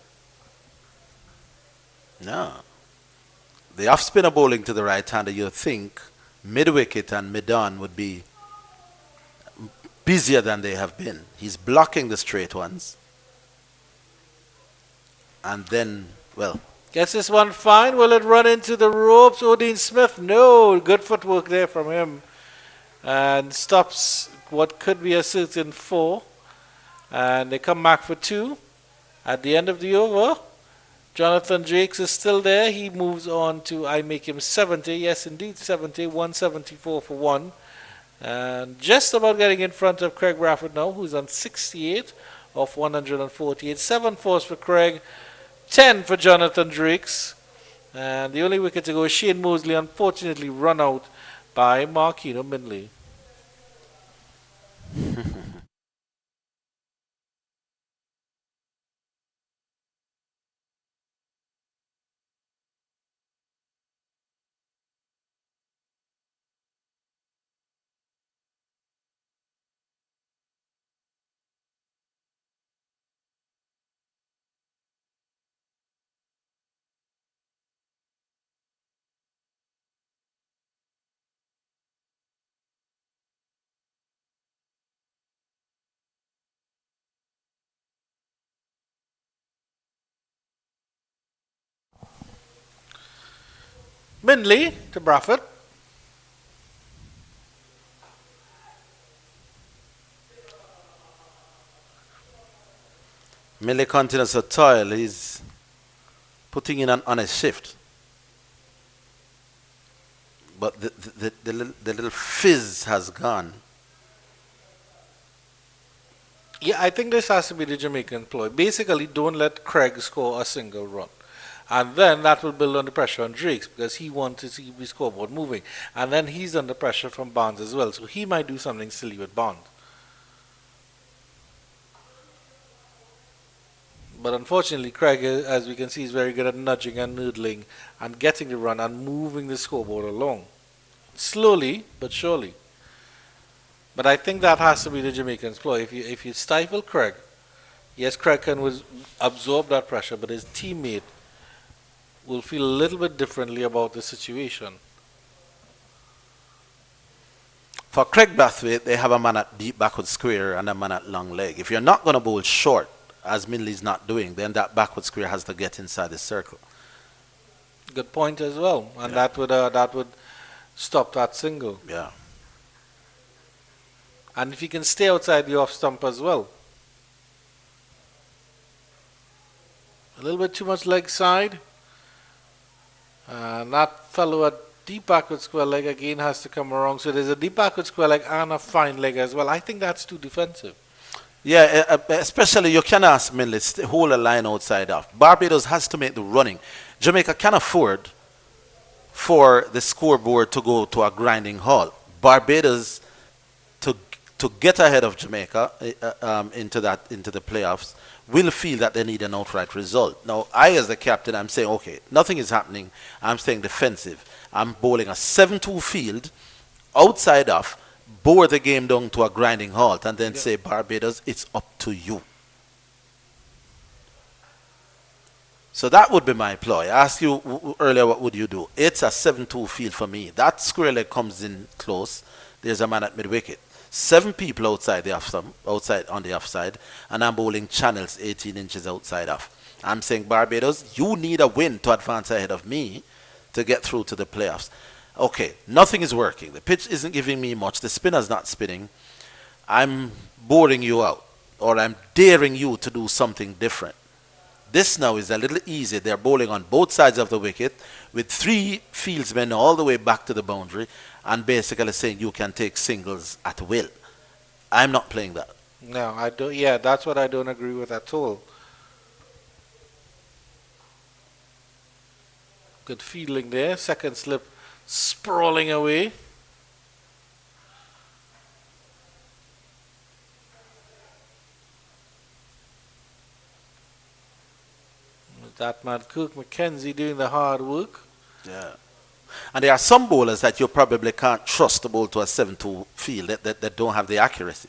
No. The off-spinner bowling to the right-hander, you think, mid-wicket and mid-on would be busier than they have been. He's blocking the straight ones. And then, well... Gets this one fine. Will it run into the ropes? Odin Smith, no. Good footwork there from him. And stops what could be a certain 4. And they come back for 2. At the end of the over, Jonathan Drakes is still there. He moves on to, I make him 70. Yes, indeed, 70. 174 for 1. And just about getting in front of Craig Bradford now, who's on 68 of 148. 7 fours for Craig, 10 for Jonathan Drakes. And the only wicket to go is Shane Mosley, unfortunately run out by Marquino Mindley. Mindley to Bradford. Mindley continues to toil. He's putting in an honest shift. But the little fizz has gone. Yeah, I think this has to be the Jamaican ploy. Basically, don't let Craig score a single run. And then that will build on the pressure on Drakes because he wants to see the scoreboard moving. And then he's under pressure from Barnes as well. So he might do something silly with Bond. But unfortunately, Craig, as we can see, is very good at nudging and noodling and getting the run and moving the scoreboard along. Slowly, but surely. But I think that has to be the Jamaican's ploy. If you stifle Craig, yes, Craig can absorb that pressure, but his teammate will feel a little bit differently about the situation. For Craig Brathwaite, they have a man at deep backward square and a man at long leg. If you're not going to bowl short, as Mindley's not doing, then that backward square has to get inside the circle. Good point as well. And that would stop that single. Yeah. And if he can stay outside the off stump as well. A little bit too much leg side. And that fellow at deep backward square leg again has to come around. So there's a deep backward square leg and a fine leg as well. I think that's too defensive. Yeah, especially you can ask Mindley to hold a line outside off. Barbados has to make the running. Jamaica can afford for the scoreboard to go to a grinding halt. Barbados to get ahead of Jamaica into the playoffs will feel that they need an outright result. Now, I as the captain, I'm saying, okay, nothing is happening. I'm staying defensive. I'm bowling a 7-2 field outside off, bore the game down to a grinding halt, and then say, Barbados, it's up to you. So that would be my ploy. I asked you earlier, what would you do? It's a 7-2 field for me. That square leg comes in close. There's a man at mid-wicket. 7 people outside the outside on the offside, and I'm bowling channels 18 inches outside off. I'm saying, Barbados, you need a win to advance ahead of me to get through to the playoffs. Okay, nothing is working. The pitch isn't giving me much. The spinner's not spinning. I'm boring you out, or I'm daring you to do something different. This now is a little easy. They're bowling on both sides of the wicket with 3 fieldsmen all the way back to the boundary and basically saying you can take singles at will. I'm not playing that. No, I don't. Yeah, that's what I don't agree with at all. Good fielding there. Second slip sprawling away. That man Cook McKenzie doing the hard work. Yeah. And there are some bowlers that you probably can't trust to bowl to a 7-2 field that don't have the accuracy.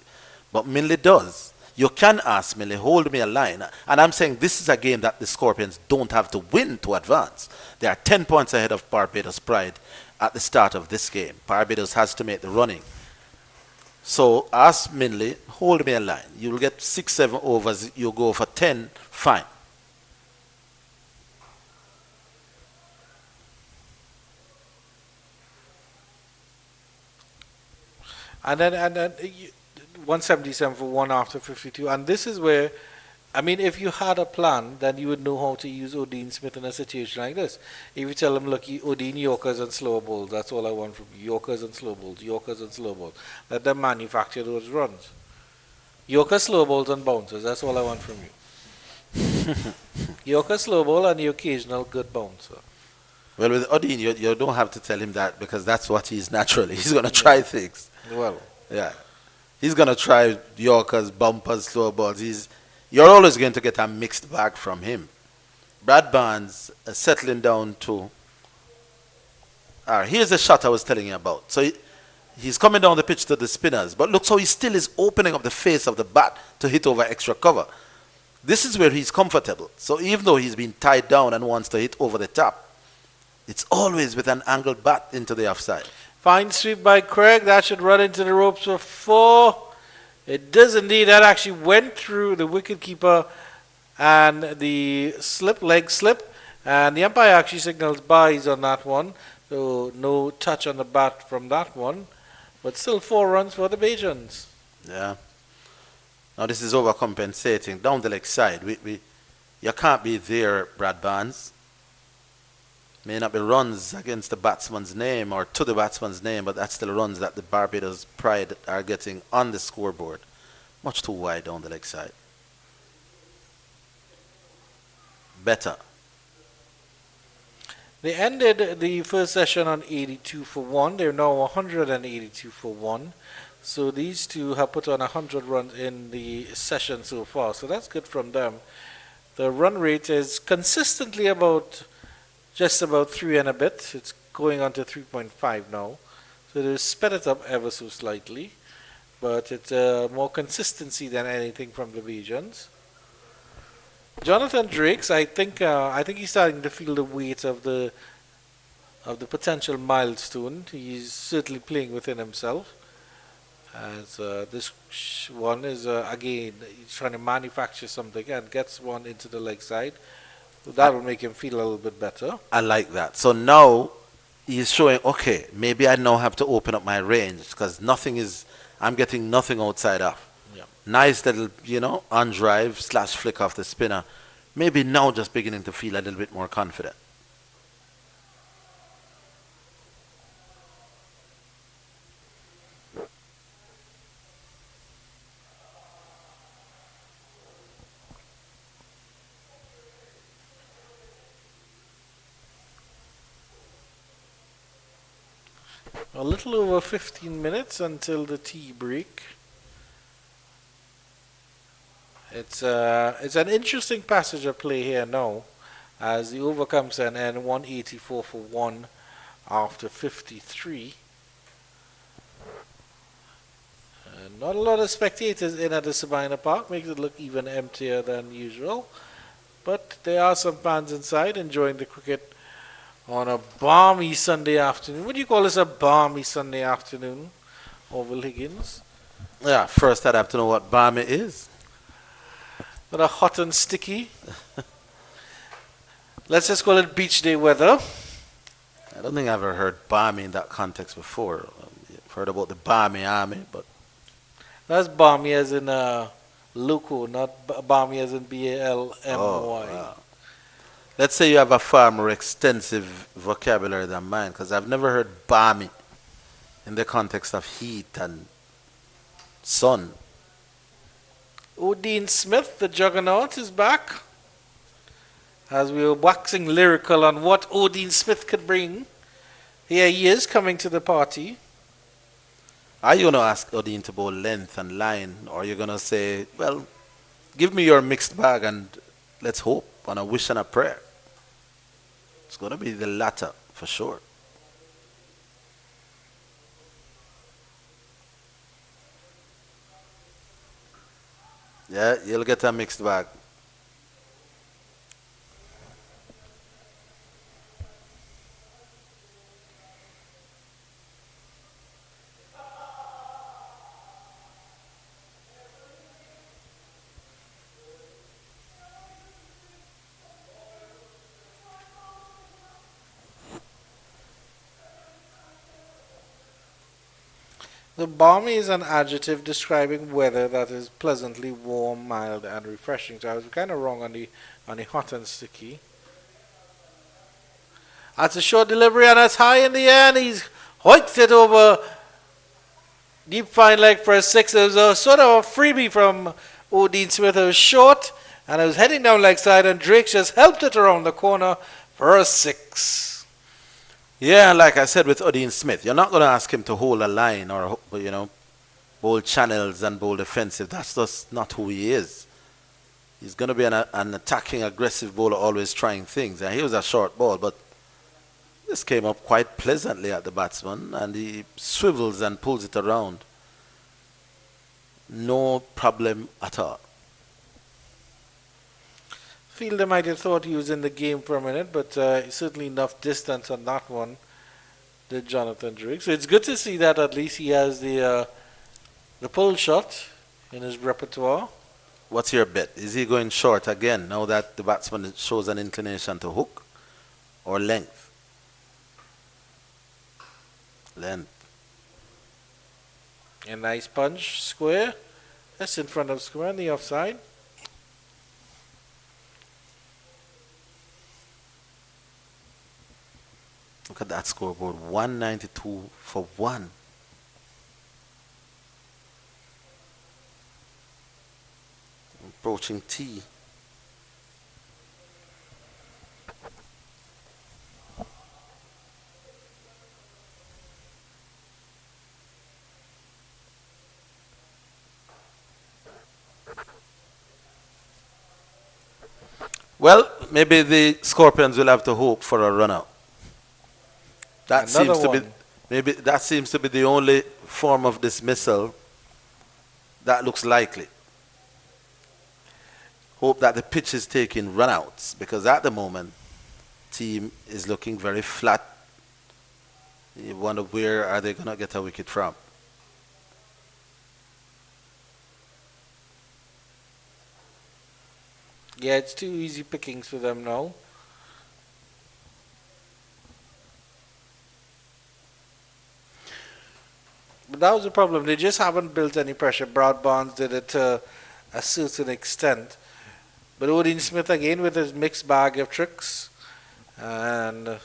But Mindley does. You can ask Millie, hold me a line. And I'm saying this is a game that the Scorpions don't have to win to advance. They are 10 points ahead of Barbados Pride at the start of this game. Barbados has to make the running. So ask Minley, hold me a line. You'll get 6-7 overs. You go for 10, fine. And then 177 for 1 after 52. And this is where, I mean, if you had a plan, then you would know how to use O'Dean Smith in a situation like this. If you tell him, look, O'Dean, Yorkers and slow balls, that's all I want from you. Yorkers and slow balls, Yorkers and slow balls. Let them manufacture those runs. Yorker slow balls and bouncers, that's all I want from you. Yorker slow ball and the occasional good bouncer. Well, with O'Dean, you don't have to tell him that because that's what he's naturally. He's going to try things. Well. Yeah. He's going to try Yorkers, bumpers, slow balls. You're always going to get a mixed bag from him. Brad Barnes settling down to... here's the shot I was telling you about. So he's coming down the pitch to the spinners. But look, so he still is opening up the face of the bat to hit over extra cover. This is where he's comfortable. So even though he's been tied down and wants to hit over the top, it's always with an angled bat into the offside. Fine sweep by Craig. That should run into the ropes for 4. It does indeed. That actually went through the wicketkeeper and the leg slip. And the umpire actually signals byes on that one. So no touch on the bat from that one. But still 4 runs for the Bajans. Yeah. Now this is overcompensating. Down the leg side. You can't be there, Brad Barnes. May not be runs against the batsman's name or to the batsman's name, but that's still runs that the Barbados Pride are getting on the scoreboard. Much too wide down the leg side. Better. They ended the first session on 82 for 1. They're now 182 for 1. So these two have put on 100 runs in the session so far. So that's good from them. The run rate is consistently just about 3 and a bit. It's going on to 3.5 now. So they've sped it up ever so slightly. But it's more consistency than anything from the Bajans. Jonathan Drakes, I think he's starting to feel the weight of the potential milestone. He's certainly playing within himself. As this one is again, he's trying to manufacture something and gets one into the leg side. So that will make him feel a little bit better. I like that. So now he's showing, okay, maybe I now have to open up my range because I'm getting nothing outside off. Yeah. Nice little, on drive / flick off the spinner. Maybe now just beginning to feel a little bit more confident. A little over 15 minutes until the tea break. It's an interesting passage of play here now, as the over comes to an end 184 for 1 after 53. Not a lot of spectators in at the Sabina Park, makes it look even emptier than usual. But there are some fans inside enjoying the cricket on a balmy Sunday afternoon. Would you call this a balmy Sunday afternoon, Orville Higgins? Yeah, first I'd have to know what balmy is. But a hot and sticky. Let's just call it beach day weather. I don't think I've ever heard balmy in that context before. I've heard about the balmy army, but... That's balmy as in loco, not balmy as in B-A-L-M-Y. Oh, wow. Let's say you have a far more extensive vocabulary than mine, because I've never heard balmy in the context of heat and sun. O'Dean Smith, the juggernaut, is back. As we were waxing lyrical on what O'Dean Smith could bring, here he is coming to the party. Are you going to ask O'Dean to bowl length and line, or are you going to say, well, give me your mixed bag and let's hope on a wish and a prayer? It's going to be the latter for sure. Yeah, you'll get a mixed bag. The balmy is an adjective describing weather that is pleasantly warm, mild, and refreshing. So I was kind of wrong on the hot and sticky. That's a short delivery and it's high in the air and he's hoiked it over deep fine leg for a 6. It was a sort of a freebie from O'Dean Smith. It was short and it was heading down leg side and Drake just helped it around the corner for a 6. Yeah, like I said with O'Dean Smith, you're not going to ask him to hold a line or, bowl channels and bowl defensive. That's just not who he is. He's going to be an attacking, aggressive bowler, always trying things. And he was a short ball, but this came up quite pleasantly at the batsman, and he swivels and pulls it around. No problem at all. Fielder might have thought he was in the game for a minute, but certainly enough distance on that one, did Jonathan Drake. So it's good to see that at least he has the pull shot in his repertoire. What's your bet? Is he going short again now that the batsman shows an inclination to hook, or length? Length. A nice punch, square. That's in front of square on the offside. Look at that scoreboard, 192 for 1. Approaching T. Well, maybe the Scorpions will have to hope for a run out. That seems to be the only form of dismissal that looks likely. Hope that the pitch is taking runouts, because at the moment team is looking very flat. You wonder where are they going to get a wicket from. Yeah, it's too easy pickings for them now. But that was the problem. They just haven't built any pressure. Brad Barnes did it to a certain extent. But O'Dean Smith again with his mixed bag of tricks. And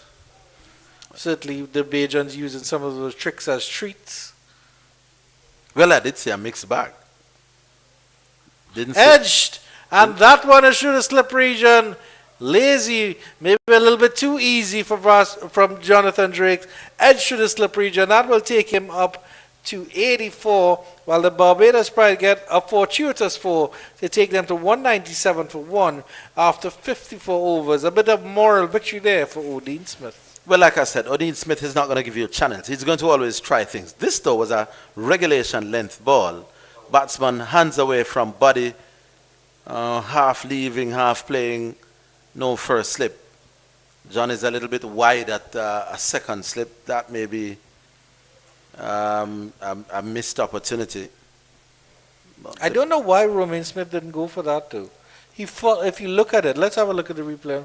certainly the Bajans using some of those tricks as treats. Well, I did see a mixed bag. Didn't Edged! And that one is through the slip region. Lazy, maybe a little bit too easy from Jonathan Drake. Edge through the slip region. That will take him up to 84, while the Barbados Pride get a fortuitous 4 to take them to 197 for 1 after 54 overs. A bit of moral victory there for O'Dean Smith. Well, like I said, O'Dean Smith is not going to give you channels. He's going to always try things. This, though, was a regulation length ball. Batsman hands away from body, half leaving, half playing, no first slip. John is a little bit wide at a second slip. That may be a missed opportunity. I don't know why Romain Smith didn't go for that too. If you look at it, let's have a look at the replay.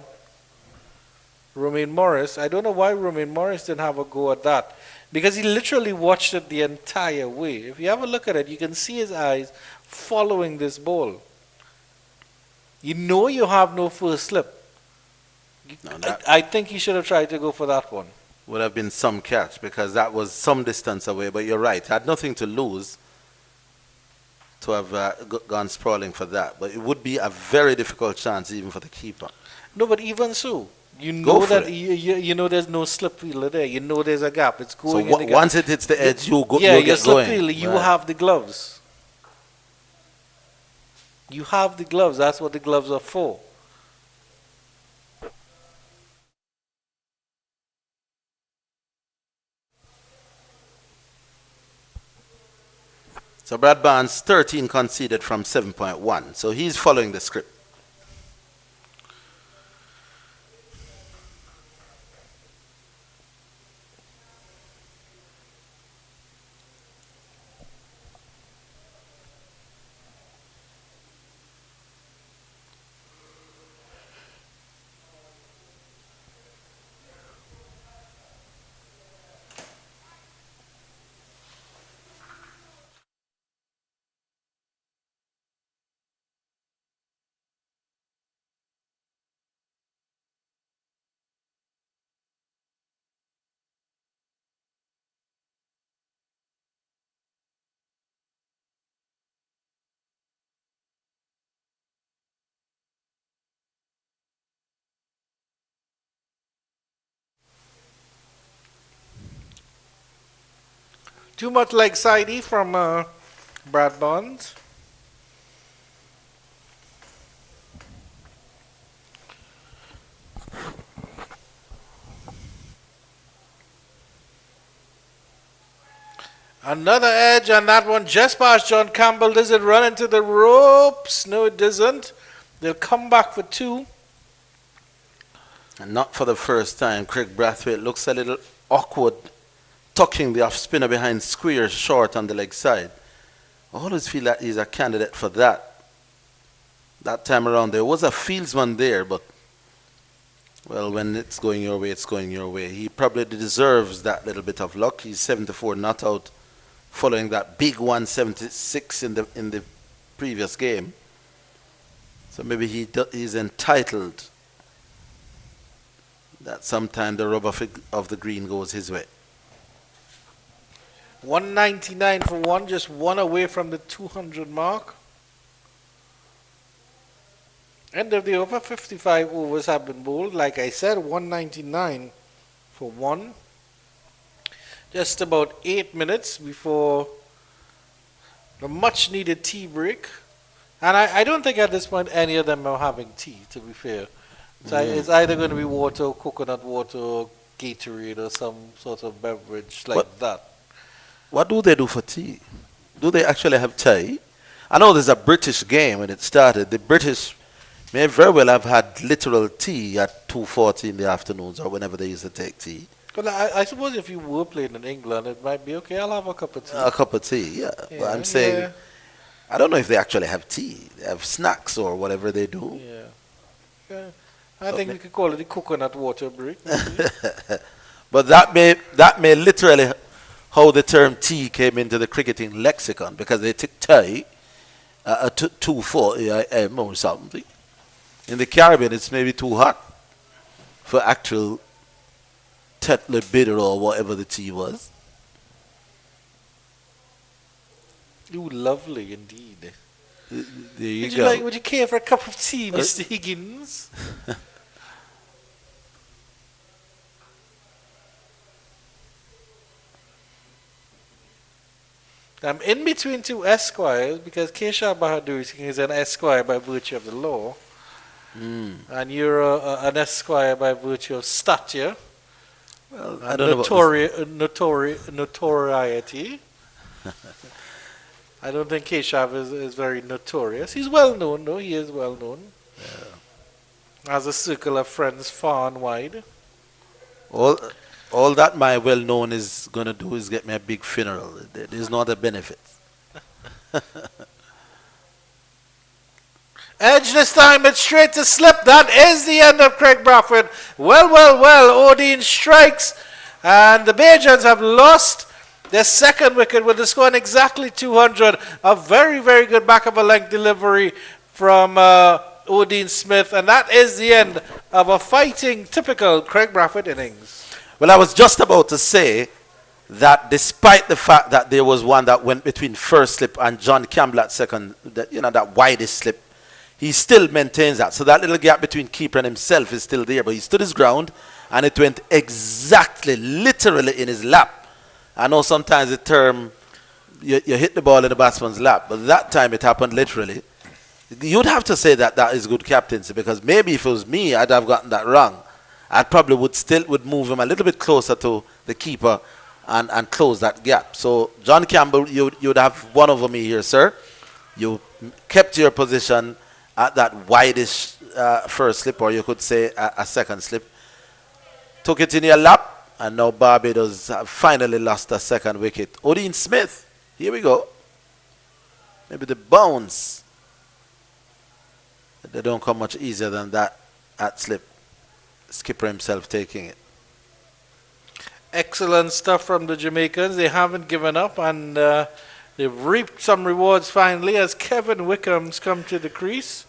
Romain Morris, I don't know why Romain Morris didn't have a go at that, because he literally watched it the entire way. If you have a look at it, you can see his eyes following this ball. You know you have no first slip. I think he should have tried to go for that one. Would have been some catch, because that was some distance away, but you're right, had nothing to lose to have gone sprawling for that, but it would be a very difficult chance even for the keeper. No, but even so, you know that you know there's no slip fielder there. You know there's a gap. It's going. So once it hits the edge, you go. Yeah, you get slip going. fielder. You have the gloves. You have the gloves. That's what the gloves are for. So Brad Barnes, 13 conceded from 7.1. So he's following the script. Too much like Saidi from Brad Barnes. Another edge on that one, just past John Campbell. Does it run into the ropes? No, it doesn't. They'll come back for 2. And not for the first time. Craig Brathwaite looks a little awkward, tucking the off spinner behind square short on the leg side. I always feel that he's a candidate for that. That time around, there was a fieldsman there, but, well, when it's going your way, it's going your way. He probably deserves that little bit of luck. He's 74 not out, following that big 176 in the previous game. So maybe he's entitled that sometime the rub of the green goes his way. 199 for 1, just 1 away from the 200 mark. End of the over, 55 overs have been bowled. Like I said, 199 for 1. Just about 8 minutes before the much needed tea break. And I don't think at this point any of them are having tea, to be fair. So it's either going to be water, coconut water, or Gatorade, or some sort of beverage like that. What do they do for tea? Do they actually have tea? I know there's a British game when it started. The British may very well have had literal tea at 2:40 in the afternoons or whenever they used to take tea. Well, I suppose if you were playing in England, it might be okay. I'll have a cup of tea. A cup of tea, yeah. But I'm saying, I don't know if they actually have tea. They have snacks or whatever they do. Yeah. I think we could call it the coconut water break. But that may literally how the term tea came into the cricketing lexicon, because they took tea at 2:40 a.m. or something. In the Caribbean, it's maybe too hot for actual Tetler bitter or whatever the tea was. Ooh, lovely indeed. There you go. Would you care for a cup of tea, Mr. Higgins? I'm in between 2 esquires because Keshav Bahadur is an esquire by virtue of the law. And you're an esquire by virtue of stature. Well, I don't know notoriety. I don't think Keshav is very notorious. He's well known, though. He is well known. Has a circle of friends far and wide. All that my well known is going to do is get me a big funeral. There's no other benefits. Edge this time, but straight to slip. That is the end of Craig Brathwaite. Well. Odin strikes. And the Bajans have lost their second wicket with the score on exactly 200. A very, very good back of a length delivery from Odin Smith. And that is the end of a fighting, typical Craig Brathwaite innings. Well, I was just about to say that despite the fact that there was one that went between first slip and John Campbell at second, that widest slip, he still maintains that. So that little gap between keeper and himself is still there, but he stood his ground and it went exactly, literally in his lap. I know sometimes the term, you hit the ball in the batsman's lap, but that time it happened literally. You'd have to say that is good captaincy, because maybe if it was me, I'd have gotten that wrong. I probably would move him a little bit closer to the keeper and close that gap. So, John Campbell, you would have one over me here, sir. You kept your position at that widest first slip, or you could say a second slip. Took it in your lap, and now Barbados have finally lost a second wicket. Odin Smith, here we go. Maybe the bounce. They don't come much easier than that at slip. Skipper himself taking it. Excellent stuff from the Jamaicans. They haven't given up, and they've reaped some rewards finally as Kevin Wickham's come to the crease.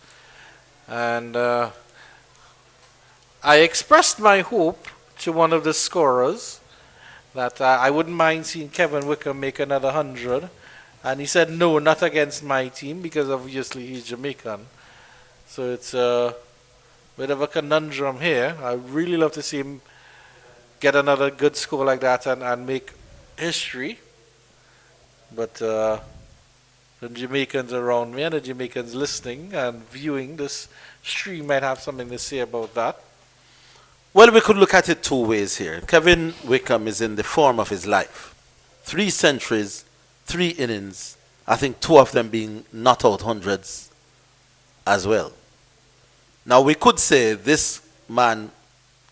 And I expressed my hope to one of the scorers that I wouldn't mind seeing Kevin Wickham make another 100. And he said, no, not against my team, because obviously he's Jamaican. So it's a bit of a conundrum here. I'd really love to see him get another good score like that and make history. But the Jamaicans around me and the Jamaicans listening and viewing this stream might have something to say about that. Well, we could look at it two ways here. Kevin Wickham is in the form of his life. 3 centuries, 3 innings. I think 2 of them being not out hundreds as well. Now, we could say this man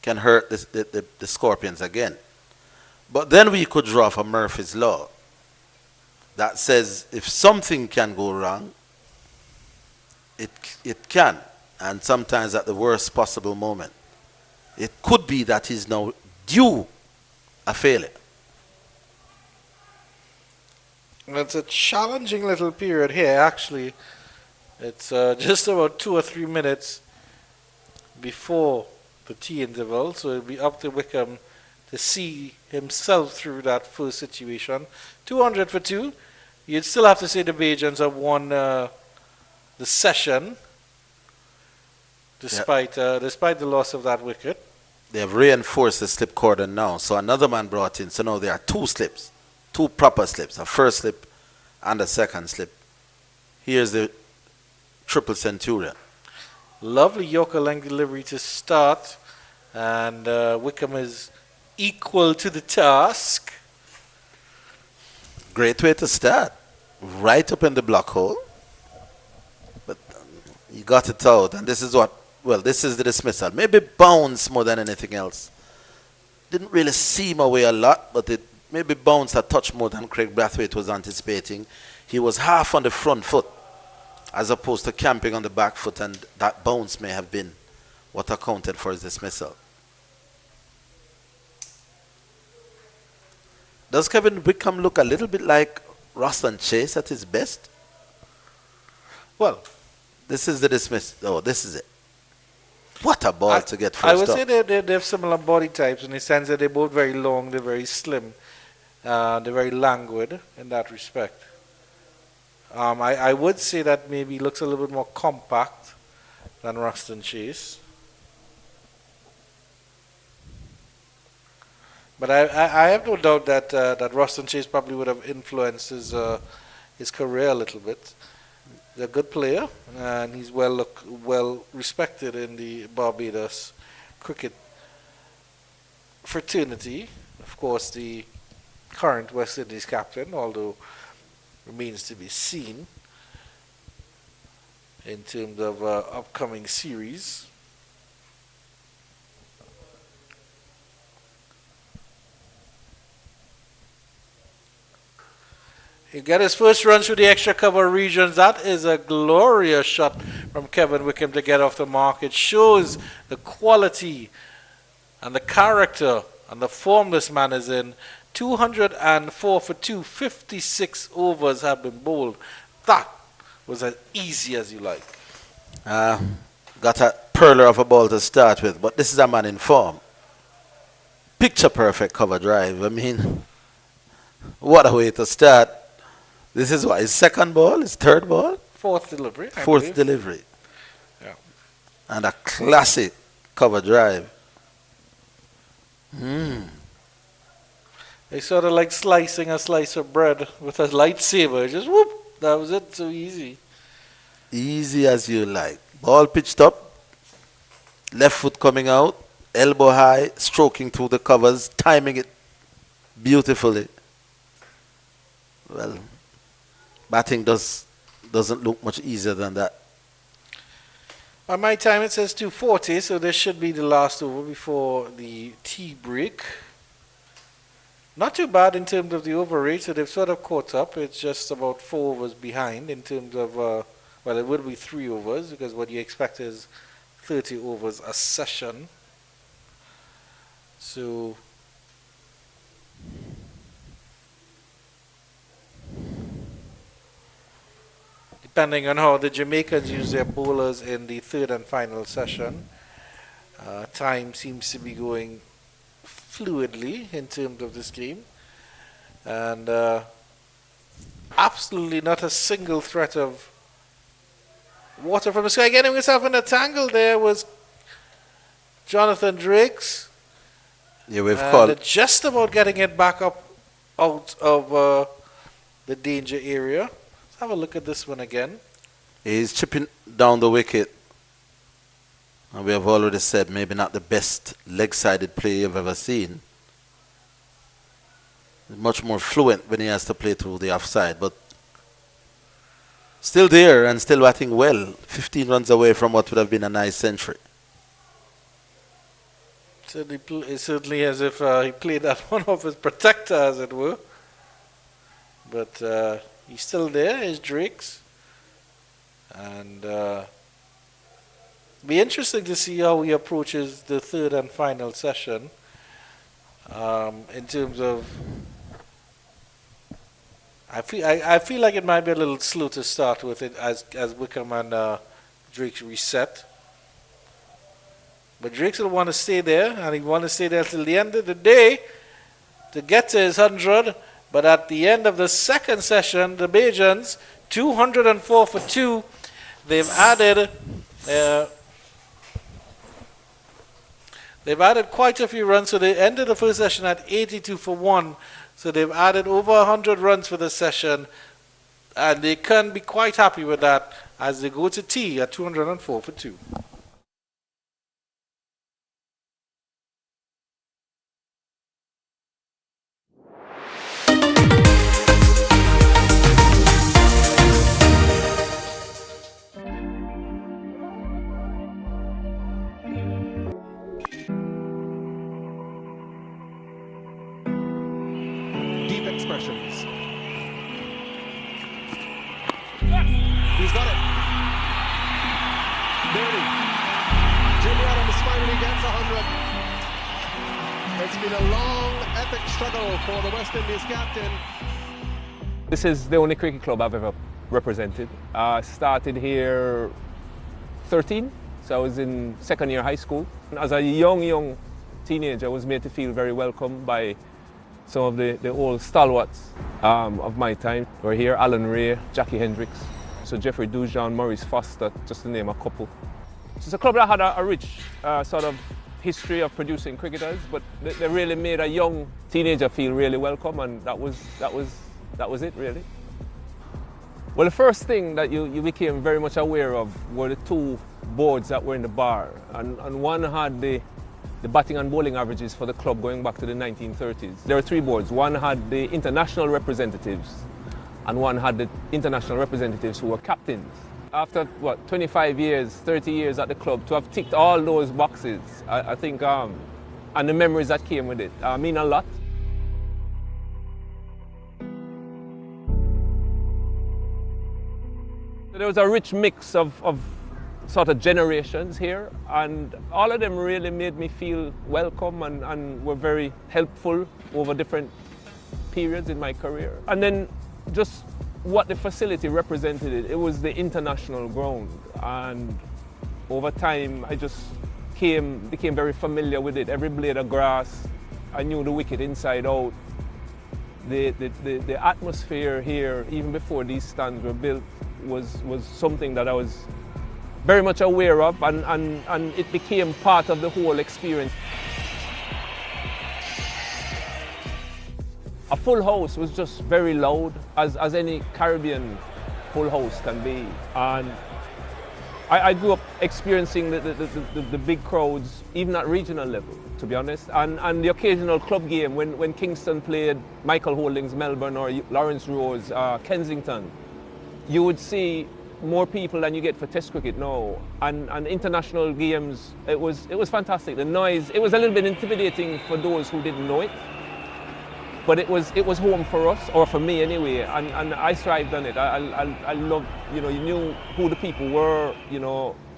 can hurt the Scorpions again. But then we could draw from Murphy's Law that says if something can go wrong, it can. And sometimes at the worst possible moment. It could be that he's now due a failure. It's a challenging little period here, actually. It's just about 2 or 3 minutes before the tea interval, so it'll be up to Wickham to see himself through that first situation. 200 for 2. You'd still have to say the Bajans have won the session, despite the loss of that wicket. They have reinforced the slip cordon now, so another man brought in. So now there are 2 slips, 2 proper slips, a first slip and a second slip. Here's the triple centurion. Lovely Yorker length delivery to start, and Wickham is equal to the task. Great way to start, right up in the block hole. But you got it out, and this is what, well, this is the dismissal. Maybe bounce more than anything else. Didn't really seam away a lot, but it maybe bounced a touch more than Craig Brathwaite was anticipating. He was half on the front foot, as opposed to camping on the back foot, and that bounce may have been what accounted for his dismissal. Does Kevin Wickham look a little bit like Roston Chase at his best? Well, this is the dismissal. Oh, this is it. What a ball to get first I would up. say they have similar body types in the sense that they're both very long, they're very slim, they're very languid in that respect. I would say that maybe looks a little bit more compact than Roston Chase. But I have no doubt that that Roston Chase probably would have influenced his career a little bit. He's a good player, and he's well respected in the Barbados cricket fraternity. Of course, the current West Indies captain, although remains to be seen in terms of upcoming series. He got his first run through the extra cover regions. That is a glorious shot from Kevin Wickham to get off the mark. It shows the quality and the character and the form this man is in. 204 for 2, 56 overs have been bowled. That was as easy as you like. Got a perler of a ball to start with, but this is a man in form. Picture perfect cover drive. I mean, what a way to start. This is what, his second ball, his third ball? Fourth delivery. Fourth delivery. Yeah. And a classic cover drive. It's sort of like slicing a slice of bread with a lightsaber. Just whoop, that was it, so easy. Easy as you like. Ball pitched up, left foot coming out, elbow high, stroking through the covers, timing it beautifully. Well, batting doesn't look much easier than that. On my time it says 2:40, so this should be the last over before the tea break. Not too bad in terms of the over rate, so they've sort of caught up. It's just about 4 overs behind in terms of, well, it would be 3 overs because what you expect is 30 overs a session. So depending on how the Jamaicans use their bowlers in the third and final session, time seems to be going fluidly in terms of this game. And absolutely not a single threat of water from the sky. Getting himself in a tangle there was Jonathan Drakes. Yeah, we've called just about getting it back up out of the danger area. Let's have a look at this one again. He's chipping down the wicket. And we have already said maybe not the best leg-sided play you've ever seen. Much more fluent when he has to play through the offside, but still there and still batting well. 15 runs away from what would have been a nice century. It's certainly as if he played that one off his protector, as it were. But he's still there, is Drakes. And be interesting to see how he approaches the third and final session in terms of. I feel like it might be a little slow to start with it as Wickham and Drakes reset. But Drakes will want to stay there, and he want to stay there till the end of the day to get to his 100. But at the end of the second session, the Bajans 204 for 2. They've added quite a few runs, so they ended the first session at 82 for 1. So they've added over 100 runs for the session, and they can be quite happy with that as they go to tea at 204 for 2. Expressions. He's got it. Dirty. Jimmy Adams finally gets 100. It's been a long, epic struggle for the West Indies captain. This is the only cricket club I've ever represented. I started here 13, so I was in second year high school. As a young teenager, I was made to feel very welcome by some of the old stalwarts of my time were here. Alan Ray, Jackie Hendricks, so Jeffrey Dujan, Maurice Foster, just to name a couple. So it's a club that had a rich sort of history of producing cricketers, but they really made a young teenager feel really welcome, and that was it really. Well, the first thing that you became very much aware of were the 2 boards that were in the bar, and one had the batting and bowling averages for the club going back to the 1930s. There were 3 boards. One had the international representatives, and one had the international representatives who were captains. After, 25 years, 30 years at the club, to have ticked all those boxes, I think, and the memories that came with it, mean a lot. There was a rich mix of sort of generations here, and all of them really made me feel welcome and were very helpful over different periods in my career. And then just what the facility represented, it was the international ground, and over time I just became very familiar with it. Every blade of grass, I knew the wicket inside out. The atmosphere here, even before these stands were built, was something that I was very much aware of, and it became part of the whole experience. A full house was just very loud, as any Caribbean full house can be. And I grew up experiencing the big crowds, even at regional level. to be honest. And the occasional club game, when Kingston played Michael Holdings, Melbourne, or Lawrence Rose, Kensington, you would see more people than you get for Test cricket now. And international games, it was fantastic. The noise, it was a little bit intimidating for those who didn't know it. But it was home for us, or for me anyway, and I thrived on it. I loved, you knew who the people were,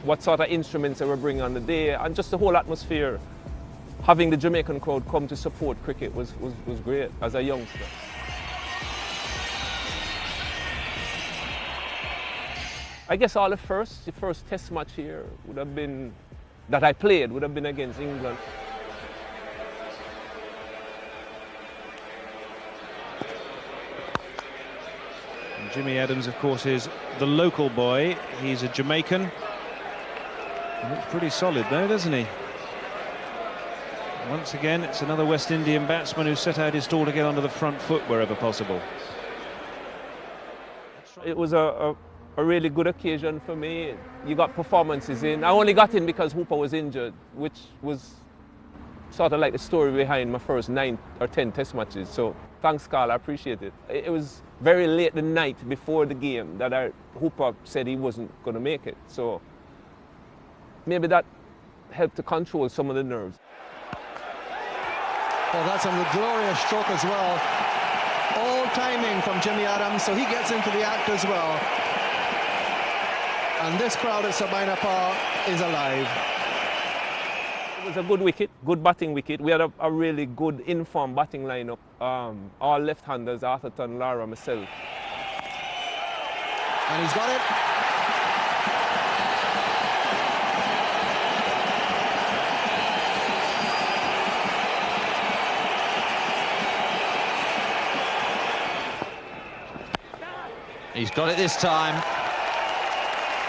what sort of instruments they were bringing on the day, and just the whole atmosphere. Having the Jamaican crowd come to support cricket was great as a youngster. I guess the first Test match here would have been, that I played, would have been against England. Jimmy Adams, of course, is the local boy. He's a Jamaican. He looks pretty solid, though, doesn't he? Once again, it's another West Indian batsman who set out his stall to get onto the front foot wherever possible. It was a really good occasion for me. You got performances in. I only got in because Hooper was injured, which was sort of like the story behind my first 9 or 10 Test matches. So thanks, Carl, I appreciate it. It was very late the night before the game that Hooper said he wasn't going to make it. So maybe that helped to control some of the nerves. Well, that's a glorious stroke as well. All timing from Jimmy Adams, so he gets into the act as well. And this crowd at Sabina Park is alive. It was a good wicket, good batting wicket. We had a really good informed batting lineup. All left-handers, Atherton, Lara, myself. And he's got it. He's got it this time.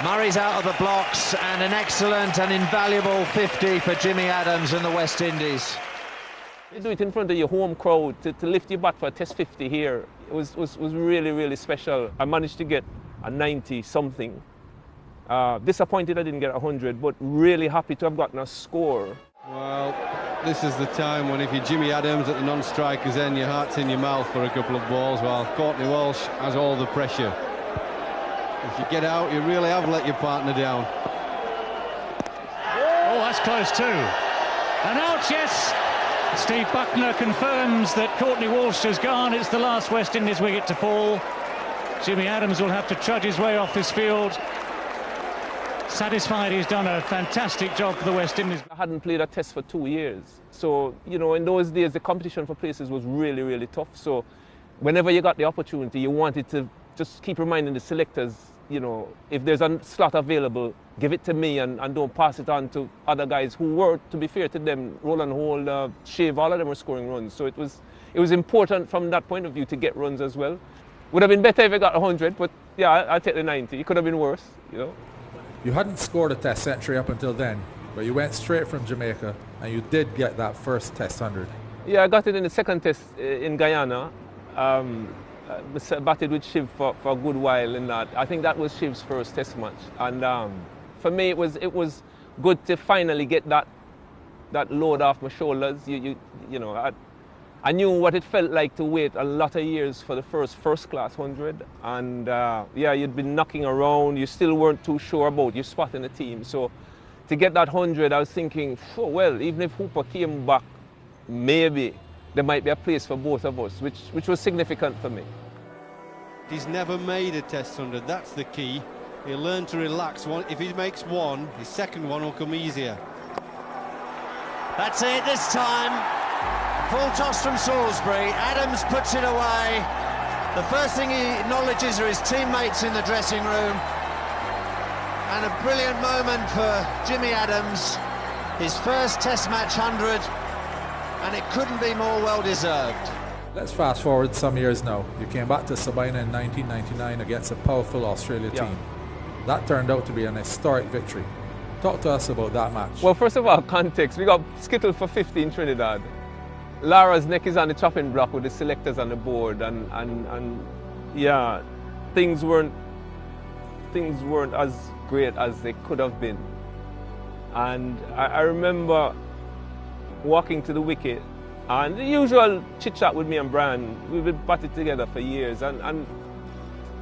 Murray's out of the blocks, and an excellent and invaluable 50 for Jimmy Adams and the West Indies. You do it in front of your home crowd, to lift your bat for a Test 50 here, it was really, really special. I managed to get a 90-something. Disappointed I didn't get 100, but really happy to have gotten a score. Well, this is the time when if you're Jimmy Adams at the non-strikers end, your heart's in your mouth for a couple of balls, while Courtney Walsh has all the pressure. If you get out, you really have let your partner down. Oh, that's close too. And out, yes! Steve Buckner confirms that Courtney Walsh has gone. It's the last West Indies wicket to fall. Jimmy Adams will have to trudge his way off this field. Satisfied he's done a fantastic job for the West Indies. I hadn't played a Test for 2 years. So, in those days, the competition for places was really, really tough. So whenever you got the opportunity, you wanted to just keep reminding the selectors, if there's a slot available, give it to me and don't pass it on to other guys who were, to be fair to them, Roland Holt, Shiv, all of them were scoring runs. So it was important from that point of view to get runs as well. Would have been better if I got 100, but yeah, I'll take the 90. It could have been worse, You hadn't scored a Test century up until then, but you went straight from Jamaica and you did get that first Test 100. Yeah, I got it in the second Test in Guyana. Batted with Shiv for a good while in that. I think that was Shiv's first Test match. And for me, it was good to finally get that load off my shoulders. I knew what it felt like to wait a lot of years for the first class 100. And yeah, you'd been knocking around. You still weren't too sure about your spot in the team. So to get that 100, I was thinking, oh, well, even if Hooper came back, maybe there might be a place for both of us, which was significant for me. He's never made a Test 100, that's the key. He'll learn to relax. If he makes one, his second one will come easier. That's it this time. Full toss from Salisbury. Adams puts it away. The first thing he acknowledges are his teammates in the dressing room. And a brilliant moment for Jimmy Adams. His first Test match 100. And it couldn't be more well-deserved. Let's fast forward some years now. You came back to Sabina in 1999 against a powerful Australia team. That turned out to be an historic victory. Talk to us about that match. Well, first of all, context. We got skittled for 50 in Trinidad. Lara's neck is on the chopping block with the selectors on the board, and yeah, things weren't as great as they could have been. And I remember walking to the wicket, and the usual chit-chat with me and Brian. We've been batted together for years, and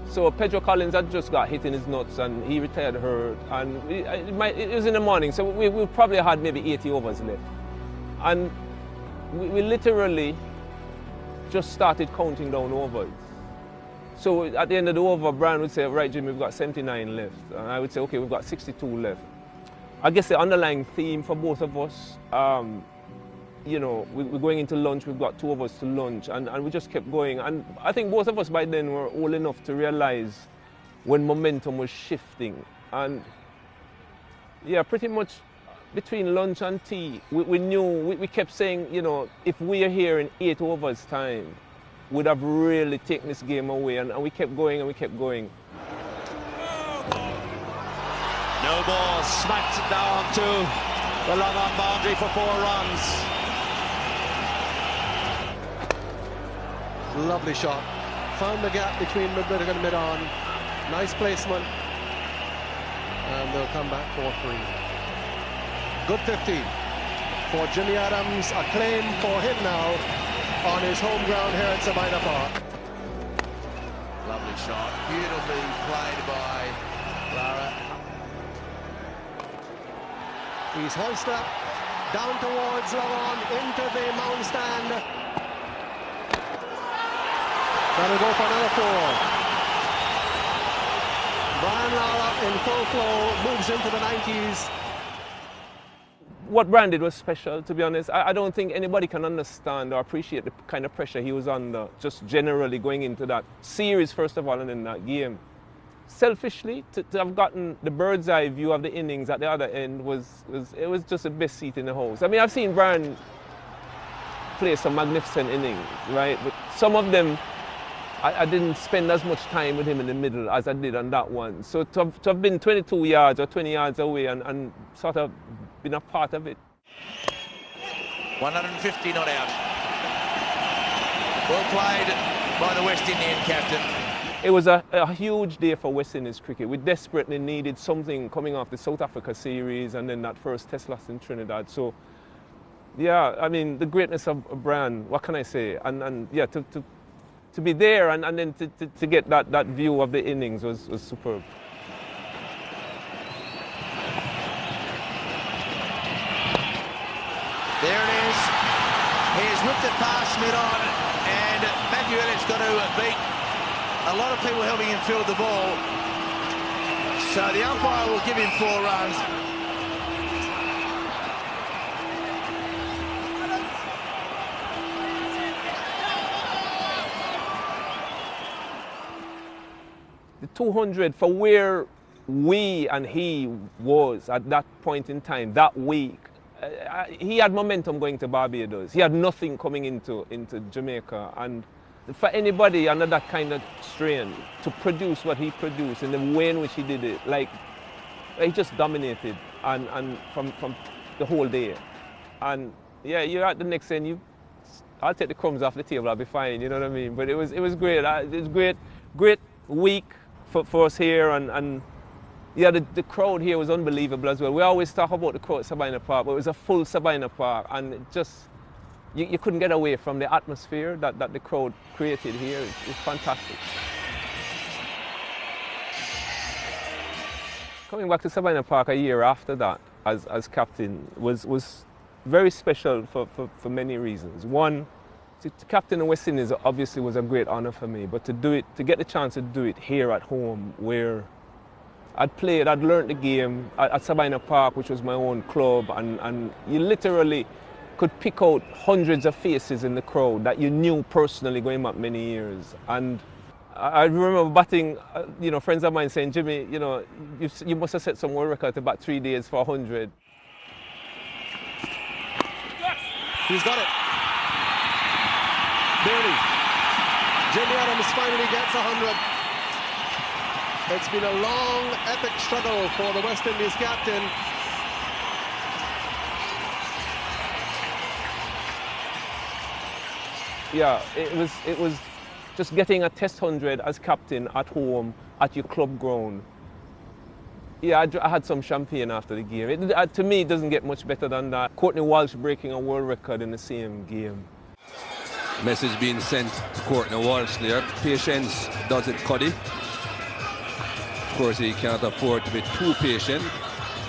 so Pedro Collins had just got hit in his nuts and he retired hurt, and it was in the morning, so we probably had maybe 80 overs left. And we literally just started counting down overs. So at the end of the over, Brian would say, right, Jim, we've got 79 left. And I would say, okay, we've got 62 left. I guess the underlying theme for both of us, you know, we're going into lunch, we've got 2 overs to lunch, and we just kept going. And I think both of us by then were old enough to realize when momentum was shifting. And yeah, pretty much between lunch and tea, we knew, we kept saying, you know, if we're here in 8 overs time, we'd have really taken this game away, and we kept going and we kept going. No ball, smacked down to the long-on boundary for 4 runs. Lovely shot. Found the gap between mid-wicket and mid-on. Nice placement. And they'll come back 4-3. Good 15 for Jimmy Adams. A claim for him now on his home ground here at Sabina Park. Lovely shot. Beautifully played by Lara. He's hoisted up, down towards Lawan, into the mound stand. That'll go for another 4. Brian Lara in full flow, moves into the 90s. What Brian did was special, to be honest. I don't think anybody can understand or appreciate the kind of pressure he was under, just generally going into that series, first of all, and in that game. Selfishly, to have gotten the bird's eye view of the innings at the other end was just the best seat in the house. I mean, I've seen Brian play some magnificent innings, right? But some of them, I didn't spend as much time with him in the middle as I did on that one. So to have been 22 yards or 20 yards away and sort of been a part of it. 150 not out. Well played by the West Indian captain. It was a huge day for West Indies cricket. We desperately needed something coming off the South Africa series and then that first test loss in Trinidad. So, yeah, I mean, the greatness of Brian, what can I say? And yeah, to be there and then to get that view of the innings was superb. There it is. He's whipped it past mid-on, and Matthew Elliott's got to beat a lot of people helping him field the ball. So the umpire will give him 4 runs. The 200 for where we and he was at that point in time, that week, he had momentum going to Barbados. He had nothing coming into Jamaica. And for anybody under that kind of strain to produce what he produced in the way in which he did it, like, he just dominated and from the whole day. And yeah, you're at the next end, I'll take the crumbs off the table, I'll be fine, you know what I mean? But it was great. It was great week for us here, and yeah, the crowd here was unbelievable as well. We always talk about the crowd at Sabina Park, but it was a full Sabina Park, and it just, you couldn't get away from the atmosphere that the crowd created here. It's fantastic. Coming back to Sabina Park a year after that as captain was very special for many reasons. One, to captain the West Indies obviously was a great honour for me, but to get the chance to do it here at home, where I'd learned the game at Sabina Park, which was my own club, and you literally could pick out hundreds of faces in the crowd that you knew personally going back many years. And I remember batting, friends of mine saying, Jimmy, you must have set some world record to bat 3 days for 100. He's got it. Barely. Jimmy Adams finally gets 100. It's been a long, epic struggle for the West Indies captain. Yeah, it was just getting a test 100 as captain at home at your club ground. Yeah, I had some champagne after the game. To me, it doesn't get much better than that. Courtney Walsh breaking a world record in the same game. Message being sent to Courtney Walsh there. Patience does it, Cuddy. Of course, he can't afford to be too patient.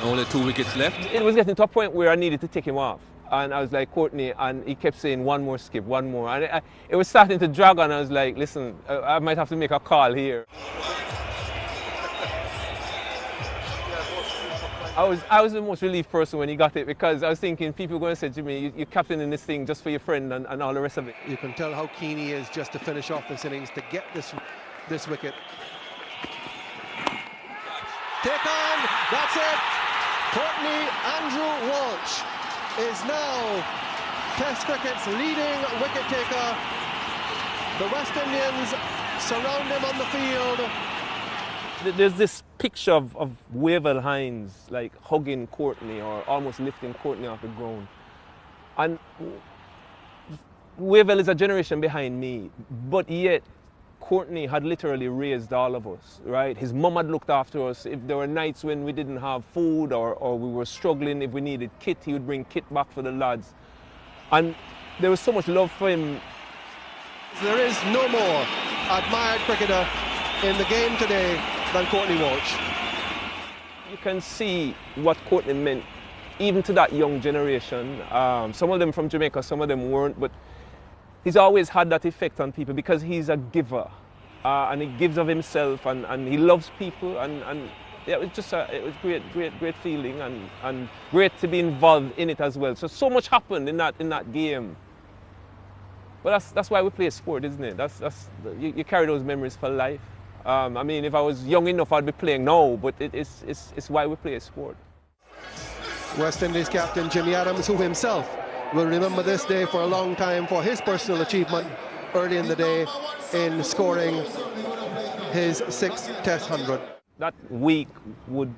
Only 2 wickets left. It was getting to a point where I needed to take him off. And I was like, Courtney, and he kept saying, one more skip, one more. And it was starting to drag on. I was like, listen, I might have to make a call here. I was the most relieved person when he got it, because I was thinking people were going to say, Jimmy, you're captaining this thing just for your friend and all the rest of it. You can tell how keen he is just to finish off this innings, to get this wicket. Take on, that's it. Courtney Andrew Walsh is now Test cricket's leading wicket taker. The West Indians surround him on the field. There's this picture of Wavell Hines like hugging Courtney or almost lifting Courtney off the ground. And Wavell is a generation behind me, but yet Courtney had literally raised all of us, right? His mum had looked after us. If there were nights when we didn't have food or we were struggling, if we needed kit, he would bring kit back for the lads. And there was so much love for him. There is no more admired cricketer in the game today than Courtney Walsh. You can see what Courtney meant even to that young generation. Some of them from Jamaica, some of them weren't, but he's always had that effect on people because he's a giver, and he gives of himself, and he loves people, and yeah, it was just it was great feeling, and great to be involved in it as well. So much happened in that game. But that's why we play sport, isn't it? You carry those memories for life. I mean, if I was young enough, I'd be playing now, but it's why we play sport. West Indies captain Jimmy Adams, who himself will remember this day for a long time for his personal achievement early in the day in scoring his 6th Test 100. That week would,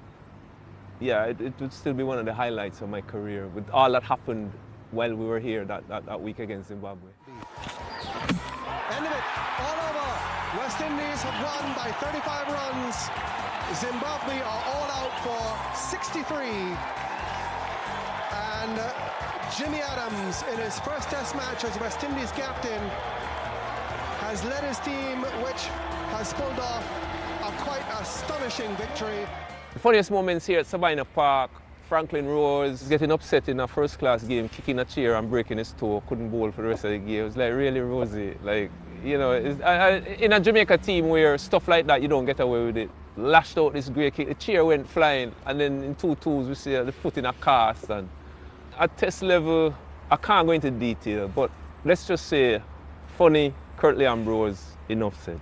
yeah, it would still be one of the highlights of my career with all that happened while we were here that week against Zimbabwe. End of it, all over. West Indies have won by 35 runs. Zimbabwe are all out for 63. And Jimmy Adams, in his first Test match as West Indies captain, has led his team, which has pulled off a quite astonishing victory. The funniest moments here at Sabina Park, Franklin Rose getting upset in a first-class game, kicking a chair and breaking his toe, couldn't bowl for the rest of the game. It was like really rosy. Like, you know, in a Jamaica team where stuff like that, you don't get away with it. Lashed out this great kick, the chair went flying, and then in 2-2s we see the foot in a cast. And at Test level, I can't go into detail, but let's just say, funny, Curtly Ambrose, enough said.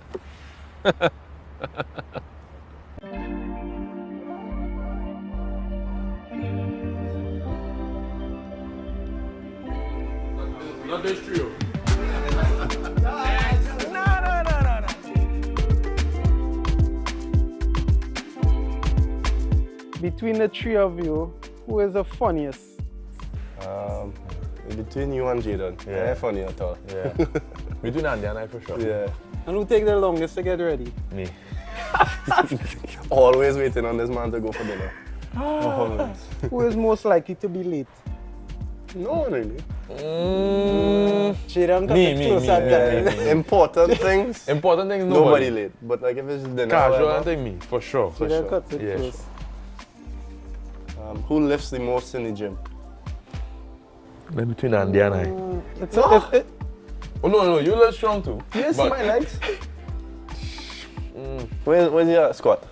Not this trio. No. Between the three of you, who is the funniest? Between you and Jadon, yeah, funny at all. Yeah. Between Andy and I for sure. Yeah. And who take the longest to get ready? Me. Always waiting on this man to go for dinner. Who is most likely to be late? No one really. Me. Important things. Important things, nobody late. But like if it's dinner, casual, I think me, for sure. For sure. Cuts it close. Who lifts the most in the gym? Between Andy and I. Oh no, you look strong too. You see my legs? Where's your squat?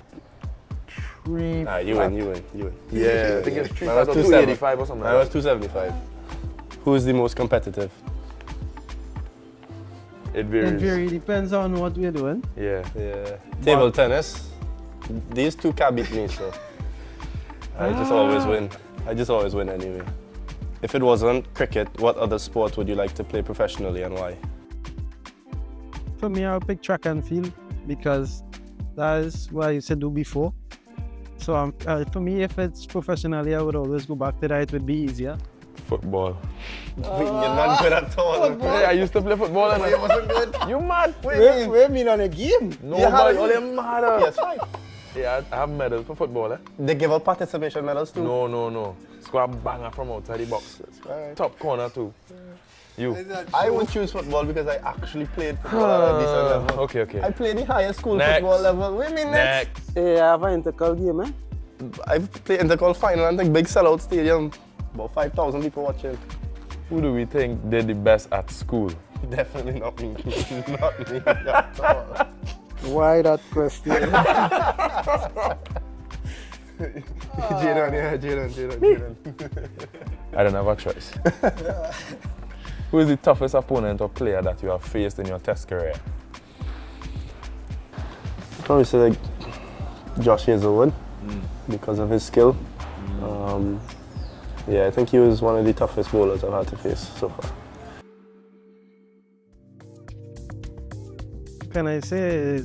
3. You win. Yeah. I think it's 3 or 285 or something. I was 275. Who's the most competitive? It varies. Depends on what we're doing. Yeah. Table tennis. These two can't beat me, so I just always win. I just always win anyway. If it wasn't cricket, what other sport would you like to play professionally and why? For me, I'll pick track and field because that is what I used to do before. So for me, if it's professionally, I would always go back to that. It would be easier. Football. You're not good at all. Hey, I used to play football and it wasn't good. You mad? Wait, mean on a game? No, but only mad. Yes, 5. Yeah, I have medals for football, eh? They give out participation medals too? No. Squad banger from outside the box. Right. Top corner too. You. I would choose football because I actually played football at a decent level. Okay. I played the highest school Next. football level. Wait a minute. Next. Hey, I have an intercol game, eh? I've played intercol final and like big sellout stadium. About 5,000 people watching. Who do we think did the best at school? Definitely not me. Not me at all. Why that question? Jadon. I don't have a choice. Who is the toughest opponent or player that you have faced in your test career? Probably say like Josh Hazelwood because of his skill. Yeah, I think he was one of the toughest bowlers I've had to face so far. Can I say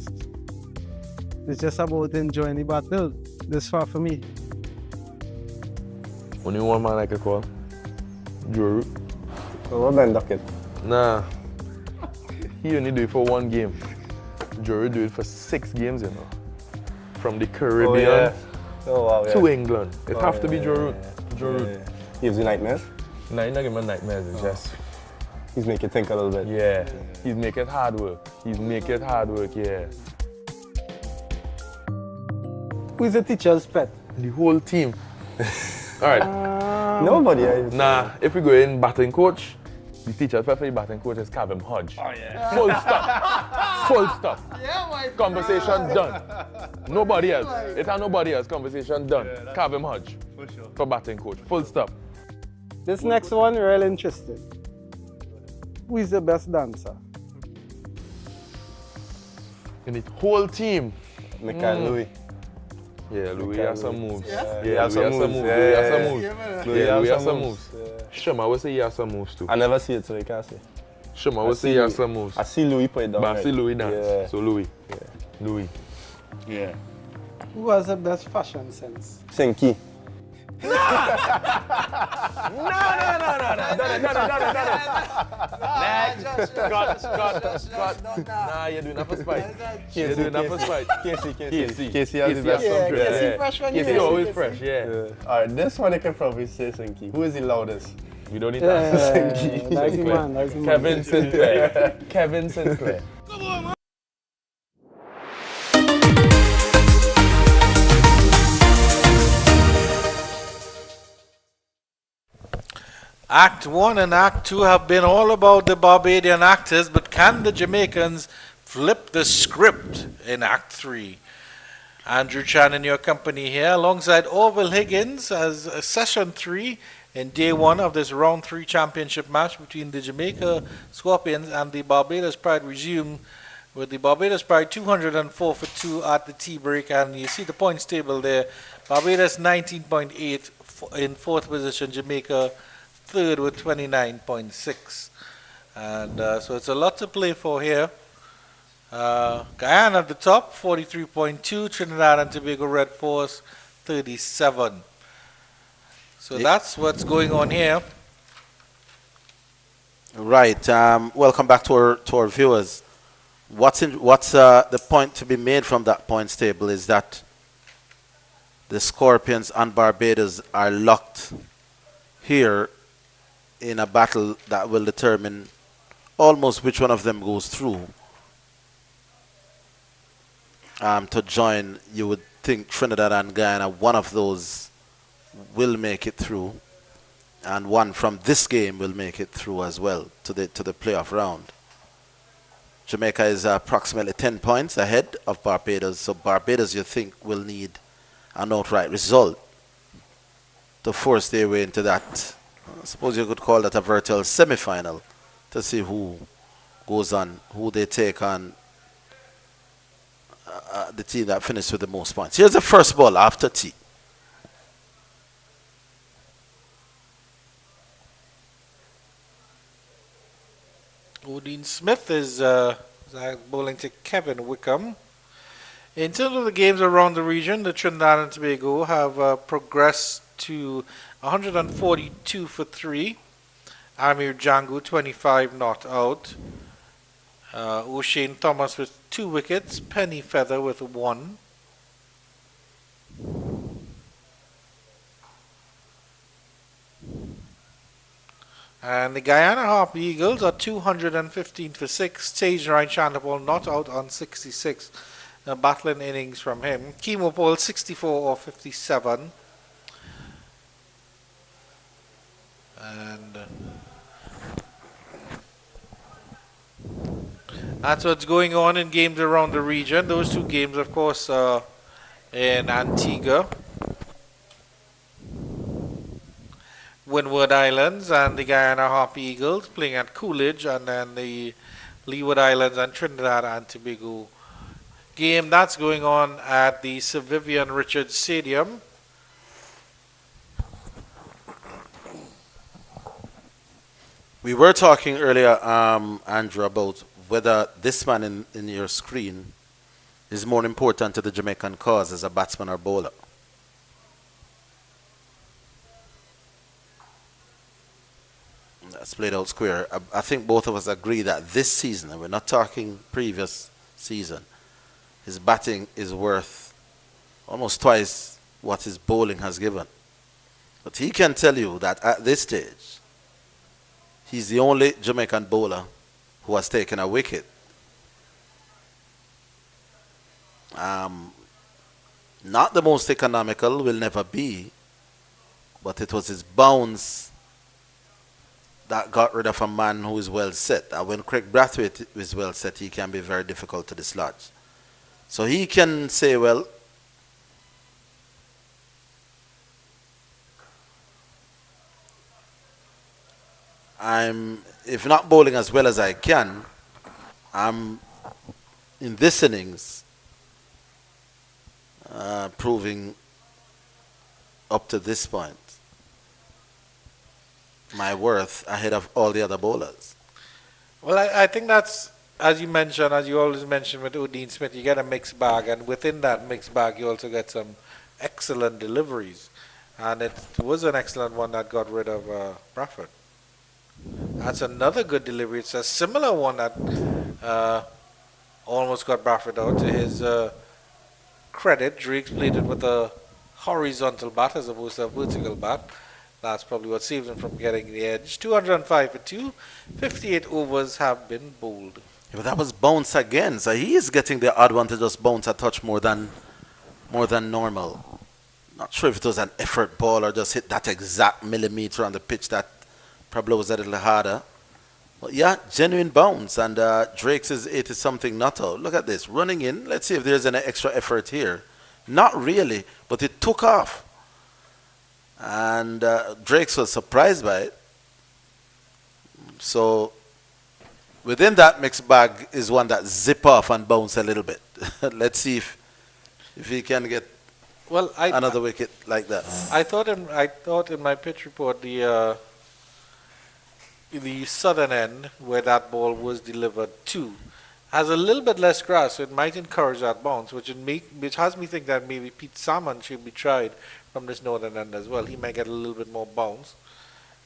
it's just about enjoying the battle this far for me. Only one man I could call. Drew. What Ben Duckett? Nah. He only do it for one game. Drew do it for 6 games, you know. From the Caribbean to England. It have to be Drew. He gives you nightmares? Nah, he's not giving me nightmares. It's just... He's make you think a little bit. Yeah. He's make it hard work. Yeah. Who is the teacher's pet? The whole team. Alright. Nobody. Nah, if we go in batting coach, the teacher's pet for the batting coach is Kevin Hodge. Oh, yeah. Full stop. Yeah, my Conversation done. Nobody else. It ain't nobody else. Conversation done. Kevin Hodge. For sure. For batting coach. Full stop. This next one, real interesting. Who is the best dancer? In the whole team. Louis. Yeah, Louis has some moves. Yeah, Louis has some moves. Louis has some moves. Shema will say he has some moves too. I never see it, so you can't say. Shema will say he has some moves. I see Louis put it down. But I see Louis dance. Yeah. So Louis. Louis. Yeah. Who has the best fashion sense? Sinky. No. Next. Cut. Nah, you're doing that for spite. You're doing that for spite. Casey has the best Casey fresh when Casey always fresh, yeah. Alright, this one I can probably say Sinky. Who is the loudest? We don't need to answer Sinky. Nice man. Kevin Sinclair. Kevin Sinclair. Act 1 and Act 2 have been all about the Barbadian actors, but can the Jamaicans flip the script in Act 3? Andrew Chan in your company here, alongside Orville Higgins as Session 3 in Day 1 of this Round 3 championship match between the Jamaica Scorpions and the Barbados Pride resumed with the Barbados Pride 204 for 2 at the tea break, and you see the points table there. Barbados 19.8 in 4th position, Jamaica 3rd with 29.6, and so it's a lot to play for here. Guyana at the top 43.2, Trinidad and Tobago Red Force 37. So that's what's going on here. Right. Welcome back to our viewers. What's the point to be made from that points table is that the Scorpions and Barbados are locked here in a battle that will determine almost which one of them goes through. To join, you would think Trinidad and Guyana, one of those will make it through, and one from this game will make it through as well to the playoff round. Jamaica is approximately 10 points ahead of Barbados, so Barbados, you think, will need an outright result to force their way into that. I suppose you could call that a virtual semi-final to see who goes on, who they take on the team that finished with the most points. Here's the first ball after tea. Odin Smith is bowling to Kevin Wickham. In terms of the games around the region, the Trinidad and Tobago have progressed to 142 for 3. Amir Django 25 not out. O'Shane Thomas with 2 wickets. Penny Feather with 1. And the Guyana Harp Eagles are 215 for 6. Stage right Chantaball not out on 66. Battling innings from him. Chemo Paul 64 or 57. And that's what's going on in games around the region. Those two games, of course, are in Antigua, Windward Islands, and the Guyana Harp Eagles playing at Coolidge, and then the Leeward Islands and Trinidad and Tobago game that's going on at the Sir Vivian Richards Stadium. We were talking earlier, Andrew, about whether this man in your screen is more important to the Jamaican cause as a batsman or bowler. That's played out square. I think both of us agree that this season, and we're not talking previous season, his batting is worth almost twice what his bowling has given. But he can tell you that at this stage, he's the only Jamaican bowler who has taken a wicket. Not the most economical, will never be, but it was his bounce that got rid of a man who is well set. And when Craig Brathwaite is well set, he can be very difficult to dislodge. So he can say, well, if not bowling as well as I can, I'm in this innings proving up to this point my worth ahead of all the other bowlers. Well, I think that's, as you mentioned, as you always mention with O'Dean Smith, you get a mixed bag, and within that mixed bag you also get some excellent deliveries, and it was an excellent one that got rid of Bradford. That's another good delivery. It's a similar one that almost got Bradford out. To his credit, Drake's played it with a horizontal bat as opposed to a vertical bat. That's probably what saved him from getting the edge. 205 for 2. 58 overs have been bowled. Yeah, but that was bounce again. So he is getting the odd one to just bounce a touch more than normal. Not sure if it was an effort ball or just hit that exact millimeter on the pitch that probably was a little harder. But yeah, genuine bounce. And Drake's is 80-something not out. Look at this. Running in. Let's see if there's any extra effort here. Not really, but it took off. And Drake's was surprised by it. So within that mixed bag is one that zip off and bounce a little bit. Let's see if he can get another wicket like that. I thought in my pitch report the southern end where that ball was delivered to has a little bit less grass, so it might encourage that bounce, which has me think that maybe Pete Salmon should be tried from this northern end as well. He might get a little bit more bounce.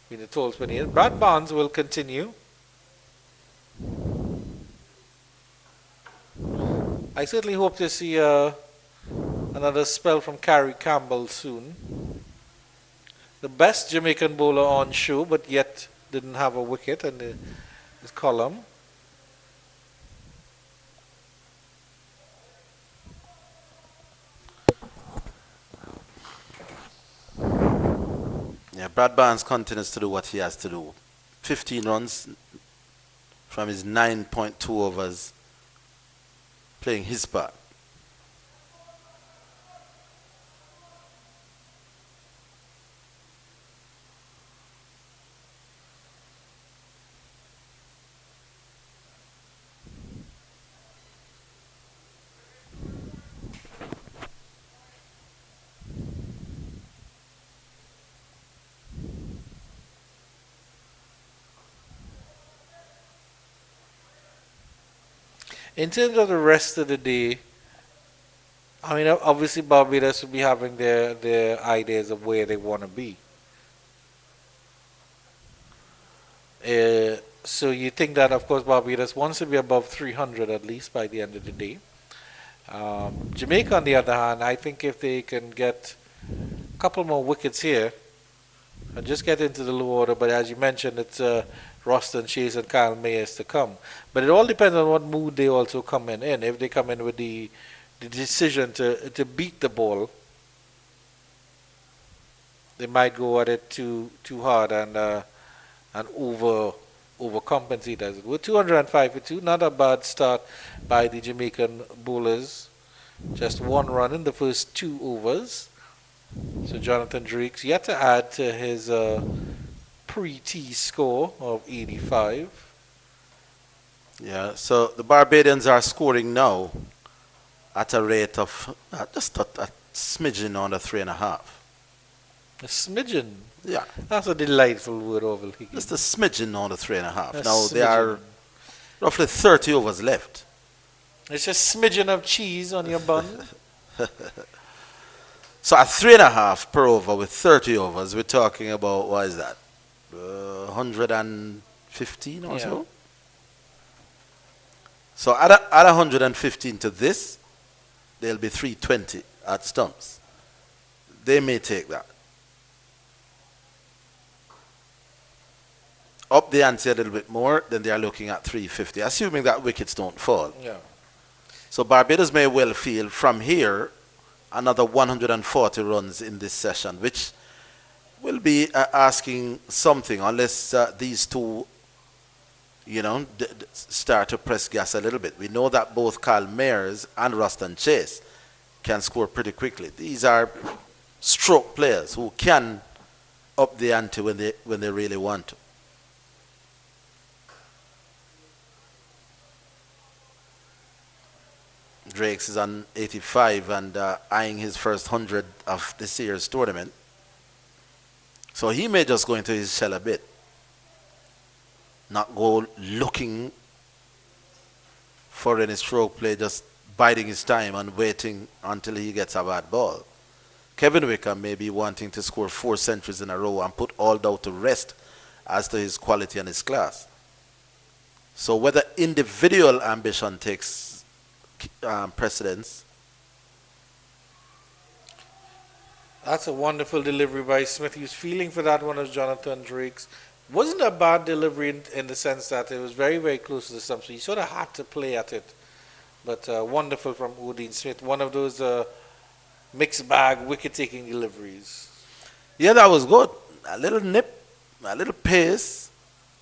I mean, the tall spin here. Brad Barnes will continue. I certainly hope to see another spell from Carrie Campbell soon. The best Jamaican bowler on show, but yet didn't have a wicket in his column. Yeah, Brad Barnes continues to do what he has to do. 15 runs from his 9.2 overs, playing his part. In terms of the rest of the day, I mean, obviously Barbados will be having their ideas of where they want to be. So you think that, of course, Barbados wants to be above 300 at least by the end of the day. Jamaica, on the other hand, I think if they can get a couple more wickets here, And just get into the low order, but as you mentioned, it's Roston, Chase, and Kyle Mayers to come. But it all depends on what mood they also come in. If they come in with the decision to beat the ball, they might go at it too hard and overcompensate as it. With 205 for 2, not a bad start by the Jamaican bowlers. Just one run in the first 2 overs. So Jonathan Drake's yet to add to his pre-T score of 85. Yeah, so the Barbadians are scoring now at a rate of just a smidgen under 3.5. A smidgen? Yeah. That's a delightful word, Orville Higgins. Just a smidgen under 3.5. A Now there smidgen. are roughly 30 overs left. It's a smidgen of cheese on your bun. So at 3.5 per over with 30 overs, we're talking about, what is that? 115 or so? So add 115 to this, there'll be 320 at stumps. They may take that. Up the ante a little bit more, then they are looking at 350, assuming that wickets don't fall. Yeah. So Barbados may well feel from here another 140 runs in this session, which will be asking something unless these two, start to press gas a little bit. We know that both Kyle Mayers and Ruston Chase can score pretty quickly. These are stroke players who can up the ante when they really want to. Drake's is on 85 and eyeing his first 100 of this year's tournament. So he may just go into his shell a bit. Not go looking for any stroke play, just biding his time and waiting until he gets a bad ball. Kevin Wickham may be wanting to score 4 centuries in a row and put all doubt to rest as to his quality and his class. So whether individual ambition takes precedence. That's a wonderful delivery by Smith. He was feeling for that one as Jonathan Drake's. Wasn't a bad delivery in the sense that it was very, very close to the stump, so he sort of had to play at it. But wonderful from Odean Smith. One of those mixed bag wicket-taking deliveries. Yeah, that was good. A little nip, a little pace,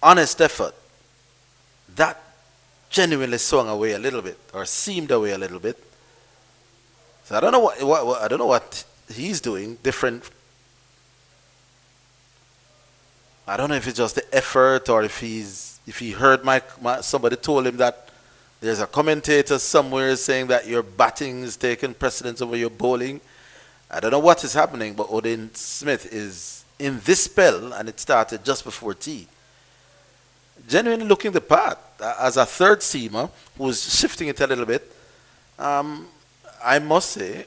honest effort. That genuinely swung away a little bit, or seemed away a little bit. So I don't know what I don't know what he's doing different. I don't know if it's just the effort or if he heard somebody told him that there's a commentator somewhere saying that your batting is taking precedence over your bowling. I don't know what is happening, but Odean Smith is in this spell, and it started just before tea. Genuinely looking the part as a third seamer who's shifting it a little bit. I must say,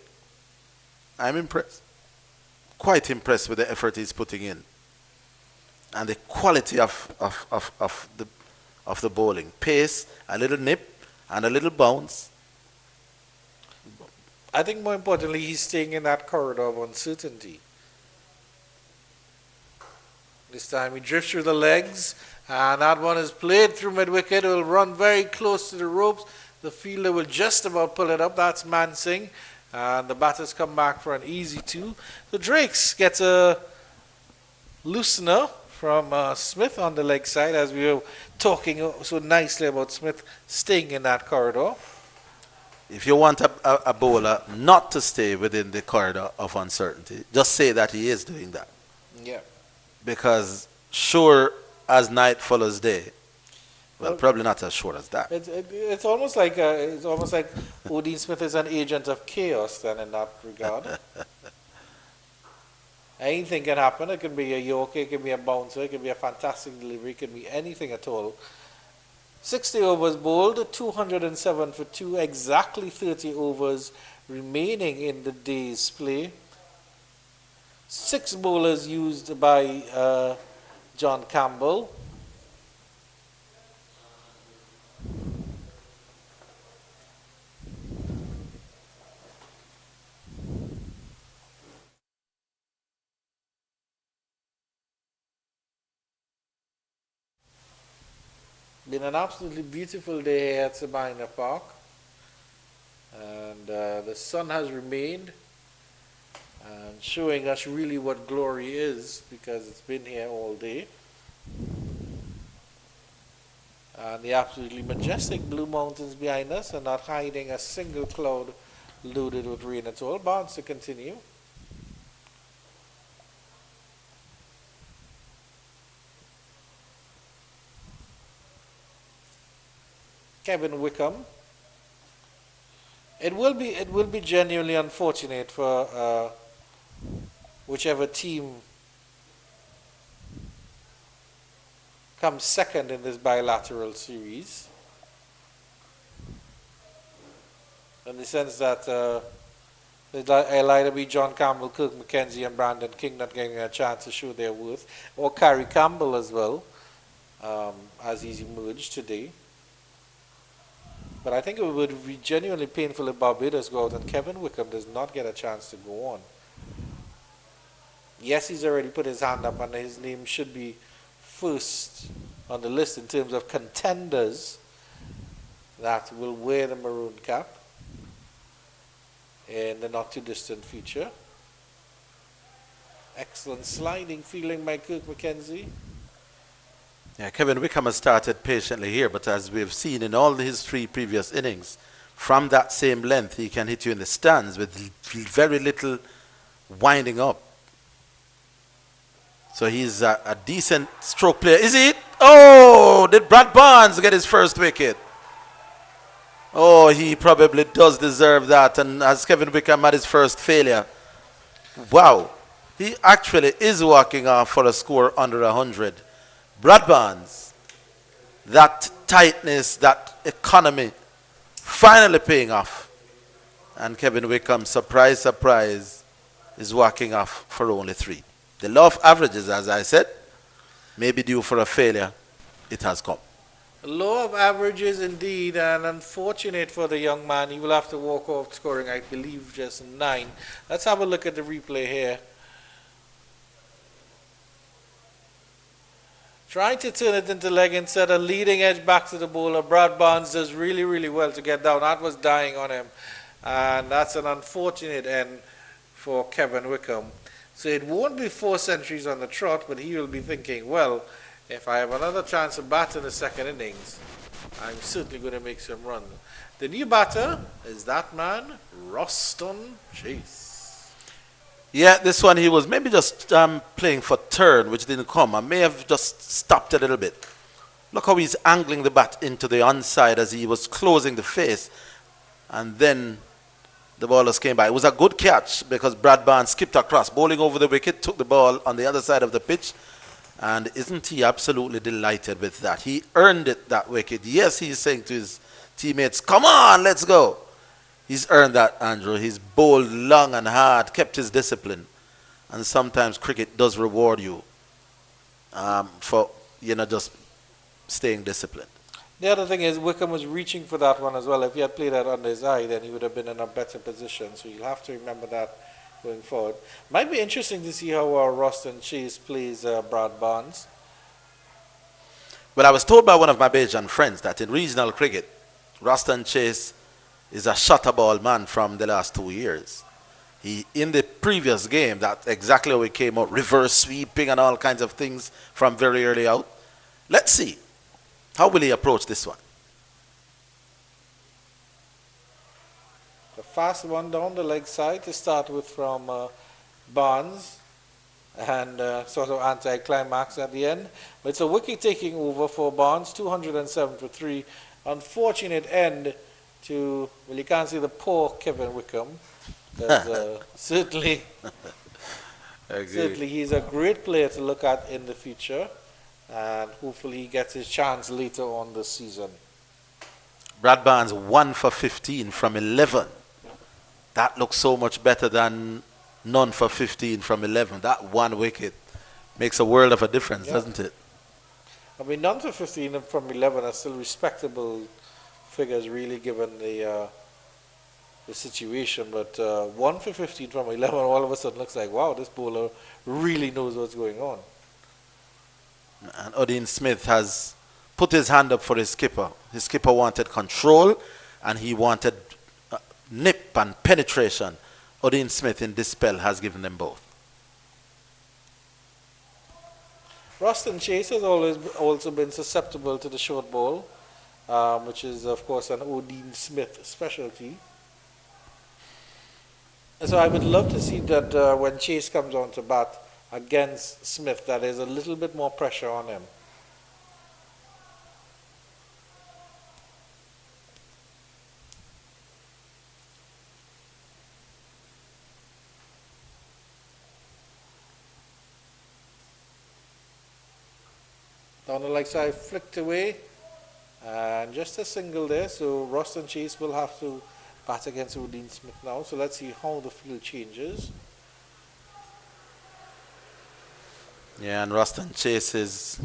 I'm impressed. Quite impressed with the effort he's putting in. And the quality of the bowling. Pace, a little nip, and a little bounce. I think more importantly, he's staying in that corridor of uncertainty. This time he drifts through the legs, and that one is played through mid-wicket. It will run very close to the ropes. The fielder will just about pull it up. That's Mansingh. And the batters come back for an easy 2. So Drakes gets a loosener from Smith on the leg side, as we were talking so nicely about Smith staying in that corridor. If you want a bowler not to stay within the corridor of uncertainty, just say that he is doing that. Yeah. Because sure as night follows day, well, probably not as short as that. It's almost like Odean Smith is an agent of chaos then in that regard. Anything can happen. It can be a yorker, it can be a bouncer, it can be a fantastic delivery, it can be anything at all. 60 overs bowled, 207 for 2, exactly 30 overs remaining in the day's play. 6 bowlers used by John Campbell. Been an absolutely beautiful day here at Sabina Park, and the sun has remained and showing us really what glory is, because it's been here all day. And the absolutely majestic blue mountains behind us are not hiding a single cloud loaded with rain at all. Bounds to continue. Kevin Wickham. It will be genuinely unfortunate for whichever team comes second in this bilateral series, in the sense that it'll either be John Campbell, Kirk McKenzie, and Brandon King not getting a chance to show their worth, or Carrie Campbell as well, as he's emerged today. But I think it would be genuinely painful if Barbados go out and Kevin Wickham does not get a chance to go on. Yes, he's already put his hand up, and his name should be first on the list in terms of contenders that will wear the maroon cap in the not too distant future. Excellent sliding feeling by Kirk McKenzie. Yeah, Kevin Wickham has started patiently here, but as we've seen in all his 3 previous innings, from that same length he can hit you in the stands with very little winding up. So he's a decent stroke player. Is he? Oh, did Brad Barnes get his first wicket? Oh, he probably does deserve that. And as Kevin Wickham had his first failure, wow, he actually is walking off for a score under 100. Brad Barnes, that tightness, that economy, finally paying off. And Kevin Wickham, surprise, surprise, is walking off for only 3. The law of averages, as I said, may be due for a failure. It has come. Law of averages indeed, and unfortunate for the young man. He will have to walk off scoring, I believe, just 9. Let's have a look at the replay here. Trying to turn it into leg instead of leading edge back to the bowler. Brad Barnes does really, really well to get down. That was dying on him. And that's an unfortunate end for Kevin Wickham. So it won't be 4 centuries on the trot, but he will be thinking, well, if I have another chance of bat in the second innings, I'm certainly going to make some run. The new batter is that man, Roston Chase. Yeah, this one he was maybe just playing for turn, which didn't come. I may have just stopped a little bit. Look how he's angling the bat into the onside as he was closing the face. And then the ballers came by. It was a good catch because Brad Barnes skipped across, bowling over the wicket, took the ball on the other side of the pitch. And isn't he absolutely delighted with that? He earned it, that wicket. Yes, he's saying to his teammates, come on, let's go. He's earned that, Andrew. He's bowled long and hard, kept his discipline. And sometimes cricket does reward you for, just staying disciplined. The other thing is Wickham was reaching for that one as well. If he had played that under his eye, then he would have been in a better position. So you'll have to remember that going forward. Might be interesting to see how Roston Chase plays Brad Barnes. Well, I was told by one of my Bajan friends that in regional cricket, Roston Chase is a shutter ball man from the last 2 years. He, in the previous game, that exactly how he came out, reverse sweeping and all kinds of things from very early out. Let's see. How will he approach this one? The fast one down the leg side to start with from Barnes, and sort of anti-climax at the end. But it's a wicket taking over for Barnes, 207 for 3. Unfortunate end to, well, you can't see the poor Kevin Wickham. Certainly he's a great player to look at in the future, and hopefully he gets his chance later on this season. Brad Barnes 1 for 15 from 11. That looks so much better than none for 15 from 11. That one wicket makes a world of a difference, doesn't it? I mean, none for 15 from 11 are still respectable figures, really, given the situation. But 1 for 15 from 11 all of a sudden looks like, wow, this bowler really knows what's going on. And Odin Smith has put his hand up for his skipper. His skipper wanted control, and he wanted nip and penetration. Odean Smith in this spell has given them both. Ruston Chase has always also been susceptible to the short ball, which is, of course, an Odean Smith specialty. So I would love to see that when Chase comes on to bat against Smith, that there's a little bit more pressure on him. Down the leg side, flicked away, and just a single there. So Ruston Chase will have to bat against Odean Smith now. So let's see how the field changes. Yeah, and Ruston Chase's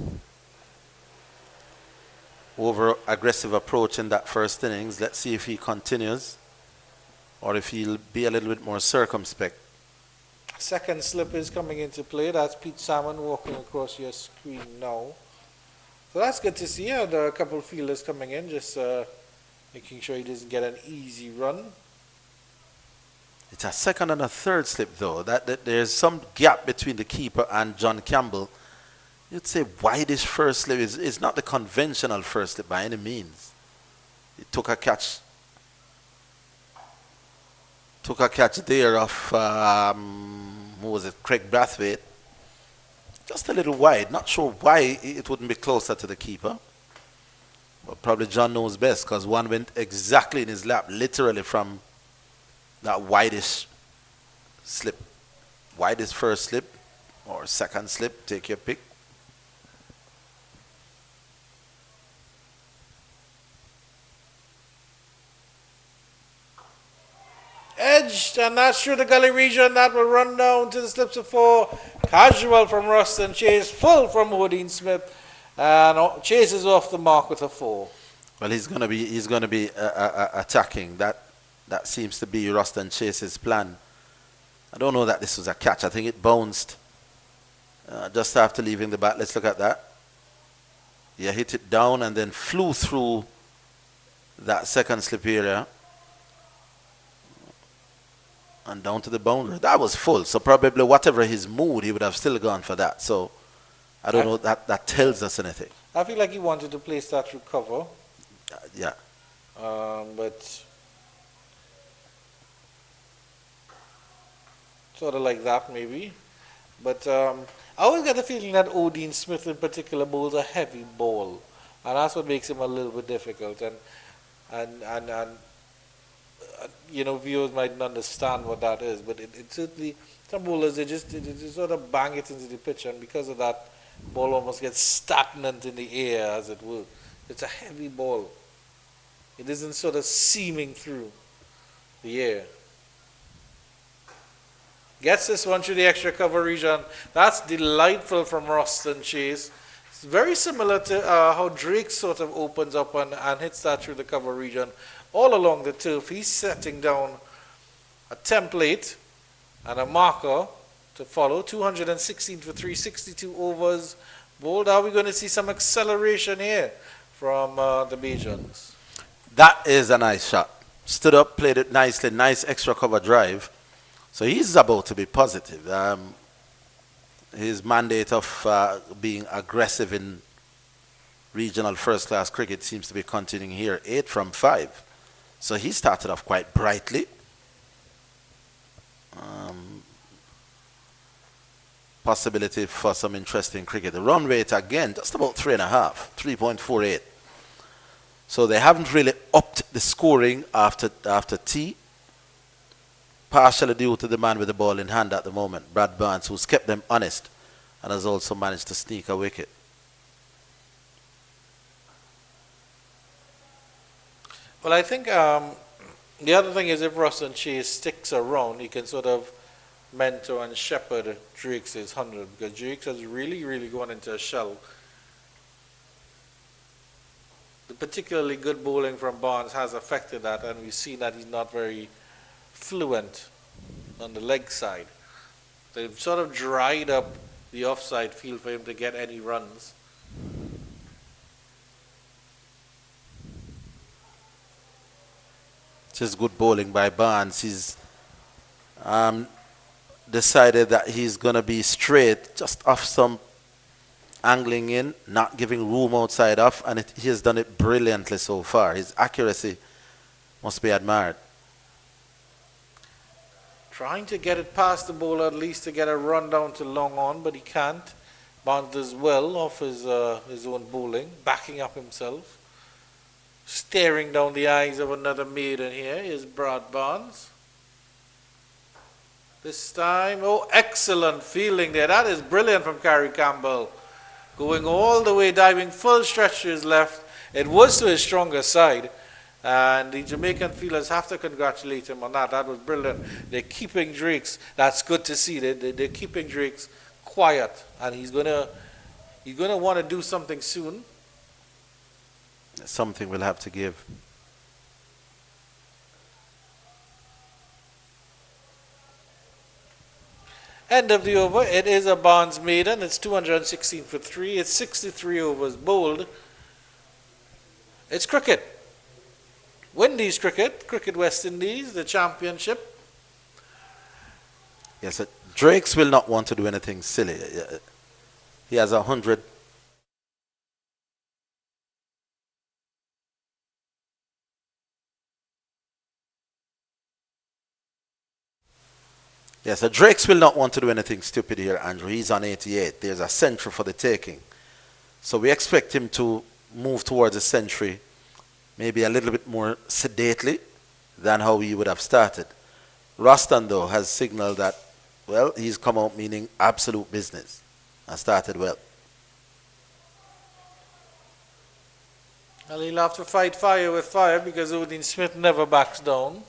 over-aggressive approach in that first innings. Let's see if he continues, or if he'll be a little bit more circumspect. Second slip is coming into play. That's Pete Salmon walking across your screen now. So that's good to see. There are a couple of fielders coming in, just making sure he doesn't get an easy run. It's a second and a third slip, though. That there's some gap between the keeper and John Campbell. You'd say why this first slip is not the conventional first slip by any means. He took a catch. Took a catch there of who was it? Craig Brathwaite. Just a little wide. Not sure why it wouldn't be closer to the keeper. But probably John knows best, because one went exactly in his lap, literally from that widest slip. Widest first slip or second slip, take your pick. Edged, and that's through the gully region. That will run down to the slips of 4. Casual from Ruston Chase, full from Odean Smith, and Chase is off the mark with a 4. Well, he's going to be attacking. That seems to be Ruston Chase's plan. I don't know that this was a catch. I think it bounced just after leaving the bat. Let's look at that. Yeah, hit it down and then flew through that second slip area and down to the boundary. That was full, so probably whatever his mood, he would have still gone for that. So I don't know that tells us anything. I feel like he wanted to place that through cover. Yeah. But sort of like that maybe. But I always get the feeling that Odean Smith in particular bowls a heavy ball, and that's what makes him a little bit difficult. And you know, viewers might not understand what that is, but it certainly, some bowlers, they just sort of bang it into the pitch, and because of that, ball almost gets stagnant in the air, as it were. It's a heavy ball. It isn't sort of seaming through the air. Gets this one through the extra cover region. That's delightful from Ruston Chase. It's very similar to how Drake sort of opens up and hits that through the cover region. All along the turf, he's setting down a template and a marker to follow. 216 for 362 overs bowled. Are we going to see some acceleration here from the Bajans? That is a nice shot. Stood up, played it nicely, nice extra cover drive. So he's about to be positive. His mandate of being aggressive in regional first-class cricket seems to be continuing here. 8 from 5. So he started off quite brightly. Possibility for some interesting cricket. The run rate again, just about 3.5, 3.48. So they haven't really upped the scoring after tea. Partially due to the man with the ball in hand at the moment, Brad Barnes, who's kept them honest and has also managed to sneak a wicket. Well, I think the other thing is if Ruston Chase sticks around, he can sort of mentor and shepherd Drake's 100, because Drake has really, really gone into a shell. The particularly good bowling from Barnes has affected that, and we've seen that he's not very fluent on the leg side. They've sort of dried up the offside field for him to get any runs. Just good bowling by Barnes. He's decided that he's going to be straight, just off some angling in, not giving room outside off, and he has done it brilliantly so far. His accuracy must be admired. Trying to get it past the bowler, at least to get a run down to long on, but he can't. Barnes does well off his own bowling, backing up himself. Staring down the eyes of another maiden here is Brad Barnes. This time, oh, excellent fielding there. That is brilliant from Carrie Campbell. Going all the way, diving full stretch to his left. It was to his stronger side. And the Jamaican fielders have to congratulate him on that. That was brilliant. They're keeping Drakes. That's good to see. They're keeping Drakes quiet. And he's gonna want to do something soon. Something we'll have to give. End of the over. It is a Barnes maiden. It's 216 for 3. It's 63 overs bowled. It's cricket. Windies cricket. Cricket West Indies, the championship. Yes, Drakes will not want to do anything silly. He has 100. Yes, so Drakes will not want to do anything stupid here, Andrew. He's on 88. There's a century for the taking. So we expect him to move towards a century, maybe a little bit more sedately than how he would have started. Ruston, though, has signaled that, well, he's come out meaning absolute business and started well. Well, he'll have to fight fire with fire because Odin Smith never backs down.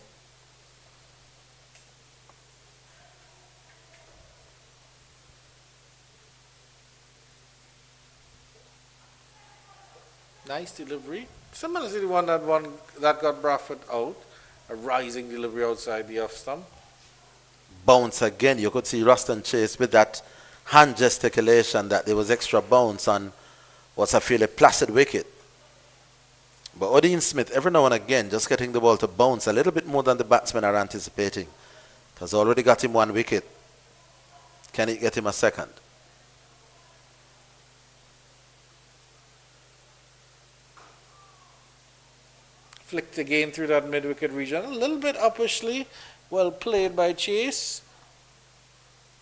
Nice delivery. Similar to the one that got Bradford out. A rising delivery outside the off stump. Bounce again. You could see Ruston Chase with that hand gesticulation that there was extra bounce on what's a fairly placid wicket. But Odin Smith, every now and again, just getting the ball to bounce a little bit more than the batsmen are anticipating. Has already got him 1 wicket. Can it get him a second? Flicked again through that mid-wicket region. A little bit uppishly. Well played by Chase.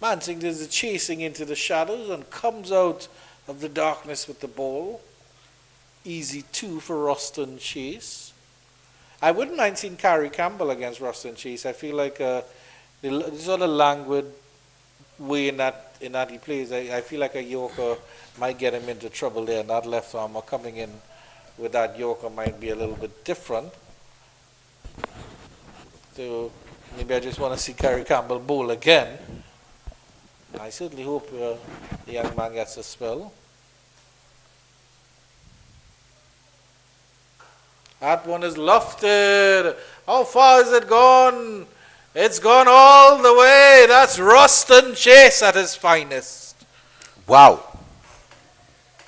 Mansing does the chasing into the shadows and comes out of the darkness with the ball. Easy 2 for Ruston Chase. I wouldn't mind seeing Carrie Campbell against Ruston Chase. I feel like the sort of languid way in that he plays. I feel like a Yorker might get him into trouble there. And that left armer coming in with that Yorker might be a little bit different. So maybe I just want to see Carrie Campbell bowl again. I certainly hope the young man gets a spell. That one is lofted. How far has it gone? It's gone all the way. That's Ruston Chase at his finest. Wow.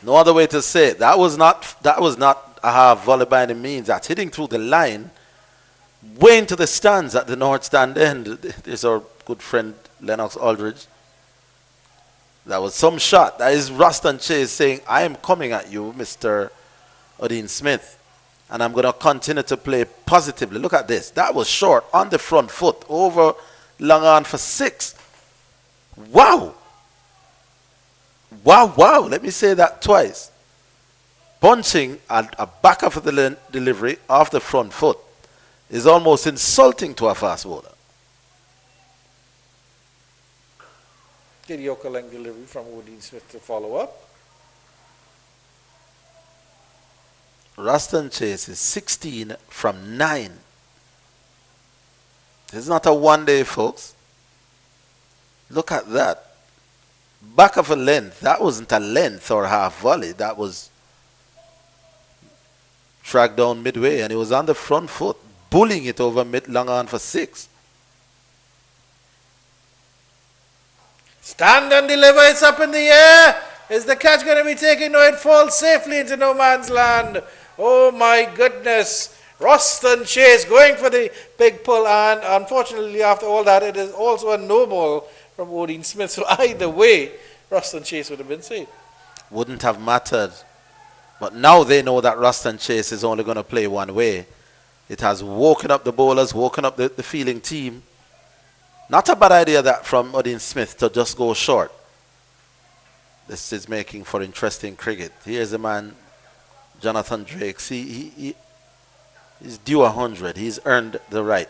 No other way to say it. That was not a half volley by any means. That's hitting through the line, way into the stands at the north stand end. There's our good friend Lennox Aldridge. That was some shot. That is Ruston Chase saying, I am coming at you, Mr. Odin Smith. And I'm going to continue to play positively. Look at this. That was short on the front foot. Over long on for 6. Wow. Wow, wow. Let me say that twice. Bunching a back of the delivery off the front foot is almost insulting to a fast bowler. Get Yorker length delivery from Odin Smith to follow up. Ruston Chase is 16 from 9. This is not a one day, folks. Look at that. Back of a length. That wasn't a length or half volley. That was tracked down midway, and he was on the front foot, bullying it over mid long on for 6. Stand and deliver. It's up in the air. Is the catch going to be taken? No, it falls safely into no man's land. Oh my goodness. Ruston Chase going for the big pull, and unfortunately after all that it is also a no ball from Odin Smith. So either way, Ruston Chase would have been safe. Wouldn't have mattered. But now they know that Ruston Chase is only going to play one way. It has woken up the bowlers, woken up the fielding team. Not a bad idea that from Odin Smith to just go short. This is making for interesting cricket. Here's the man, Jonathan Drake. See, he's due 100. He's earned the right.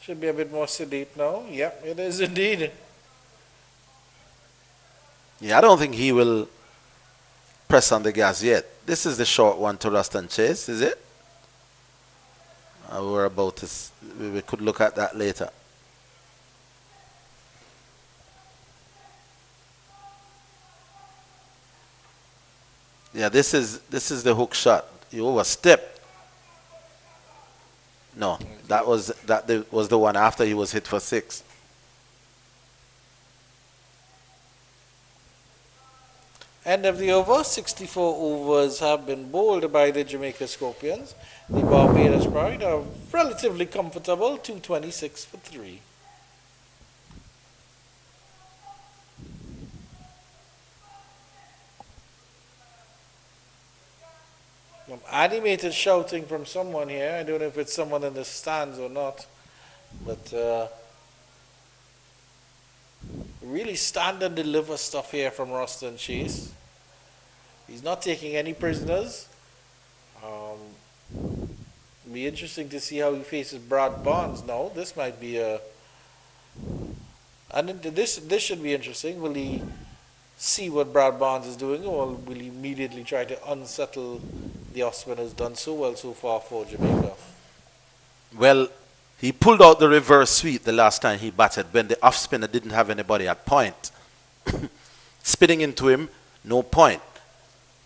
Should be a bit more sedate now. Yeah, it is indeed. Yeah, I don't think he will press on the gas yet. This is the short one to Ruston Chase, is it? We're about to, we could look at that later. Yeah, this is the hook shot. You overstepped. No, that was the one after he was hit for 6. End of the over. 64 overs have been bowled by the Jamaica Scorpions. The Barbados Pride are relatively comfortable. 226 for 3. Some animated shouting from someone here. I don't know if it's someone in the stands or not, but really stand and deliver stuff here from Ruston Chase. He's not taking any prisoners. Be interesting to see how he faces Brad Barnes now. This might be a, and this should be interesting. Will he see what Brad Barnes is doing, or will he immediately try to unsettle the off-spinner who's done so well so far for Jamaica? Well, he pulled out the reverse sweep the last time he batted when the off-spinner didn't have anybody at point. Spinning into him, no point.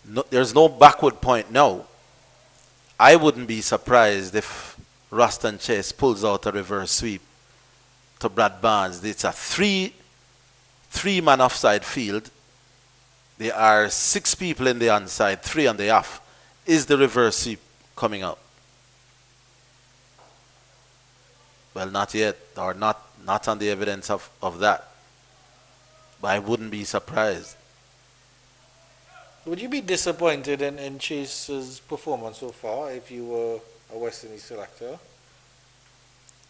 No, there's no backward point now. I wouldn't be surprised if Ruston Chase pulls out a reverse sweep to Brad Barnes. It's a three-man offside field. There are 6 people in the onside, 3 on the off. Is the reverse sweep coming out? Well, not yet, or not on the evidence of that. But I wouldn't be surprised. Would you be disappointed in Chase's performance so far if you were a West Indies selector?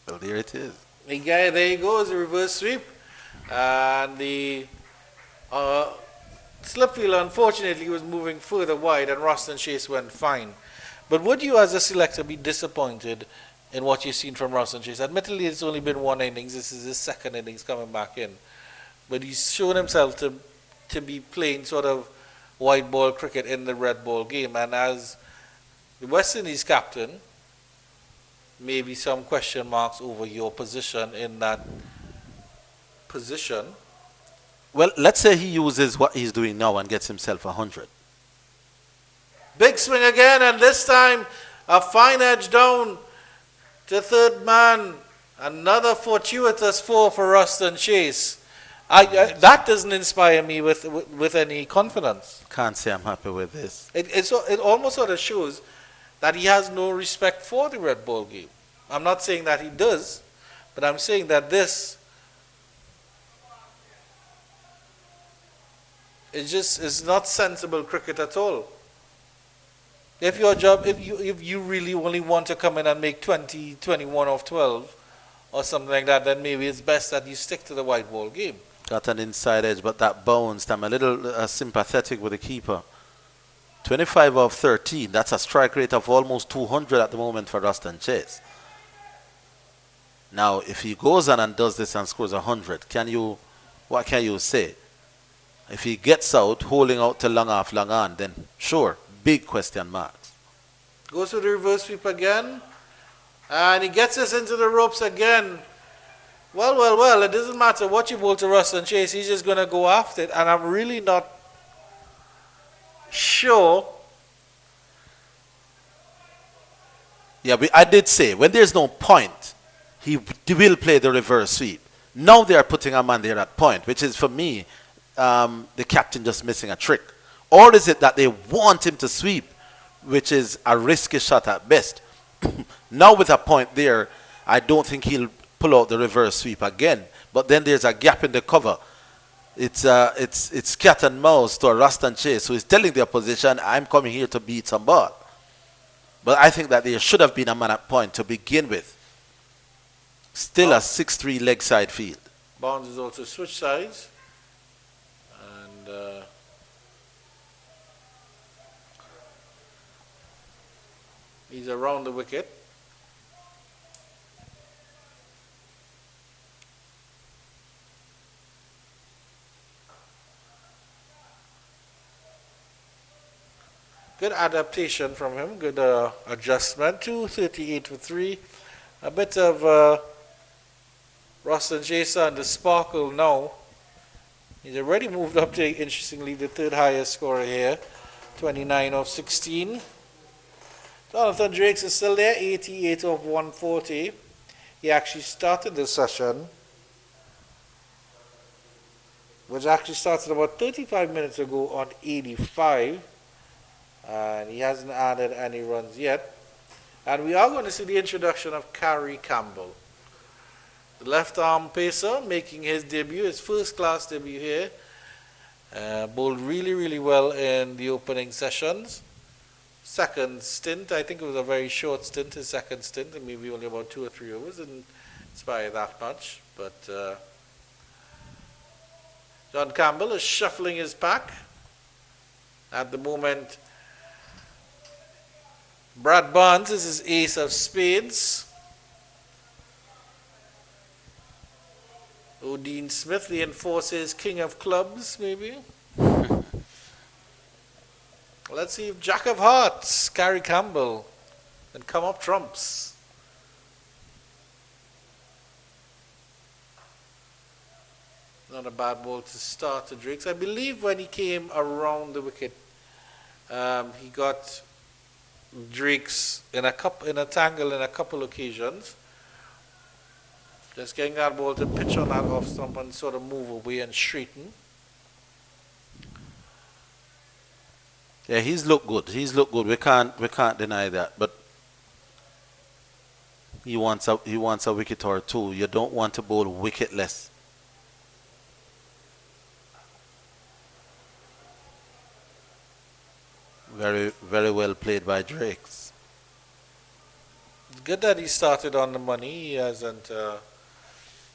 Well, there it is. There he goes, the reverse sweep. And the slip fielder, unfortunately, was moving further wide, and Ruston Chase went fine. But would you, as a selector, be disappointed in what you've seen from Ruston Chase? Admittedly, it's only been 1 innings. This is his 2nd innings coming back in. But he's shown himself to be playing sort of white ball cricket in the red ball game. And as the West Indies captain, maybe some question marks over your position in that position. Well, let's say he uses what he's doing now and gets himself 100. Big swing again, and this time a fine edge down to third man. Another fortuitous 4 for Ruston Chase. That doesn't inspire me with any confidence. Can't say I'm happy with this. It almost sort of shows that he has no respect for the red ball game. I'm not saying that he does, but I'm saying that this is not sensible cricket at all. If you really only want to come in and make 20, 21 off 12 or something like that, then maybe it's best that you stick to the white ball game. Got an inside edge, but that bounced. I'm a little sympathetic with the keeper. 25 off 13. That's a strike rate of almost 200 at the moment for Ruston Chase. Now, if he goes on and does this and scores 100, what can you say? If he gets out, holding out to long off, long on, then sure, big question marks. Goes to the reverse sweep again, and he gets us into the ropes again. Well, it doesn't matter what you bowl to Ruston Chase, he's just going to go after it, and I'm really not sure. Yeah, I did say, when there's no point, he will play the reverse sweep. Now they are putting a man there at point, which is, for me, the captain just missing a trick. Or is it that they want him to sweep, which is a risky shot at best? Now with a point there, I don't think he'll pull out the reverse sweep again. But then there's a gap in the cover. It's cat and mouse to a rust and chase. So he's telling the opposition, I'm coming here to beat some ball. But I think that there should have been a man at point to begin with. Still a 6-3 leg side field. Barnes is also switch sides. And he's around the wicket. Good adaptation from him, good adjustment. 238 for 3. A bit of Ross and Jason and the sparkle now. He's already moved up to, interestingly, the third highest scorer here. 29 of 16. Jonathan Drakes is still there, 88 of 140. He actually started the session, which actually started about 35 minutes ago on 85. And he hasn't added any runs yet. And we are going to see the introduction of Carrie Campbell, the left arm pacer, making his debut, his first class debut here. Bowled really, really well in the opening sessions. Second stint, I think it was a very short stint, his second stint, and maybe only about 2 or 3 overs, didn't inspire that much. But John Campbell is shuffling his pack. At the moment, Brad Barnes is his ace of spades. O'Dean Smith, the enforcer's king of clubs, maybe. Let's see if Jack of Hearts, Gary Campbell, can come up trumps. Not a bad ball to start to Drakes. I believe when he came around the wicket, he got Drakes in a tangle in a couple occasions. Just getting that ball to pitch on that off stump and sort of move away and straighten. Yeah, he's looked good. He's looked good. We can't deny that. But he wants a wicket or two. You don't want to bowl wicketless. Very, very well played by Drakes. It's good that he started on the money. He hasn't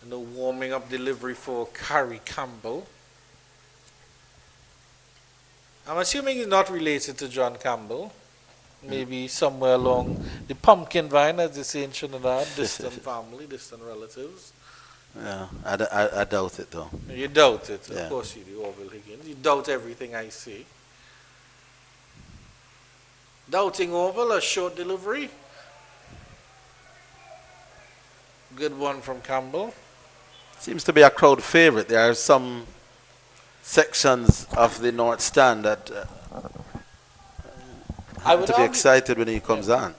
no warming up delivery for Carrie Campbell. I'm assuming he's not related to John Campbell. Maybe somewhere along the pumpkin vine, as they say in Trinidad, distant family, distant relatives. Yeah, I doubt it though. You doubt it, Yeah. of course you do, Orville Higgins. You doubt everything I say. Doubting Orville, a short delivery. Good one from Campbell. Seems to be a crowd favorite. There are some sections of the North Stand that I would to be excited when he comes on.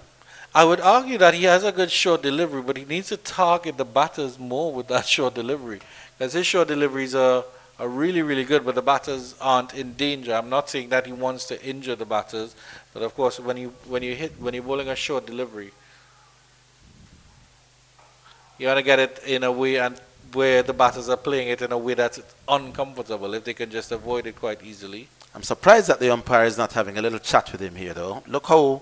I would argue that he has a good short delivery, but he needs to target the batters more with that short delivery. Because his short deliveries are really, really good, but the batters aren't in danger. I'm not saying that he wants to injure the batters, but of course when you're bowling a short delivery, you want to get it in a way and where the batters are playing it in a way that's uncomfortable, if they can just avoid it quite easily. I'm surprised that the umpire is not having a little chat with him here though. Look how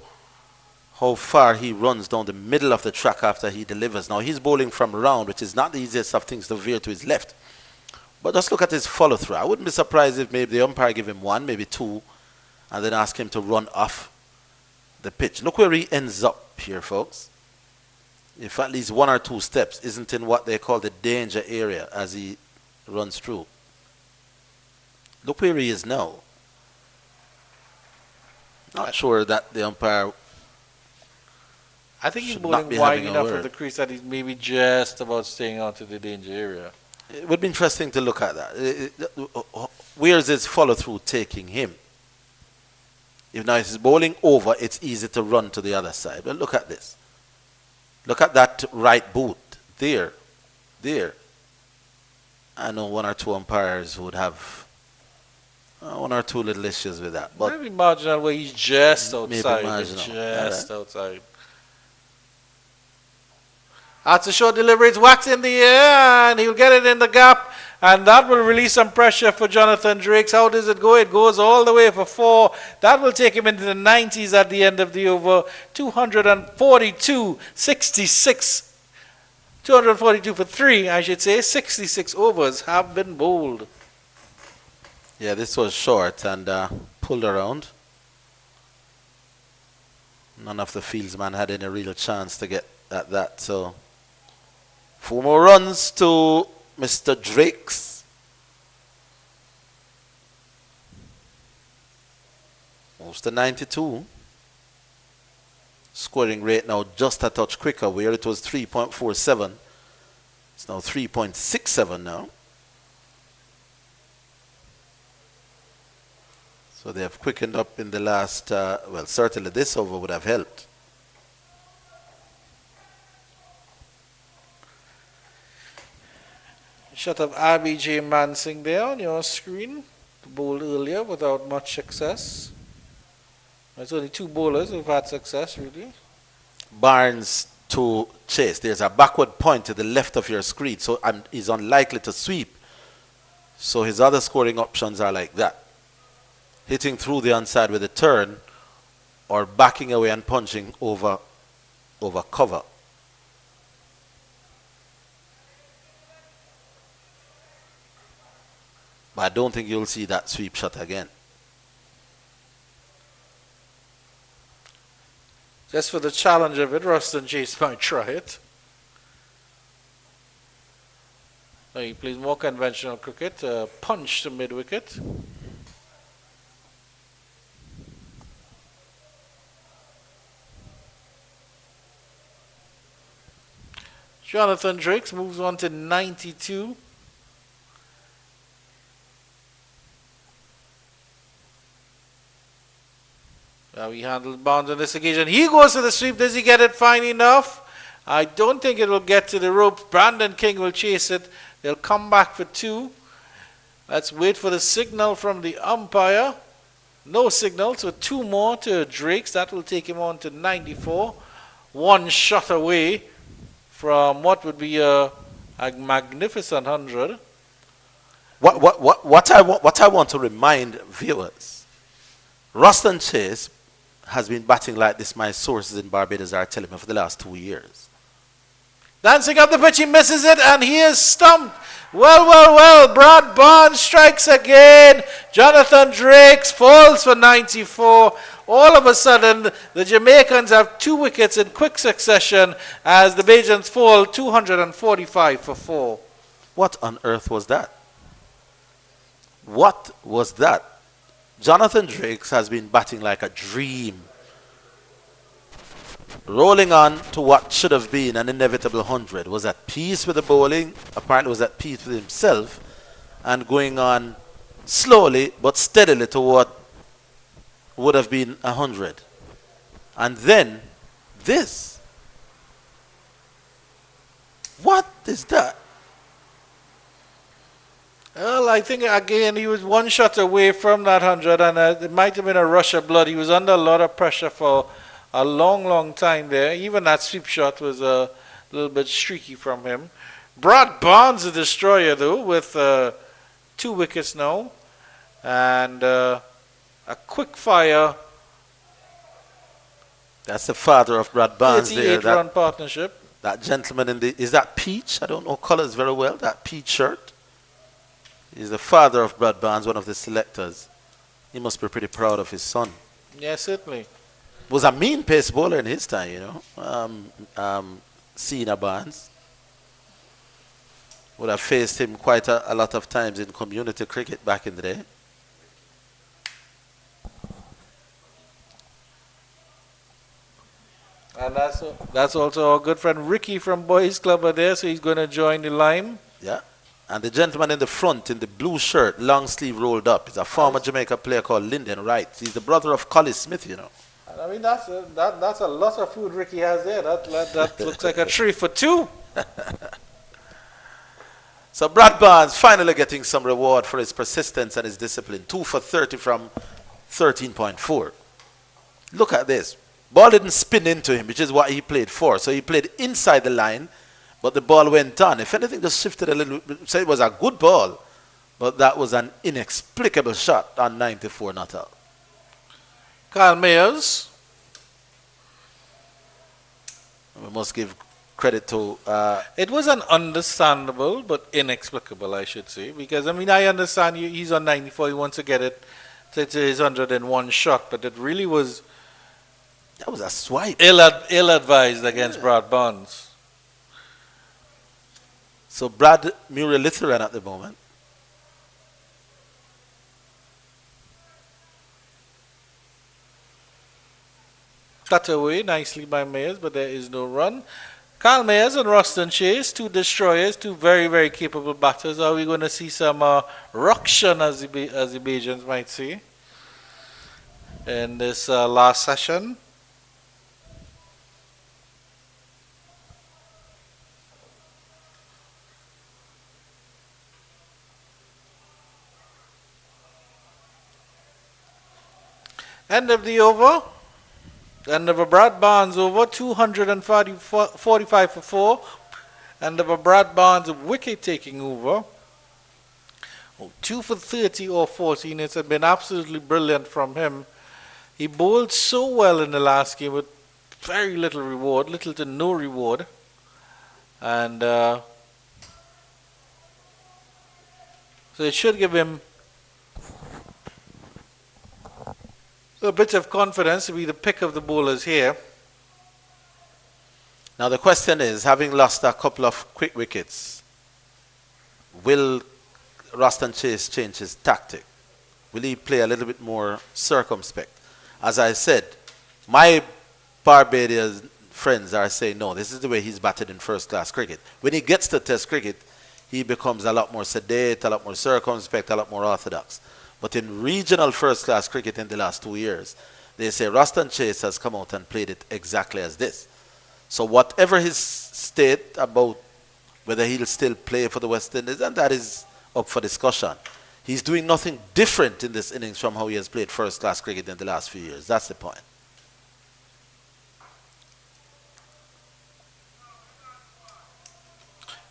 far he runs down the middle of the track after he delivers. Now he's bowling from round, which is not the easiest of things to veer to his left. But just look at his follow through. I wouldn't be surprised if maybe the umpire give him 1, maybe 2, and then ask him to run off the pitch. Look where he ends up here, folks. If at least 1 or 2 steps isn't in what they call the danger area as he runs through. Look where he is now. Not sure that the umpire I think he's should not bowling be wide having a enough word. of the crease that he's maybe just about staying out of the danger area. It would be interesting to look at that. Where's his follow through taking him? If now he's bowling over, it's easy to run to the other side. But look at this. Look at that right boot. There. I know 1 or 2 umpires would have 1 or 2 little issues with that. But maybe marginal where he's just outside. Maybe marginal. Just outside. That's a short delivery. It's whacked in the air, and he'll get it in the gap. And that will release some pressure for Jonathan Drakes. How does it go? It goes all the way for 4. That will take him into the 90s at the end of the over. 242-66. 242 for 3, I should say. 66 overs have been bowled. Yeah, this was short and pulled around. None of the fieldsmen had any real chance to get at that. So 4 more runs to Mr. Drakes. Moves to 92. Scoring rate now just a touch quicker, where it was 3.47. It's now 3.67 now. So they have quickened up in the last, well, certainly this over would have helped. Shot of RBJ Mansing there on your screen. Bowled earlier without much success. There's only 2 bowlers who've had success, really. Barnes to Chase. There's a backward point to the left of your screen, so he's unlikely to sweep. So his other scoring options are like that. Hitting through the onside with a turn, or backing away and punching over cover. But I don't think you'll see that sweep shot again. Just for the challenge of it, Ruston Chase might try it. No, he plays more conventional cricket, punch to mid-wicket. Jonathan Drakes moves on to 92. He handled Barnes on this occasion. He goes to the sweep. Does he get it fine enough? I don't think it will get to the ropes. Brandon King will chase it. They'll come back for 2. Let's wait for the signal from the umpire. No signal, so 2 more to Drakes. That will take him on to 94. 1 shot away from what would be a magnificent 100. What I want to remind viewers, Ruston Chase has been batting like this, my sources in Barbados are telling me, for the last 2 years. Dancing up the pitch, he misses it, and he is stumped. Well. Brad Barnes strikes again. Jonathan Drakes falls for 94. All of a sudden, the Jamaicans have 2 wickets in quick succession as the Bajans fall 245 for 4. What on earth was that? What was that? Jonathan Drakes has been batting like a dream. Rolling on to what should have been an inevitable 100. Was at peace with the bowling, apparently was at peace with himself, and going on slowly but steadily to what would have been 100. And then this. What is that? Well, I think again he was 1 shot away from that 100, and it might have been a rush of blood. He was under a lot of pressure for a long time there. Even that sweep shot was a little bit streaky from him. Brad Barnes, the destroyer, though, with 2 wickets now, and a quick fire. That's the father of Brad Barnes there. 88-run partnership. That gentleman in the, is that peach? I don't know colors very well. That peach shirt. He's the father of Brad Barnes, one of the selectors. He must be pretty proud of his son. Yeah, certainly. Was a mean pace bowler in his time, you know. Senior Barnes. Would have faced him quite a lot of times in community cricket back in the day. And that's also our good friend Ricky from Boys Club are there, so he's going to join the line. Yeah. And the gentleman in the front in the blue shirt, long sleeve rolled up, is a former Jamaica player called Lyndon Wright. He's the brother of Collie Smith, you know. I mean, that's a lot of food Ricky has there. That looks like a 3 for 2. So Brad Barnes finally getting some reward for his persistence and his discipline. 2 for 30 from 13.4. Look at this. Ball didn't spin into him, which is what he played for. So he played inside the line But the ball went on. If anything, just shifted a little bit. So it was a good ball, but that was an inexplicable shot on 94 not out. Carl Mayers. We must give credit to... it was an understandable but inexplicable, I should say, because, I mean, I understand he's on 94, he wants to get it to his 101 shot, but it really was... That was a swipe. Ill-advised against Brad Barnes. So Brad Murray Lutheran at the moment. Cut away nicely by Mayers, but there is no run. Carl Mayers and Ruston Chase, two destroyers, two very, very capable batters. Are we going to see some ruction, as the Bajans might say, in this last session? End of the over. End of a Brad Barnes over, 245 for 4. End of a Brad Barnes wicket taking over. 2 for 30 or 14. It's been absolutely brilliant from him. He bowled so well in the last game with very little reward, little to no reward. And so it should give him a bit of confidence to be the pick of the bowlers here. Now the question is, having lost a couple of quick wickets, will Ruston Chase change his tactic? Will he play a little bit more circumspect? As I said, my Barbados friends are saying, no, this is the way he's batted in first-class cricket. When he gets to Test cricket, he becomes a lot more sedate, a lot more circumspect, a lot more orthodox. But in regional first-class cricket in the last 2 years, they say Ruston Chase has come out and played it exactly as this. So whatever his state about whether he'll still play for the West Indies, and that is up for discussion. He's doing nothing different in this innings from how he has played first-class cricket in the last few years. That's the point.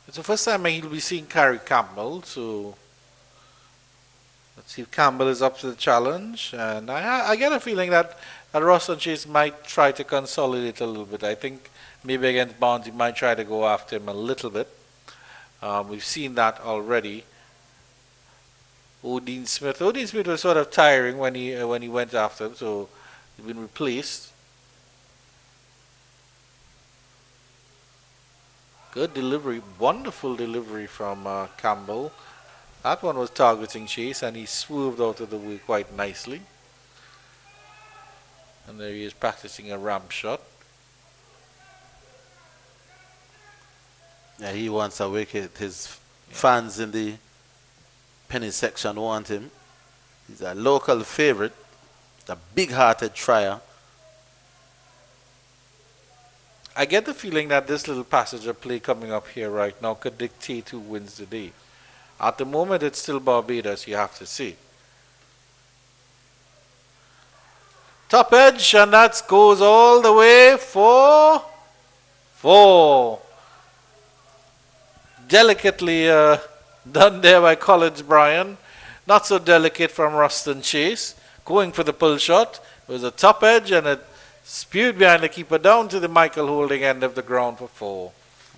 It's the first time he'll be seeing Carey Campbell, so... Let's see if Campbell is up to the challenge. And I get a feeling that Ruston Chase might try to consolidate a little bit. I think maybe against Barnes he might try to go after him a little bit. We've seen that already. Odean Smith was sort of tiring when he went after him, so he's been replaced. Good delivery, wonderful delivery from Campbell. That one was targeting Chase, and he swerved out of the way quite nicely. And there he is practicing a ramp shot. Yeah, he wants a wicket. His fans in the penny section want him. He's a local favorite, a big-hearted trier. I get the feeling that this little passage of play coming up here right now could dictate who wins the day. At the moment, it's still Barbados, you have to see. Top edge, and that goes all the way for 4. Delicately done there by Collins Bryan. Not so delicate from Ruston Chase. Going for the pull shot. It was a top edge, and it spewed behind the keeper down to the Michael Holding end of the ground for 4.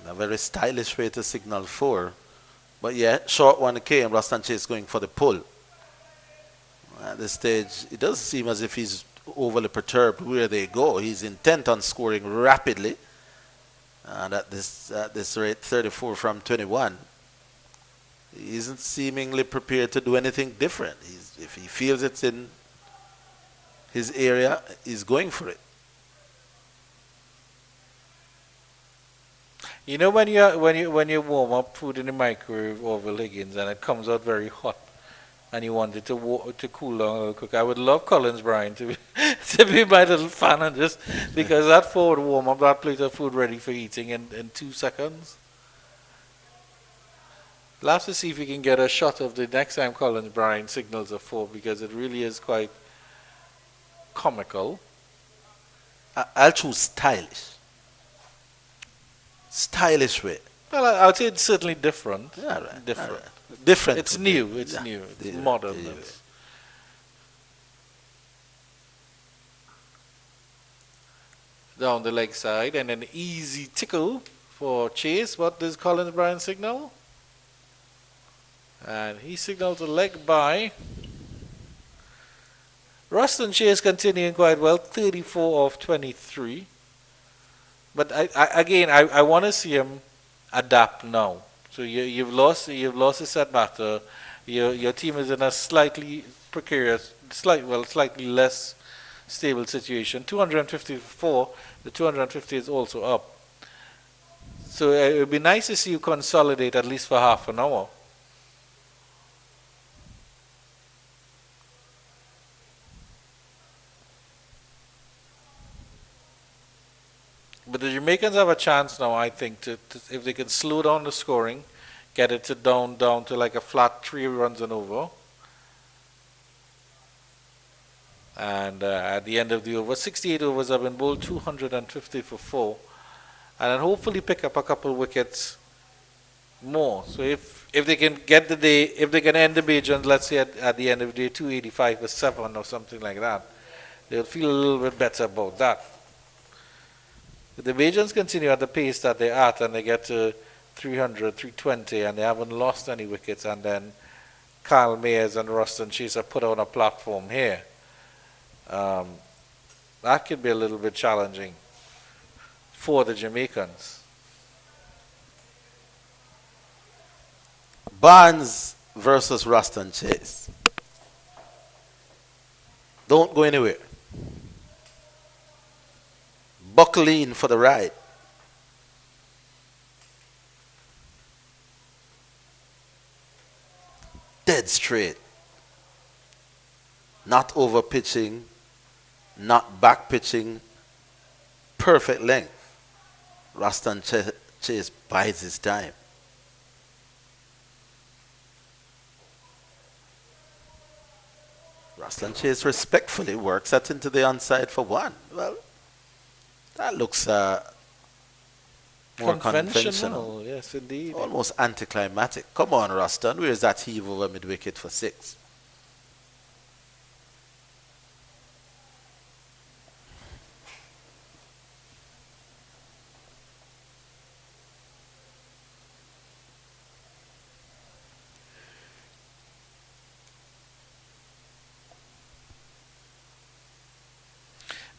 A very stylish way to signal 4. But yeah, short one came, Ruston Chase going for the pull. At this stage, it does seem as if he's overly perturbed where they go. He's intent on scoring rapidly. And at this rate, 34 from 21. He isn't seemingly prepared to do anything different. If he feels it's in his area, he's going for it. You know when you warm up food in the microwave over Higgins and it comes out very hot, and you want it to cool down a little quick. I would love Collins Bryan to be my little fan and just because that forward warm up, that plate of food ready for eating in 2 seconds. We'll have to see if we can get a shot of the next time Collins Bryan signals a 4 because it really is quite comical. I'll choose stylish. Stylish way. Well, I would say it's certainly different. Yeah, right. Different. Right. Different. It's new. It's new. It's modern. It's down the leg side, and an easy tickle for Chase. What does Collins Bryan signal? And he signaled a leg by. Ruston Chase continuing quite well, 34 of 23. But I want to see him adapt now. So you've lost a set batter. Your team is in a slightly precarious, slightly less stable situation. 254. The 250 is also up. So it would be nice to see you consolidate at least for half an hour. But the Jamaicans have a chance now, I think, to if they can slow down the scoring, get it to down to like a flat 3 runs and over. And at the end of the over, 68 overs have been bowled, 250 for 4. And then hopefully pick up a couple wickets more. So if they can get the day, if they can end the Bajans, let's say at the end of the day, 285 for 7 or something like that, they'll feel a little bit better about that. If the Bajans continue at the pace that they're at and they get to 300, 320 and they haven't lost any wickets, and then Kyle Mayers and Ruston Chase are put on a platform here, that could be a little bit challenging for the Jamaicans. Barnes versus Ruston Chase. Don't go anywhere. Buckle in for the ride. Dead straight. Not over pitching, not back pitching. Perfect length. Ruston Chase bides his time. Ruston Chase respectfully works that into the onside for 1. Well, that looks more conventional. Yes, indeed. Almost anticlimactic. Come on, Ruston. Where's that heave over mid-wicket for 6?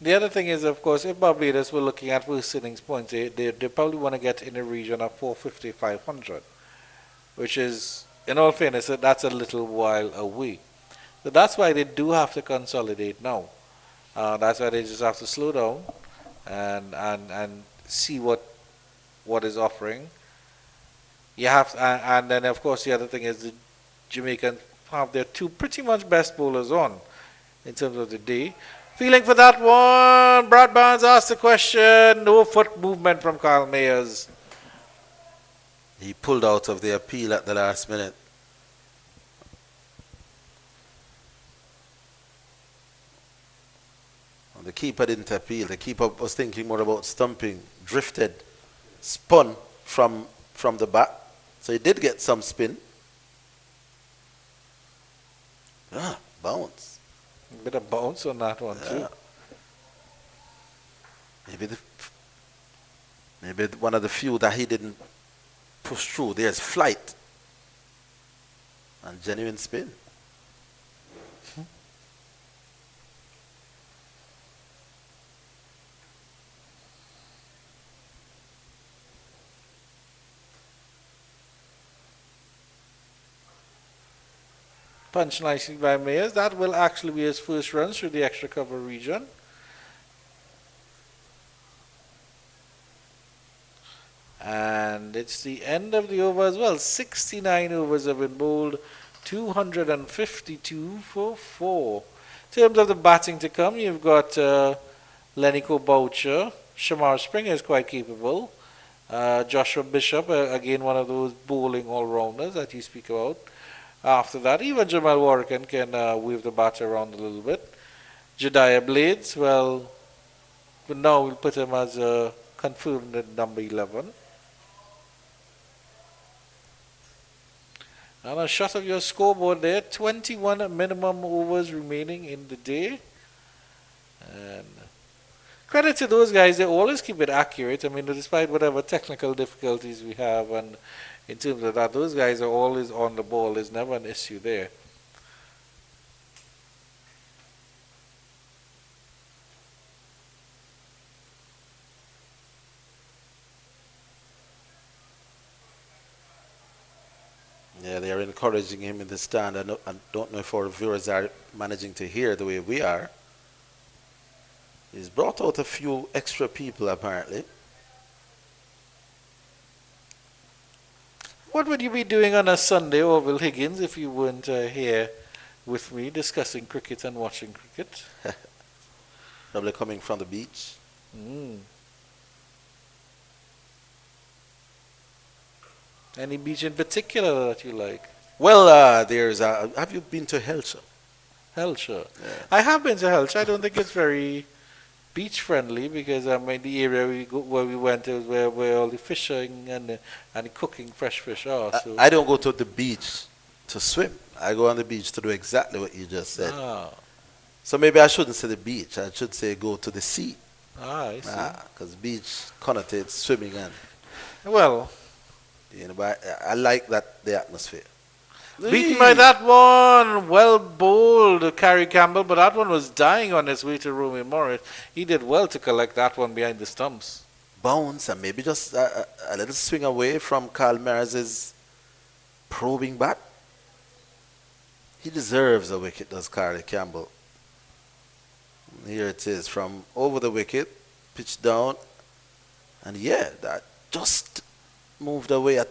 The other thing is, of course, if Barbados were looking at first innings points, they probably want to get in a region of 450, 500, which is, in all fairness, that's a little while away. So that's why they do have to consolidate now. That's why they just have to slow down and see what is offering. You have to, and then, of course, the other thing is the Jamaicans have their 2 pretty much best bowlers on in terms of the day. Feeling for that one. Brad Barnes asked the question. No foot movement from Kyle Mayers. He pulled out of the appeal at the last minute. Well, the keeper didn't appeal. The keeper was thinking more about stumping. Drifted. Spun from the bat. So he did get some spin. Bounce. A bit of bounce on that one too. Maybe one of the few that he didn't push through. There's flight and genuine spin. Punch nicely by Mayers. That will actually be his first run through the extra cover region. And it's the end of the over as well. 69 overs have been bowled. 252 for 4. In terms of the batting to come, you've got Lenico Boucher. Shamar Springer is quite capable. Joshua Bishop, again one of those bowling all-rounders that you speak about. After that, even Jamal Warrican can wave the bat around a little bit. Jediah Blades, well, but now we'll put him as confirmed at number 11. And a shot of your scoreboard there. 21 minimum overs remaining in the day. And credit to those guys, they always keep it accurate. I mean, despite whatever technical difficulties we have, and in terms of that, those guys are always on the ball. There's never an issue there. Yeah, they are encouraging him in the stand. I don't know if our viewers are managing to hear the way we are. He's brought out a few extra people, apparently. What would you be doing on a Sunday, Orville Higgins, if you weren't here with me discussing cricket and watching cricket? Probably coming from the beach. Any beach in particular that you like? Well, there's have you been to Helshire? Helshire. Yeah. I have been to Helshire. I don't think it's very beach friendly because I mean the area where we went is where all the fishing and the cooking fresh fish are. So. I don't go to the beach to swim. I go on the beach to do exactly what you just said. So maybe I shouldn't say the beach. I should say go to the sea. I see. Because beach connotates swimming and. Well. You know, but I like the atmosphere. Beaten by that one, well bowled, Carrie Campbell, but that one was dying on his way to Romy Morris. He did well to collect that one behind the stumps. Bounce and maybe just a little swing away from Carl Mears' probing bat. He deserves a wicket, does Carrie Campbell. Here it is from over the wicket, pitched down, and yeah, that just moved away a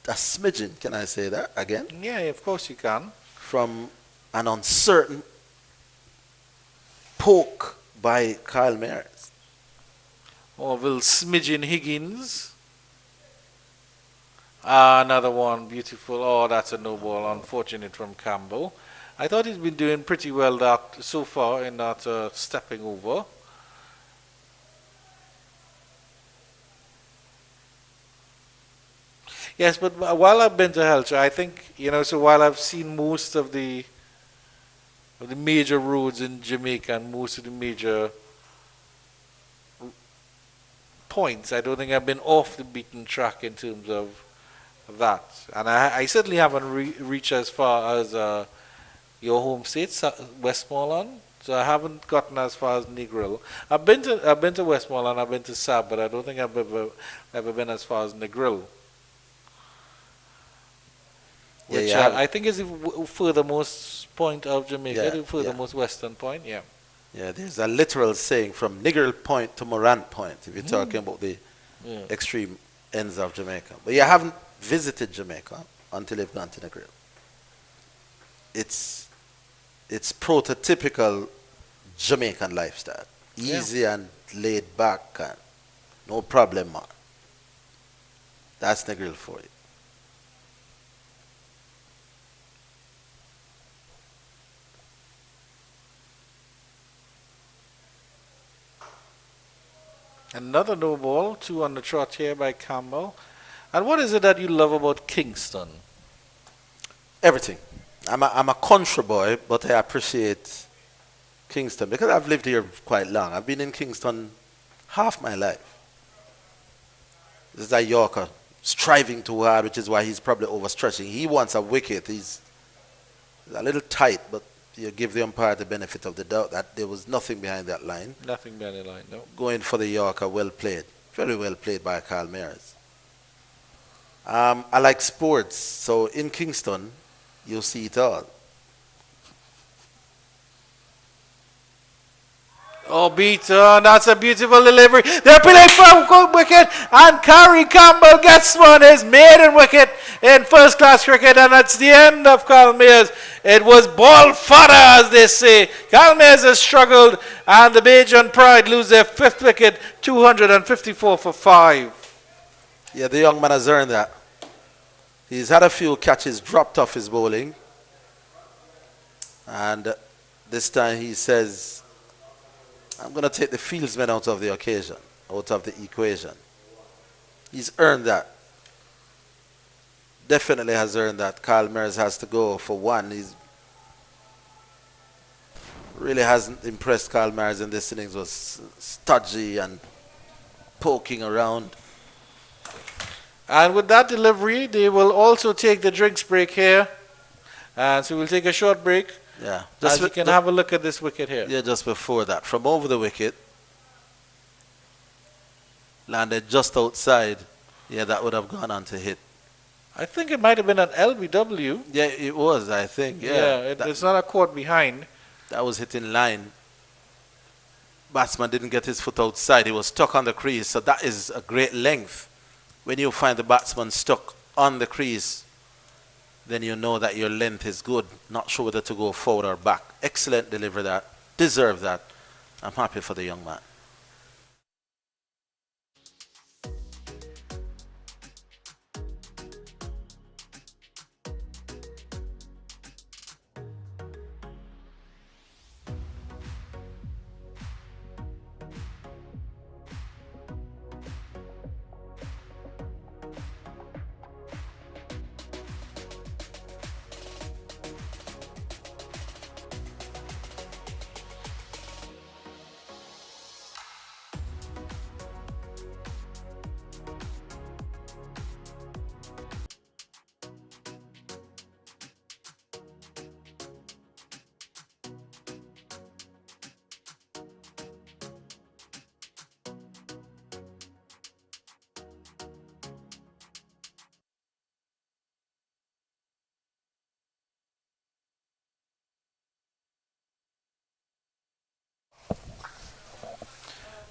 smidgen, can I say that again? Yeah, of course you can. From an uncertain poke by Kyle Mears. Orville Smidgen Higgins. Another one, beautiful. Oh, that's a no ball, unfortunate from Campbell. I thought he's been doing pretty well that so far in that stepping over. Yes, but while I've been to Helshire, I think, you know, so while I've seen most of the major roads in Jamaica and most of the major points, I don't think I've been off the beaten track in terms of that. And I certainly haven't reached as far as your home state, Westmoreland. So I haven't gotten as far as Negril. I've been to Westmoreland, I've been to Sab, but I don't think I've ever been as far as Negril. Which I think is the furthermost point of Jamaica, the furthermost western point, yeah. Yeah, there's a literal saying from Negril Point to Morant Point, if you're talking about the extreme ends of Jamaica. But you haven't visited Jamaica until you've gone to Negril. It's prototypical Jamaican lifestyle. Easy and laid back and no problem, man. That's Negril for you. Another no ball, 2 on the trot here by Campbell. And what is it that you love about Kingston? Everything. I'm a country boy, but I appreciate Kingston because I've lived here quite long. I've been in Kingston half my life. This is a Yorker striving too hard, which is why he's probably overstretching. He wants a wicket. He's a little tight, but you give the umpire the benefit of the doubt that there was nothing behind that line. Nothing behind the line, no. Going for the Yorker, well played. Very well played by Carl Mears. I like sports, so in Kingston, you'll see it all. Oh, beaten. That's a beautiful delivery. They're playing from good wicket, and Carrie Campbell gets one, his maiden wicket in first class cricket, and that's the end of Carl Mears. It was ball fodder, as they say. Carl Mears has struggled, and the Bajan Pride lose their 5th wicket, 254 for 5. Yeah, the young man has earned that. He's had a few catches dropped off his bowling, and this time he says, I'm going to take the fieldsman out of the occasion, out of the equation. He's earned that. definitely has earned that. Carl Mears has to go for one. He's really hasn't impressed Carl Mears in this innings. Was stodgy and poking around. And with that delivery, they will also take the drinks break here. And so we'll take a short break. Yeah. As you can have a look at this wicket here. Yeah, just before that. From over the wicket. Landed just outside. Yeah, that would have gone on to hit. I think it might have been an LBW. Yeah, it was, I think. Yeah, it's not a caught behind. That was hit in line. Batsman didn't get his foot outside. He was stuck on the crease. So that is a great length. When you find the batsman stuck on the crease, then you know that your length is good. Not sure whether to go forward or back. Excellent delivery that. Deserve that. I'm happy for the young man.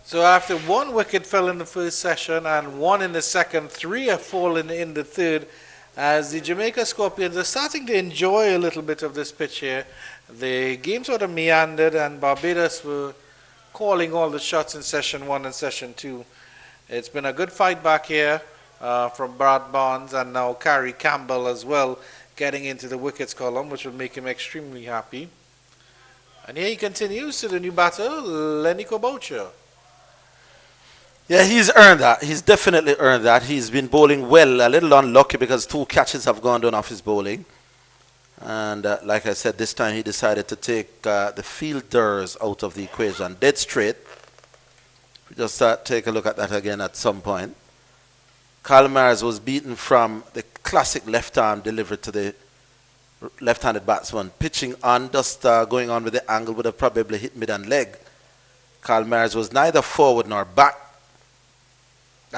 So after one wicket fell in the first session and one in the second, three have fallen in the third, as the Jamaica Scorpions are starting to enjoy a little bit of this pitch here. The game sort of meandered and Barbados were calling all the shots in session one and session two. It's been a good fight back here from Brad Barnes and now Carrie Campbell as well, getting into the wickets column, which will make him extremely happy. And here he continues to the new batter, Lenny Koboucher. Yeah, he's earned that. He's definitely earned that. He's been bowling well, a little unlucky because two catches have gone down off his bowling. And like I said, this time he decided to take the fielders out of the equation. Dead straight. We just take a look at that again at some point. Carl Mears was beaten from the classic left arm delivery to the left-handed batsman. Pitching on, just going on with the angle would have probably hit mid and leg. Carl Mears was neither forward nor back.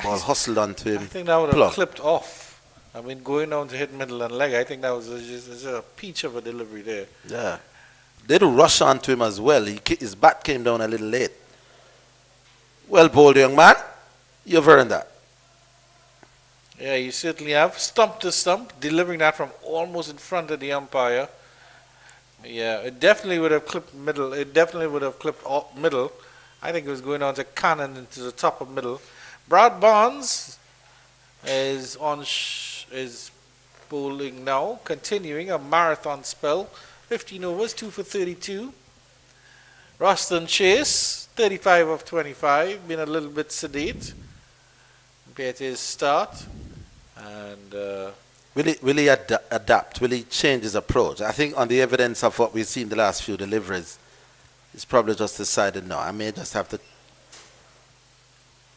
Ball hustled onto him. I think that would have clipped off. I mean, going down to hit middle and leg, I think that was just a peach of a delivery there. Yeah. They do rush onto him as well. His bat came down a little late. Well bowled, young man. You've earned that. Yeah, you certainly have. Stump to stump, delivering that from almost in front of the umpire. Yeah, it definitely would have clipped middle. It definitely would have clipped middle. I think it was going on to cannon into the top of middle. Brad Barnes is bowling now, continuing a marathon spell. 15 overs, 2 for 32. Ruston Chase, 35 of 25, been a little bit sedate compared to his start. And will he adapt? Will he change his approach? I think on the evidence of what we've seen the last few deliveries, he's probably just decided, no, I may just have to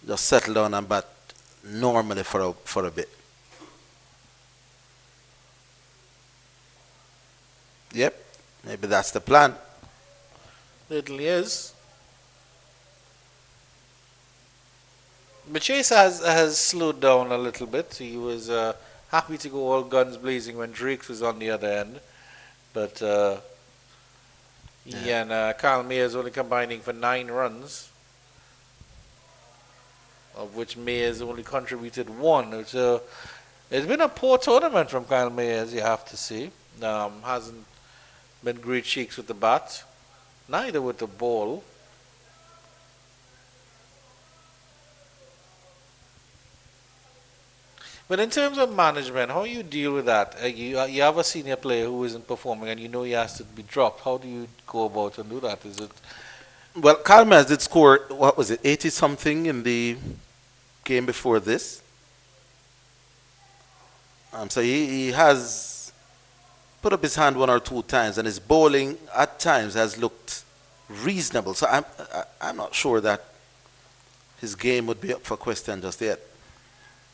just settle down and bat normally for a bit. Yep, maybe that's the plan. Certainly is. But Chase has slowed down a little bit. He was happy to go all guns blazing when Drake was on the other end. But he and Carl Mayers only combining for 9 runs, of which Mayers only contributed 1. So it's been a poor tournament from Kyle Mayers, you have to say. Hasn't been great shakes with the bat, neither with the ball. But in terms of management, how you deal with that? You have a senior player who isn't performing and you know he has to be dropped. How do you go about and do that? Is it... Well, Carl Mayers did score, what was it, 80-something in the game before this. So he has put up his hand one or two times, and his bowling at times has looked reasonable. So I'm not sure that his game would be up for question just yet.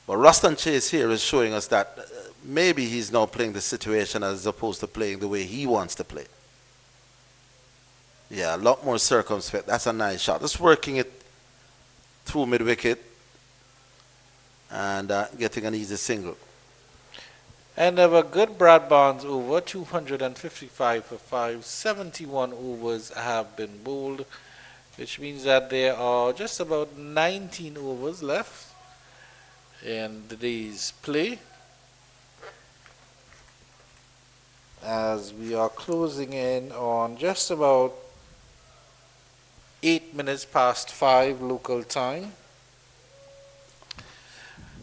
But Ruston Chase here is showing us that maybe he's now playing the situation as opposed to playing the way he wants to play. Yeah, a lot more circumspect. That's a nice shot. Just working it through mid-wicket and getting an easy single. And have a good Brad Barnes over, 255 for 5. 71 overs have been bowled, which means that there are just about 19 overs left in the day's play. As we are closing in on just about 8 minutes past 5 local time.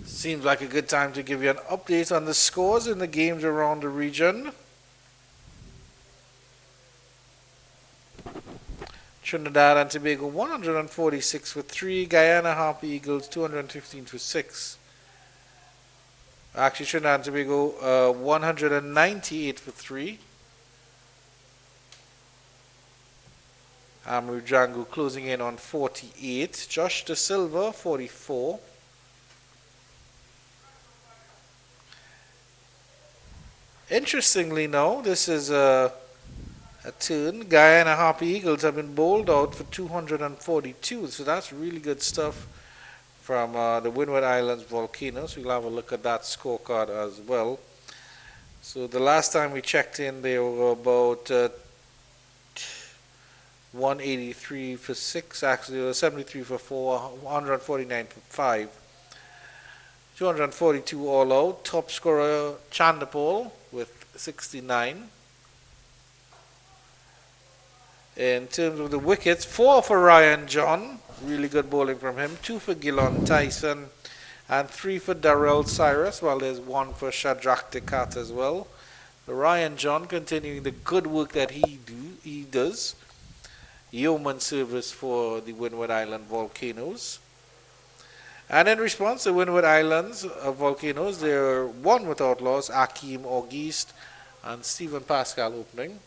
Seems like a good time to give you an update on the scores in the games around the region. Trinidad and Tobago 146 for 3. Guyana Harper Eagles 215 for 6. Actually, Trinidad and Tobago 198 for 3. Amaru Django closing in on 48. Josh De Silva 44. Interestingly now, this is a turn. Guyana Harper Eagles have been bowled out for 242. So that's really good stuff from the Windward Islands Volcanoes. We'll have a look at that scorecard as well. So the last time we checked in, they were about 183 for 6. Actually, they were 73 for 4, 149 for 5. 242 all out. Top scorer Chandapol with 69. In terms of the wickets, 4 for Ryan John. Really good bowling from him. 2 for Gillon Tyson. And 3 for Darrell Cyrus, while there's 1 for Shadrach Dekat as well. But Ryan John continuing the good work that he does. Yeoman service for the Windward Island Volcanoes. And in response, the Windward Islands Volcanoes, they're 1 without loss. Akeem Auguste and Stephen Pascal opening.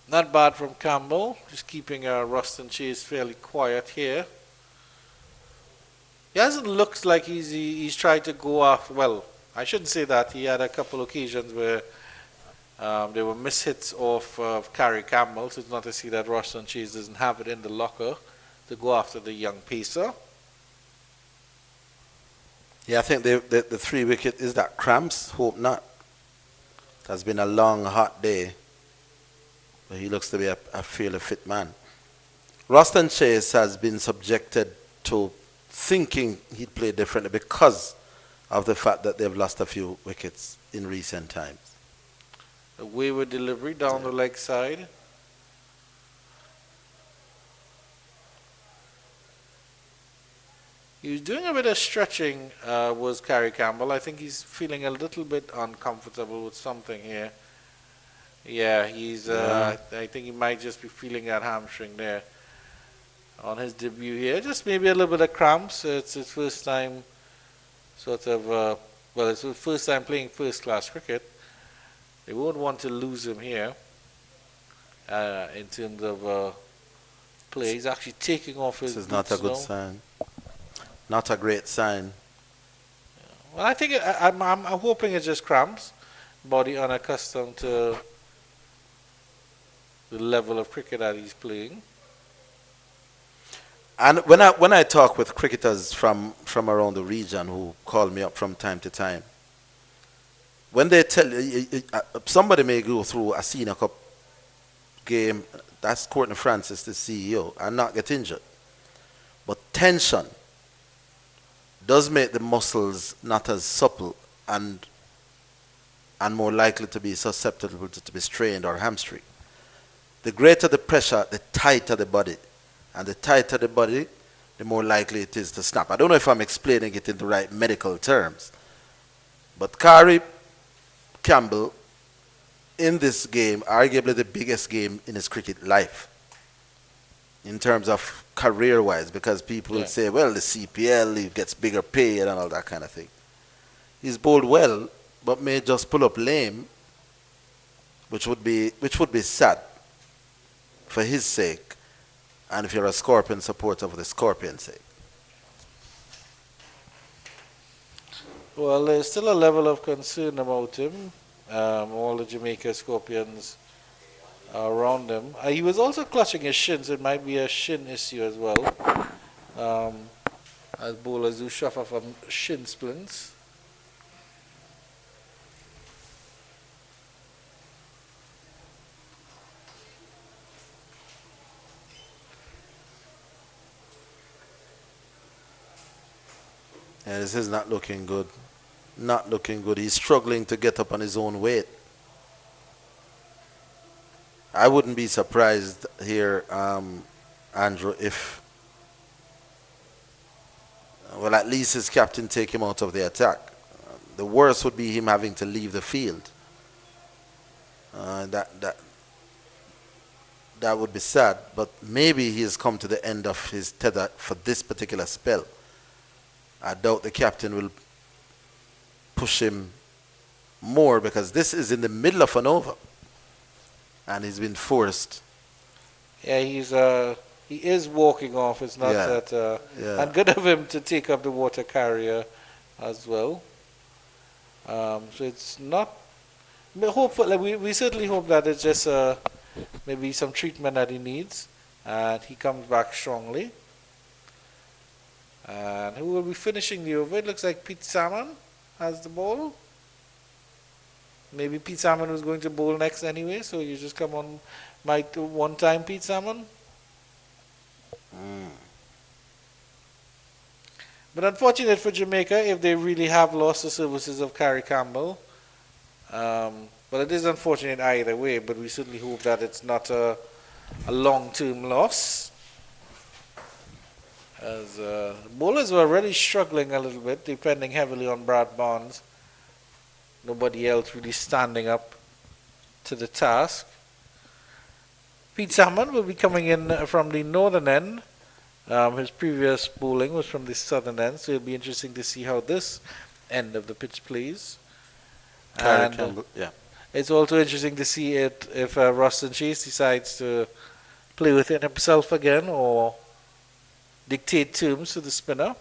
Not bad from Campbell, just keeping Ruston Chase fairly quiet here. He hasn't looked like he's tried to go off. Well, I shouldn't say that. He had a couple occasions where there were mishits of Carrie Campbell, so it's not to see that Ruston Chase doesn't have it in the locker to go after the young pacer. Yeah, I think the 3 wicket, is that cramps? Hope not. It has been a long, hot day. But he looks to be a fairly fit man. Ruston Chase has been subjected to thinking he'd play differently because of the fact that they've lost a few wickets in recent times. A wayward delivery down the leg side. He was doing a bit of stretching, was Carrie Campbell. I think he's feeling a little bit uncomfortable with something here. Yeah, I think he might just be feeling that hamstring there on his debut here. Just maybe a little bit of cramps. It's his first time it's his first time playing first-class cricket. They won't want to lose him here in terms of play. He's actually taking off his This is not a good sign. Not a great sign. Well, I think I'm hoping it's just cramps. Body unaccustomed to the level of cricket that he's playing. And when I talk with cricketers from around the region who call me up from time to time, when they tell you, somebody may go through a Senior Cup game, that's Courtney Francis, the CEO, and not get injured. But tension does make the muscles not as supple and more likely to be susceptible to be strained or hamstring. The greater the pressure, the tighter the body. And the tighter the body, the more likely it is to snap. I don't know if I'm explaining it in the right medical terms. But Carrie Campbell, in this game, arguably the biggest game in his cricket life, in terms of career-wise, because people will say, well, the CPL, he gets bigger pay and all that kind of thing. He's bowled well, but may just pull up lame, which would be sad for his sake, and if you're a Scorpion supporter, for the Scorpion's sake. Well, there's still a level of concern about him. All the Jamaica Scorpions are around him. He was also clutching his shin, so it might be a shin issue as well. As bowlers do suffer from shin splints. Yeah, this is not looking good. Not looking good. He's struggling to get up on his own weight. I wouldn't be surprised here, Andrew, if, well, at least his captain take him out of the attack. The worst would be him having to leave the field. That would be sad, but maybe he has come to the end of his tether for this particular spell. I doubt the captain will push him more, because this is in the middle of an over and he's been forced. Yeah, he is walking off. It's not that and good of him to take up the water carrier as well. So it's not, hopefully we certainly hope that it's just maybe some treatment that he needs and he comes back strongly. And who will be finishing the over? It looks like Pete Salmon has the ball. Maybe Pete Salmon was going to bowl next anyway, so you just come on mic one time, Pete Salmon. But unfortunate for Jamaica if they really have lost the services of Carrie Campbell. But it is unfortunate either way, but we certainly hope that it's not a long-term loss. As bowlers were already struggling a little bit, depending heavily on Brad Barnes. Nobody else really standing up to the task. Pete Salmon will be coming in from the northern end. His previous bowling was from the southern end, so it'll be interesting to see how this end of the pitch plays. And it's also interesting to see if Ruston Chase decides to play within himself again or dictate terms to the spinner.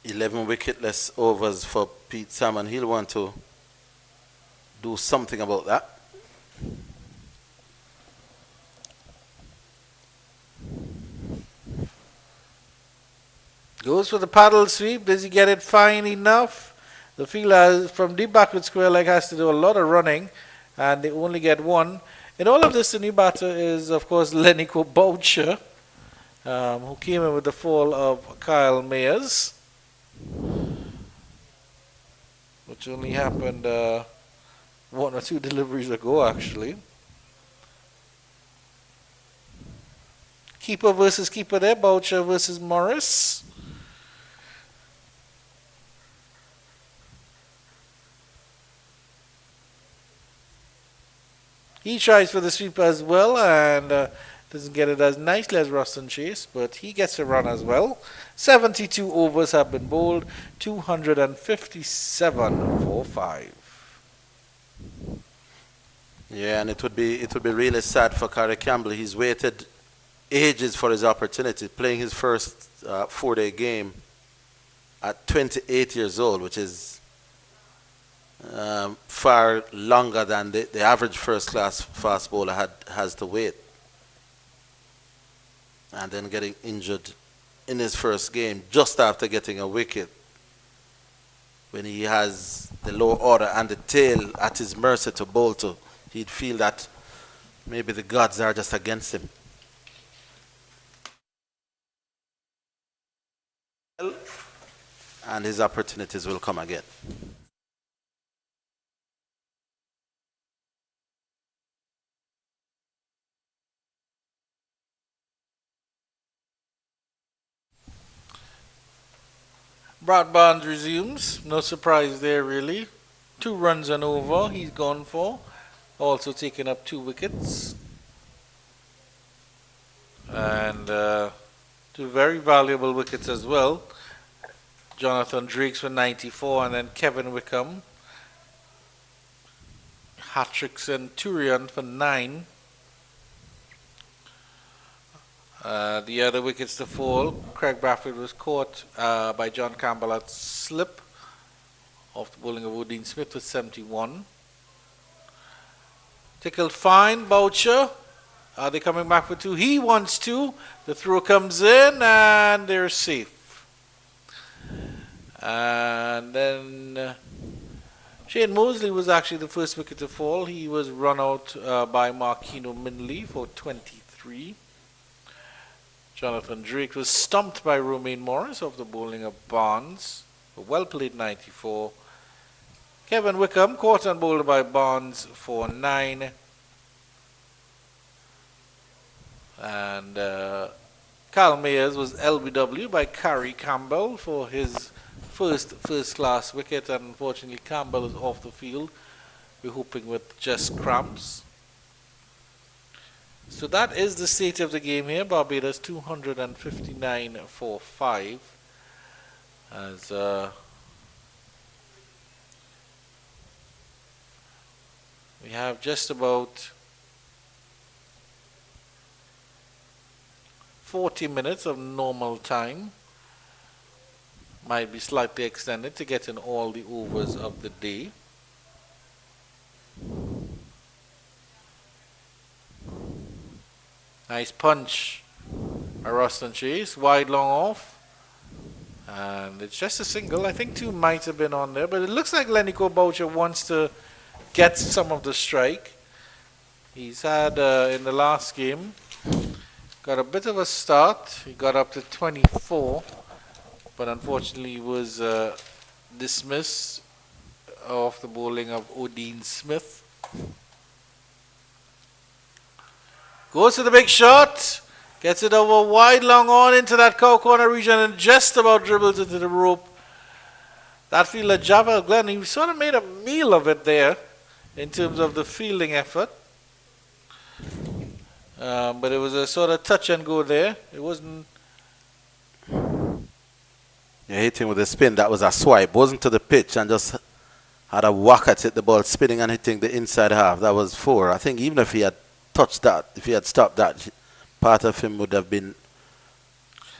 $11 wicketless overs for Pete Salmon. He'll want to do something about that. Goes for the paddle sweep. Does he get it fine enough? The fielder from deep backward square leg has to do a lot of running, and they only get one. In all of this, the new batter is, of course, Lenico Boucher, who came in with the fall of Kyle Mayers, which only happened 1 or 2 deliveries ago, actually. Keeper versus keeper there, Boucher versus Morris. He tries for the sweep as well and doesn't get it as nicely as Ruston Chase, but he gets a run as well. 72 overs have been bowled, 257 for 5. Yeah, and it would be really sad for Carrie Campbell. He's waited ages for his opportunity, playing his first 4-day game at 28 years old, which is far longer than the average first-class fast bowler has to wait. And then getting injured in his first game just after getting a wicket, when he has the low order and the tail at his mercy to bowl to, he'd feel that maybe the gods are just against him. And his opportunities will come again. Brad Barnes resumes. No surprise there, really. 2 runs and over he's gone for. Also taking up 2 wickets. And 2 very valuable wickets as well. Jonathan Drakes for 94 and then Kevin Wickham. Hat-tricks and Turian for 9. The other wickets to fall. Craig Bradford was caught by John Campbell at slip off the bowling of Odin Smith with 71. Tickled fine, Boucher. Are they coming back for 2? He wants 2. The throw comes in and they're safe. And then Shane Mosley was actually the first wicket to fall. He was run out by Marquino Minley for 23. Jonathan Drake was stumped by Romaine Morris off the bowling of Barnes. A well played 94. Kevin Wickham caught and bowled by Barnes for 9. And Kyle Mayers was LBW by Carrie Campbell for his first class wicket. And unfortunately Campbell is off the field. We're hoping with just cramps. So that is the state of the game here. Barbados 259 for 5. As we have just about 40 minutes of normal time. Might be slightly extended to get in all the overs of the day. Nice punch by Ruston Chase, wide long off. And it's just a single. I think 2 might have been on there, but it looks like Lenico Boucher wants to get some of the strike. He's had, in the last game, got a bit of a start. He got up to 24, but unfortunately was dismissed off the bowling of Odin Smith. Goes to the big shot, gets it over wide long on into that cow corner region and just about dribbles into the rope. That fielder, Javel Glenn, he sort of made a meal of it there in terms of the fielding effort. But it was a sort of touch and go there. It wasn't... Yeah, hitting with a spin, that was a swipe. Wasn't to the pitch and just had a whack at it, the ball spinning and hitting the inside half. That was 4. I think even if he had touched that, if he had stopped that, part of him would have been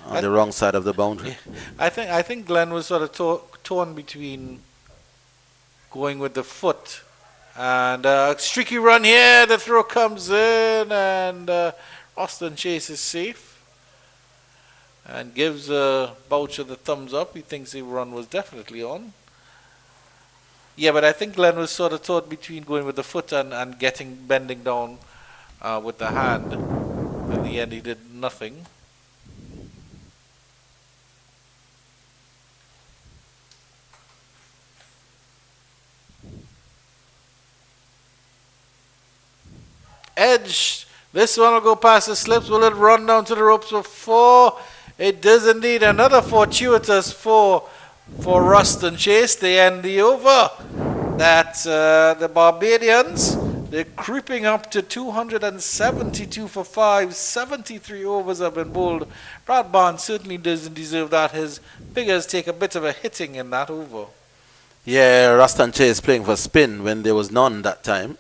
on the wrong side of the boundary. I think Glenn was sort of torn between going with the foot and a streaky run here. The throw comes in and Austin Chase is safe and gives Boucher the thumbs up. He thinks the run was definitely on. Yeah, but I think Glenn was sort of torn between going with the foot and bending down with the hand. In the end, he did nothing. Edge. This one will go past the slips. Will it run down to the ropes for 4? It does indeed. Another fortuitous 4 for Ruston Chase. They end the over. That's the Barbadians. They're creeping up to 272 for 5. 73 overs have been bowled. Brad Barnes certainly doesn't deserve that. His figures take a bit of a hitting in that over. Yeah, Ruston Chase playing for spin when there was none that time.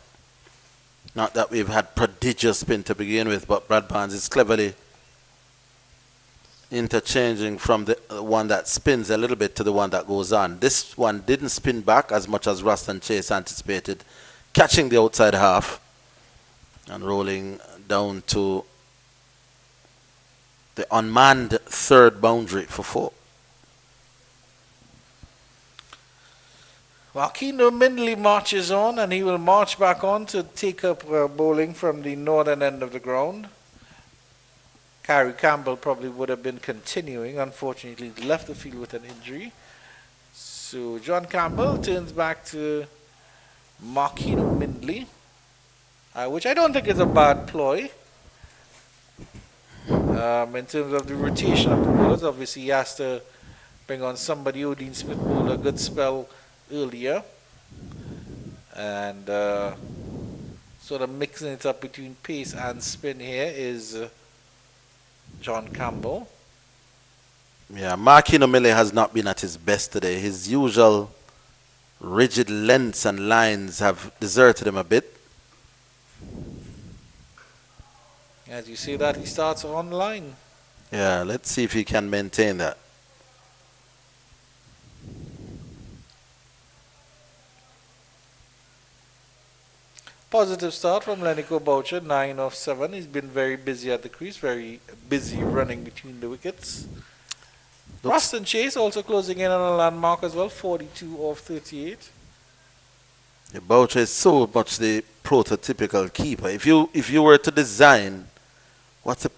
Not that we've had prodigious spin to begin with, but Brad Barnes is cleverly interchanging from the one that spins a little bit to the one that goes on. This one didn't spin back as much as Ruston Chase anticipated, catching the outside half and rolling down to the unmanned third boundary for 4. Marquino Mindley marches on, and he will march back on to take up bowling from the northern end of the ground. Carrie Campbell probably would have been continuing. Unfortunately, he left the field with an injury. So John Campbell turns back to Marquino Mindley, which I don't think is a bad ploy. In terms of the rotation of the bowlers, obviously he has to bring on somebody. Odin Smith bowled a good spell earlier. And sort of mixing it up between pace and spin here is John Campbell. Yeah, Markino Mille has not been at his best today. His usual rigid lengths and lines have deserted him a bit. As you see that, he starts on line. Yeah, let's see if he can maintain that. Positive start from Lenico Boucher, 9 of 7. He's been very busy at the crease, very busy running between the wickets. Ruston Chase also closing in on a landmark as well, 42 of 38. Yeah, Boucher is so much the prototypical keeper. If you were to design what's the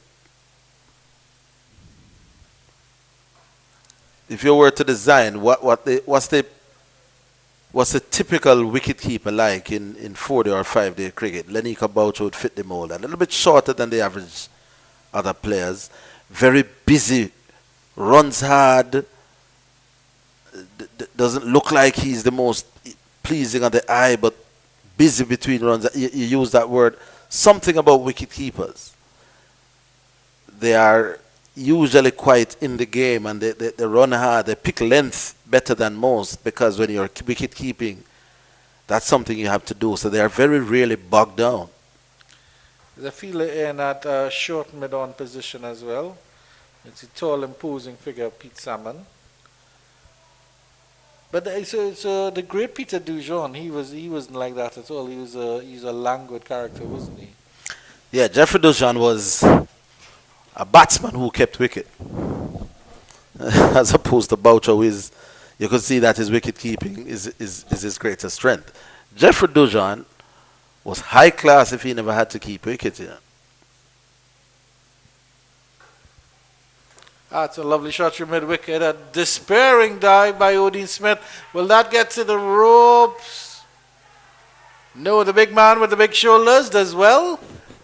what's the typical wicket keeper like in 4-day or 5-day cricket, Lenico Boucher would fit the mold. A little bit shorter than the average other players. Very busy, runs hard, doesn't look like he's the most pleasing on the eye, but busy between runs. You use that word. Something about wicket keepers. They are usually quite in the game, and they run hard. They pick length better than most, because when you're wicket keeping, that's something you have to do. So they are very rarely bogged down. There's a fielder in at short mid-on position as well. It's a tall, imposing figure, Pete Salmon. But so the great Peter Dujon, he wasn't like that at all. He's a languid character, wasn't he? Yeah, Jeffrey Dujon was a batsman who kept wicket, as opposed to Boucher, who is, you could see that his wicket keeping is his greatest strength. Jeffrey Dujon was high class if he never had to keep wicket. Yeah. That's a lovely shot from mid-wicket. A despairing dive by Odin Smith. Will that get to the ropes? No, the big man with the big shoulders does well.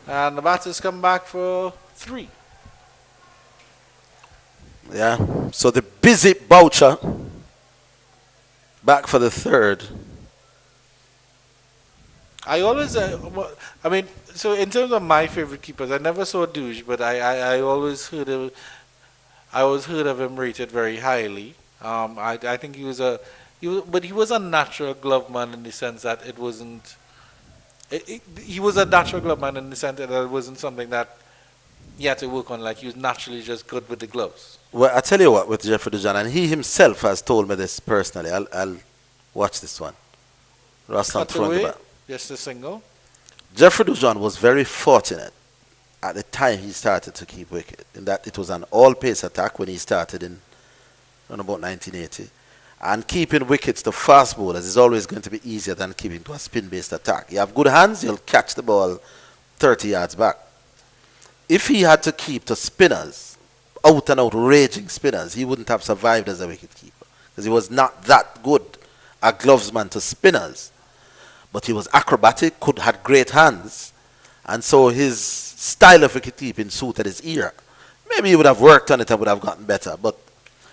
And the batters come back for 3. Yeah, so the busy Boucher back for the 3rd. I always, so in terms of my favorite keepers, I never saw Douche, but I always heard of him rated very highly. I think he was a natural glove man in the sense that it wasn't. He was a natural glove man in the sense that it wasn't something that he had to work on. Like, he was naturally just good with the gloves. Well, I tell you what, with Jeffrey Dujon, and he himself has told me this personally. I'll watch this one. Rostam front. Just a single. Jeffrey Dujon was very fortunate at the time he started to keep wicket, in that it was an all-pace attack when he started in around about 1980. And keeping wickets to fast bowlers is always going to be easier than keeping to a spin-based attack. You have good hands, you'll catch the ball 30 yards back. If he had to keep to spinners, out-and-out raging spinners, he wouldn't have survived as a wicket keeper, because he was not that good a glovesman to spinners. But he was acrobatic, had great hands, and so his style of wicket keeping suited his ear. Maybe he would have worked on it and would have gotten better, but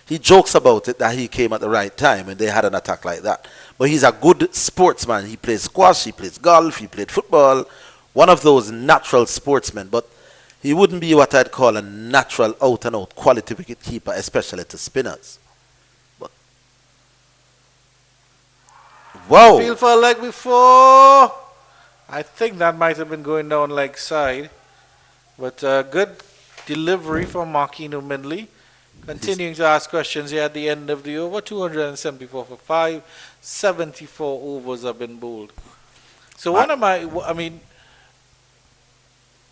he jokes about it that he came at the right time and they had an attack like that. But he's a good sportsman. He plays squash, he plays golf, he played football. One of those natural sportsmen, but he wouldn't be what I'd call a natural out-and-out quality wicket keeper, especially to spinners. But wow! Field for a leg before. I think that might have been going down leg side. But good delivery from Markino Mindley. Continuing to ask questions here at the end of the over. 274 for 5. 74 overs have been bowled. So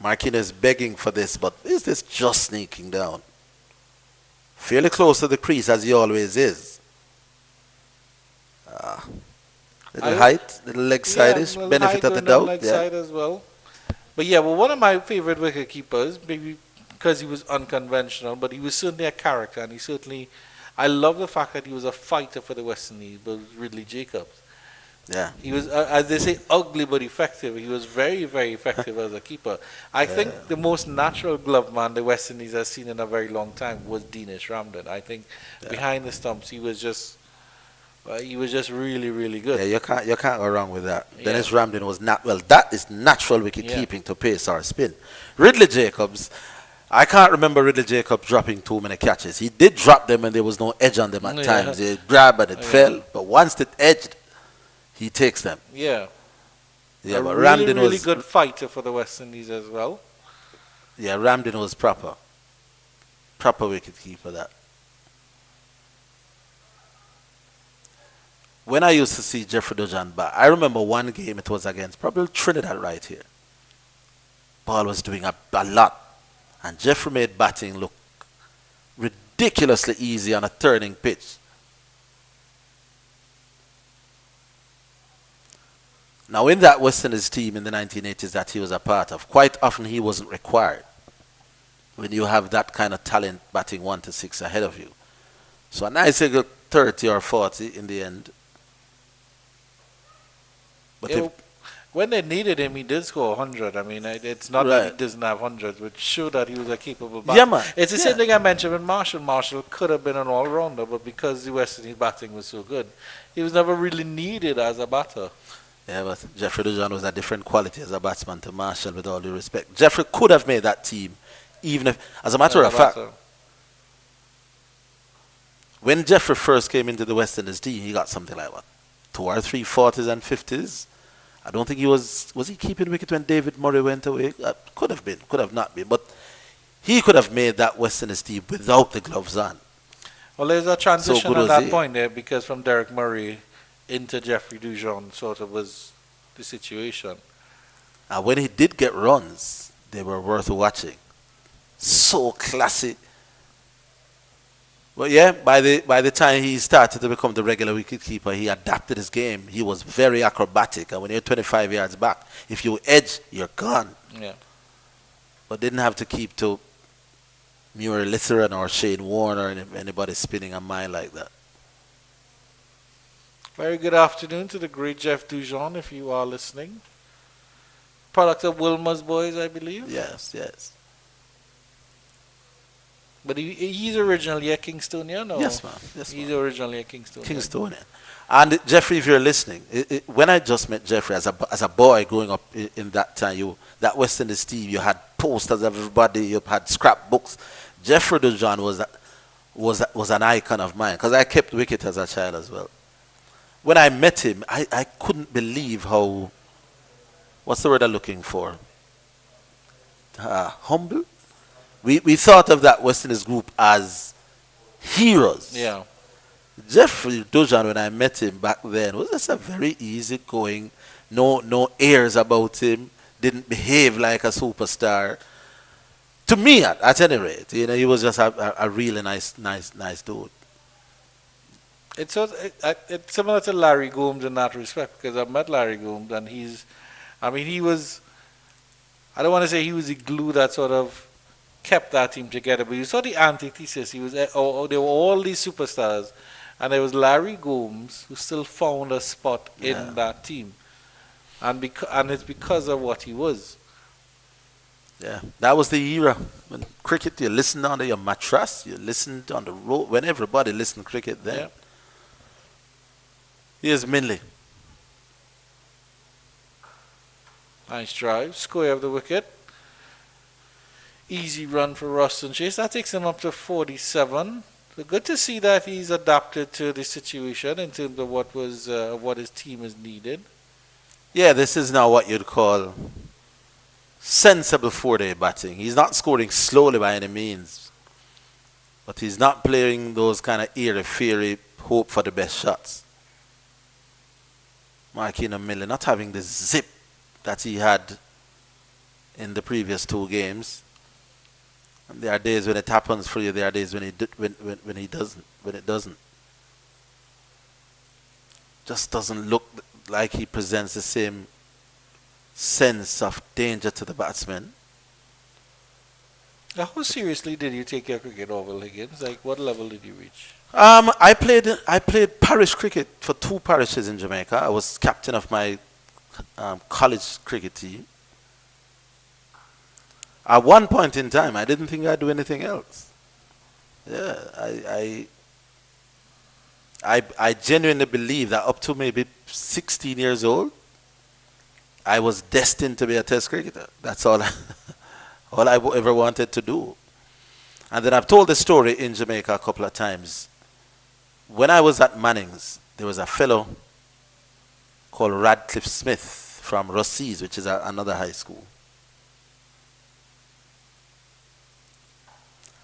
Markino is begging for this, but is this just sneaking down? Fairly close to the crease, as he always is. Little height, little leg side-ish, benefit of the doubt. Leg side as well. But yeah, one of my favorite wicket keepers, maybe because he was unconventional, but he was certainly a character, and I love the fact that he was a fighter for the West Indies, but Ridley Jacobs. Yeah. He was, as they say, ugly but effective. He was very, very effective as a keeper. I think the most natural glove man the West Indies has seen in a very long time was Dinesh Ramdin. I think behind the stumps he was just really, really good. Yeah, you can't go wrong with that. Yeah. Dennis Ramdin was not well. That is natural wicket keeping to pace or spin. Ridley Jacobs, I can't remember Ridley Jacobs dropping too many catches. He did drop them and there was no edge on them at times. He grabbed and it fell, but once it edged, he takes them. Yeah. Yeah, but really, Ramdin really was good fighter for the West Indies as well. Yeah, Ramdin was proper wicket keeper. That. When I used to see Jeffrey Dujan bat, I remember one game it was against probably Trinidad right here. Ball was doing a lot, and Jeffrey made batting look ridiculously easy on a turning pitch. Now, in that West Indies team in the 1980s that he was a part of, quite often he wasn't required when you have that kind of talent batting 1 to 6 ahead of you. So a nice 30 or 40 in the end. But when they needed him, he did score 100. I mean, it's not that he doesn't have hundreds, which showed that he was a capable batter. Yeah, man. It's the same thing I mentioned with Marshall. Marshall could have been an all-rounder, but because the West Indies batting was so good, he was never really needed as a batter. Yeah, but Jeffrey Dujan was a different quality as a batsman to Marshall, with all due respect. Jeffrey could have made that team, even if, as a matter of fact, when Jeffrey first came into the West Indies team, he got something like, 2 or 3 40s and 50s. I don't think he was he keeping wicket when David Murray went away? Could have been, could have not been, but he could have made that West Indies team without the gloves on. Well, there's a transition So at that point there, because from Derek Murray into Jeffrey Dujan sort of was the situation. And when he did get runs, they were worth watching. So classy. But yeah, by the time he started to become the regular wicketkeeper, he adapted his game. He was very acrobatic, and when you're 25 yards back, if you edge, you're gone. Yeah. But didn't have to keep to Murray Litheran or Shane Warner or anybody spinning a mile like that. Very good afternoon to the great Jeff Dujan, if you are listening. Product of Wilma's Boys, I believe. Yes, yes. But he's originally a Kingstonian, or? Yes, man. Yes, he's originally a Kingstonian. Kingstonian. And Jeffrey, if you're listening, when I just met Jeffrey as a boy growing up in that time, that West Indies team, you had posters of everybody, you had scrapbooks. Jeffrey Dujan was an icon of mine, because I kept wicket as a child as well. When I met him, I couldn't believe how, what's the word I'm looking for? Humble? We thought of that West Indies group as heroes. Yeah. Jeffrey Dujan, when I met him back then, was just a very easygoing, no airs about him, didn't behave like a superstar. To me, at any rate, he was just a really nice dude. It's similar to Larry Gomes in that respect, because I've met Larry Gomes, and he was, I don't want to say he was the glue that sort of kept that team together, but you saw the antithesis. There were all these superstars, and there was Larry Gomes who still found a spot in that team, and it's because of what he was. Yeah, that was the era when cricket, you listened under your mattress, you listened on the road, when everybody listened to cricket then. Yeah. Here's Minley. Nice drive, square of the wicket. Easy run for Ruston Chase. That takes him up to 47. So good to see that he's adapted to the situation in terms of what his team has needed. Yeah, this is now what you'd call sensible 4-day batting. He's not scoring slowly by any means, but he's not playing those kind of airy-fairy hope for the best shots. Marquino Miller not having the zip that he had in the previous 2 games. And there are days when it happens for you. There are days when it doesn't. Just doesn't look like he presents the same sense of danger to the batsman. How seriously did you take your cricket over, Higgins? Like, what level did you reach? I played parish cricket for 2 parishes in Jamaica. I was captain of my college cricket team. At one point in time, I didn't think I'd do anything else. Yeah, I genuinely believe that up to maybe 16 years old, I was destined to be a test cricketer. That's all all I ever wanted to do. And then I've told the story in Jamaica a couple of times. When I was at Manning's, there was a fellow called Radcliffe Smith from Rossies, which is another high school.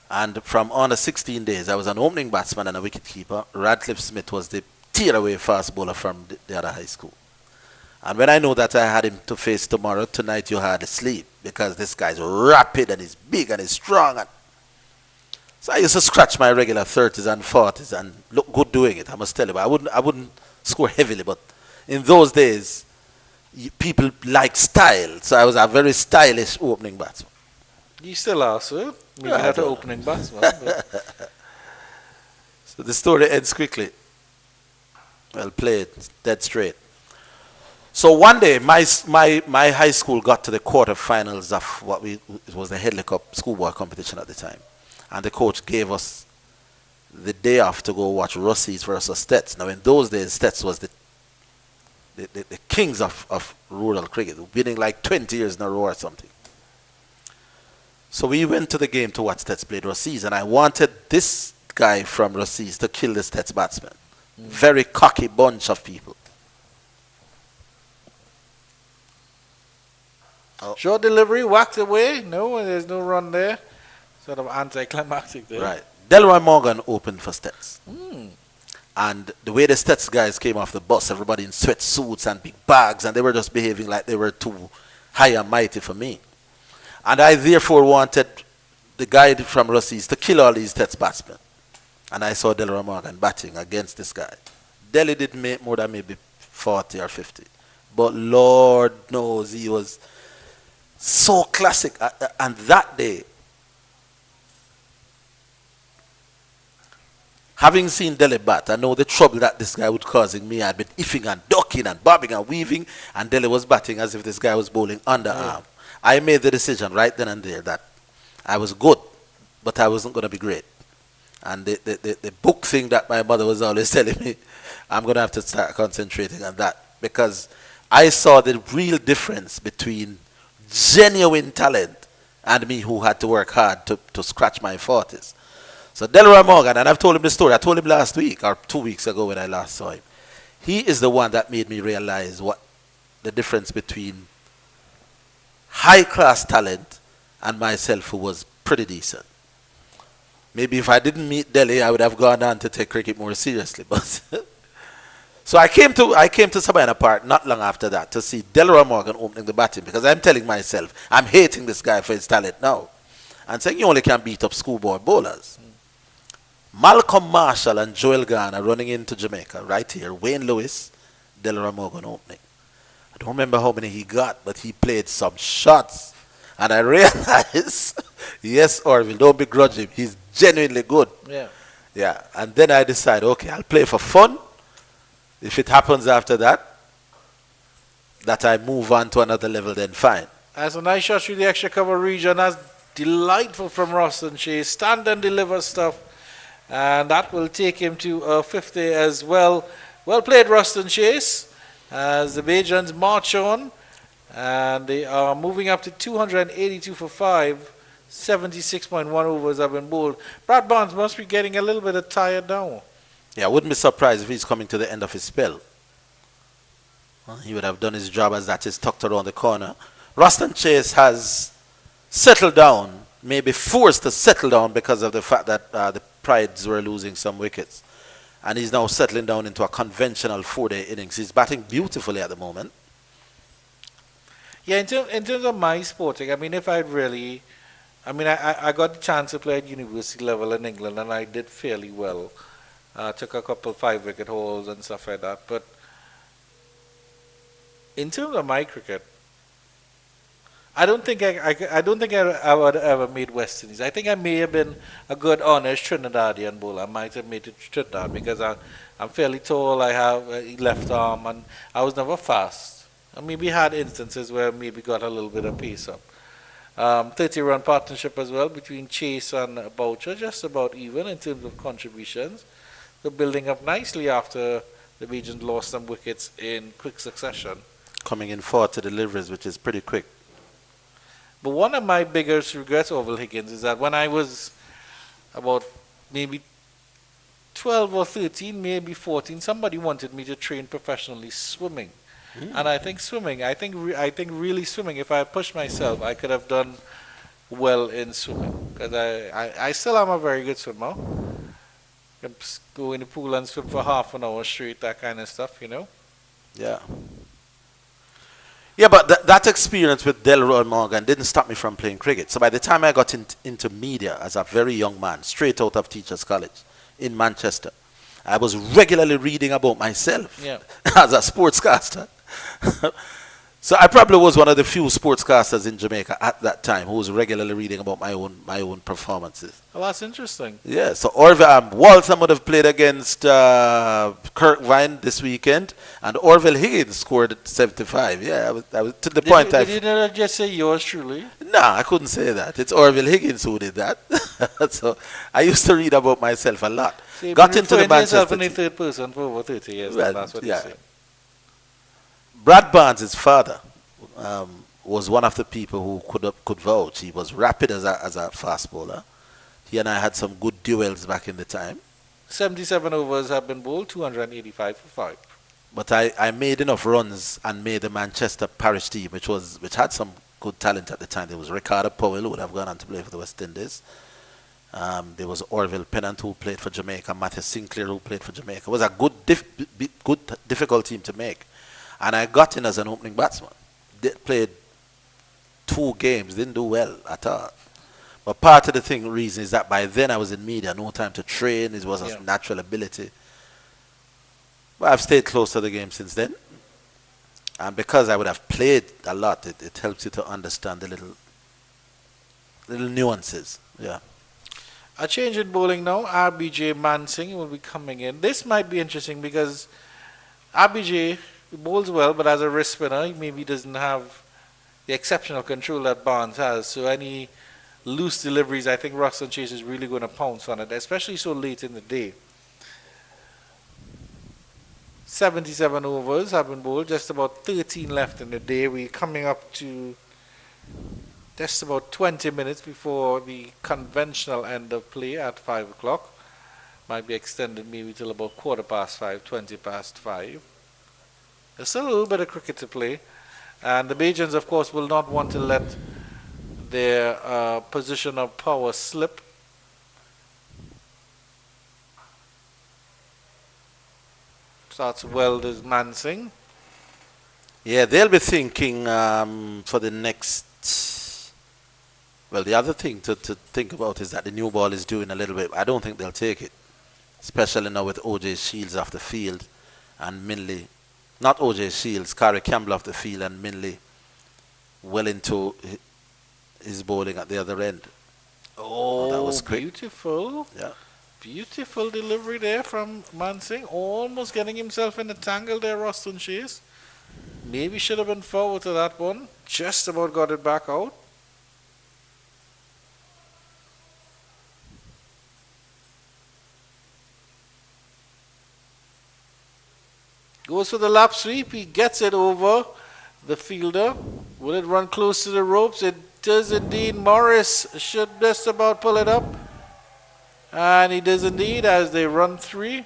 And from on the 16 days, I was an opening batsman and a wicket-keeper. Radcliffe Smith was the tear-away fast bowler from the other high school. And when I know that I had him to face tomorrow, tonight you hardly sleep, because this guy's rapid and he's big and he's strong. And so I used to scratch my regular 30s and 40s and look good doing it, I must tell you. But I wouldn't score heavily, but in those days, people like style. So I was a very stylish opening batsman. You still are, sir. Maybe not an opening batsman. So the story ends quickly. Well played, dead straight. So one day, my high school got to the quarterfinals of it was the Headley Cup schoolboy competition at the time. And the coach gave us the day off to go watch Rossies versus Stets. Now in those days, Stets was the kings of rural cricket, winning like 20 years in a row or something. So we went to the game to watch Stets play Rossies, and I wanted this guy from Rossies to kill the Stets batsman. Very cocky bunch of people. Short delivery, whacked away. No, there's no run there. Sort of anticlimactic there. Right. Delroy Morgan opened for Stets. And the way the Stets guys came off the bus, everybody in sweatsuits and big bags, and they were just behaving like they were too high and mighty for me. And I therefore wanted the guy from Rossies to kill all these Stets batsmen. And I saw Delroy Morgan batting against this guy. Delhi didn't make more than maybe 40 or 50. But Lord knows he was so classic. And that day, having seen Delhi bat, I know the trouble that this guy was causing me. I'd been iffing and ducking and bobbing and weaving, and Delhi was batting as if this guy was bowling underarm. I made the decision right then and there that I was good, but I wasn't going to be great. And the book thing that my mother was always telling me, I'm going to have to start concentrating on that, because I saw the real difference between genuine talent and me who had to work hard to scratch my 40s. So Delroy Morgan, and I've told him the story. I told him last week or 2 weeks ago when I last saw him. He is the one that made me realize what the difference between high-class talent and myself, who was pretty decent. Maybe if I didn't meet Delhi, I would have gone on to take cricket more seriously. But so I came to Sabina Park not long after that to see Delroy Morgan opening the batting, because I'm telling myself, I'm hating this guy for his talent now, and saying you only can beat up schoolboy bowlers. Malcolm Marshall and Joel Garner running into Jamaica right here. Wayne Lewis, Delroy Morgan opening. I don't remember how many he got, but he played some shots. And I realized, yes, Orville, don't begrudge him. He's genuinely good. Yeah. Yeah. And then I decided, okay, I'll play for fun. If it happens after that, that I move on to another level, then fine. As a nice shot through the extra cover region, that's delightful from Roston Chase. Stand and deliver stuff. And that will take him to 50 as well. Well played, Roston Chase, as the Bajans march on. And they are moving up to 282 for 5. 76.1 overs have been bowled. Brad Barnes must be getting a little bit tired now. Yeah, I wouldn't be surprised if he's coming to the end of his spell. Well, he would have done his job, as that is tucked around the corner. Roston Chase has settled down, maybe forced to settle down because of the fact that the Prides were losing some wickets. And he's now settling down into a conventional 4-day innings. He's batting beautifully at the moment. Yeah, in terms of my sporting, I mean, if I'd really... I mean, I got the chance to play at university level in England, and I did fairly well. Took a couple 5-wicket hauls and stuff like that. But in terms of my cricket, I don't think I don't think I would have ever made West Indies. I think I may have been a good honest Trinidadian bowler. I might have made it to Trinidad because I'm fairly tall. I have a left arm, and I was never fast. I maybe had instances where I maybe got a little bit of pace up. 30-run partnership as well between Chase and Boucher, just about even in terms of contributions. They're building up nicely after the Bajans lost some wickets in quick succession. Coming in 40 deliveries, which is pretty quick. But one of my biggest regrets, Orville Higgins, is that when I was about maybe 12 or 13, maybe 14, somebody wanted me to train professionally swimming. And I think swimming, I think really swimming, if I pushed myself, I could have done well in swimming. Because I still am a very good swimmer. I can go in the pool and swim for half an hour straight, that kind of stuff, you know? Yeah. Yeah, but that experience with Delroy Morgan didn't stop me from playing cricket. So by the time I got into media as a very young man, straight out of Teachers College in Manchester, I was regularly reading about myself as a sportscaster. So I probably was one of the few sportscasters in Jamaica at that time who was regularly reading about my own performances. Well, that's interesting. Yeah, so Waltham would have played against Kirkvine this weekend, and Orville Higgins scored at 75. Yeah, I was to the point. Did you not just say yours truly? Nah, I couldn't say that. It's Orville Higgins who did that. So I used to read about myself a lot. So got into the Manchester in the third person for over 30 years. Well, that's what yeah. you say. Brad Barnes, his father, was one of the people who could vouch. He was rapid as a fast bowler. He and I had some good duels back in the time. 77 overs have been bowled, 285 for 5. But I made enough runs and made the Manchester Parish team, which had some good talent at the time. There was Ricardo Powell, who would have gone on to play for the West Indies. There was Orville Pennant, who played for Jamaica. Matthew Sinclair, who played for Jamaica. It was a good, difficult team to make. And I got in as an opening batsman. Played 2 games, didn't do well at all. But part of the reason is that by then I was in media, no time to train. It was a natural ability. But I've stayed close to the game since then. And because I would have played a lot, it helps you to understand the little nuances. Yeah. A change in bowling now. RBJ Mansingh will be coming in. This might be interesting because RBJ bowls well, but as a wrist spinner, he maybe doesn't have the exceptional control that Barnes has. So any loose deliveries, I think Ruston Chase is really going to pounce on it, especially so late in the day. 77 overs have been bowled, just about 13 left in the day. We're coming up to just about 20 minutes before the conventional end of play at 5 o'clock. Might be extended maybe till about 5:15, 20 past 5. There's still a little bit of cricket to play. And the Bajans, of course, will not want to let their position of power slip. Starts Welders Mansingh. Yeah, they'll be thinking for the next... Well, the other thing to think about is that the new ball is doing a little bit. I don't think they'll take it. Especially now with O.J. Shields off the field and Minley. Not O.J. Shields, Kari Campbell off the field and Minley well into his bowling at the other end. Oh, that was quick. Beautiful. Yeah. Beautiful delivery there from Mansingh. Almost getting himself in a tangle there, Ruston Chase. Maybe should have been forward to that one. Just about got it back out. Goes for the lap sweep. He gets it over the fielder. Will it run close to the ropes? It does indeed. Morris should just about pull it up. And he does indeed as they run 3.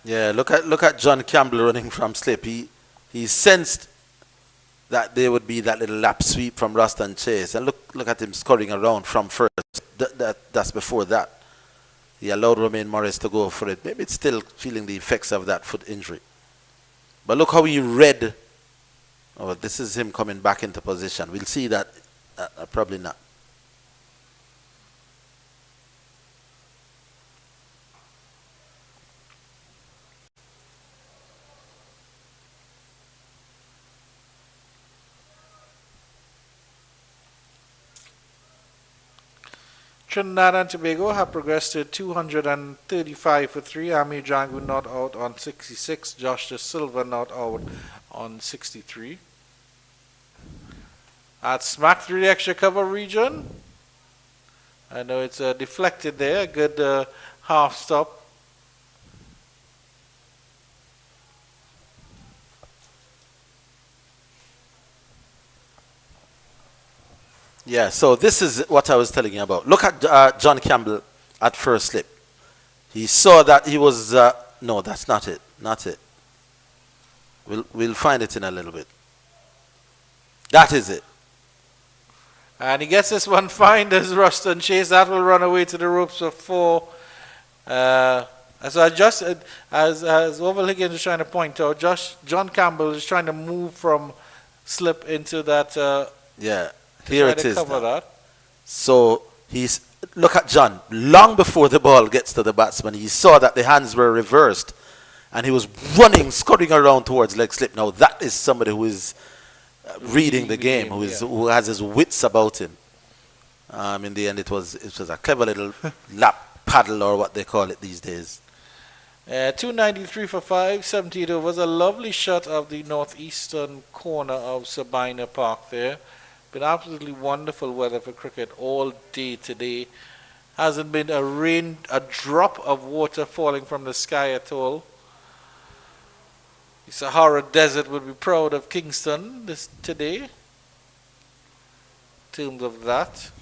Yeah, look at John Campbell running from slip. He sensed that there would be that little lap sweep from Ruston Chase. And look at him scurrying around from first. That's before that. He allowed Romain Morris to go for it. Maybe it's still feeling the effects of that foot injury. But look how he read. Oh, this is him coming back into position. We'll see that. Probably not. Trinidad and Tobago have progressed to 235 for 3. Amir Django not out on 66. Josh De Silva not out on 63. At smack through the extra cover region. I know it's deflected there. A good half stop. Yeah, so this is what I was telling you about. Look at John Campbell at first slip. He saw that he was... no, that's not it. Not it. We'll find it in a little bit. That is it. And he gets this one fine, as Ruston Chase. That will run away to the ropes for 4. So I just, as Oval Higgins is trying to point out, John Campbell is trying to move from slip into that... yeah. Here it is. That. So look at John. Long before the ball gets to the batsman, he saw that the hands were reversed, and he was running, scurrying around towards leg slip. Now that is somebody who is reading the game, who has his wits about him. In the end, it was a clever little lap paddle, or what they call it these days. 293 for 5, 78 overs. A lovely shot of the northeastern corner of Sabina Park there. Been absolutely wonderful weather for cricket all day today. Hasn't been a drop of water falling from the sky at all. The Sahara Desert would be proud of Kingston today. In terms of that.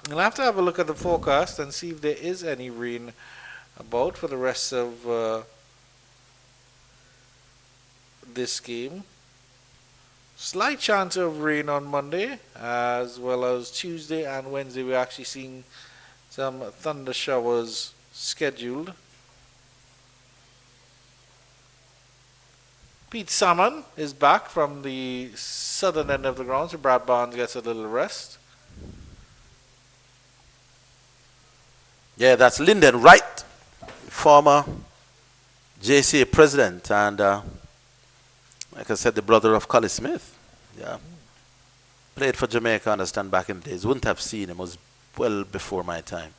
We'll have to have a look at the forecast and see if there is any rain about for the rest of this game. Slight chance of rain on Monday, as well as Tuesday and Wednesday. We're actually seeing some thunder showers scheduled. Pete Salmon is back from the southern end of the ground, so Brad Barnes gets a little rest. Yeah, that's Lyndon Wright, former JCA president, and like I said, the brother of Collie Smith. Yeah. Played for Jamaica, I understand, back in the days. Wouldn't have seen him. It was well before my time.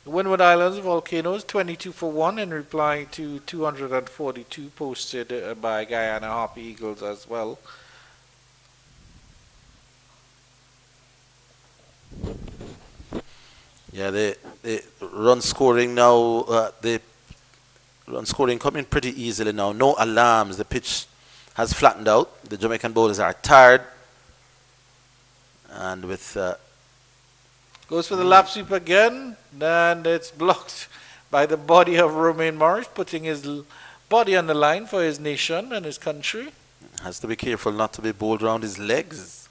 Windward Islands Volcanoes 22 for 1 in reply to 242 posted by Guyana Harpy Eagles as well. Yeah, the run scoring now, the run scoring coming pretty easily now. No alarms. The pitch has flattened out. The Jamaican bowlers are tired. And with... goes for the lap sweep again, and it's blocked by the body of Romain Morris, putting his body on the line for his nation and his country. Has to be careful not to be bowled around his legs.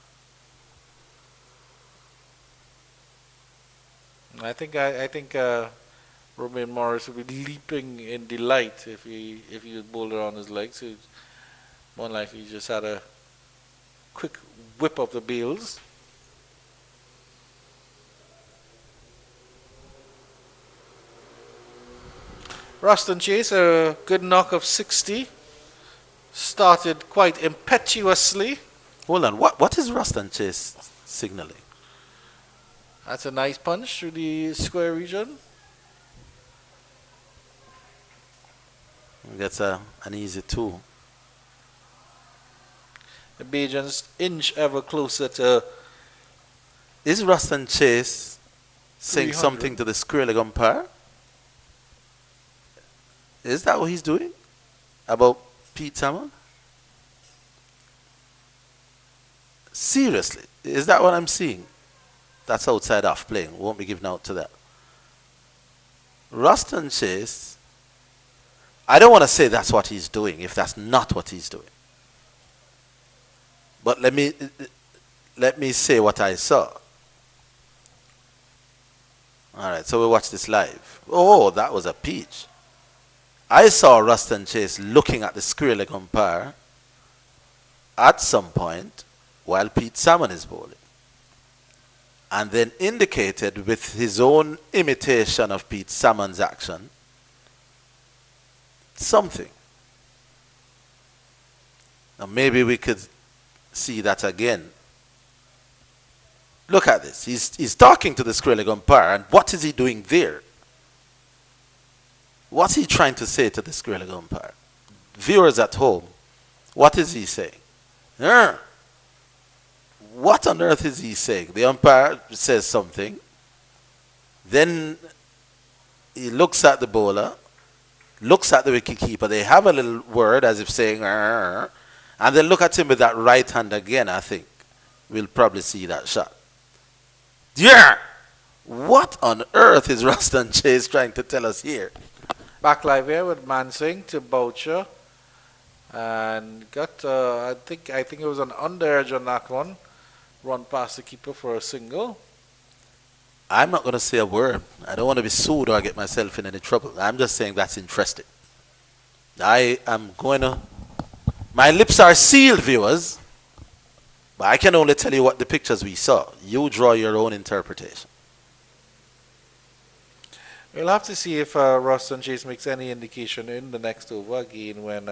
I think Romain Morris would be leaping in delight if he was bowled around his legs. So more likely he just had a quick whip of the bails. Ruston Chase, a good knock of 60. Started quite impetuously. Hold on, what is Ruston Chase signaling? That's a nice punch through the square region. Gets an easy 2. The Bajans inch ever closer to... Is Ruston Chase saying 300. something to the square leg umpire? Is that what he's doing? About Pete Salmon? Seriously, is that what I'm seeing? That's outside off playing. Won't be given out to that. Ruston Chase, I don't want to say that's what he's doing if that's not what he's doing. But let me say what I saw. All right, so we'll watch this live. Oh, that was a peach. I saw Ruston Chase looking at the square leg umpire at some point while Pete Salmon is bowling. and then indicated with his own imitation of Pete Salmon's action something. Now maybe we could see that again. Look at this. He's talking to the Skrillex umpire, and what is he doing there? What's he trying to say to the Skrillex umpire? Viewers at home, what is he saying? What on earth is he saying? The umpire says something. Then he looks at the bowler, looks at the wicketkeeper. They have a little word as if saying, and then look at him with that right hand again, I think. We'll probably see that shot. Yeah! What on earth is Ruston Chase trying to tell us here? Back live here with Mansing to Boucher. And got, I think it was an underedge on that one. Run past the keeper for a single. I'm not going to say a word. I don't want to be sued or get myself in any trouble. I'm just saying that's interesting. I am going to... My lips are sealed, viewers. But I can only tell you what the pictures we saw. You draw your own interpretation. We'll have to see if Ruston Chase makes any indication in the next over again when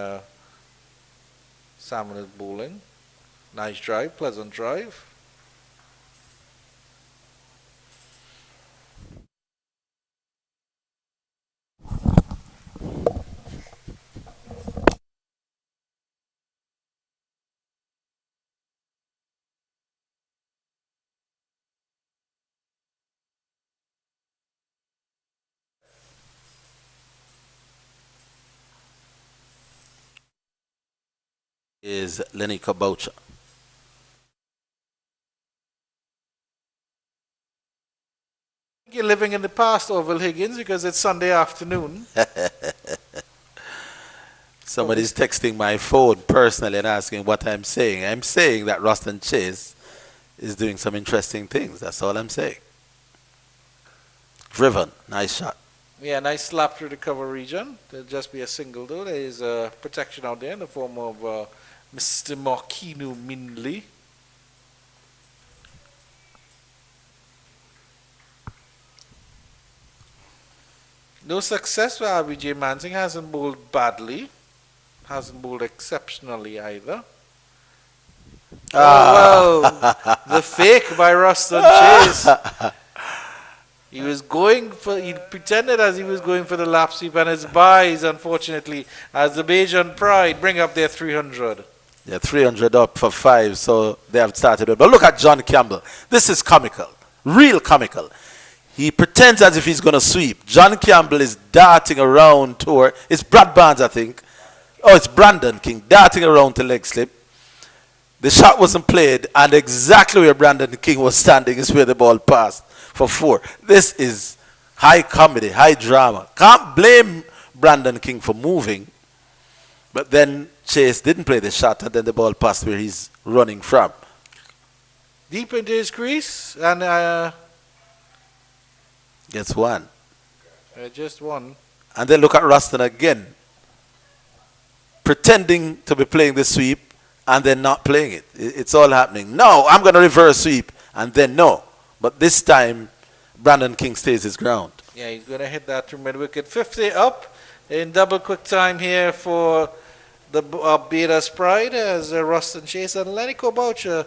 Salmon is bowling. Nice drive, pleasant drive. Is Lenny Kaboucha. You're living in the past, Orville Higgins, because it's Sunday afternoon. Somebody's texting my phone personally and asking what I'm saying. I'm saying that Ruston Chase is doing some interesting things. That's all I'm saying. Driven. Nice shot. Yeah, nice slap through the cover region. There'll just be a single though. There is protection out there in the form of Mr. Markinu Mindley. No success for RBJ Mansing. Hasn't bowled badly. Hasn't bowled exceptionally either. Oh, well, the fake by Ruston Chase. He was going for, he pretended as he was going for the lap sweep, and his buys, unfortunately, as the Bajan Pride bring up their 300. Yeah, 300 up for 5, so they have started it. But look at John Campbell. This is comical. Real comical. He pretends as if he's going to sweep. John Campbell is darting around toward, it's Brad Barnes, I think. Oh, it's Brandon King, darting around to leg slip. The shot wasn't played, and exactly where Brandon King was standing is where the ball passed for 4. This is high comedy, high drama. Can't blame Brandon King for moving. But then Chase didn't play the shot, and then the ball passed where he's running from. Deep into his crease, and gets one. Just one. And then look at Ruston again, pretending to be playing the sweep, and then not playing it. It's all happening. No, I'm going to reverse sweep, and then no. But this time, Brandon King stays his ground. Yeah, he's going to hit that through mid-wicket. 50 up in double quick time here for the Barbados Pride as Ruston Chase and Lenny Boucher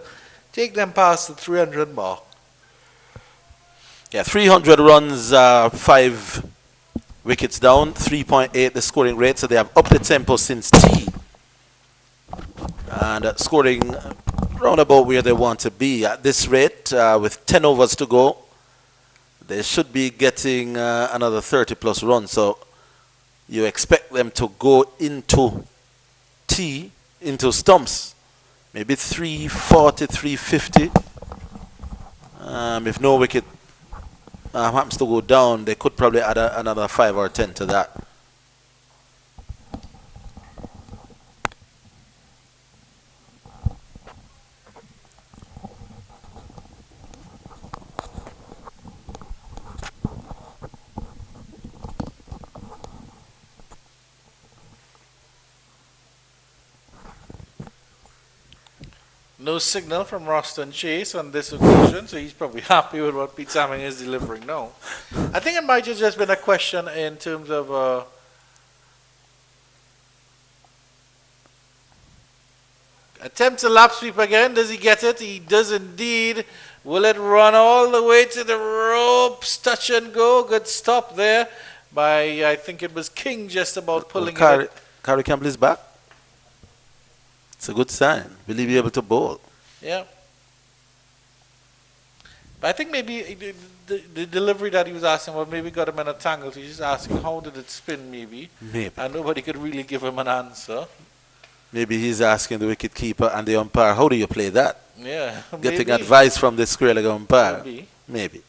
take them past the 300 mark. Yeah, 300 runs, 5 wickets down, 3.8 the scoring rate, so they have upped the tempo since tea. And scoring round about where they want to be at this rate, with 10 overs to go. They should be getting another 30 plus runs, so you expect them to go into tea, into stumps, maybe 340, 350. If no wicket happens to go down, they could probably add another 5 or 10 to that. No signal from Roston Chase on this occasion, so he's probably happy with what Pete Samming is delivering now. I think it might have just been a question in terms of attempt to lap sweep again. Does he get it? He does indeed. Will it run all the way to the ropes? Touch and go. Good stop there by, I think it was King just about pulling it. Carrie Campbell is back. It's a good sign. Will he be able to bowl? Yeah. But I think maybe the delivery that he was asking, well, maybe got him in a tangle. So he's just asking, how did it spin, maybe? Maybe. And nobody could really give him an answer. Maybe he's asking the wicket keeper and the umpire, how do you play that? Yeah. Getting maybe. advice from the square leg umpire. Maybe. Maybe.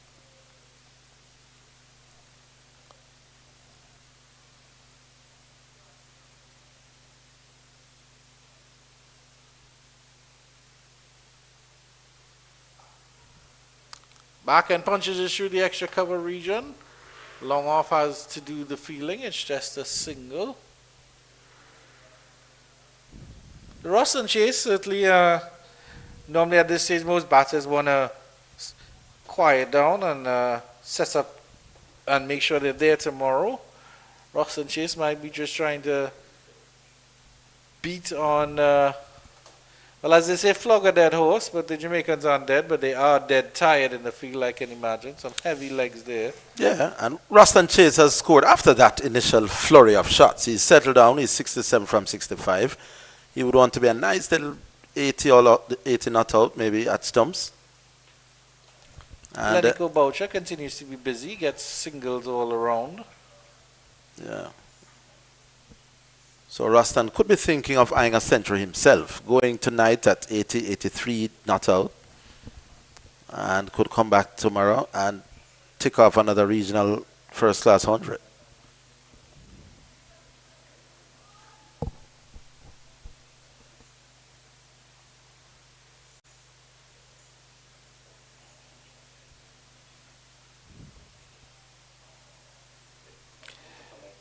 Backhand punches it through the extra cover region. Long off has to do the fielding. It's just a single. The Roston Chase certainly, normally at this stage, most batters want to quiet down and set up and make sure they're there tomorrow. Roston Chase might be just trying to beat on, well, as they say, flog a dead horse, but the Jamaicans aren't dead, but they are dead tired in the field, I can imagine. Some heavy legs there. Yeah, and Roston Chase has scored after that initial flurry of shots. He's settled down. He's 67 from 65. He would want to be a nice little 80 all out, 80 not out, maybe at stumps. And Lenico Boucher continues to be busy, gets singles all around. yeah. So Roston could be thinking of eyeing a century himself, going tonight at 80, 83 not out, and could come back tomorrow and tick off another regional first class 100.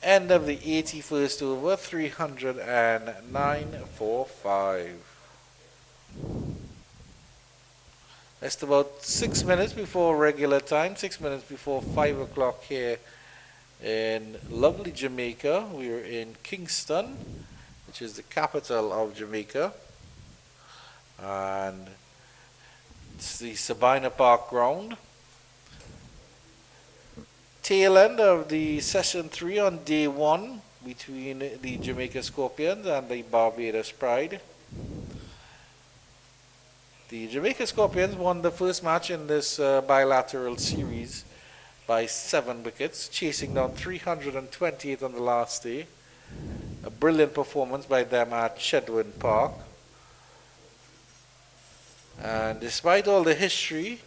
End of the 81st over, 309 for 5. Just about 6 minutes before regular time, 6 minutes before 5 o'clock here in lovely Jamaica. We're in Kingston, which is the capital of Jamaica. And it's the Sabina Park ground. Tail end of the session 3 on day 1 between the Jamaica Scorpions and the Barbados Pride. The Jamaica Scorpions won the first match in this bilateral series by 7 wickets, chasing down 328 on the last day. A brilliant performance by them at Chedwin Park. And despite all the history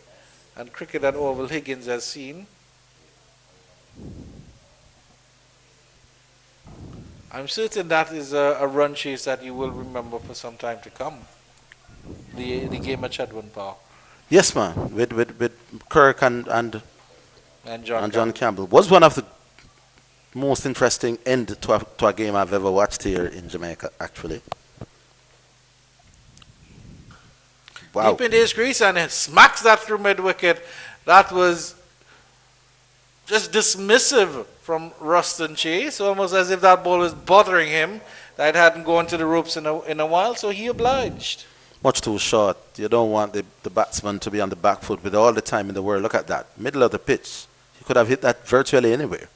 and cricket that Orville Higgins has seen, I'm certain that is a run chase that you will remember for some time to come. The game at Chedwin Park. Yes, man. With Kirk and John Campbell. Was one of the most interesting end to a game I've ever watched here in Jamaica, actually. Wow. Deep into his crease and it smacks that through mid-wicket. That was just dismissive from Roston Chase, almost as if that ball was bothering him, that it hadn't gone to the ropes in a while, so he obliged. Much too short. You don't want the batsman to be on the back foot with all the time in the world. Look at that. Middle of the pitch. He could have hit that virtually anywhere.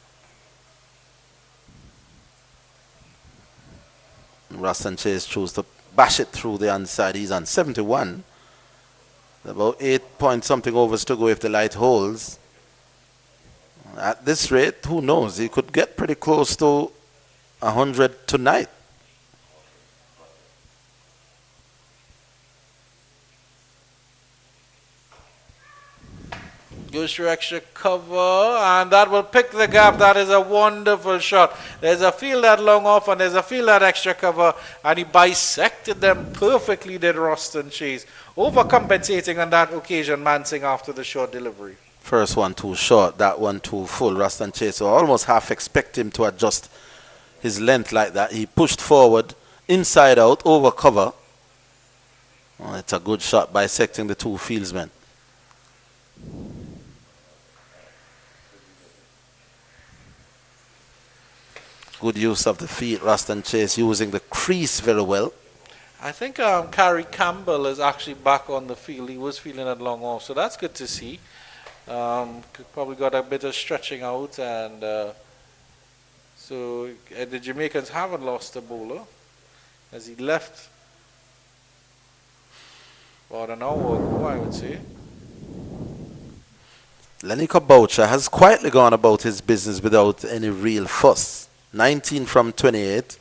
Roston Chase chose to bash it through the inside. He's on 71. About 8 point something overs to go if the light holds. At this rate, who knows? He could get pretty close to 100 tonight. Goes through extra cover, and that will pick the gap. That is a wonderful shot. There's a field that long off, and there's a field that extra cover, and he bisected them perfectly, did Roston Chase. Overcompensating on that occasion, Mansing after the short delivery. First one too short, that one too full. Roston Chase, so almost half expect him to adjust his length like that. He pushed forward, inside out, over cover. Oh, it's a good shot bisecting the two fieldsmen. Good use of the feet. Ruston Chase using the crease very well. I think Carrie Campbell is actually back on the field. He was feeling it long off, so that's good to see. Probably got a bit of stretching out, and so the Jamaicans haven't lost a bowler as he left about an hour ago, I would say. Lenny Boucher has quietly gone about his business without any real fuss. 19 from 28.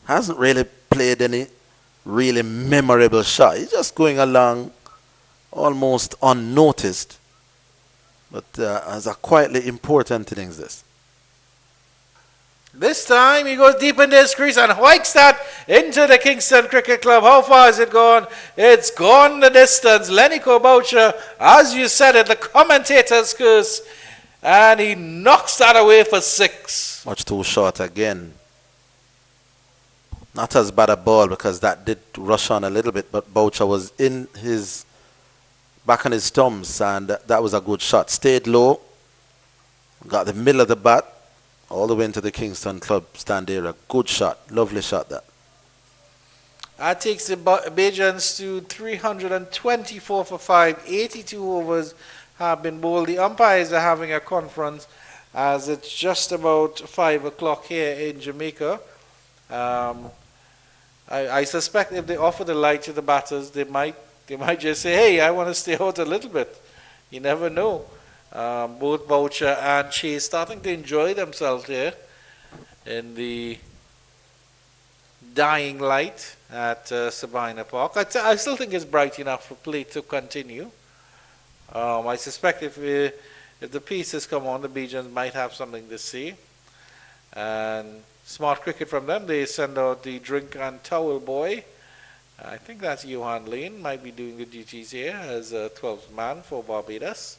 Hasn't really played any really memorable shot. He's just going along almost unnoticed. But as a quietly important innings this. This time he goes deep into his crease and hikes that into the Kingston Cricket Club. How far has it gone? It's gone the distance. Lenny Boucher, as you said it, the commentator's curse. And he knocks that away for 6. Much too short again. Not as bad a ball because that did rush on a little bit, but Boucher was in his back on his thumbs, and that was a good shot. Stayed low, got the middle of the bat, all the way into the Kingston Club stand area. Good shot, lovely shot that. That takes the Bajans to 324 for 5, 82 overs have been bowled. The umpires are having a conference as it's just about 5 o'clock here in Jamaica. I suspect if they offer the light to the batters, they might just say, hey, I want to stay out a little bit. You never know. Both Boucher and Chase starting to enjoy themselves here in the dying light at Sabina Park. I still think it's bright enough for play to continue. I suspect if the pieces come on, the Bajans might have something to say. And smart cricket from them. They send out the drink and towel boy. I think that's Johan Lane, might be doing the duties here as a 12th man for Barbados.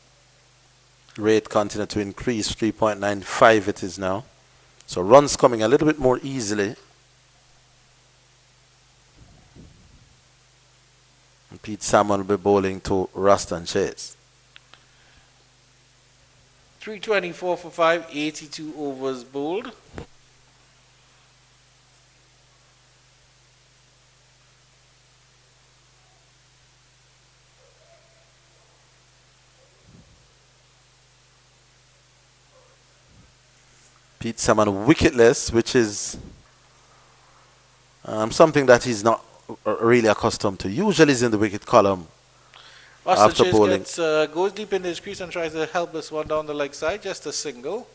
Rate continue to increase, 3.95 it is now. So runs coming a little bit more easily. And Pete Salmon will be bowling to Ruston Chase. 324 for 5, 82 overs bowled. Pete Salmon wicketless, which is something that he's not really accustomed to. Usually he's in the wicket column after bowling. Goes deep in his crease and tries to help this one down the leg side, just a single.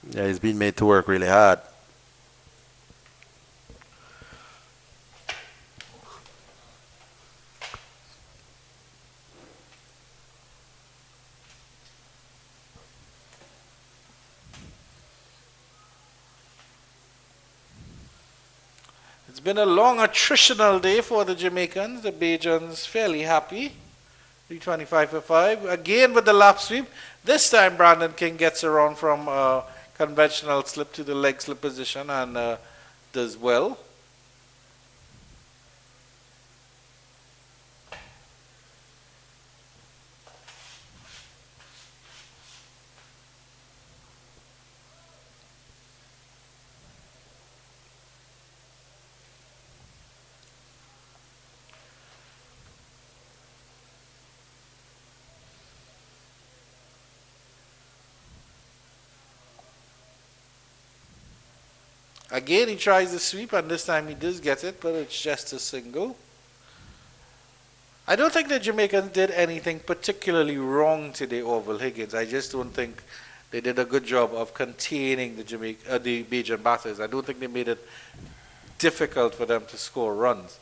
Yeah, he's been made to work really hard. It's been a long attritional day for the Jamaicans. The Bajans fairly happy. 325 for 5. Again with the lap sweep. This time Brandon King gets around from conventional slip to the leg slip position and does well. Again, he tries the sweep, and this time he does get it, but it's just a single. I don't think the Jamaicans did anything particularly wrong today, Orville Higgins. I just don't think they did a good job of containing the Bajan batters. I don't think they made it difficult for them to score runs.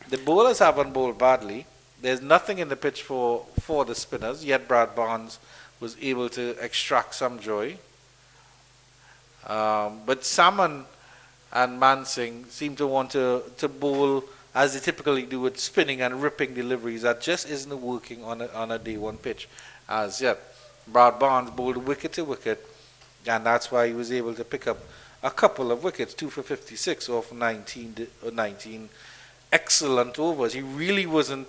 The bowlers haven't bowled badly. There's nothing in the pitch for the spinners, yet Brad Barnes was able to extract some joy. But Salmon and Mansing seem to want to bowl as they typically do with spinning and ripping deliveries. That just isn't working on a day one pitch as yet. Brad Barnes bowled wicket to wicket, and that's why he was able to pick up a couple of wickets, 2 for 56 off 19 excellent overs. He really wasn't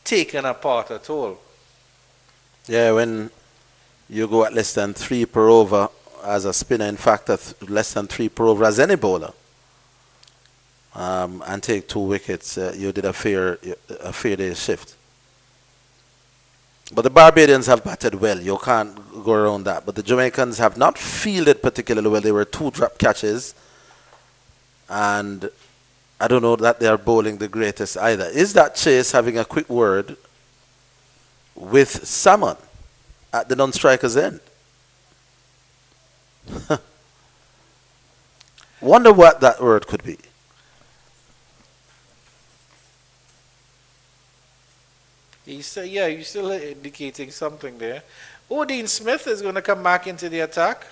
taken apart at all. Yeah, when you go at less than 3 per over as a spinner, in fact, at less than 3 per over as any bowler, and take 2 wickets, you did a fair day's shift. But the Barbadians have batted well. You can't go around that. But the Jamaicans have not fielded particularly well. They were 2 drop catches. And I don't know that they are bowling the greatest either. Is that Chase having a quick word with Salmon at the non-striker's end? Wonder what that word could be. He's still indicating something there. Dean Smith is going to come back into the attack.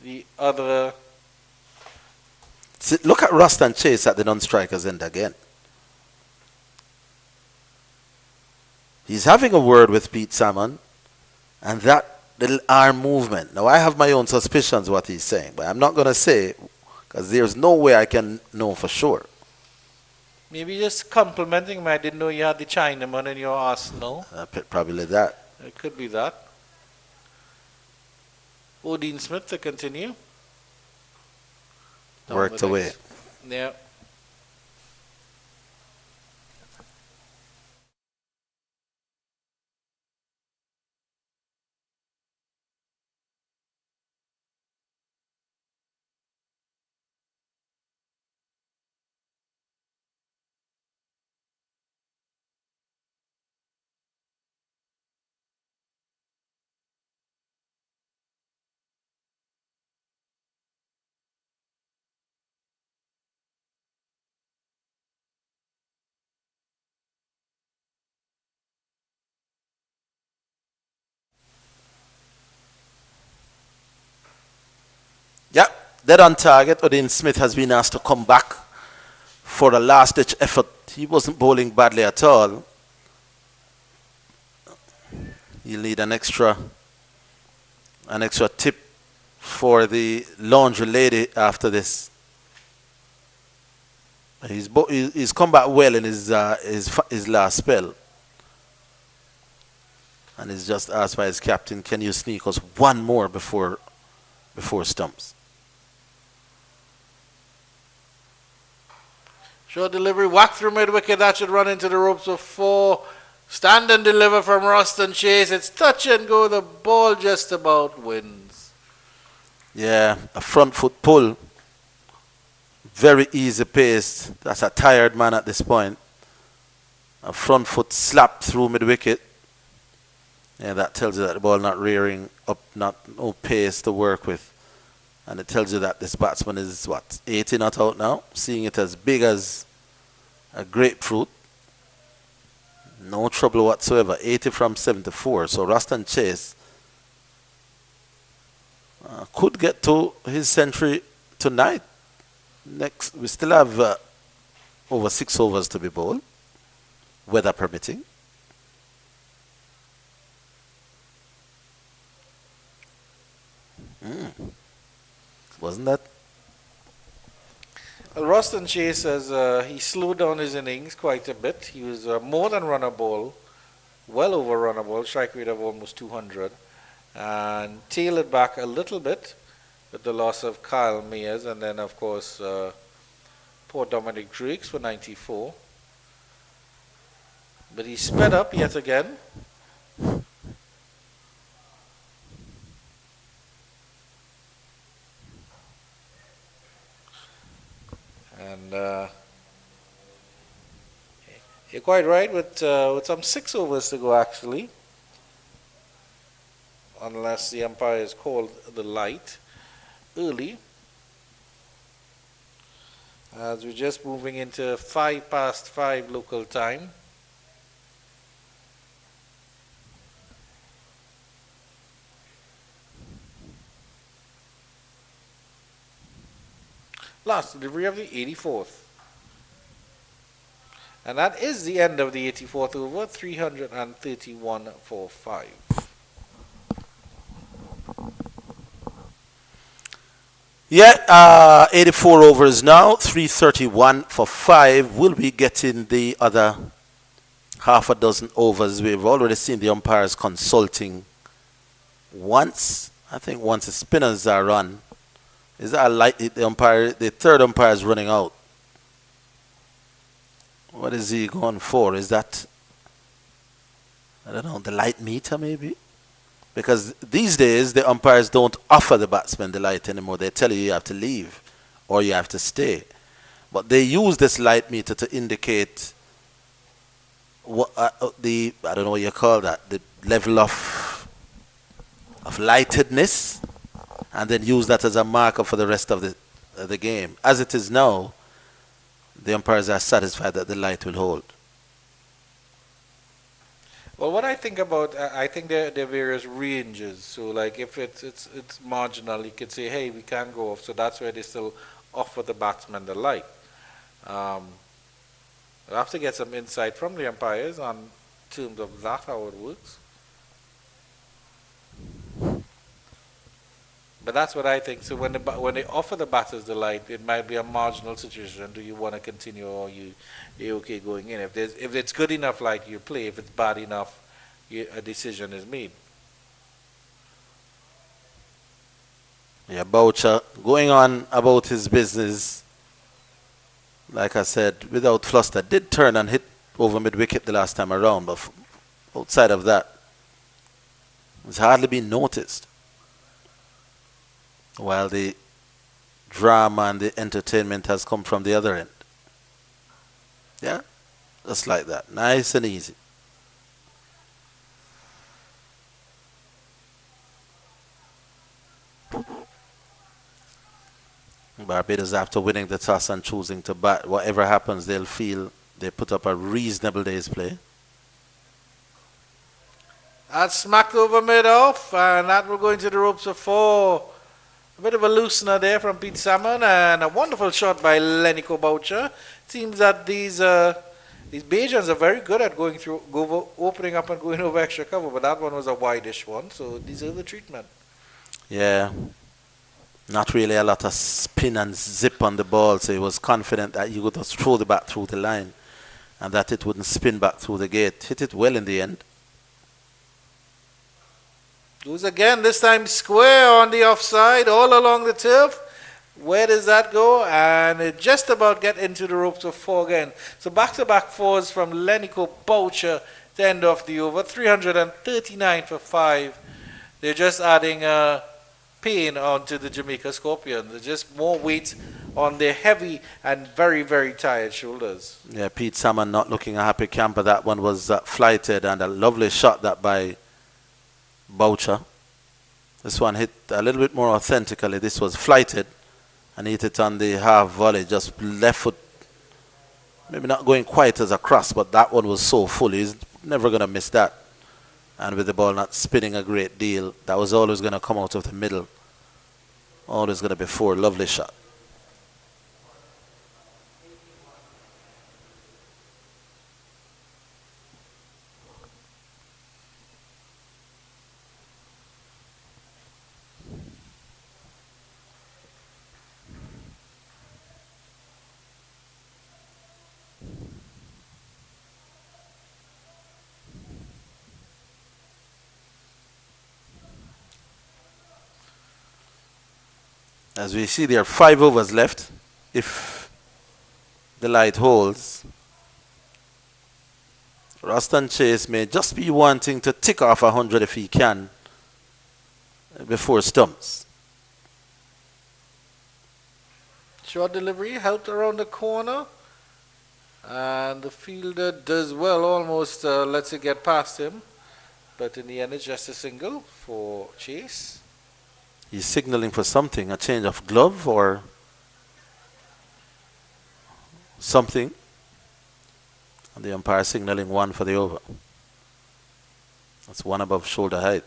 The other... See, look at Ruston Chase at the non-striker's end again. He's having a word with Pete Salmon, and that little arm movement. Now, I have my own suspicions what he's saying, but I'm not going to say, because there's no way I can know for sure. Maybe just complimenting him. I didn't know you had the Chinaman in your arsenal. Probably that. It could be that. Dean Smith to continue. Worked away. Yeah. Yep, dead on target. Dean Smith has been asked to come back for a last-ditch effort. He wasn't bowling badly at all. You'll need an extra tip for the laundry lady after this. He's come back well in his last spell. And he's just asked by his captain, can you sneak us one more before stumps? Short delivery, whack through mid-wicket. That should run into the ropes of 4. Stand and deliver from Ruston Chase. It's touch and go. The ball just about wins. Yeah, a front foot pull. Very easy pace. That's a tired man at this point. A front foot slap through mid-wicket. Yeah, that tells you that the ball not rearing up, no pace to work with. And it tells you that this batsman is, 80 not out now? Seeing it as big as a grapefruit. No trouble whatsoever. 80 from 74. So Ruston Chase could get to his century tonight. Next, we still have over 6 overs to be bowled, weather permitting. Wasn't that? Well, Ruston Chase he slowed down his innings quite a bit. He was more than runner ball, well over runner ball, strike rate of almost 200, and tailed it back a little bit with the loss of Kyle Mayers, and then of course poor Dominic Drakes for 94. But he sped up yet again. And you're quite right with some 6 overs to go actually, unless the umpire has called the light early. As we're just moving into 5:05 local time. Last delivery of the 84th. And that is the end of the 84th over, 331 for 5. Yeah, 84 overs now, 331 for 5. We'll be getting the other half a dozen overs. We've already seen the umpires consulting once. I think once the spinners are run. Is that a light? The umpire, the third umpire is running out. What is he going for? Is that, I don't know, the light meter maybe? Because these days the umpires don't offer the batsman the light anymore. They tell you have to leave or you have to stay. But they use this light meter to indicate what the, I don't know what you call that, the level of lightedness, and then use that as a marker for the rest of the game. As it is now, the umpires are satisfied that the light will hold. Well, what I think about, I think there are various ranges. So, like, if it's marginal, you could say, hey, we can't go off. So that's where they still offer the batsman the light. We'll have to get some insight from the umpires on terms of that, how it works. But that's what I think. So when they offer the batters the light, it might be a marginal situation. Do you want to continue, or you're okay going in? If it's good enough light, you play. If it's bad enough, a decision is made. Yeah, Boucher going on about his business. Like I said, without fluster, did turn and hit over mid-wicket the last time around, but outside of that, it's hardly been noticed. While the drama and the entertainment has come from the other end. Yeah, just like that. Nice and easy. Barbados, after winning the toss and choosing to bat, whatever happens, they'll feel they put up a reasonable day's play. That's smacked over mid-off, and that will go into the ropes of 4. A bit of a loosener there from Pete Salmon, and a wonderful shot by Lenico Boucher. Seems that these Bajans are very good at opening up and going over extra cover, but that one was a wide-ish one, so deserve the treatment. Yeah, not really a lot of spin and zip on the ball, so he was confident that he would just throw the bat through the line and that it wouldn't spin back through the gate. Hit it well in the end. Goes again, this time square on the offside, all along the turf. Where does that go? And it just about get into the ropes of 4 again. So back-to-back 4s from Lenico Boucher to end off the over. 339 for 5. They're just adding pain onto the Jamaica Scorpions. There's just more weight on their heavy and very, very tired shoulders. Yeah, Pete Salmon not looking a happy camper. That one was flighted, and a lovely shot that by Boucher. This one hit a little bit more authentically. This was flighted and hit it on the half volley, just left foot, maybe not going quite as across, but that one was so full. He's never going to miss that. And with the ball not spinning a great deal, that was always going to come out of the middle. Always going to be 4. Lovely shot. As we see, there are 5 overs left. If the light holds, Roston Chase may just be wanting to tick off 100 if he can before stumps. Short delivery helped around the corner, and the fielder does well, almost lets it get past him, but in the end it's just a single for Chase. He's signaling for something, a change of glove or something. And the umpire signaling 1 for the over. That's 1 above shoulder height.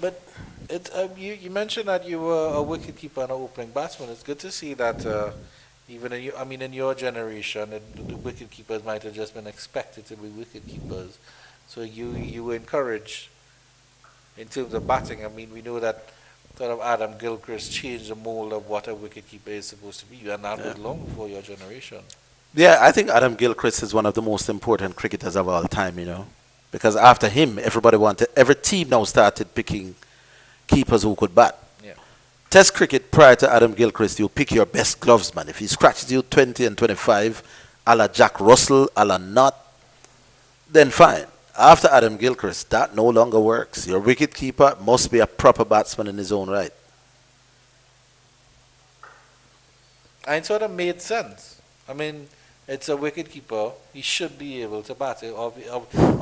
But you mentioned that you were a wicket keeper and an opening batsman. It's good to see that even in your generation, the wicket keepers might have just been expected to be wicket keepers. So you were encouraged in terms of batting. I mean, we know that sort of Adam Gilchrist changed the mold of what a wicketkeeper is supposed to be, and that was long before your generation. Yeah, I think Adam Gilchrist is one of the most important cricketers of all time, you know. Because after him, every team now started picking keepers who could bat. Yeah. Test cricket, prior to Adam Gilchrist, you pick your best glovesman. If he scratches you 20 and 25, a la Jack Russell, a la Knott, then fine. After Adam Gilchrist, that no longer works. Your wicketkeeper must be a proper batsman in his own right. And it sort of made sense. I mean, it's a wicketkeeper. He should be able to bat.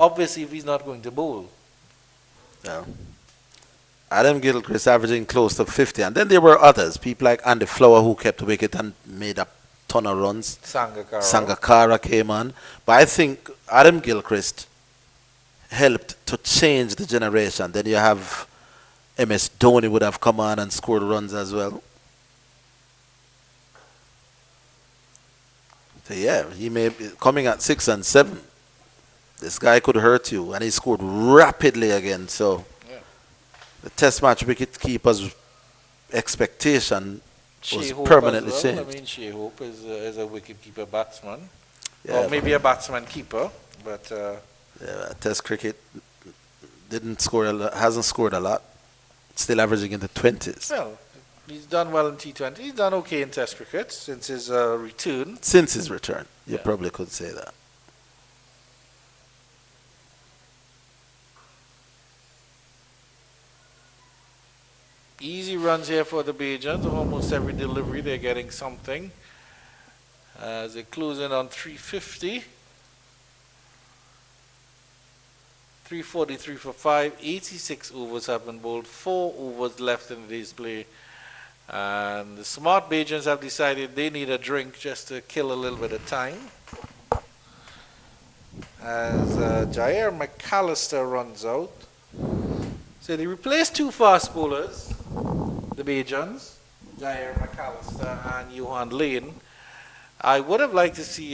Obviously, if he's not going to bowl. Yeah. Adam Gilchrist averaging close to 50. And then there were others. People like Andy Flower, who kept wicket and made a ton of runs. Sangakkara came on. But I think Adam Gilchrist helped to change the generation. Then you have MS Dhoni would have come on and scored runs as well. So yeah, he may be coming at 6 and 7. This guy could hurt you, and he scored rapidly again. So the Test match wicket keeper's expectation was permanently changed. I mean, Shea Hope is a wicketkeeper batsman, Yeah, or maybe a batsman keeper, but yeah, Test cricket hasn't scored a lot. Still averaging in the 20s. well, he's done well in T20. He's done okay in Test cricket since his return. Since his return, you probably could say that. Easy runs here for the Bajans. Almost every delivery they're getting something. As they close in on 350. 343 for 5. 86 overs have been bowled. 4 overs left in the day's play. And the smart Bajans have decided they need a drink just to kill a little bit of time. As Jair McAllister runs out. So they replaced 2 fast bowlers, the Bajans, Jair McAllister and Johan Lane. I would have liked to see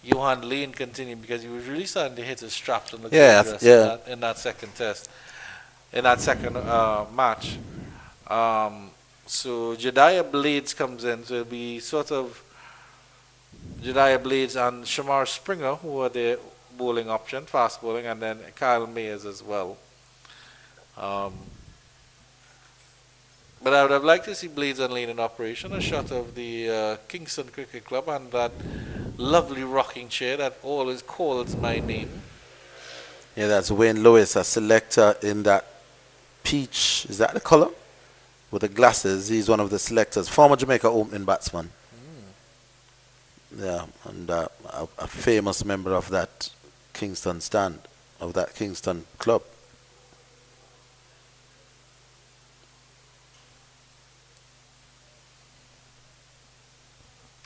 Johan Lane continue, because he was really starting to hit his straps on the in that second test, in that second match. So Jediah Blades comes in, so it'll be sort of Jediah Blades and Shamar Springer, who are the bowling option, fast bowling, and then Kyle Mayers as well. But I would have liked to see Blades and Lane in operation. A shot of the Kingston Cricket Club and that lovely rocking chair that always calls my name. Yeah, that's Wayne Lewis, a selector in that peach. Is that the color? With the glasses. He's one of the selectors. Former Jamaica opening batsman. Yeah, and a famous member of that Kingston stand, of that Kingston club.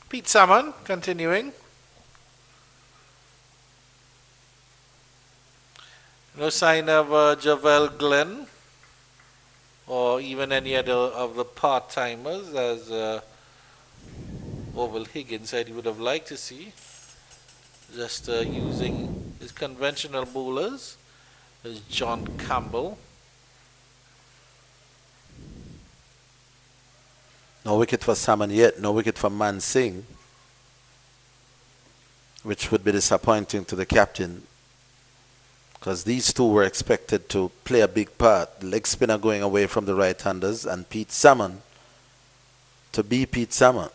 Pete Salmon continuing. No sign of Javel Glenn or even any other of the part-timers, as Orville Higgins said he would have liked to see. Just using his conventional bowlers. There's John Campbell. No wicket for Salmon yet. No wicket for Man Singh, which would be disappointing to the captain, because these two were expected to play a big part. The leg spinner going away from the right-handers, and Pete Salmon to be Pete Salmon.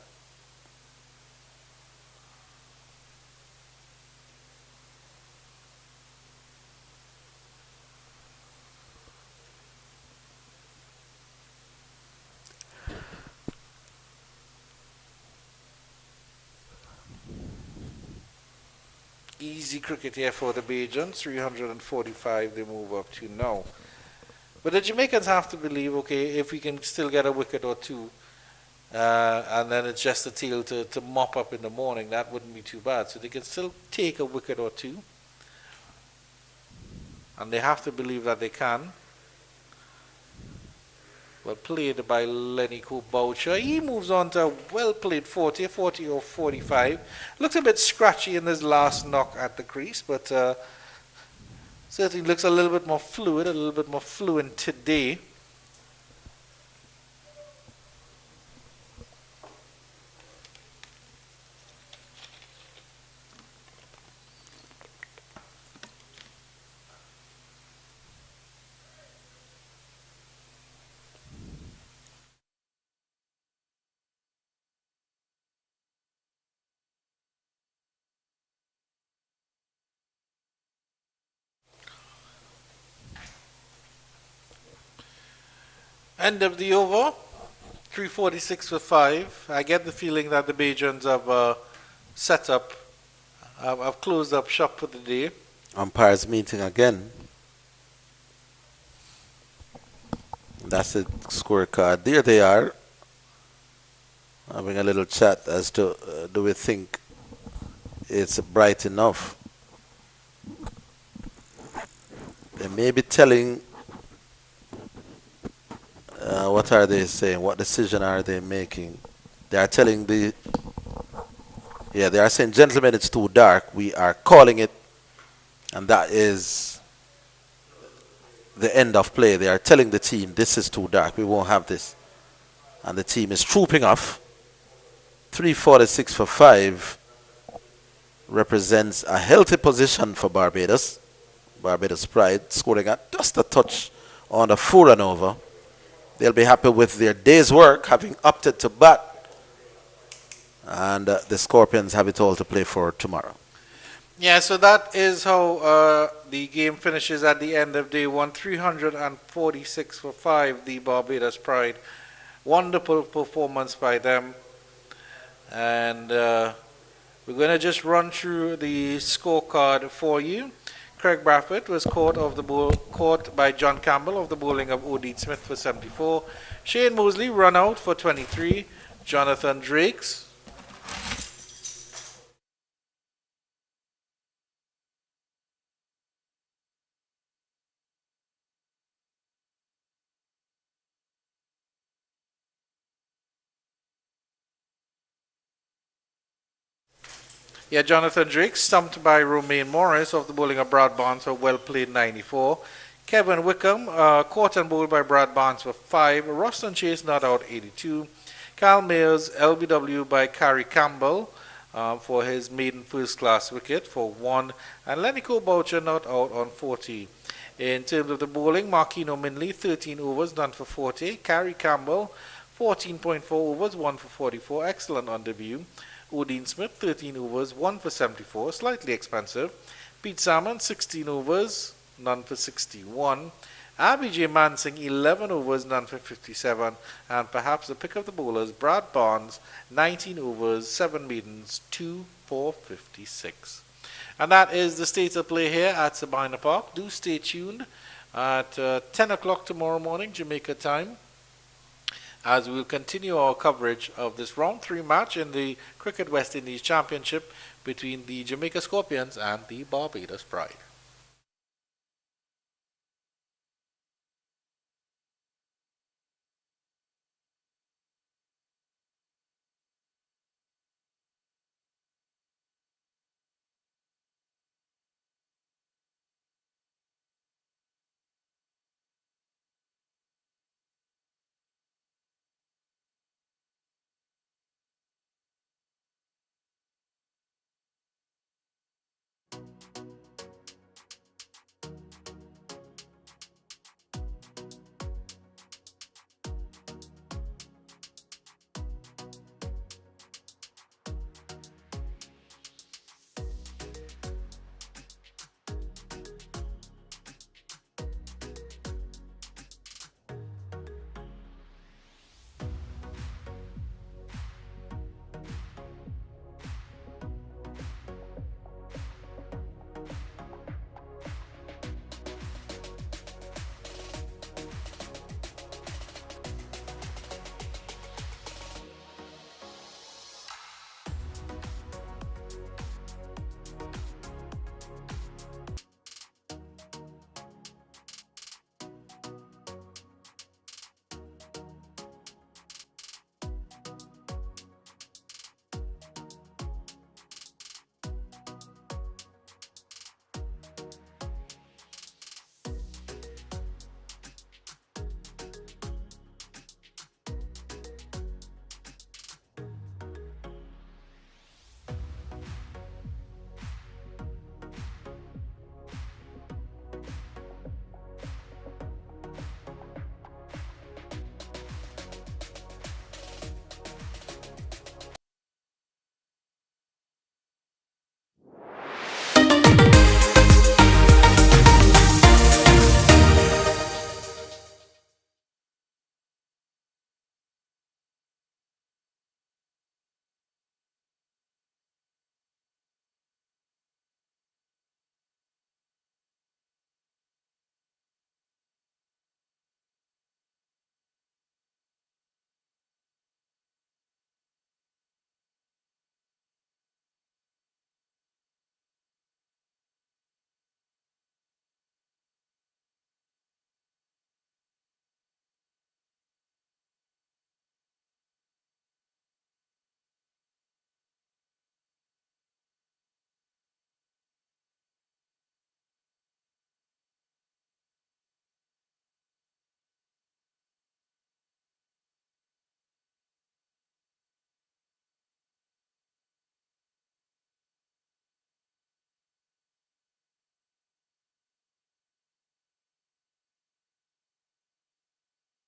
Easy cricket here for the Bajans. 345 they move up to now. But the Jamaicans have to believe, okay, if we can still get a wicket or two, and then it's just a tail to mop up in the morning, that wouldn't be too bad. So they can still take a wicket or two. And they have to believe that they can. Well played by Lenny Boucher. He moves on to a well-played 40 or 45. Looks a bit scratchy in his last knock at the crease, but certainly looks a little bit more fluid, a little bit more fluent today. End of the over, 346 for 5. I get the feeling that the Bajans have set up, have closed up shop for the day. Umpires meeting again. That's the scorecard. There they are, having a little chat as to do we think it's bright enough. They may be telling. What are they saying? What decision are they making? They are telling they are saying, gentlemen, it's too dark. We are calling it, and that is the end of play. They are telling the team, this is too dark. We won't have this. And the team is trooping off. 346 for 5 represents a healthy position for Barbados. Barbados Pride scoring at just a touch on the 4 over. They'll be happy with their day's work, having opted to bat. And the Scorpions have it all to play for tomorrow. Yeah, so that is how the game finishes at the end of day 1. 346 for 5, the Barbados Pride. Wonderful performance by them. And we're going to just run through the scorecard for you. Craig Bradford was caught by John Campbell of the bowling of O.D. Smith for 74. Shane Mosley run out for 23. Jonathan Drakes. Yeah, Jonathan Drake stumped by Romaine Morris of the bowling of Brad Barnes for well played 94. Kevin Wickham caught and bowled by Brad Barnes for 5. Ruston Chase not out 82. Cal Mayers LBW by Carrie Campbell for his maiden first class wicket for 1. And Lenny Boucher not out on 40. In terms of the bowling, Marquino Minley 13 overs done for 40. Carrie Campbell 14.4 overs 1 for 44. Excellent on debut. Odin Smith, 13 overs, 1 for 74, slightly expensive. Pete Salmon, 16 overs, none for 61. Abhijay Mansingh, 11 overs, none for 57. And perhaps the pick of the bowlers, Brad Barnes, 19 overs, 7 maidens, 2 for 56. And that is the state of play here at Sabina Park. Do stay tuned at 10 o'clock tomorrow morning, Jamaica time, as we will continue our coverage of this round 3 match in the Cricket West Indies Championship between the Jamaica Scorpions and the Barbados Pride.